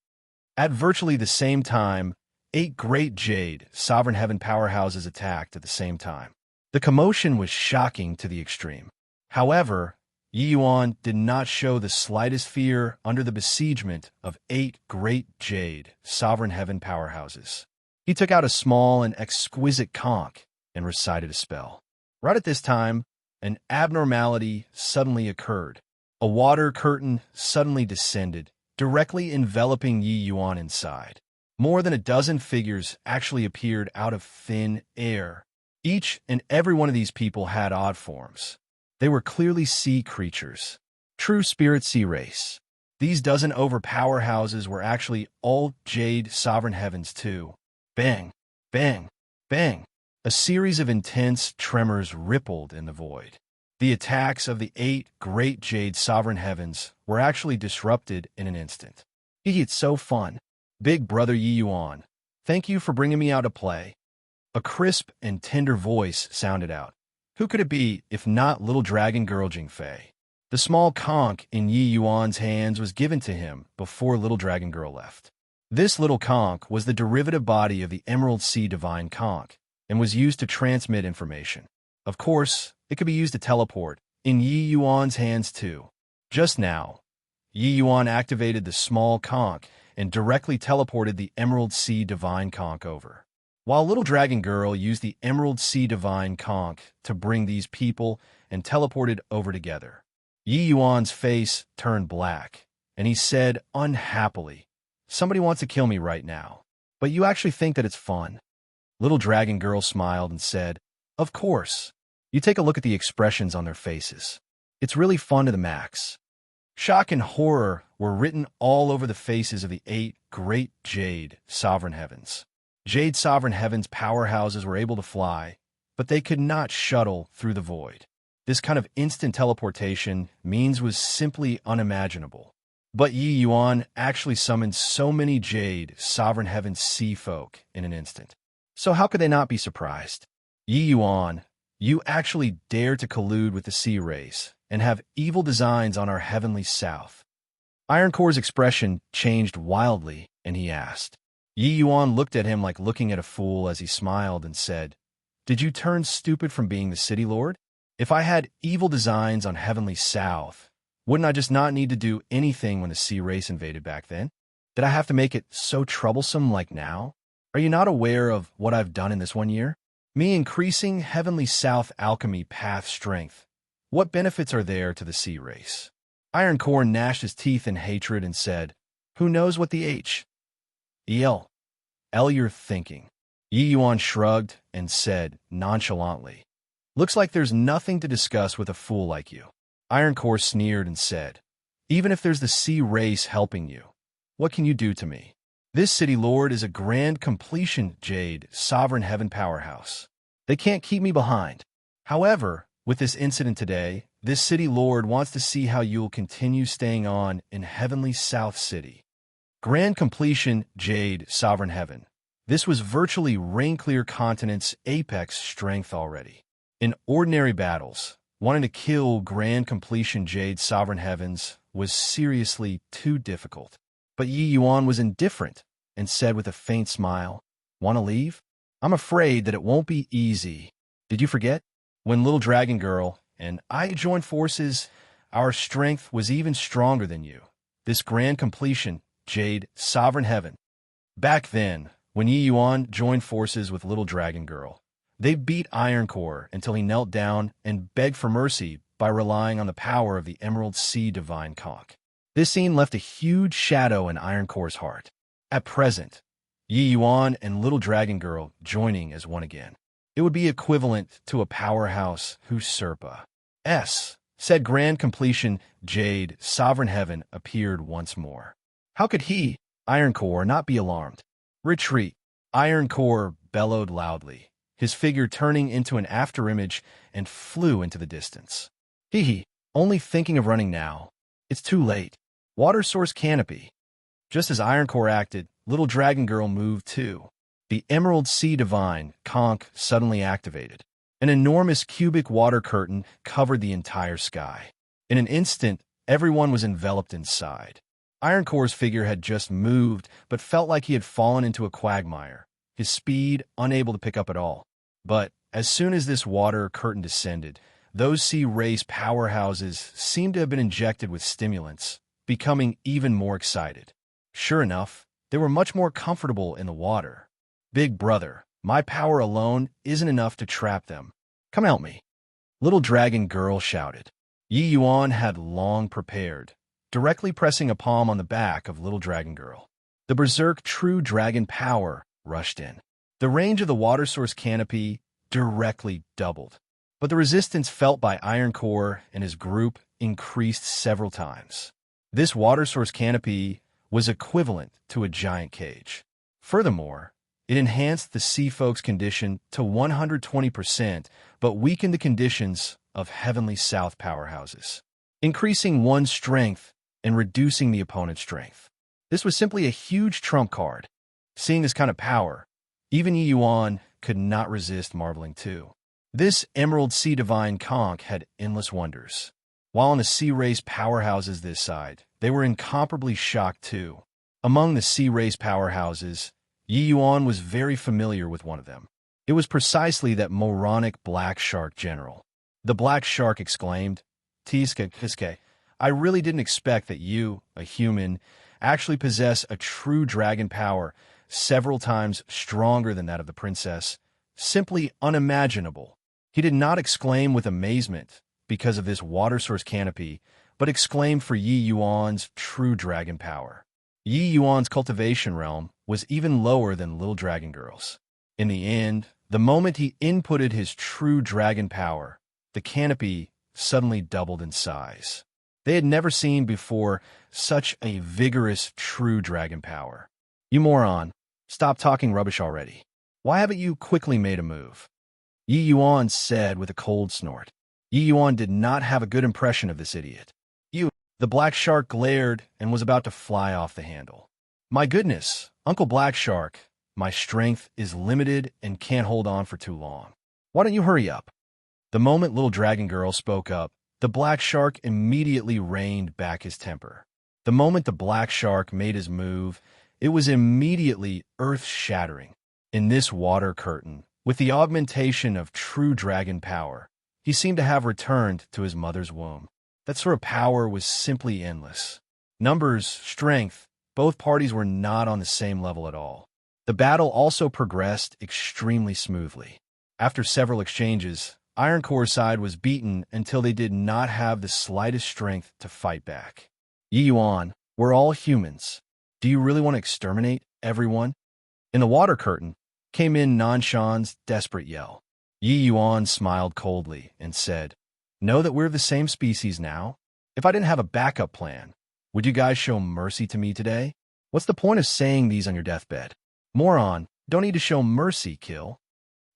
S1: At virtually the same time, 8 great Jade, Sovereign Heaven powerhouses attacked at the same time. The commotion was shocking to the extreme. However, Yi Yuan did not show the slightest fear under the besiegement of 8 great Jade, Sovereign Heaven powerhouses. He took out a small and exquisite conch and recited a spell. Right at this time, an abnormality suddenly occurred. A water curtain suddenly descended, directly enveloping Yi Yuan inside. More than a dozen figures actually appeared out of thin air. Each and every one of these people had odd forms. They were clearly sea creatures. True spirit sea race. These dozen powerhouses were actually all Jade Sovereign Heavens too. Bang, bang, bang. A series of intense tremors rippled in the void. The attacks of the 8 great Jade Sovereign Heavens were actually disrupted in an instant. It's so fun. Big brother Yi Yuan, thank you for bringing me out to play. A crisp and tender voice sounded out. Who could it be if not little dragon girl Jingfei? The small conch in Yi Yuan's hands was given to him before little dragon girl left. This little conch was the derivative body of the Emerald Sea Divine Conch and was used to transmit information. Of course, it could be used to teleport, in Yi Yuan's hands too. Just now, Yi Yuan activated the small conch and directly teleported the Emerald Sea Divine Conch over. While Little Dragon Girl used the Emerald Sea Divine Conch to bring these people and teleported over together. Yi Yuan's face turned black, and he said unhappily, "Somebody wants to kill me right now. But you actually think that it's fun?" Little Dragon Girl smiled and said, "Of course. You take a look at the expressions on their faces. It's really fun to the max." Shock and horror were written all over the faces of the 8 great Jade Sovereign Heavens. Jade Sovereign Heavens powerhouses were able to fly, but they could not shuttle through the void. This kind of instant teleportation means was simply unimaginable. But Yi Yuan actually summoned so many Jade Sovereign Heavens sea folk in an instant. So how could they not be surprised? Yi Yuan, you actually dare to collude with the sea race and have evil designs on our heavenly south. Ironcore's expression changed wildly, and he asked. Yi Yuan looked at him like looking at a fool as he smiled and said, "Did you turn stupid from being the city lord? If I had evil designs on heavenly south, wouldn't I just not need to do anything when the sea race invaded back then? Did I have to make it so troublesome like now? Are you not aware of what I've done in this 1 year? Me increasing heavenly south alchemy path strength. What benefits are there to the sea race?" Ironcore gnashed his teeth in hatred and said, "Who knows what the L you're thinking?" Yi Yuan shrugged and said nonchalantly, "Looks like there's nothing to discuss with a fool like you." Ironcore sneered and said, "Even if there's the sea race helping you, what can you do to me? This city lord is a grand completion Jade Sovereign Heaven powerhouse. They can't keep me behind. However, with this incident today, this city lord wants to see how you'll continue staying on in Heavenly South City. Grand completion Jade Sovereign Heaven. This was virtually Rain-Clear Continent's apex strength already. In ordinary battles, wanting to kill Grand Completion Jade Sovereign Heavens was seriously too difficult. But Yi Yuan was indifferent and said with a faint smile, "Want to leave? I'm afraid that it won't be easy. Did you forget? When Little Dragon Girl and I joined forces, our strength was even stronger than you. This Grand Completion Jade Sovereign Heaven. Back then, when Yi Yuan joined forces with Little Dragon Girl, they beat Ironcore until he knelt down and begged for mercy by relying on the power of the Emerald Sea Divine Conch. This scene left a huge shadow in Ironcore's heart. At present, Yi Yuan and Little Dragon Girl joining as one again. It would be equivalent to a powerhouse usurpa. Said Grand Completion Jade Sovereign Heaven appeared once more. How could he, Ironcore, not be alarmed? "Retreat!" Ironcore bellowed loudly, his figure turning into an afterimage and flew into the distance. Only thinking of running now. It's too late. Water source canopy. Just as Ironcore acted, Little Dragon Girl moved too. The Emerald Sea Divine Conch suddenly activated. An enormous cubic water curtain covered the entire sky. In an instant, everyone was enveloped inside. Ironcore's figure had just moved, but felt like he had fallen into a quagmire, his speed unable to pick up at all. But as soon as this water curtain descended, those sea race powerhouses seemed to have been injected with stimulants, becoming even more excited. Sure enough, they were much more comfortable in the water. "Big brother, my power alone isn't enough to trap them. Come help me." Little Dragon Girl shouted. Yi Yuan had long prepared, directly pressing a palm on the back of Little Dragon Girl. The berserk true dragon power rushed in. The range of the water source canopy directly doubled, but the resistance felt by Ironcore and his group increased several times. This water source canopy was equivalent to a giant cage. Furthermore, it enhanced the sea folk's condition to 120%, but weakened the conditions of Heavenly South powerhouses, increasing one's strength and reducing the opponent's strength. This was simply a huge trump card. Seeing this kind of power, even Yi Yuan could not resist marveling too. This Emerald Sea Divine Conch had endless wonders. While on the sea race powerhouses this side, they were incomparably shocked too. Among the sea race powerhouses, Yi Yuan was very familiar with one of them. It was precisely that moronic black shark general. The black shark exclaimed, Tiske, I really didn't expect that you, a human, actually possess a true dragon power several times stronger than that of the princess. Simply unimaginable. He did not exclaim with amazement because of this water source canopy, but exclaimed for Yi Yuan's true dragon power. Yi Yuan's cultivation realm was even lower than Little Dragon Girl's. In the end, the moment he inputted his true dragon power, the canopy suddenly doubled in size. They had never seen before such a vigorous true dragon power. You moron, stop talking rubbish already. Why haven't you quickly made a move? Yi Yuan said with a cold snort. Yi Yuan did not have a good impression of this idiot. The black shark glared and was about to fly off the handle. My goodness, Uncle Black Shark, my strength is limited and can't hold on for too long. Why don't you hurry up? The moment Little Dragon Girl spoke up, the black shark immediately reined back his temper. The moment the black shark made his move, it was immediately earth-shattering. In this water curtain, with the augmentation of true dragon power, he seemed to have returned to his mother's womb. That sort of power was simply endless. Numbers, strength, both parties were not on the same level at all. The battle also progressed extremely smoothly. After several exchanges, Iron Core's side was beaten until they did not have the slightest strength to fight back. Yi Yuan, we're all humans. Do you really want to exterminate everyone? In the water curtain came in Nanshan's desperate yell. Yi Yuan smiled coldly and said, Know that we're the same species now? If I didn't have a backup plan, would you guys show mercy to me today? What's the point of saying these on your deathbed? Moron, don't need to show mercy, kill.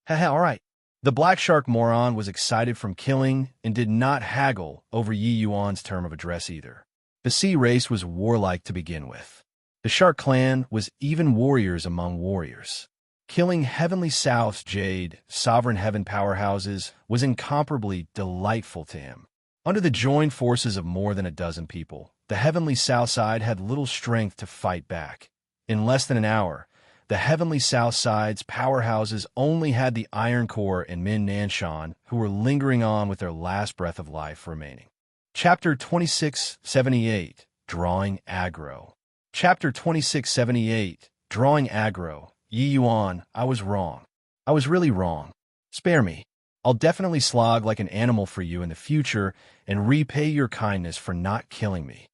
S1: Haha, all right. The black shark moron was excited from killing and did not haggle over Yi Yuan's term of address either. The sea race was warlike to begin with. The shark clan was even warriors among warriors. Killing Heavenly South's Jade, Sovereign Heaven powerhouses was incomparably delightful to him. Under the joined forces of more than a dozen people, the Heavenly South side had little strength to fight back. In less than an hour, the Heavenly South side's powerhouses only had the Iron Core and Min Nanshan, who were lingering on with their last breath of life remaining. Chapter 2678, Drawing Aggro. Chapter 2678, Drawing Aggro. Yi Yuan, I was wrong. I was really wrong. Spare me. I'll definitely slog like an animal for you in the future and repay your kindness for not killing me.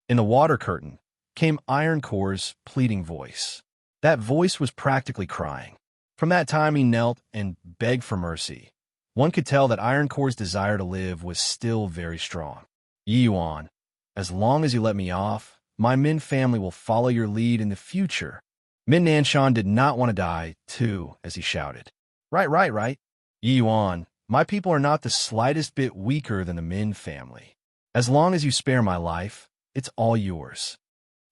S1: In the water curtain came Iron Core's pleading voice. That voice was practically crying. From that time he knelt and begged for mercy. One could tell that Iron Core's desire to live was still very strong. Yi Yuan, as long as you let me off, my Min family will follow your lead in the future. Min Nanshan did not want to die, too, as he shouted. Right. Yi Yuan, my people are not the slightest bit weaker than the Min family. As long as you spare my life, it's all yours.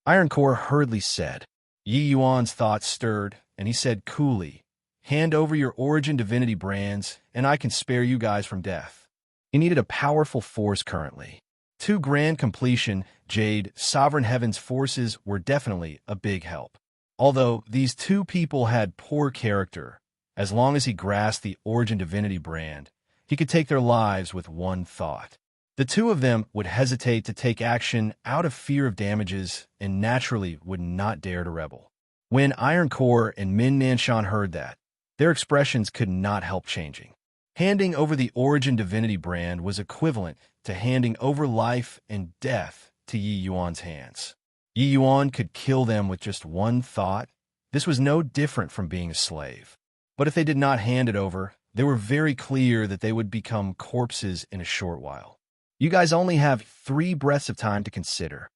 S1: Iron Core hurriedly said. Yi Yuan's thoughts stirred, and he said coolly, Hand over your origin divinity brands, and I can spare you guys from death. He needed a powerful force currently. To grand completion, Jade, Sovereign Heaven's forces were definitely a big help. Although these two people had poor character, as long as he grasped the Origin Divinity brand, he could take their lives with one thought. The two of them would hesitate to take action out of fear of damages and naturally would not dare to rebel. When Iron Core and Min Nanshan heard that, their expressions could not help changing. Handing over the Origin Divinity brand was equivalent to handing over life and death to Yi Yuan's hands. Yi Yuan could kill them with just one thought. This was no different from being a slave. But if they did not hand it over, they were very clear that they would become corpses in a short while. You guys only have 3 breaths of time to consider.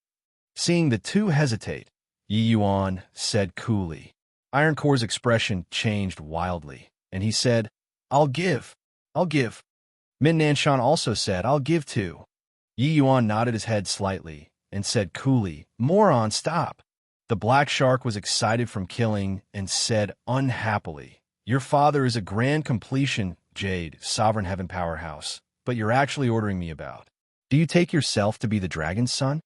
S1: Seeing the two hesitate, Yi Yuan said coolly. Iron Core's expression changed wildly, and he said, I'll give. Min Nanshan also said, I'll give too. Yi Yuan nodded his head slightly and said coolly, Moron, stop. The black shark was excited from killing and said unhappily, Your father is a grand completion, Jade, Sovereign Heaven powerhouse, but you're actually ordering me about. Do you take yourself to be the dragon's son?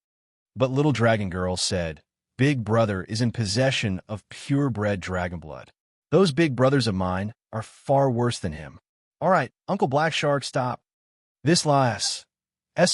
S1: But Little Dragon Girl said, big brother is in possession of purebred dragon blood. Those big brothers of mine are far worse than him. All right, Uncle Black Shark, stop. This lass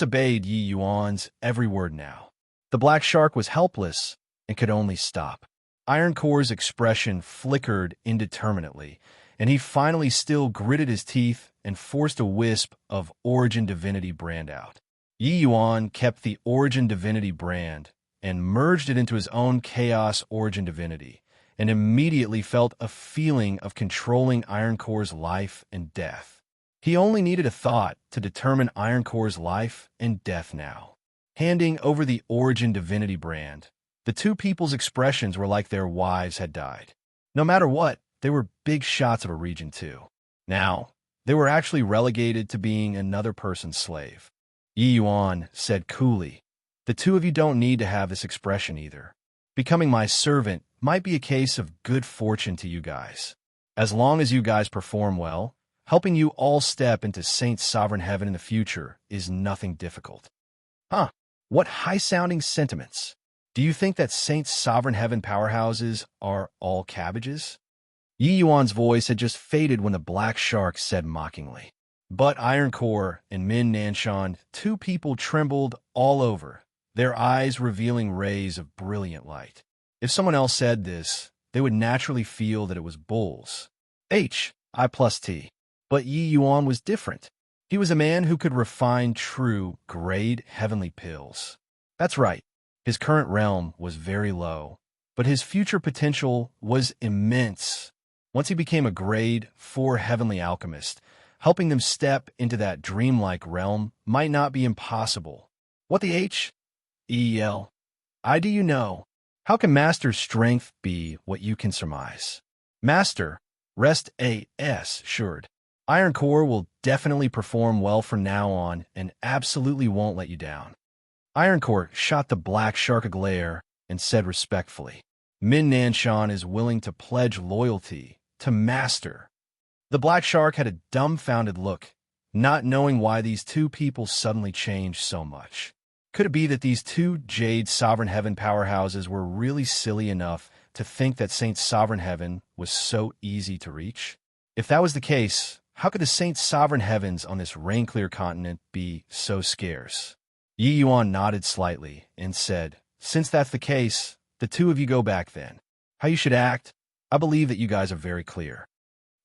S1: obeyed Yi Yuan's every word now. The Black Shark was helpless and could only stop. Ironcore's expression flickered indeterminately, and he finally still gritted his teeth and forced a wisp of Origin Divinity brand out. Yi Yuan kept the Origin Divinity brand and merged it into his own Chaos Origin Divinity, and immediately felt a feeling of controlling Ironcore's life and death. He only needed a thought to determine Ironcore's life and death now. Handing over the Origin Divinity brand, the two people's expressions were like their wives had died. No matter what, they were big shots of a region too. Now, they were actually relegated to being another person's slave. Yi Yuan said coolly, "The two of you don't need to have this expression either. Becoming my servant might be a case of good fortune to you guys. As long as you guys perform well, helping you all step into Saint's sovereign heaven in the future is nothing difficult." Huh, what high-sounding sentiments. Do you think that Saint's sovereign heaven powerhouses are all cabbages? Yi Yuan's voice had just faded when the Black Shark said mockingly. But Ironcore and Min Nanshan, two people trembled all over, their eyes revealing rays of brilliant light. If someone else said this, they would naturally feel that it was bulls. I plus T. But Yi Yuan was different. He was a man who could refine true, grade heavenly pills. That's right. His current realm was very low, but his future potential was immense. Once he became a grade 4 heavenly alchemist, helping them step into that dreamlike realm might not be impossible. What the H-E-L? I do you know? How can Master's strength be what you can surmise? Master, rest assured. Ironcore will definitely perform well from now on and absolutely won't let you down. Ironcore shot the Black Shark a glare and said respectfully, Min Nanshan is willing to pledge loyalty to Master. The Black Shark had a dumbfounded look, not knowing why these two people suddenly changed so much. Could it be that these two Jade Sovereign Heaven powerhouses were really silly enough to think that Saint's Sovereign Heaven was so easy to reach? If that was the case, how could the Saint's Sovereign Heavens on this rain-clear continent be so scarce? Yi Yuan nodded slightly and said, since that's the case, the two of you go back then. How you should act? I believe that you guys are very clear.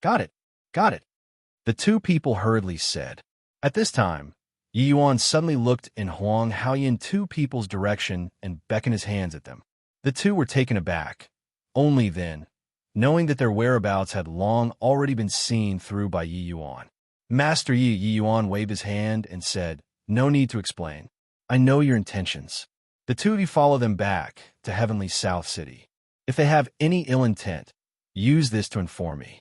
S1: Got it. Got it. The two people hurriedly said. At this time, Yi Yuan suddenly looked in Huang Haoyin two people's direction and beckoned his hands at them. The two were taken aback. Only then, knowing that their whereabouts had long already been seen through by Yi Yuan. Master Yi Yuan waved his hand and said, no need to explain. I know your intentions. The two of you follow them back to Heavenly South City. If they have any ill intent, use this to inform me.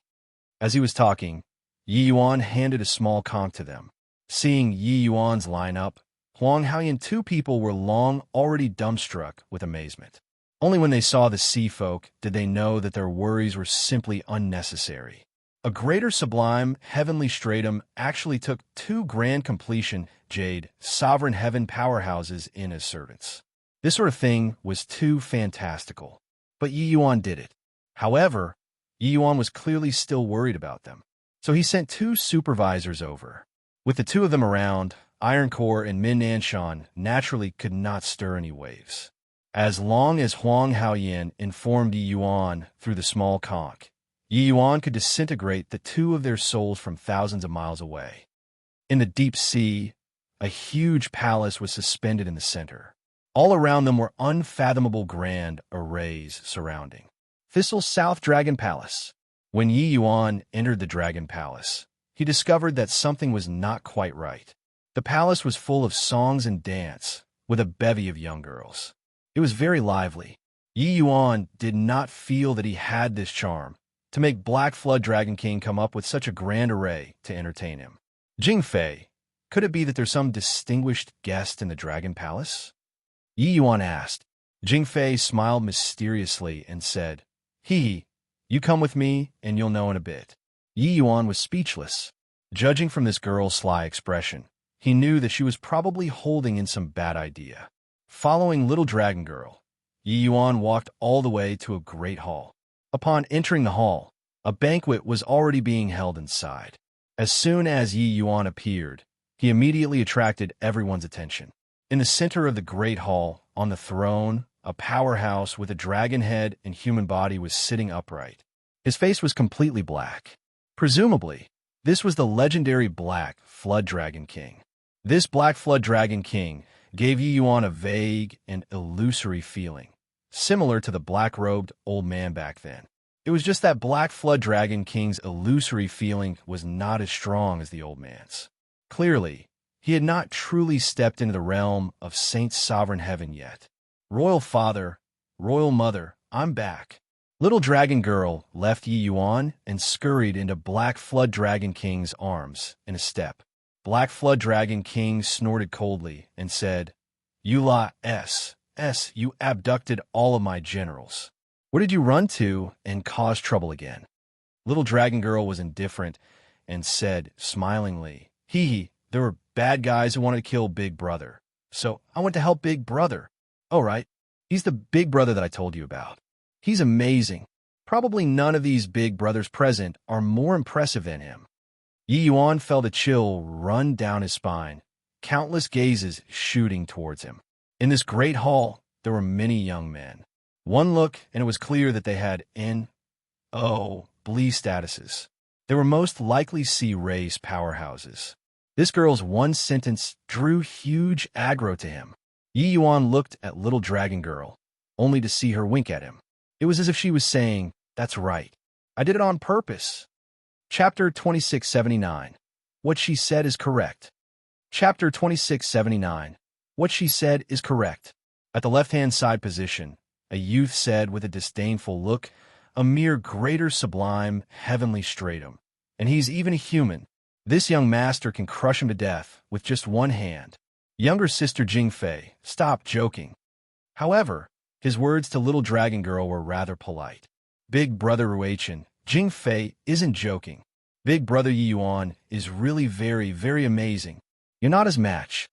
S1: As he was talking, Yi Yuan handed a small conch to them. Seeing Yi Yuan's lineup, Huang Haoyin two people were long already dumbstruck with amazement. Only when they saw the sea folk did they know that their worries were simply unnecessary. A greater sublime heavenly stratum actually took two grand completion Jade Sovereign Heaven powerhouses in as servants. This sort of thing was too fantastical. But Yi Yuan did it. However, Yi Yuan was clearly still worried about them. So he sent two supervisors over. With the two of them around, Ironcore and Min Nanshan naturally could not stir any waves. As long as Huang Haoyin informed Yi Yuan through the small conch, Yi Yuan could disintegrate the two of their souls from thousands of miles away. In the deep sea, a huge palace was suspended in the center. All around them were unfathomable grand arrays surrounding. Thistle South Dragon Palace. When Yi Yuan entered the Dragon Palace, he discovered that something was not quite right. The palace was full of songs and dance, with a bevy of young girls. It was very lively. Yi Yuan did not feel that he had this charm to make Black Flood Dragon King come up with such a grand array to entertain him. Jingfei, could it be that there's some distinguished guest in the Dragon Palace? Yi Yuan asked. Jingfei smiled mysteriously and said, Hee, you come with me and you'll know in a bit. Yi Yuan was speechless. Judging from this girl's sly expression, he knew that she was probably holding in some bad idea. Following Little Dragon Girl, Yi Yuan walked all the way to a great hall. Upon entering the hall, a banquet was already being held inside. As soon as Yi Yuan appeared, he immediately attracted everyone's attention. In the center of the great hall, on the throne, a powerhouse with a dragon head and human body was sitting upright. His face was completely black. Presumably, this was the legendary Black Flood Dragon King. This Black Flood Dragon King gave Yi Yuan a vague and illusory feeling, similar to the black-robed old man back then. It was just that Black Flood Dragon King's illusory feeling was not as strong as the old man's. Clearly, he had not truly stepped into the realm of Saint's sovereign heaven yet. Royal Father, Royal Mother, I'm back. Little Dragon Girl left Yi Yuan and scurried into Black Flood Dragon King's arms in a step. Black Flood Dragon King snorted coldly and said, "You lot you abducted all of my generals. Where did you run to and cause trouble again?" Little Dragon Girl was indifferent and said smilingly, "Hee, there were bad guys who wanted to kill Big Brother. So I went to help Big Brother." "Oh, right. He's the Big Brother that I told you about. He's amazing. Probably none of these big brothers present are more impressive than him." Yi Yuan felt a chill run down his spine, countless gazes shooting towards him. In this great hall, there were many young men. One look, and it was clear that they had N.O.B.L.E. statuses. They were most likely C-race powerhouses. This girl's one sentence drew huge aggro to him. Yi Yuan looked at Little Dragon Girl, only to see her wink at him. It was as if she was saying, "That's right. I did it on purpose." Chapter 2679. What she said is correct. Chapter 2679. What she said is correct. At the left-hand side position, a youth said with a disdainful look, "A mere greater sublime heavenly stratum. And he's even a human. This young master can crush him to death with just one hand." Younger sister Jingfei stopped joking. However, his words to Little Dragon Girl were rather polite. "Big Brother Ruichen, Jingfei isn't joking. Big Brother Yi Yuan is really very, very amazing. You're not his match,"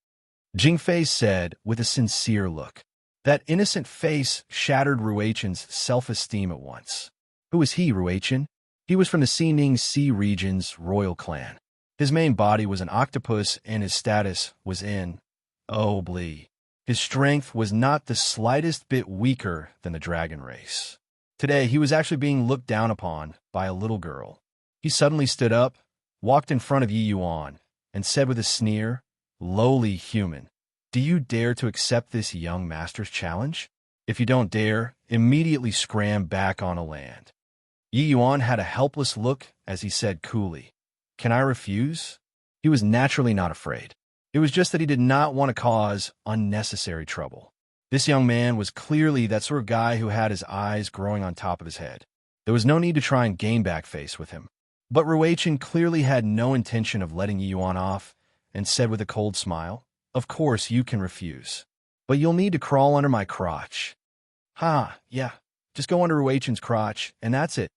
S1: Jingfei said with a sincere look. That innocent face shattered Ruichen's self-esteem at once. Who was he, Ruichen? He was from the Xining Sea region's royal clan. His main body was an octopus and his status was N.O.B.L.E. His strength was not the slightest bit weaker than the dragon race. Today, he was actually being looked down upon by a little girl. He suddenly stood up, walked in front of Yi Yuan, and said with a sneer, "Lowly human, do you dare to accept this young master's challenge? If you don't dare, immediately scram back on land." Yi Yuan had a helpless look as he said coolly, "Can I refuse?" He was naturally not afraid. It was just that he did not want to cause unnecessary trouble. This young man was clearly that sort of guy who had his eyes growing on top of his head. There was no need to try and gain back face with him. But Ruichen clearly had no intention of letting Yi Yuan off and said with a cold smile, "Of course you can refuse. But you'll need to crawl under my crotch." Yeah. Just go under Ruichen's crotch, and that's it.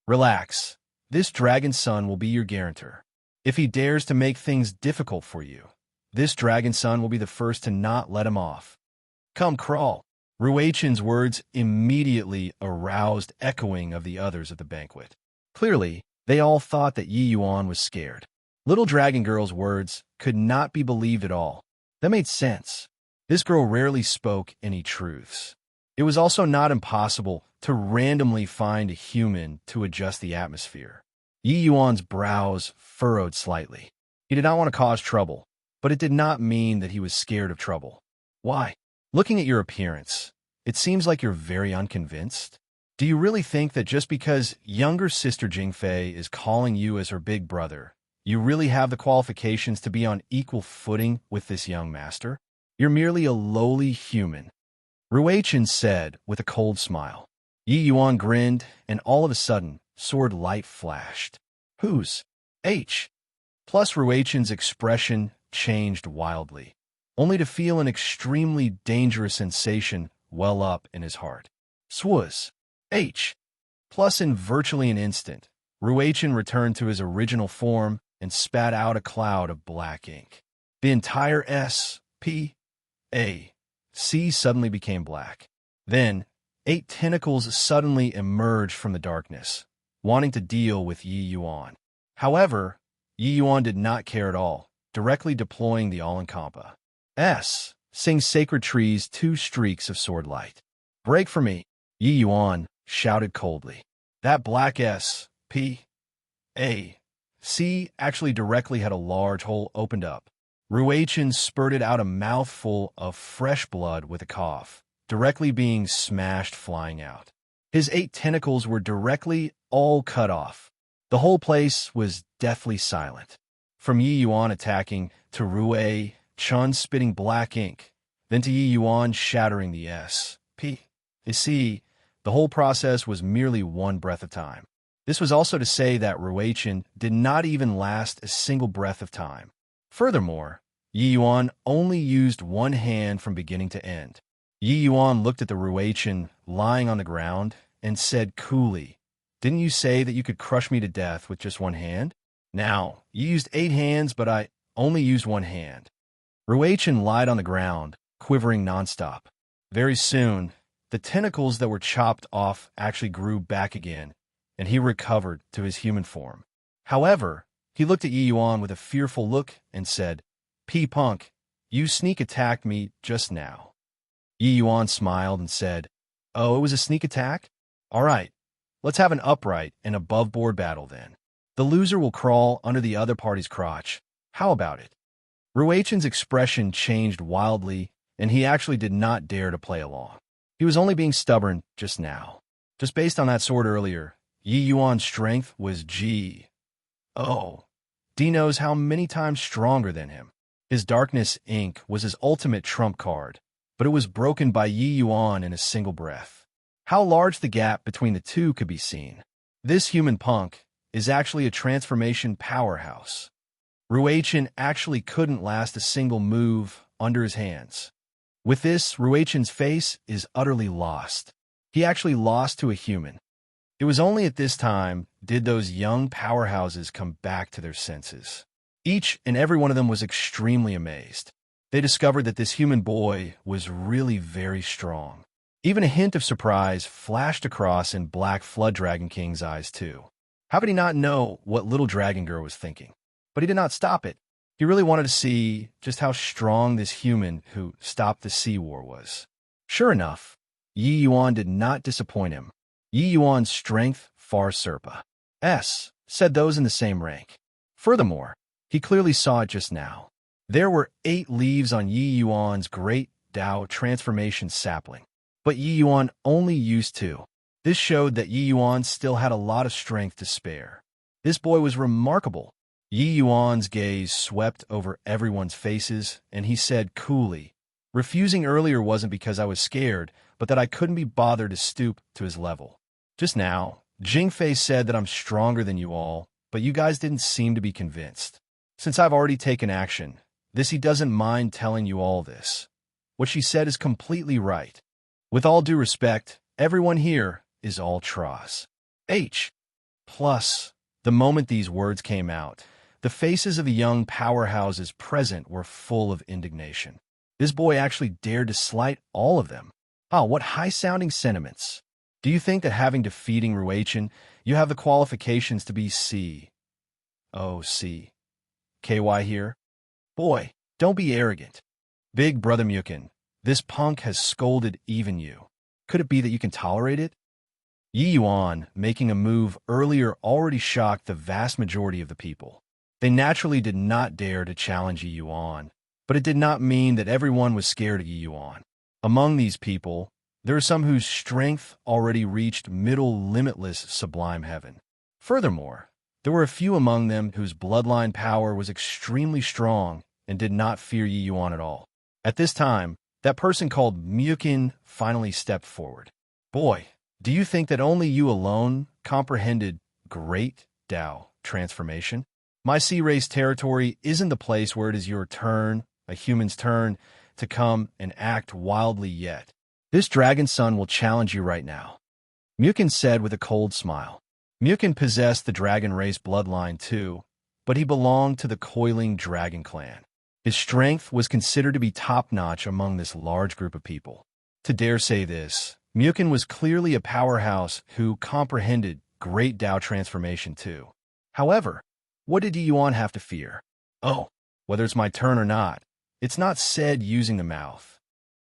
S1: Relax. This dragon son will be your guarantor. If he dares to make things difficult for you, this dragon son will be the first to not let him off. Come crawl." Ruichen's words immediately aroused echoing of the others at the banquet. Clearly, they all thought that Yi Yuan was scared. Little Dragon Girl's words could not be believed at all. That made sense. This girl rarely spoke any truths. It was also not impossible to randomly find a human to adjust the atmosphere. Yi Yuan's brows furrowed slightly. He did not want to cause trouble, but it did not mean that he was scared of trouble. "Why? Looking at your appearance, it seems like you're very unconvinced. Do you really think that just because younger sister Jingfei is calling you as her big brother, you really have the qualifications to be on equal footing with this young master? You're merely a lowly human," Ruichen said with a cold smile. Yi Yuan grinned, and all of a sudden, sword light flashed. "Who's H?" Plus Ruichen's expression changed wildly, only to feel an extremely dangerous sensation well up in his heart. "Swaz H." Plus in virtually an instant, Ruichen returned to his original form and spat out a cloud of black ink. The entire S.P.A.C. suddenly became black. Then, 8 tentacles suddenly emerged from the darkness, wanting to deal with Yi Yuan. However, Yi Yuan did not care at all, directly deploying the All-Encompa. Sing Sacred Trees 2 streaks of sword light. Break for me, Yi Yuan shouted coldly. That black S.P. A.C. actually directly had a large hole opened up. Ruachin spurted out a mouthful of fresh blood with a cough, directly being smashed flying out. His 8 tentacles were directly all cut off. The whole place was deathly silent. From Yi Yuan attacking to Rue Chun spitting black ink, then to Yi Yuan shattering the S.P. A.C., the whole process was merely one breath of time. This was also to say that Ruachin did not even last a single breath of time. Furthermore, Yi Yuan only used one hand from beginning to end. Yi Yuan looked at the Ruachin lying on the ground and said coolly, "Didn't you say that you could crush me to death with just one hand? Now, you used 8 hands, but I only used one hand." Ruachin lied on the ground, quivering nonstop. Very soon, the tentacles that were chopped off actually grew back again, and he recovered to his human form. However, he looked at Yi Yuan with a fearful look and said, "P-Punk, you sneak attacked me just now." Yi Yuan smiled and said, "Oh, it was a sneak attack? All right, let's have an upright and above-board battle then. The loser will crawl under the other party's crotch. How about it?" Ruachin's expression changed wildly, and he actually did not dare to play along. He was only being stubborn just now. Just based on that sword earlier, Yi Yuan's strength was G. Oh, D knows how many times stronger than him. His darkness ink was his ultimate trump card, but it was broken by Yi Yuan in a single breath. How large the gap between the two could be seen. This human punk is actually a transformation powerhouse. Ruachin actually couldn't last a single move under his hands. With this, Ruachin's face is utterly lost. He actually lost to a human. It was only at this time did those young powerhouses come back to their senses. Each and every one of them was extremely amazed. They discovered that this human boy was really very strong. Even a hint of surprise flashed across in Black Flood Dragon King's eyes too. How could he not know what little dragon girl was thinking? But he did not stop it. He really wanted to see just how strong this human who stopped the sea war was. Sure enough, Yi Yuan did not disappoint him. Yi Yuan's strength far surpassed, said those in the same rank. Furthermore, he clearly saw it just now. There were 8 leaves on Yi Yuan's great Dao transformation sapling, but Yi Yuan only used 2. This showed that Yi Yuan still had a lot of strength to spare. This boy was remarkable. Yi Yuan's gaze swept over everyone's faces, and he said coolly, "Refusing earlier wasn't because I was scared, but that I couldn't be bothered to stoop to his level. Just now, Jingfei said that I'm stronger than you all, but you guys didn't seem to be convinced. Since I've already taken action, he doesn't mind telling you all this. What she said is completely right. With all due respect, everyone here is all Tross. H. Plus, the moment these words came out, the faces of the young powerhouses present were full of indignation. This boy actually dared to slight all of them. Ah, what high-sounding sentiments. Do you think that having defeating Ruachin, you have the qualifications to be KY here? Boy, don't be arrogant. Big brother Mukin, this punk has scolded even you. Could it be that you can tolerate it?" Yi Yuan, making a move earlier, already shocked the vast majority of the people. They naturally did not dare to challenge Yi Yuan, but it did not mean that everyone was scared of Yi Yuan. Among these people, there are some whose strength already reached middle limitless sublime heaven. Furthermore, there were a few among them whose bloodline power was extremely strong and did not fear Yi Yuan at all. At this time, that person called Mukin finally stepped forward. "Boy, do you think that only you alone comprehended great Dao transformation? My sea race territory isn't the place where it is your turn, a human's turn, to come and act wildly yet. This dragon son will challenge you right now," Mukin said with a cold smile. Mukin possessed the dragon race bloodline too, but he belonged to the coiling dragon clan. His strength was considered to be top-notch among this large group of people. To dare say this, Mukin was clearly a powerhouse who comprehended great Tao transformation too. However, what did Yi Yuan have to fear? Oh, whether it's my turn or not, it's not said using the mouth.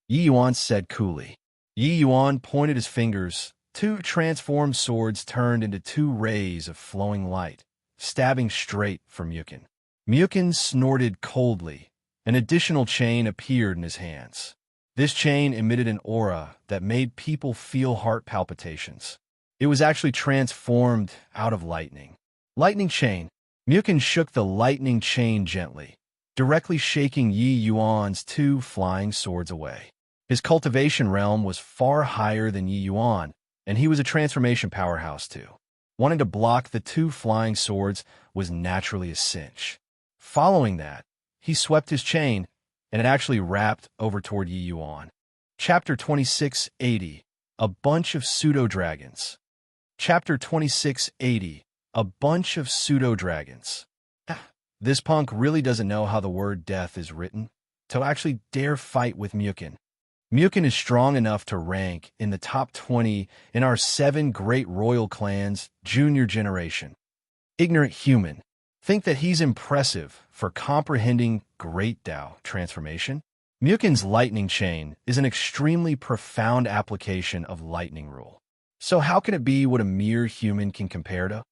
S1: Yi Yuan said coolly. Yi Yuan pointed his fingers. Two transformed swords turned into two rays of flowing light, stabbing straight for Mukin. Mukin snorted coldly. An additional chain appeared in his hands. This chain emitted an aura that made people feel heart palpitations. It was actually transformed out of lightning. Lightning chain. Mukin shook the lightning chain gently, directly shaking Yi Yuan's two flying swords away. His cultivation realm was far higher than Yi Yuan, and he was a transformation powerhouse too. Wanting to block the two flying swords was naturally a cinch. Following that, he swept his chain, and it actually wrapped over toward Yi Yuan. Chapter 2680, A Bunch of Pseudo-Dragons. Chapter 2680, A Bunch of Pseudo-Dragons. This punk really doesn't know how the word death is written, to actually dare fight with Mukin. Mukin is strong enough to rank in the top 20 in our 7 great royal clans' junior generation. Ignorant human. Think that he's impressive for comprehending great Tao transformation? Mukin's lightning chain is an extremely profound application of lightning rule. So how can it be what a mere human can compare to?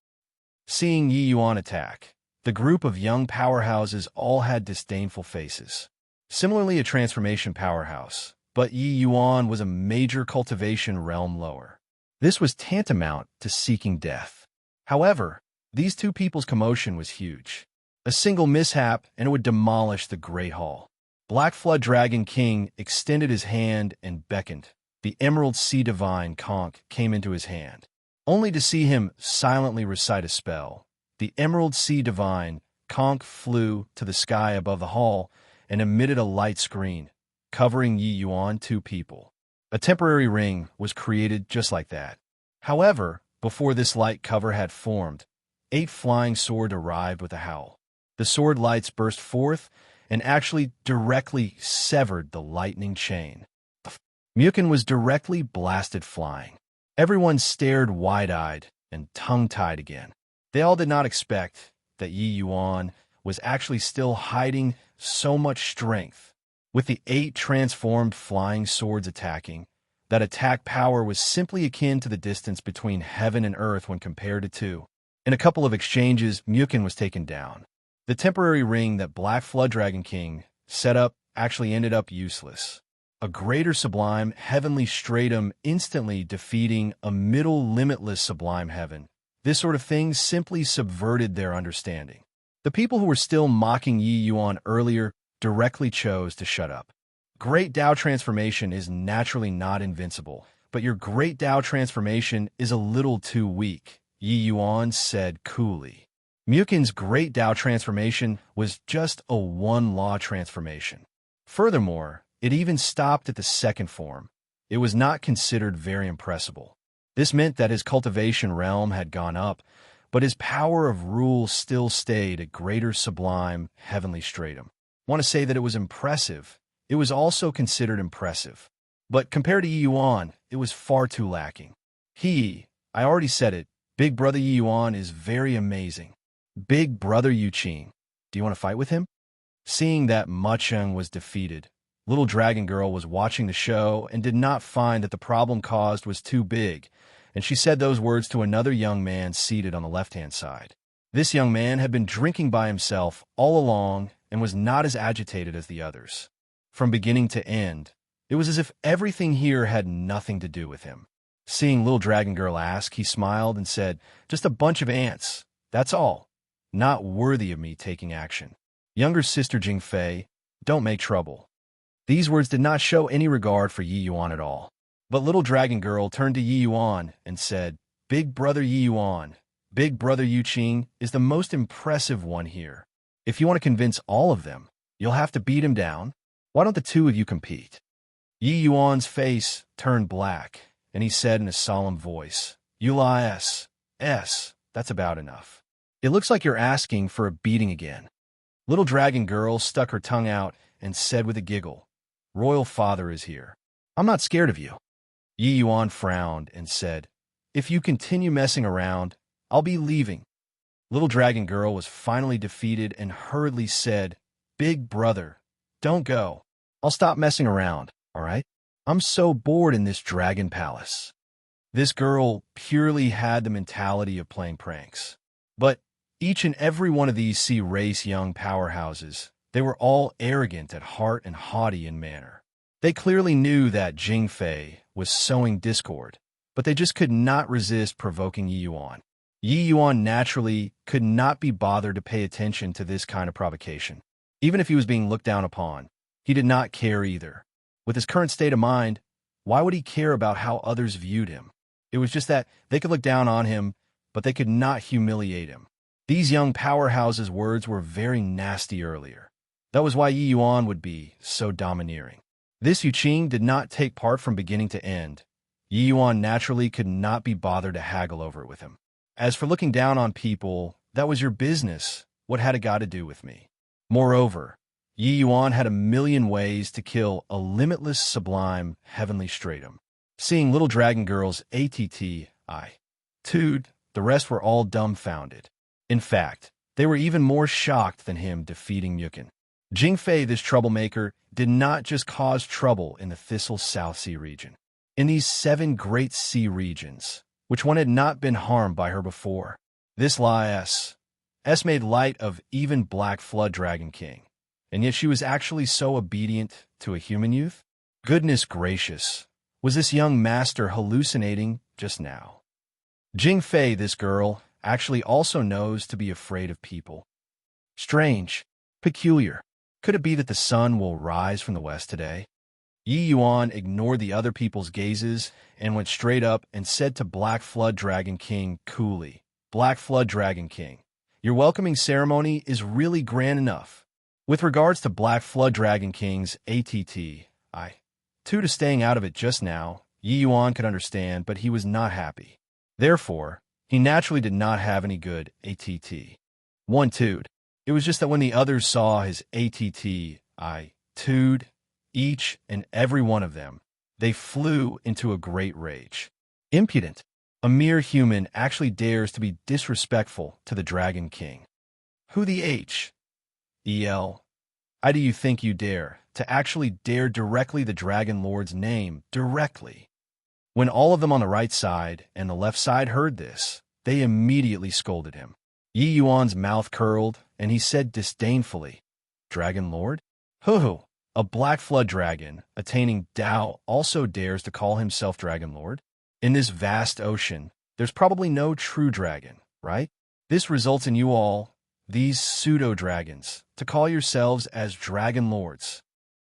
S1: Seeing Yi Yuan attack, the group of young powerhouses all had disdainful faces. Similarly, a transformation powerhouse, but Yi Yuan was a major cultivation realm lower. This was tantamount to seeking death. However, these two people's commotion was huge. A single mishap and it would demolish the Great Hall. Black Flood Dragon King extended his hand and beckoned. The Emerald Sea Divine conch came into his hand, only to see him silently recite a spell. The Emerald Sea Divine conch flew to the sky above the hall and emitted a light screen, covering Yi Yuan two people. A temporary ring was created just like that. However, before this light cover had formed, 8 flying swords arrived with a howl. The sword lights burst forth and actually directly severed the lightning chain. Mukin was directly blasted flying. Everyone stared wide-eyed and tongue-tied again. They all did not expect that Yi Yuan was actually still hiding so much strength. With the 8 transformed flying swords attacking, that attack power was simply akin to the distance between heaven and earth when compared to 2. In a couple of exchanges, Mukin was taken down. The temporary ring that Black Flood Dragon King set up actually ended up useless. A greater sublime heavenly stratum instantly defeating a middle limitless sublime heaven. This sort of thing simply subverted their understanding. The people who were still mocking Yi Yuan earlier directly chose to shut up. Great Tao transformation is naturally not invincible, but your great Tao transformation is a little too weak, Yi Yuan said coolly. Mukin's great Tao transformation was just a one-law transformation. Furthermore, it even stopped at the second form. It was not considered very impressible. This meant that his cultivation realm had gone up, but his power of rule still stayed at greater sublime heavenly stratum. I want to say that it was impressive. It was also considered impressive. But compared to Yi Yuan, it was far too lacking. I already said it, Big Brother Yi Yuan is very amazing. Big Brother Yu Qing, do you want to fight with him? Seeing that Ma Cheng was defeated, Little Dragon Girl was watching the show and did not find that the problem caused was too big, and she said those words to another young man seated on the left-hand side. This young man had been drinking by himself all along and was not as agitated as the others. From beginning to end, it was as if everything here had nothing to do with him. Seeing Little Dragon Girl ask, he smiled and said, "Just a bunch of ants, that's all. Not worthy of me taking action. Younger sister Jingfei, don't make trouble." These words did not show any regard for Yi Yuan at all. But Little Dragon Girl turned to Yi Yuan and said, "Big Brother Yi Yuan, Big Brother Yu Qing is the most impressive one here. If you want to convince all of them, you'll have to beat him down. Why don't the two of you compete?" Yi Yuan's face turned black, and he said in a solemn voice, "Yula that's about enough. It looks like you're asking for a beating again." Little Dragon Girl stuck her tongue out and said with a giggle, "Royal Father is here. I'm not scared of you." Yi Yuan frowned and said, "If you continue messing around, I'll be leaving." Little Dragon Girl was finally defeated and hurriedly said, "Big brother, don't go. I'll stop messing around, all right? I'm so bored in this dragon palace." This girl purely had the mentality of playing pranks. But each and every one of these sea race young powerhouses, they were all arrogant at heart and haughty in manner. They clearly knew that Jing Fei was sowing discord, but they just could not resist provoking Yi Yuan. Yi Yuan naturally could not be bothered to pay attention to this kind of provocation. Even if he was being looked down upon, he did not care either. With his current state of mind, why would he care about how others viewed him? It was just that they could look down on him, but they could not humiliate him. These young powerhouses' words were very nasty earlier. That was why Yi Yuan would be so domineering. This Yuqing did not take part from beginning to end. Yi Yuan naturally could not be bothered to haggle over it with him. As for looking down on people, that was your business. What had it got to do with me? Moreover, Yi Yuan had a million ways to kill a limitless, sublime, heavenly stratum. Seeing Little Dragon Girl's attitude, the rest were all dumbfounded. In fact, they were even more shocked than him defeating Yukin. Jing Fei, this troublemaker, did not just cause trouble in the Thistle South Sea region. In these 7 great sea regions, which one had not been harmed by her before, this S made light of even Black Flood Dragon King, and yet she was actually so obedient to a human youth? Goodness gracious, was this young master hallucinating just now? Jing Fei, this girl, actually also knows to be afraid of people. Strange, peculiar. Could it be that the sun will rise from the west today? Yi Yuan ignored the other people's gazes and went straight up and said to Black Flood Dragon King coolly, "Black Flood Dragon King, your welcoming ceremony is really grand enough." With regards to Black Flood Dragon King's attitude, to staying out of it just now, Yi Yuan could understand, but he was not happy. Therefore, he naturally did not have any good attitude. It was just that when the others saw his attitude, each and every one of them, they flew into a great rage. Impudent! A mere human actually dares to be disrespectful to the Dragon King. Who the I do you think you dare to actually dare directly the Dragon Lord's name directly? When all of them on the right side and the left side heard this, they immediately scolded him. Yi Yuan's mouth curled, and he said disdainfully, "Dragon Lord? Hoo-hoo! A Black Flood Dragon, attaining Tao, also dares to call himself Dragon Lord? In this vast ocean, there's probably no true dragon, right? This results in you all, these pseudo-dragons, to call yourselves as Dragon Lords."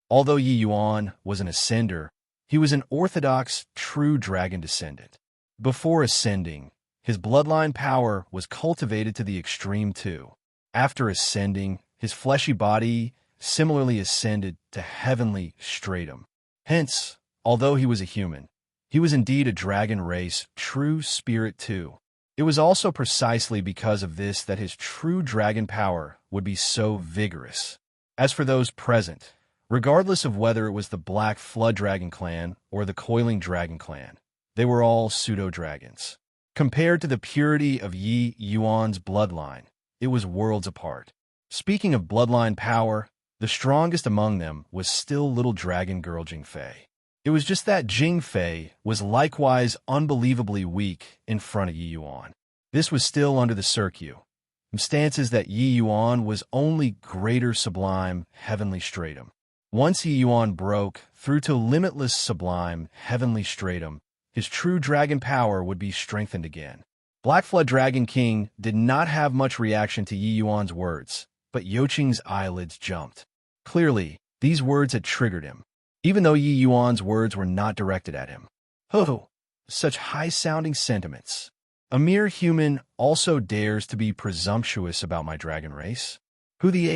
S1: Although Yi Yuan was an ascender, he was an orthodox, true dragon descendant. Before ascending, his bloodline power was cultivated to the extreme too. After ascending, his fleshy body similarly ascended to heavenly stratum. Hence, although he was a human, he was indeed a dragon race, true spirit too. It was also precisely because of this that his true dragon power would be so vigorous. As for those present, regardless of whether it was the Black Flood Dragon clan or the Coiling Dragon clan, they were all pseudo-dragons. Compared to the purity of Yi Yuan's bloodline, it was worlds apart. Speaking of bloodline power, the strongest among them was still Little Dragon Girl Jing Fei. It was just that Jing Fei was likewise unbelievably weak in front of Yi Yuan. This was still under the circumstances that Yi Yuan was only greater sublime heavenly stratum. Once Yi Yuan broke through to limitless sublime heavenly stratum, his true dragon power would be strengthened again. Black Flood Dragon King did not have much reaction to Yi Yuan's words, but Youqing's eyelids jumped. Clearly, these words had triggered him, even though Yi Yuan's words were not directed at him. Oh, such high-sounding sentiments. A mere human also dares to be presumptuous about my dragon race? Who the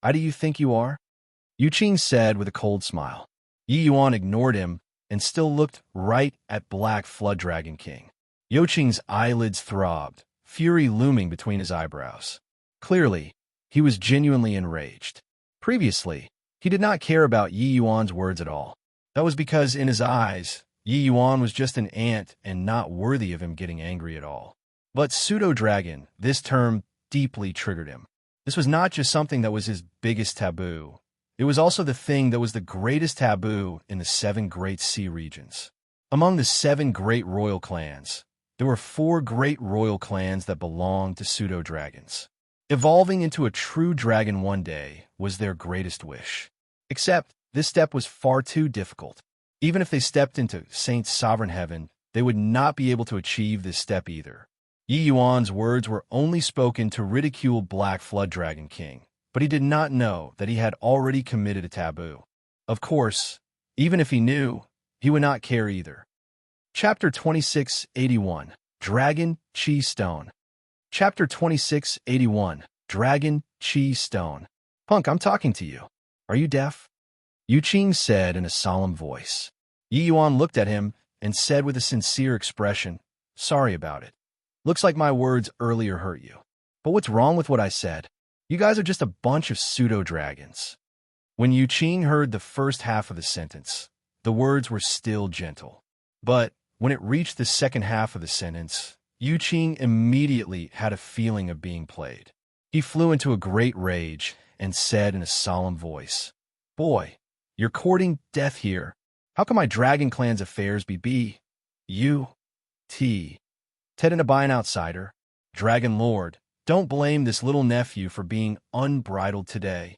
S1: I do you think you are? Yuqing said with a cold smile. Yi Yuan ignored him and still looked right at Black Flood Dragon King. Youqing's eyelids throbbed, fury looming between his eyebrows. Clearly, he was genuinely enraged. Previously, he did not care about Yi Yuan's words at all. That was because in his eyes, Yi Yuan was just an ant and not worthy of him getting angry at all. But pseudo-dragon, this term deeply triggered him. This was not just something that was his biggest taboo. It was also the thing that was the greatest taboo in the 7 great sea regions. Among the 7 great royal clans, there were 4 great royal clans that belonged to pseudo-dragons. Evolving into a true dragon one day was their greatest wish. Except, this step was far too difficult. Even if they stepped into Saint's sovereign heaven, they would not be able to achieve this step either. Yi Yuan's words were only spoken to ridicule Black Flood Dragon King, but he did not know that he had already committed a taboo. Of course, even if he knew, he would not care either. Chapter 2681, Dragon Chi Stone. Chapter 2681, Dragon Chi Stone. Punk, I'm talking to you. Are you deaf? Yu Qing said in a solemn voice. Yi Yuan looked at him and said with a sincere expression, "Sorry about it. Looks like my words earlier hurt you. But what's wrong with what I said? You guys are just a bunch of pseudo-dragons." When Yu Qing heard the first half of the sentence, the words were still gentle. But when it reached the second half of the sentence, Yu Qing immediately had a feeling of being played. He flew into a great rage and said in a solemn voice, "Boy, you're courting death here. How can my Dragon Clan's affairs be U.T. Ted and an outsider? Dragon Lord, don't blame this little nephew for being unbridled today."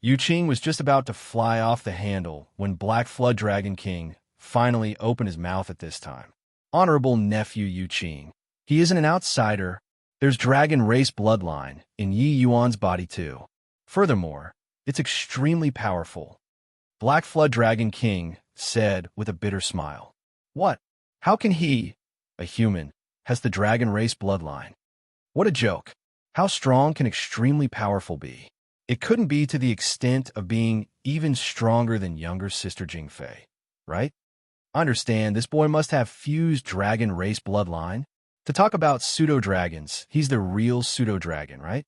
S1: Yu Qing was just about to fly off the handle when Black Flood Dragon King finally opened his mouth at this time. "Honorable nephew Yu Qing, he isn't an outsider. There's dragon race bloodline in Yi Yuan's body too. Furthermore, it's extremely powerful." Black Flood Dragon King said with a bitter smile. "What? How can he, a human, has the dragon race bloodline? What a joke. How strong can extremely powerful be? It couldn't be to the extent of being even stronger than younger sister Jingfei, right? I understand this boy must have fused dragon race bloodline. To talk about pseudo-dragons, he's the real pseudo-dragon, right?"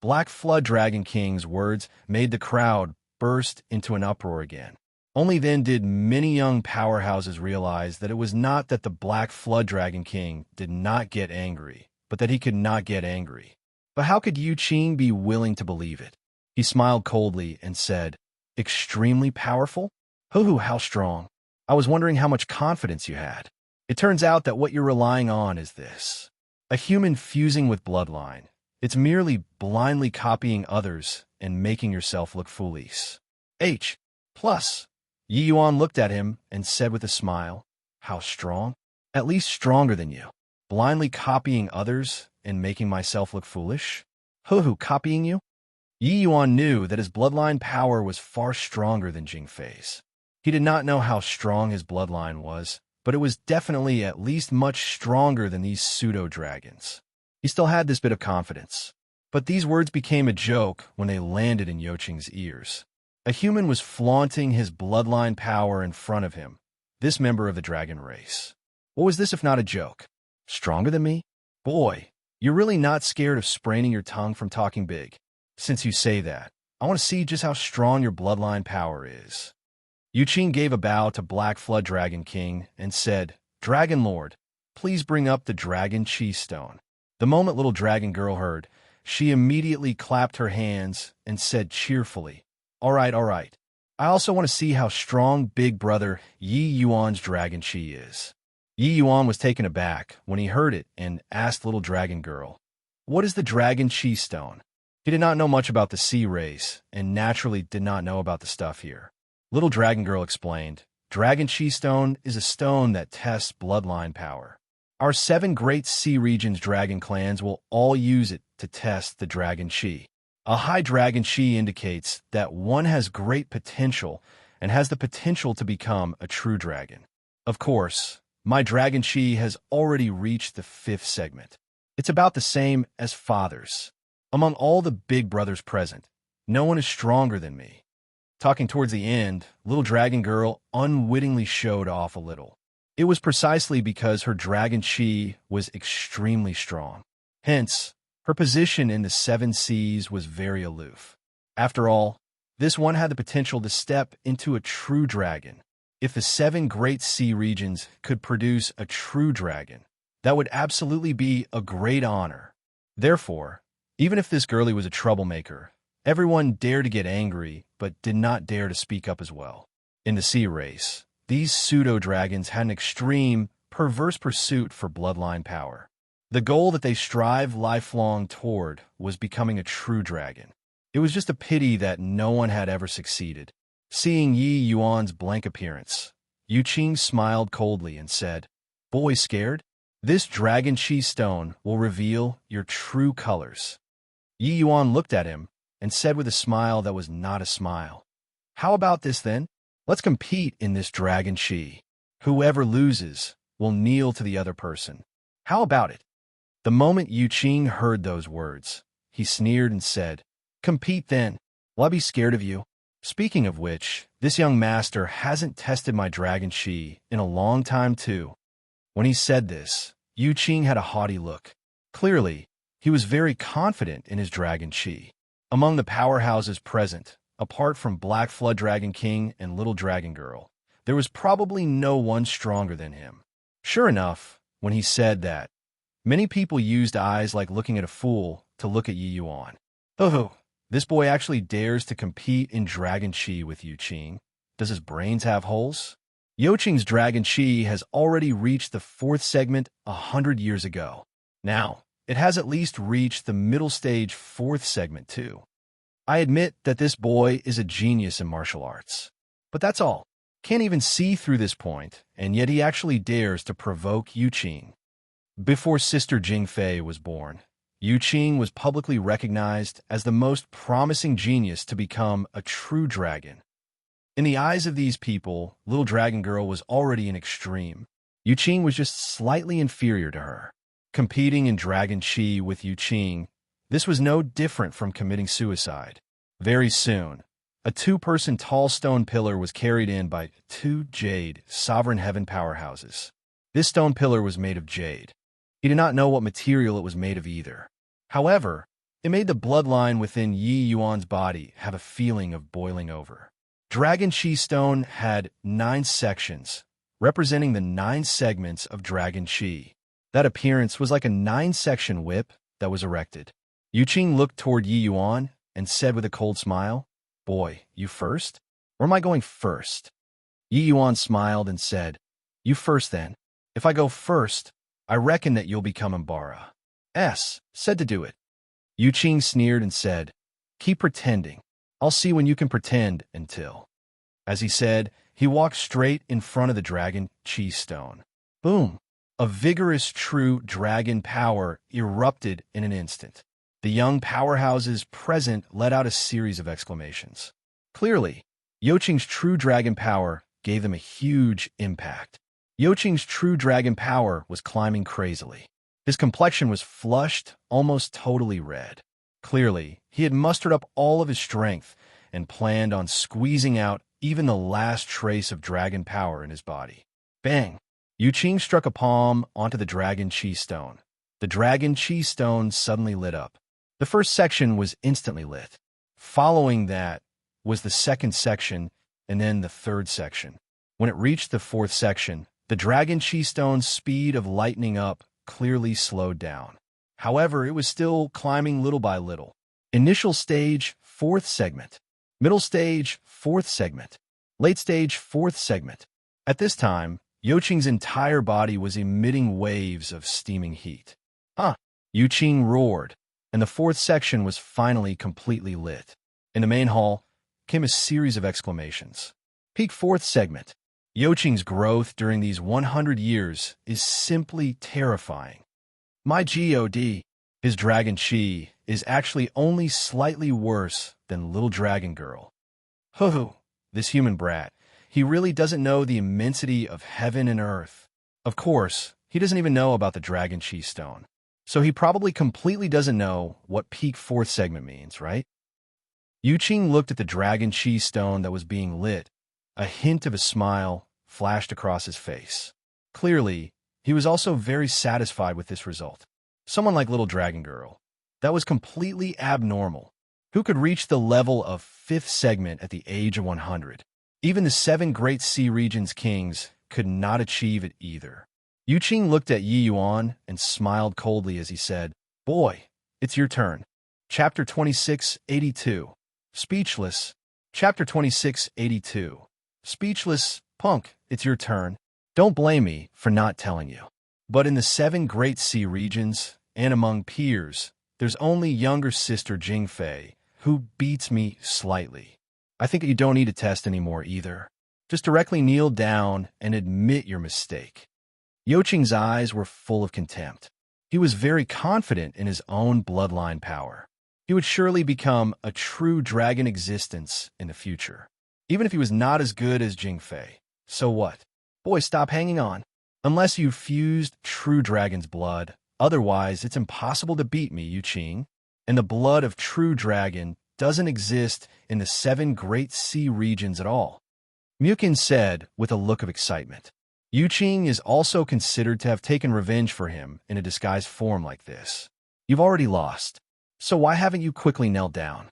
S1: Black Flood Dragon King's words made the crowd burst into an uproar again. Only then did many young powerhouses realize that it was not that the Black Flood Dragon King did not get angry, but that he could not get angry. But how could Yu Qing be willing to believe it? He smiled coldly and said, "Extremely powerful? Hoo-hoo, how strong. I was wondering how much confidence you had. It turns out that what you're relying on is this. A human fusing with bloodline. It's merely blindly copying others and making yourself look foolish. H. Plus." Yi Yuan looked at him and said with a smile, "How strong? At least stronger than you. Blindly copying others and making myself look foolish? Hoo-hoo, copying you?" Yi Yuan knew that his bloodline power was far stronger than Jingfei's. He did not know how strong his bloodline was, but it was definitely at least much stronger than these pseudo-dragons. He still had this bit of confidence. But these words became a joke when they landed in Yu Qing's ears. A human was flaunting his bloodline power in front of him, this member of the dragon race. What was this if not a joke? Stronger than me? Boy, you're really not scared of spraining your tongue from talking big. Since you say that, I want to see just how strong your bloodline power is. Yu Qing gave a bow to Black Flood Dragon King and said, "Dragon Lord, please bring up the Dragon Chi Stone." The moment little dragon girl heard, she immediately clapped her hands and said cheerfully, All right. I also want to see how strong big brother Yi Yuan's Dragon Chi is." Yi Yuan was taken aback when he heard it and asked little dragon girl, "What is the Dragon Chi Stone?" He did not know much about the sea race and naturally did not know about the stuff here. Little dragon girl explained, "Dragon Chi Stone is a stone that tests bloodline power. Our 7 great sea regions dragon clans will all use it to test the Dragon Chi. A high Dragon Chi indicates that one has great potential and has the potential to become a true dragon. Of course, my Dragon Chi has already reached the 5th segment. It's about the same as father's. Among all the big brothers present, no one is stronger than me." Talking towards the end, little dragon girl unwittingly showed off a little. It was precisely because her Dragon Chi was extremely strong. Hence, her position in the 7 seas was very aloof. After all, this one had the potential to step into a true dragon. If the 7 great sea regions could produce a true dragon, that would absolutely be a great honor. Therefore, even if this girlie was a troublemaker, everyone dared to get angry but did not dare to speak up as well. In the sea race, these pseudo-dragons had an extreme, perverse pursuit for bloodline power. The goal that they strive lifelong toward was becoming a true dragon. It was just a pity that no one had ever succeeded. Seeing Yi Yuan's blank appearance, Yu Qing smiled coldly and said, "Boy scared? This dragon chi stone will reveal your true colors." Yi Yuan looked at him and said with a smile that was not a smile, "How about this then? Let's compete in this dragon chi. Whoever loses will kneel to the other person. How about it?" The moment Yu Qing heard those words, he sneered and said, "Compete then. Will I be scared of you? Speaking of which, this young master hasn't tested my dragon chi in a long time too." When he said this, Yu Qing had a haughty look. Clearly, he was very confident in his dragon chi. Among the powerhouses present, apart from Black Flood Dragon King and Little Dragon Girl, there was probably no one stronger than him. Sure enough, when he said that, many people used eyes like looking at a fool to look at Yi Yuan. Oh, this boy actually dares to compete in Dragon Chi with Yu Qing. Does his brains have holes? Yu Qing's Dragon Chi has already reached the 4th segment 100 years ago. Now, it has at least reached the middle stage 4th segment too. I admit that this boy is a genius in martial arts. But that's all. Can't even see through this point, and yet he actually dares to provoke Yu Qing. Before Sister Jingfei was born, Yu Qing was publicly recognized as the most promising genius to become a true dragon. In the eyes of these people, Little Dragon Girl was already an extreme. Yu Qing was just slightly inferior to her. Competing in Dragon Chi with Yu Qing, this was no different from committing suicide. Very soon, a 2-person tall stone pillar was carried in by 2 jade, sovereign heaven powerhouses. This stone pillar was made of jade. He did not know what material it was made of either. However, it made the bloodline within Yi Yuan's body have a feeling of boiling over. Dragon Chi Stone had 9 sections, representing the 9 segments of Dragon Chi. That appearance was like a 9-section whip that was erected. Yu Qing looked toward Yi Yuan and said with a cold smile, "Boy, you first? Or am I going first?" Yi Yuan smiled and said, "You first then. If I go first, I reckon that you'll become Embark. Said to do it." Yu Qing sneered and said, "Keep pretending. I'll see when you can pretend until." As he said, he walked straight in front of the Dragon Chi Stone. Boom! A vigorous true dragon power erupted in an instant. The young powerhouses present let out a series of exclamations. Clearly, Yu Qing's true dragon power gave them a huge impact. Yu Qing's true dragon power was climbing crazily. His complexion was flushed, almost totally red. Clearly, he had mustered up all of his strength and planned on squeezing out even the last trace of dragon power in his body. Bang! Yu Qing struck a palm onto the Dragon Chi Stone. The Dragon Chi Stone suddenly lit up. The first section was instantly lit. Following that was the 2nd section and then the 3rd section. When it reached the 4th section, the Dragon Chi Stone's speed of lightening up clearly slowed down. However, it was still climbing little by little. Initial stage, 4th segment. Middle stage, 4th segment. Late stage, 4th segment. At this time, Yu Qing's entire body was emitting waves of steaming heat. Yu Qing roared, and the 4th section was finally completely lit. In the main hall came a series of exclamations. Peak 4th segment. Yu Qing's growth during these 100 years is simply terrifying. My God, his Dragon Chi is actually only slightly worse than Little Dragon Girl. Hoo, this human brat. He really doesn't know the immensity of heaven and earth. Of course, he doesn't even know about the Dragon Chi Stone. So he probably completely doesn't know what peak 4th segment means, right? Yu Qing looked at the Dragon Chi Stone that was being lit. A hint of a smile flashed across his face. Clearly, he was also very satisfied with this result. Someone like Little Dragon Girl. That was completely abnormal. Who could reach the level of 5th segment at the age of 100? Even the 7 great sea regions kings could not achieve it either. Yu Qing looked at Yi Yuan and smiled coldly as he said, "Boy, it's your turn." Chapter 2682. Speechless. Chapter 2682. Speechless. Punk, it's your turn. Don't blame me for not telling you. But in the 7 great sea regions, and among peers, there's only younger sister Jingfei, who beats me slightly. I think you don't need to test anymore either. Just directly kneel down and admit your mistake. Yoqing's eyes were full of contempt. He was very confident in his own bloodline power. He would surely become a true dragon existence in the future. Even if he was not as good as Jingfei. So what? Boy, stop hanging on. Unless you've fused true dragon's blood, otherwise it's impossible to beat me, Yu Qing. And the blood of true dragon doesn't exist in the 7 great sea regions at all. Mukin said with a look of excitement. Yu Qing is also considered to have taken revenge for him in a disguised form like this. You've already lost. So why haven't you quickly knelt down?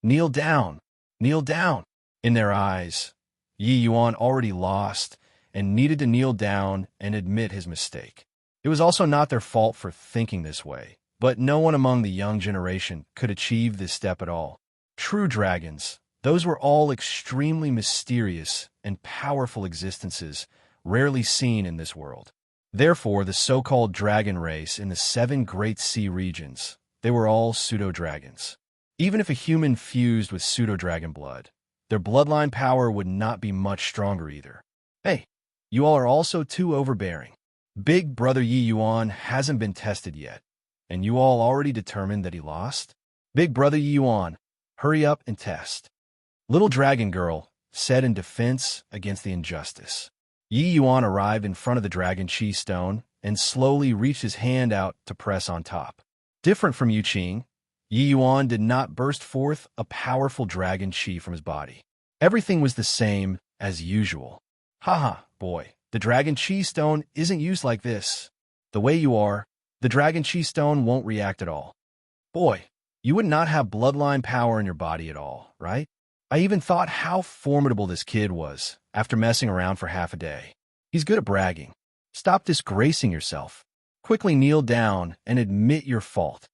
S1: Kneel down. Kneel down. In their eyes, Yi Yuan already lost and needed to kneel down and admit his mistake. It was also not their fault for thinking this way, but no one among the young generation could achieve this step at all. True dragons, those were all extremely mysterious and powerful existences, rarely seen in this world. Therefore, the so-called dragon race in the 7 great sea regions, they were all pseudo-dragons. Even if a human fused with pseudo-dragon blood, their bloodline power would not be much stronger either. Hey, you all are also too overbearing. Big brother Yi Yuan hasn't been tested yet, and you all already determined that he lost? Big brother Yi Yuan, hurry up and test. Little dragon girl said in defense against the injustice. Yi Yuan arrived in front of the dragon chi stone and slowly reached his hand out to press on top. Different from Yu Qing, Yi Yuan did not burst forth a powerful dragon chi from his body. Everything was the same as usual. Haha, boy, the dragon chi stone isn't used like this. The way you are, the dragon chi stone won't react at all. Boy, you would not have bloodline power in your body at all, right? I even thought how formidable this kid was after messing around for half a day. He's good at bragging. Stop disgracing yourself. Quickly kneel down and admit your fault.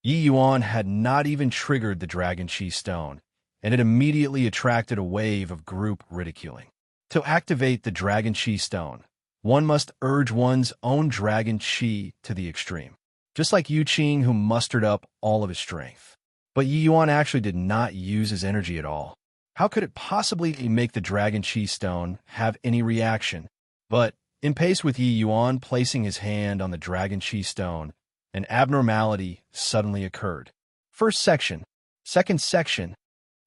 S1: Yi Yuan had not even triggered the dragon chi stone, and it immediately attracted a wave of group ridiculing. To activate the dragon chi stone, one must urge one's own dragon chi to the extreme, just like Yu Qing, who mustered up all of his strength. But Yi Yuan actually did not use his energy at all. How could it possibly make the dragon chi stone have any reaction? But, in pace with Yi Yuan placing his hand on the dragon chi stone, an abnormality suddenly occurred. First section, second section,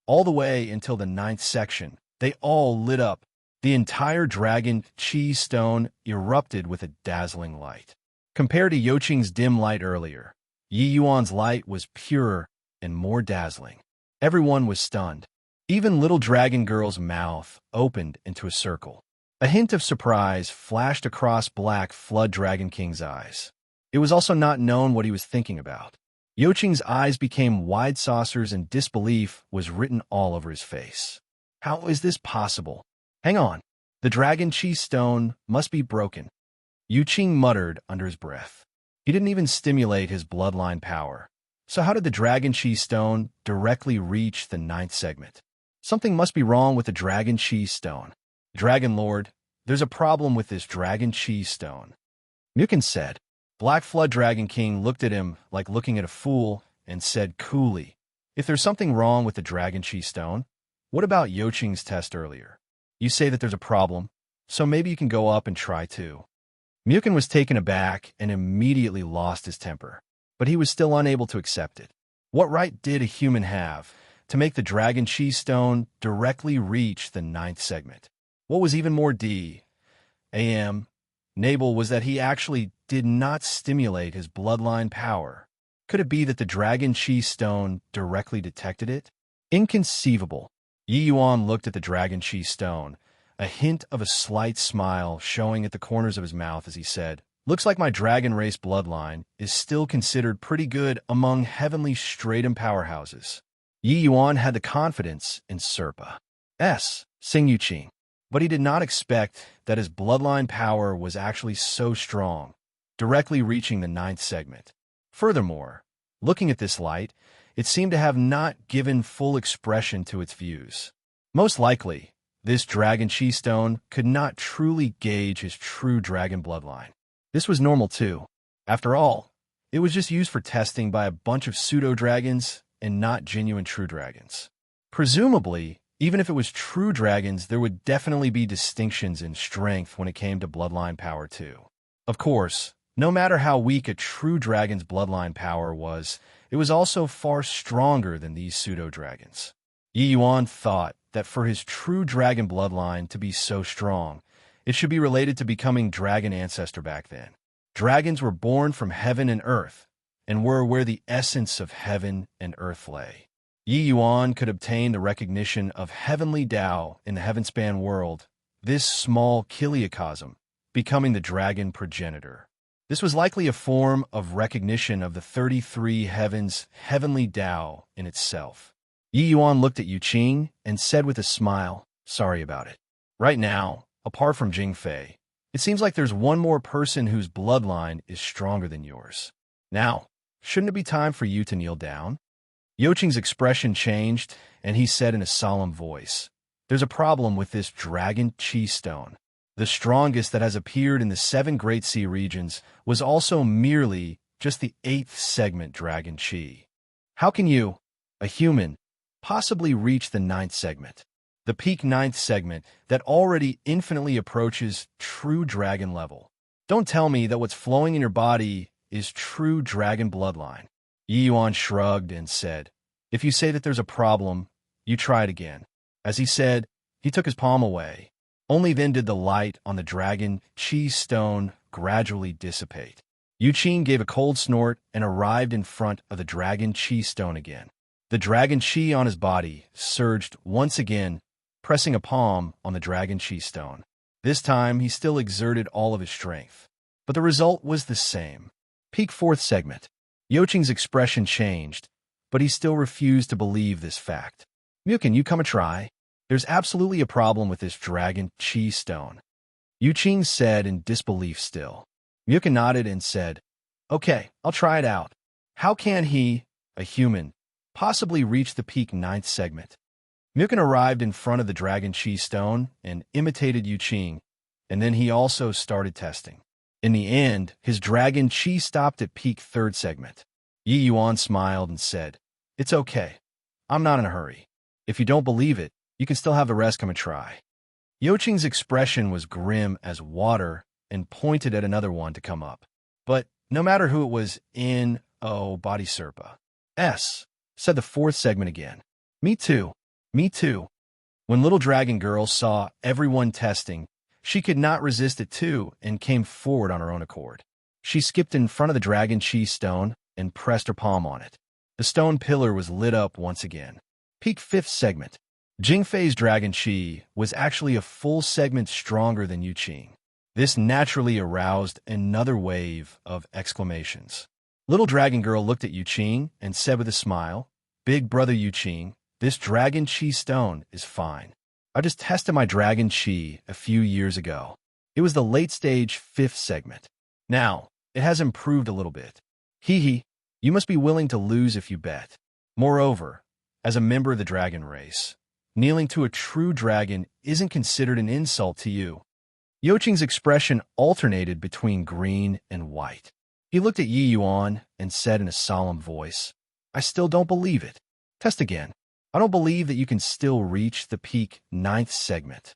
S1: all the way until the 9th section, they all lit up. The entire dragon chi stone erupted with a dazzling light. Compared to Yoqing's dim light earlier, Yi Yuan's light was purer and more dazzling. Everyone was stunned. Even little dragon girl's mouth opened into a circle. A hint of surprise flashed across Black Flood Dragon King's eyes. It was also not known what he was thinking about. Yoqing's eyes became wide saucers and disbelief was written all over his face. How is this possible? Hang on. The dragon chi stone must be broken. Yu Qing muttered under his breath. He didn't even stimulate his bloodline power. So how did the dragon chi stone directly reach the 9th segment? Something must be wrong with the dragon chi stone. Dragon Lord, there's a problem with this dragon chi stone. Mukin said. Black Flood Dragon King looked at him like looking at a fool and said coolly, if there's something wrong with the dragon chi stone, what about Yoqing's test earlier? You say that there's a problem, so maybe you can go up and try too. Mukin was taken aback and immediately lost his temper, but he was still unable to accept it. What right did a human have to make the dragon chi stone directly reach the 9th segment? What was even more Nabal was that he actually did not stimulate his bloodline power. Could it be that the dragon chi stone directly detected it? Inconceivable. Yi Yuan looked at the dragon chi stone, a hint of a slight smile showing at the corners of his mouth as he said, looks like my dragon race bloodline is still considered pretty good among heavenly stratum powerhouses. Yi Yuan had the confidence in Serpa. Sing Yuqing. But he did not expect that his bloodline power was actually so strong, directly reaching the ninth segment. Furthermore, looking at this light, it seemed to have not given full expression to its views. Most likely, this dragon chi stone could not truly gauge his true dragon bloodline. This was normal too. After all, it was just used for testing by a bunch of pseudo-dragons and not genuine true dragons. Presumably, even if it was true dragons, there would definitely be distinctions in strength when it came to bloodline power too. Of course, no matter how weak a true dragon's bloodline power was, it was also far stronger than these pseudo-dragons. Yi Yuan thought that for his true dragon bloodline to be so strong, it should be related to becoming dragon ancestor back then. Dragons were born from heaven and earth, and were where the essence of heaven and earth lay. Yi Yuan could obtain the recognition of heavenly Tao in the heavenspan world, this small chiliocosm, becoming the dragon progenitor. This was likely a form of recognition of the 33 heavens' heavenly Tao in itself. Yi Yuan looked at Yuqing and said with a smile, "Sorry about it. Right now, apart from Jingfei, it seems like there's one more person whose bloodline is stronger than yours. Now, shouldn't it be time for you to kneel down?" Yuqing's expression changed, and he said in a solemn voice, "There's a problem with this dragon chi stone. The strongest that has appeared in the 7 Great Sea regions was also merely just the 8th segment dragon chi. How can you, a human, possibly reach the 9th segment? The peak 9th segment that already infinitely approaches true dragon level. Don't tell me that what's flowing in your body is true dragon bloodline." Yi Yuan shrugged and said, "If you say that there's a problem, you try it again." As he said, he took his palm away. Only then did the light on the dragon chi stone gradually dissipate. Yuqing gave a cold snort and arrived in front of the dragon chi stone again. The dragon chi on his body surged once again, pressing a palm on the dragon chi stone. This time, he still exerted all of his strength. But the result was the same. Peak 4th segment. Yuqing's expression changed, but he still refused to believe this fact. "Can you come a try? There's absolutely a problem with this dragon chi stone," Yuqing said in disbelief still. Muka nodded and said, "Okay, I'll try it out. How can he, a human, possibly reach the peak 9th segment?" Muka arrived in front of the dragon chi stone and imitated Yuqing, and then he also started testing. In the end, his dragon chi stopped at peak 3rd segment. Yi Yuan smiled and said, "It's okay. I'm not in a hurry. If you don't believe it, you can still have the rest come and try." Yuqing's expression was grim as water and pointed at another one to come up. But no matter who it was, Bodhiserpa. Said the 4th segment again. Me too. When little dragon girl saw everyone testing, she could not resist it too and came forward on her own accord. She skipped in front of the dragon chi stone and pressed her palm on it. The stone pillar was lit up once again. Peak 5th segment. Jingfei's dragon chi was actually a full segment stronger than Yuqing. This naturally aroused another wave of exclamations. Little dragon girl looked at Yuqing and said with a smile, "Big brother Yuqing, this dragon chi stone is fine. I just tested my dragon chi a few years ago. It was the late stage 5th segment. Now, it has improved a little bit. Hee, you must be willing to lose if you bet. Moreover, as a member of the dragon race, kneeling to a true dragon isn't considered an insult to you." Yuqing's expression alternated between green and white. He looked at Yi Yuan and said in a solemn voice, "I still don't believe it. Test again. I don't believe that you can still reach the peak 9th segment."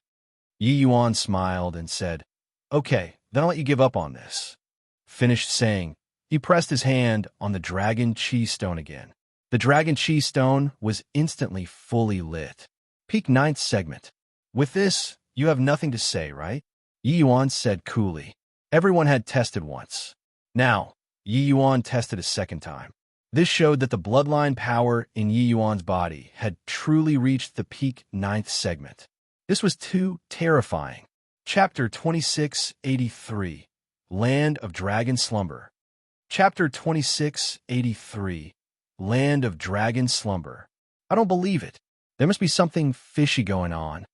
S1: Yi Yuan smiled and said, "Okay, then I'll let you give up on this." Finished saying, he pressed his hand on the dragon chi stone again. The dragon chi stone was instantly fully lit. Peak 9th segment. "With this, you have nothing to say, right?" Yi Yuan said coolly. Everyone had tested once. Now, Yi Yuan tested a second time. This showed that the bloodline power in Yi Yuan's body had truly reached the peak 9th segment. This was too terrifying. Chapter 2683, Land of Dragon Slumber. Chapter 2683, Land of Dragon Slumber. "I don't believe it. There must be something fishy going on.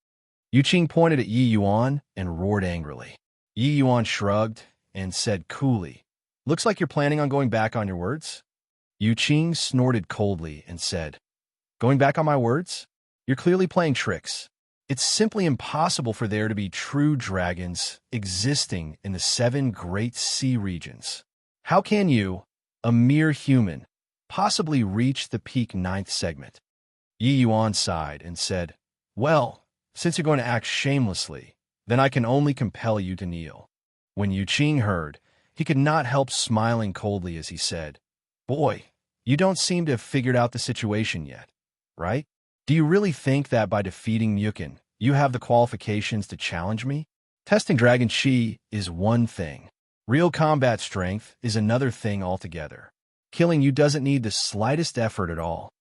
S1: Yu Qing pointed at Yi Yuan and roared angrily. Yi Yuan shrugged and said coolly, "Looks like you're planning on going back on your words?" Yu Qing snorted coldly and said, "Going back on my words? You're clearly playing tricks. It's simply impossible for there to be true dragons existing in the 7 great sea regions. How can you, a mere human, possibly reach the peak 9th segment?" Yi Yuan sighed and said, "Well, since you're going to act shamelessly, then I can only compel you to kneel." When Yu Qing heard, he could not help smiling coldly as he said, "Boy, you don't seem to have figured out the situation yet, right? Do you really think that by defeating Mukin, you have the qualifications to challenge me? Testing Dragon Chi is one thing. Real combat strength is another thing altogether. Killing you doesn't need the slightest effort at all."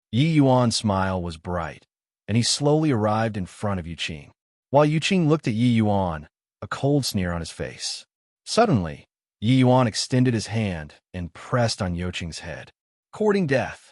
S1: Yi Yuan's smile was bright, and he slowly arrived in front of Yu Qing. While Yu Qing looked at Yi Yuan, a cold sneer on his face. Suddenly, Yi Yuan extended his hand and pressed on Yu Qing's head, courting death.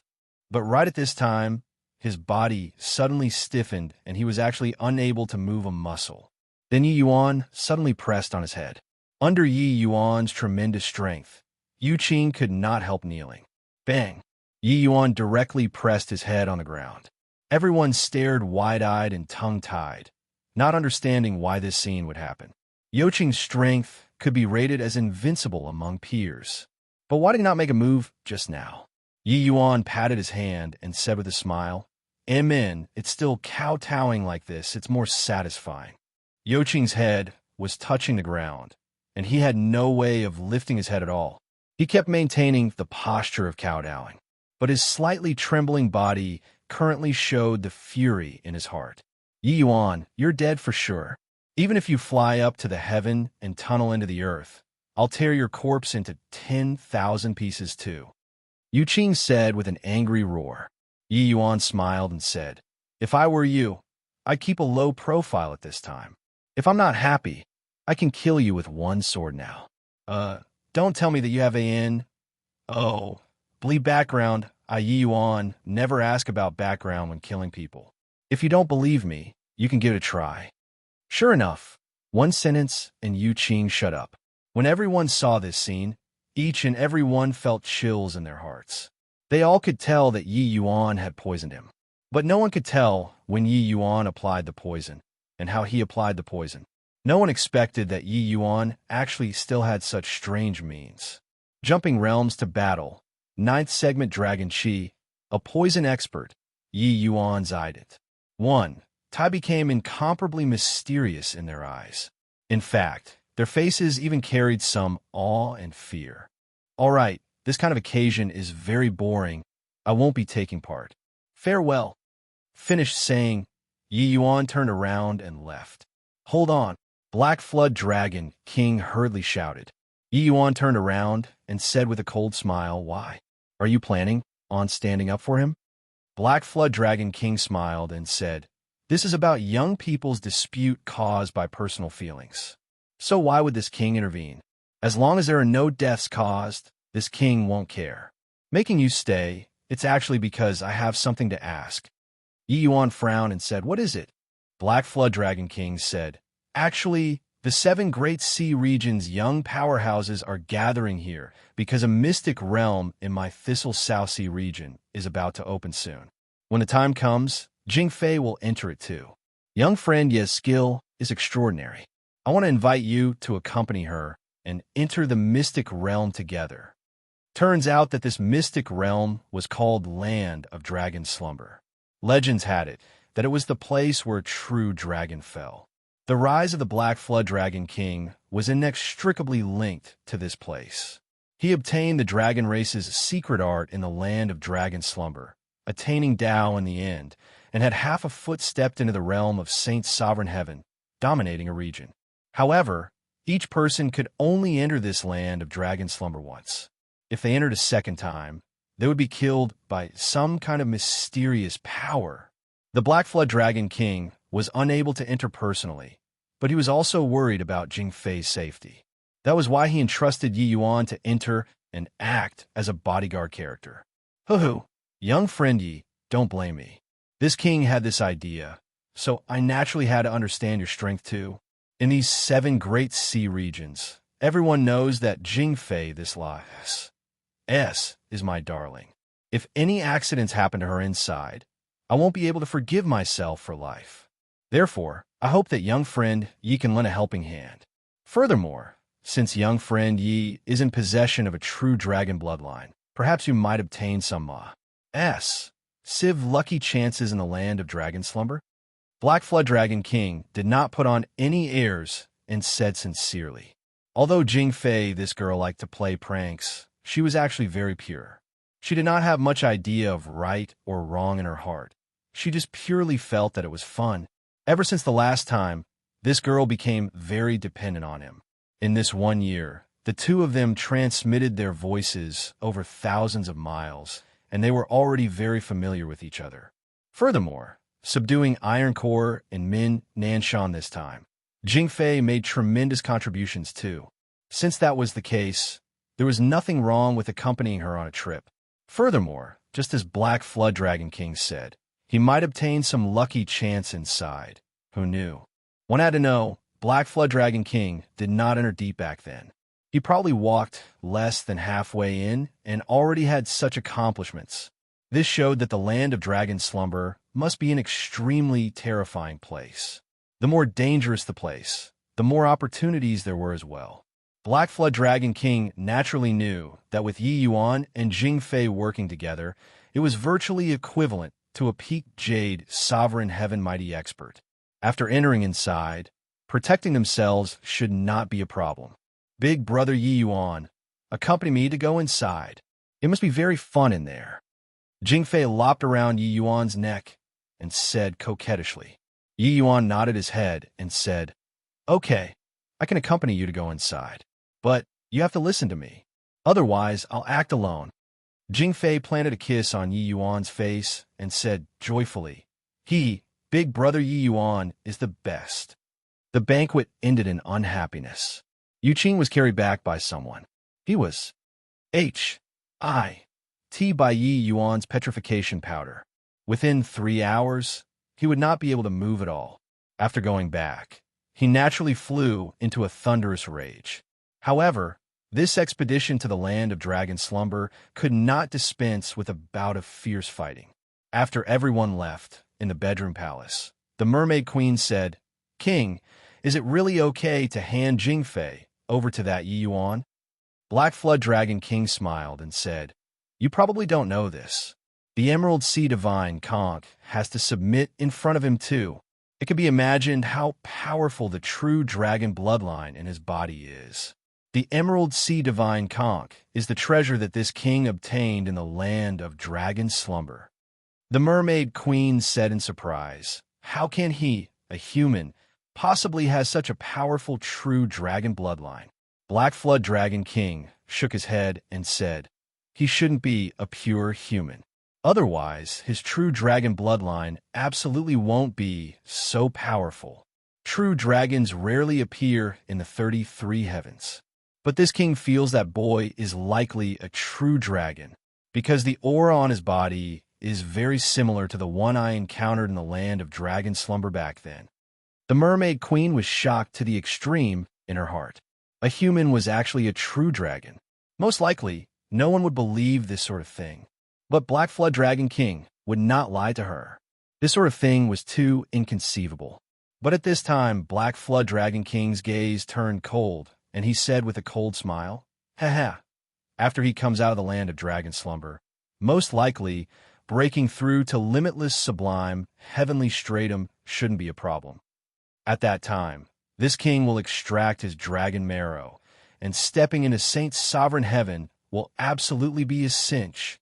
S1: But right at this time, his body suddenly stiffened and he was actually unable to move a muscle. Then Yi Yuan suddenly pressed on his head. Under Yi Yuan's tremendous strength, Yu Qing could not help kneeling. Bang! Yi Yuan directly pressed his head on the ground. Everyone stared wide-eyed and tongue-tied, not understanding why this scene would happen. Yu Qing's strength could be rated as invincible among peers. But why did he not make a move just now? Yi Yuan patted his hand and said with a smile, "Amen, it's still kowtowing like this, it's more satisfying." Yu Qing's head was touching the ground, and he had no way of lifting his head at all. He kept maintaining the posture of kowtowing, but his slightly trembling body currently showed the fury in his heart. "Yi Yuan, you're dead for sure. Even if you fly up to the heaven and tunnel into the earth, I'll tear your corpse into 10,000 pieces too." Yu Qing said with an angry roar. Yi Yuan smiled and said, "If I were you, I'd keep a low profile at this time. If I'm not happy, I can kill you with one sword now." Don't tell me that you have bleed background. Yi Yuan never ask about background when killing people. If you don't believe me, you can give it a try." Sure enough, one sentence and Yu Qing shut up. When everyone saw this scene, each and every one felt chills in their hearts. They all could tell that Yi Yuan had poisoned him. But no one could tell when Yi Yuan applied the poison, and how he applied the poison. No one expected that Yi Yuan actually still had such strange means. Jumping realms to battle, 9th segment Dragon Chi, a poison expert, Yi Yuan's eyed it. 1. Tai became incomparably mysterious in their eyes. In fact, their faces even carried some awe and fear. "All right, this kind of occasion is very boring. I won't be taking part. Farewell." Finished saying, Yi Yuan turned around and left. "Hold on." Black Flood Dragon King hurriedly shouted. Yi Yuan turned around and said with a cold smile, "Why? Are you planning on standing up for him?" Black Flood Dragon King smiled and said, "This is about young people's dispute caused by personal feelings. So why would this king intervene? As long as there are no deaths caused, this king won't care. Making you stay, it's actually because I have something to ask." Yi Yuan frowned and said, "What is it?" Black Flood Dragon King said, "Actually, the 7 great sea regions' young powerhouses are gathering here because a mystic realm in my Thistle South Sea region is about to open soon. When the time comes, Jing Fei will enter it too. Young friend Ye's skill is extraordinary. I want to invite you to accompany her and enter the mystic realm together." Turns out that this mystic realm was called Land of Dragon Slumber. Legends had it that it was the place where a true dragon fell. The rise of the Black Flood Dragon King was inextricably linked to this place. He obtained the dragon race's secret art in the Land of Dragon Slumber, attaining Tao in the end, and had half a foot stepped into the realm of Saint Sovereign Heaven, dominating a region. However, each person could only enter this Land of Dragon Slumber once. If they entered a second time, they would be killed by some kind of mysterious power. The Black Flood Dragon King was unable to enter personally, but he was also worried about Jing Fei's safety. That was why he entrusted Yi Yuan to enter and act as a bodyguard character. Hoo-hoo, young friend Yi, don't blame me. This king had this idea, so I naturally had to understand your strength too. In these 7 great sea regions, everyone knows that Jingfei, this lies. Is my darling. If any accidents happen to her inside, I won't be able to forgive myself for life. Therefore, I hope that young friend Yi can lend a helping hand. Furthermore, since young friend Yi is in possession of a true dragon bloodline, perhaps you might obtain some Civ lucky chances in the land of dragon slumber? Black Flood Dragon King did not put on any airs and said sincerely. Although Jingfei, this girl, liked to play pranks, she was actually very pure. She did not have much idea of right or wrong in her heart. She just purely felt that it was fun. Ever since the last time, this girl became very dependent on him. In this 1 year, the two of them transmitted their voices over thousands of miles, and they were already very familiar with each other. Furthermore, subduing Ironcore and Min Nanshan this time, Jingfei made tremendous contributions too. Since that was the case, there was nothing wrong with accompanying her on a trip. Furthermore, just as Black Flood Dragon King said, he might obtain some lucky chance inside. Who knew? One had to know, Black Flood Dragon King did not enter deep back then. He probably walked less than halfway in and already had such accomplishments. This showed that the land of dragon slumber must be an extremely terrifying place. The more dangerous the place, the more opportunities there were as well. Black Flood Dragon King naturally knew that with Yi Yuan and Jingfei working together, it was virtually equivalent to a peaked Jade Sovereign Heaven Mighty expert. After entering inside, protecting themselves should not be a problem. Big brother Yi Yuan, accompany me to go inside. It must be very fun in there. Jingfei lopped around Yi Yuan's neck and said coquettishly. Yi Yuan nodded his head and said, "Okay, I can accompany you to go inside. But you have to listen to me. Otherwise, I'll act alone." Jingfei planted a kiss on Yi Yuan's face and said joyfully, Big brother Yi Yuan, is the best." The banquet ended in unhappiness. Yu Qing was carried back by someone. He was T by Yi Yuan's petrification powder. Within 3 hours, he would not be able to move at all. After going back, he naturally flew into a thunderous rage. However, this expedition to the land of dragon slumber could not dispense with a bout of fierce fighting. After everyone left in the bedroom palace, the Mermaid Queen said, "King, is it really okay to hand Jingfei over to that Yi Yuan?" Black Flood Dragon King smiled and said, "You probably don't know this. The Emerald Sea Divine Conch has to submit in front of him too. It can be imagined how powerful the true dragon bloodline in his body is. The Emerald Sea Divine Conch is the treasure that this king obtained in the land of dragon slumber." The Mermaid Queen said in surprise, "How can he, a human, possibly has such a powerful true dragon bloodline?" Black Flood Dragon King shook his head and said, "He shouldn't be a pure human. Otherwise, his true dragon bloodline absolutely won't be so powerful. True dragons rarely appear in the 33 heavens. But this king feels that boy is likely a true dragon, because the aura on his body is very similar to the one I encountered in the land of dragon slumber back then." The Mermaid Queen was shocked to the extreme in her heart. A human was actually a true dragon. Most likely, no one would believe this sort of thing. But Black Flood Dragon King would not lie to her. This sort of thing was too inconceivable. But at this time, Black Flood Dragon King's gaze turned cold, and he said with a cold smile, "Ha. After he comes out of the land of dragon slumber, most likely, breaking through to limitless sublime, heavenly stratum shouldn't be a problem. At that time, this king will extract his dragon marrow, and stepping into Saint's sovereign heaven will absolutely be a cinch.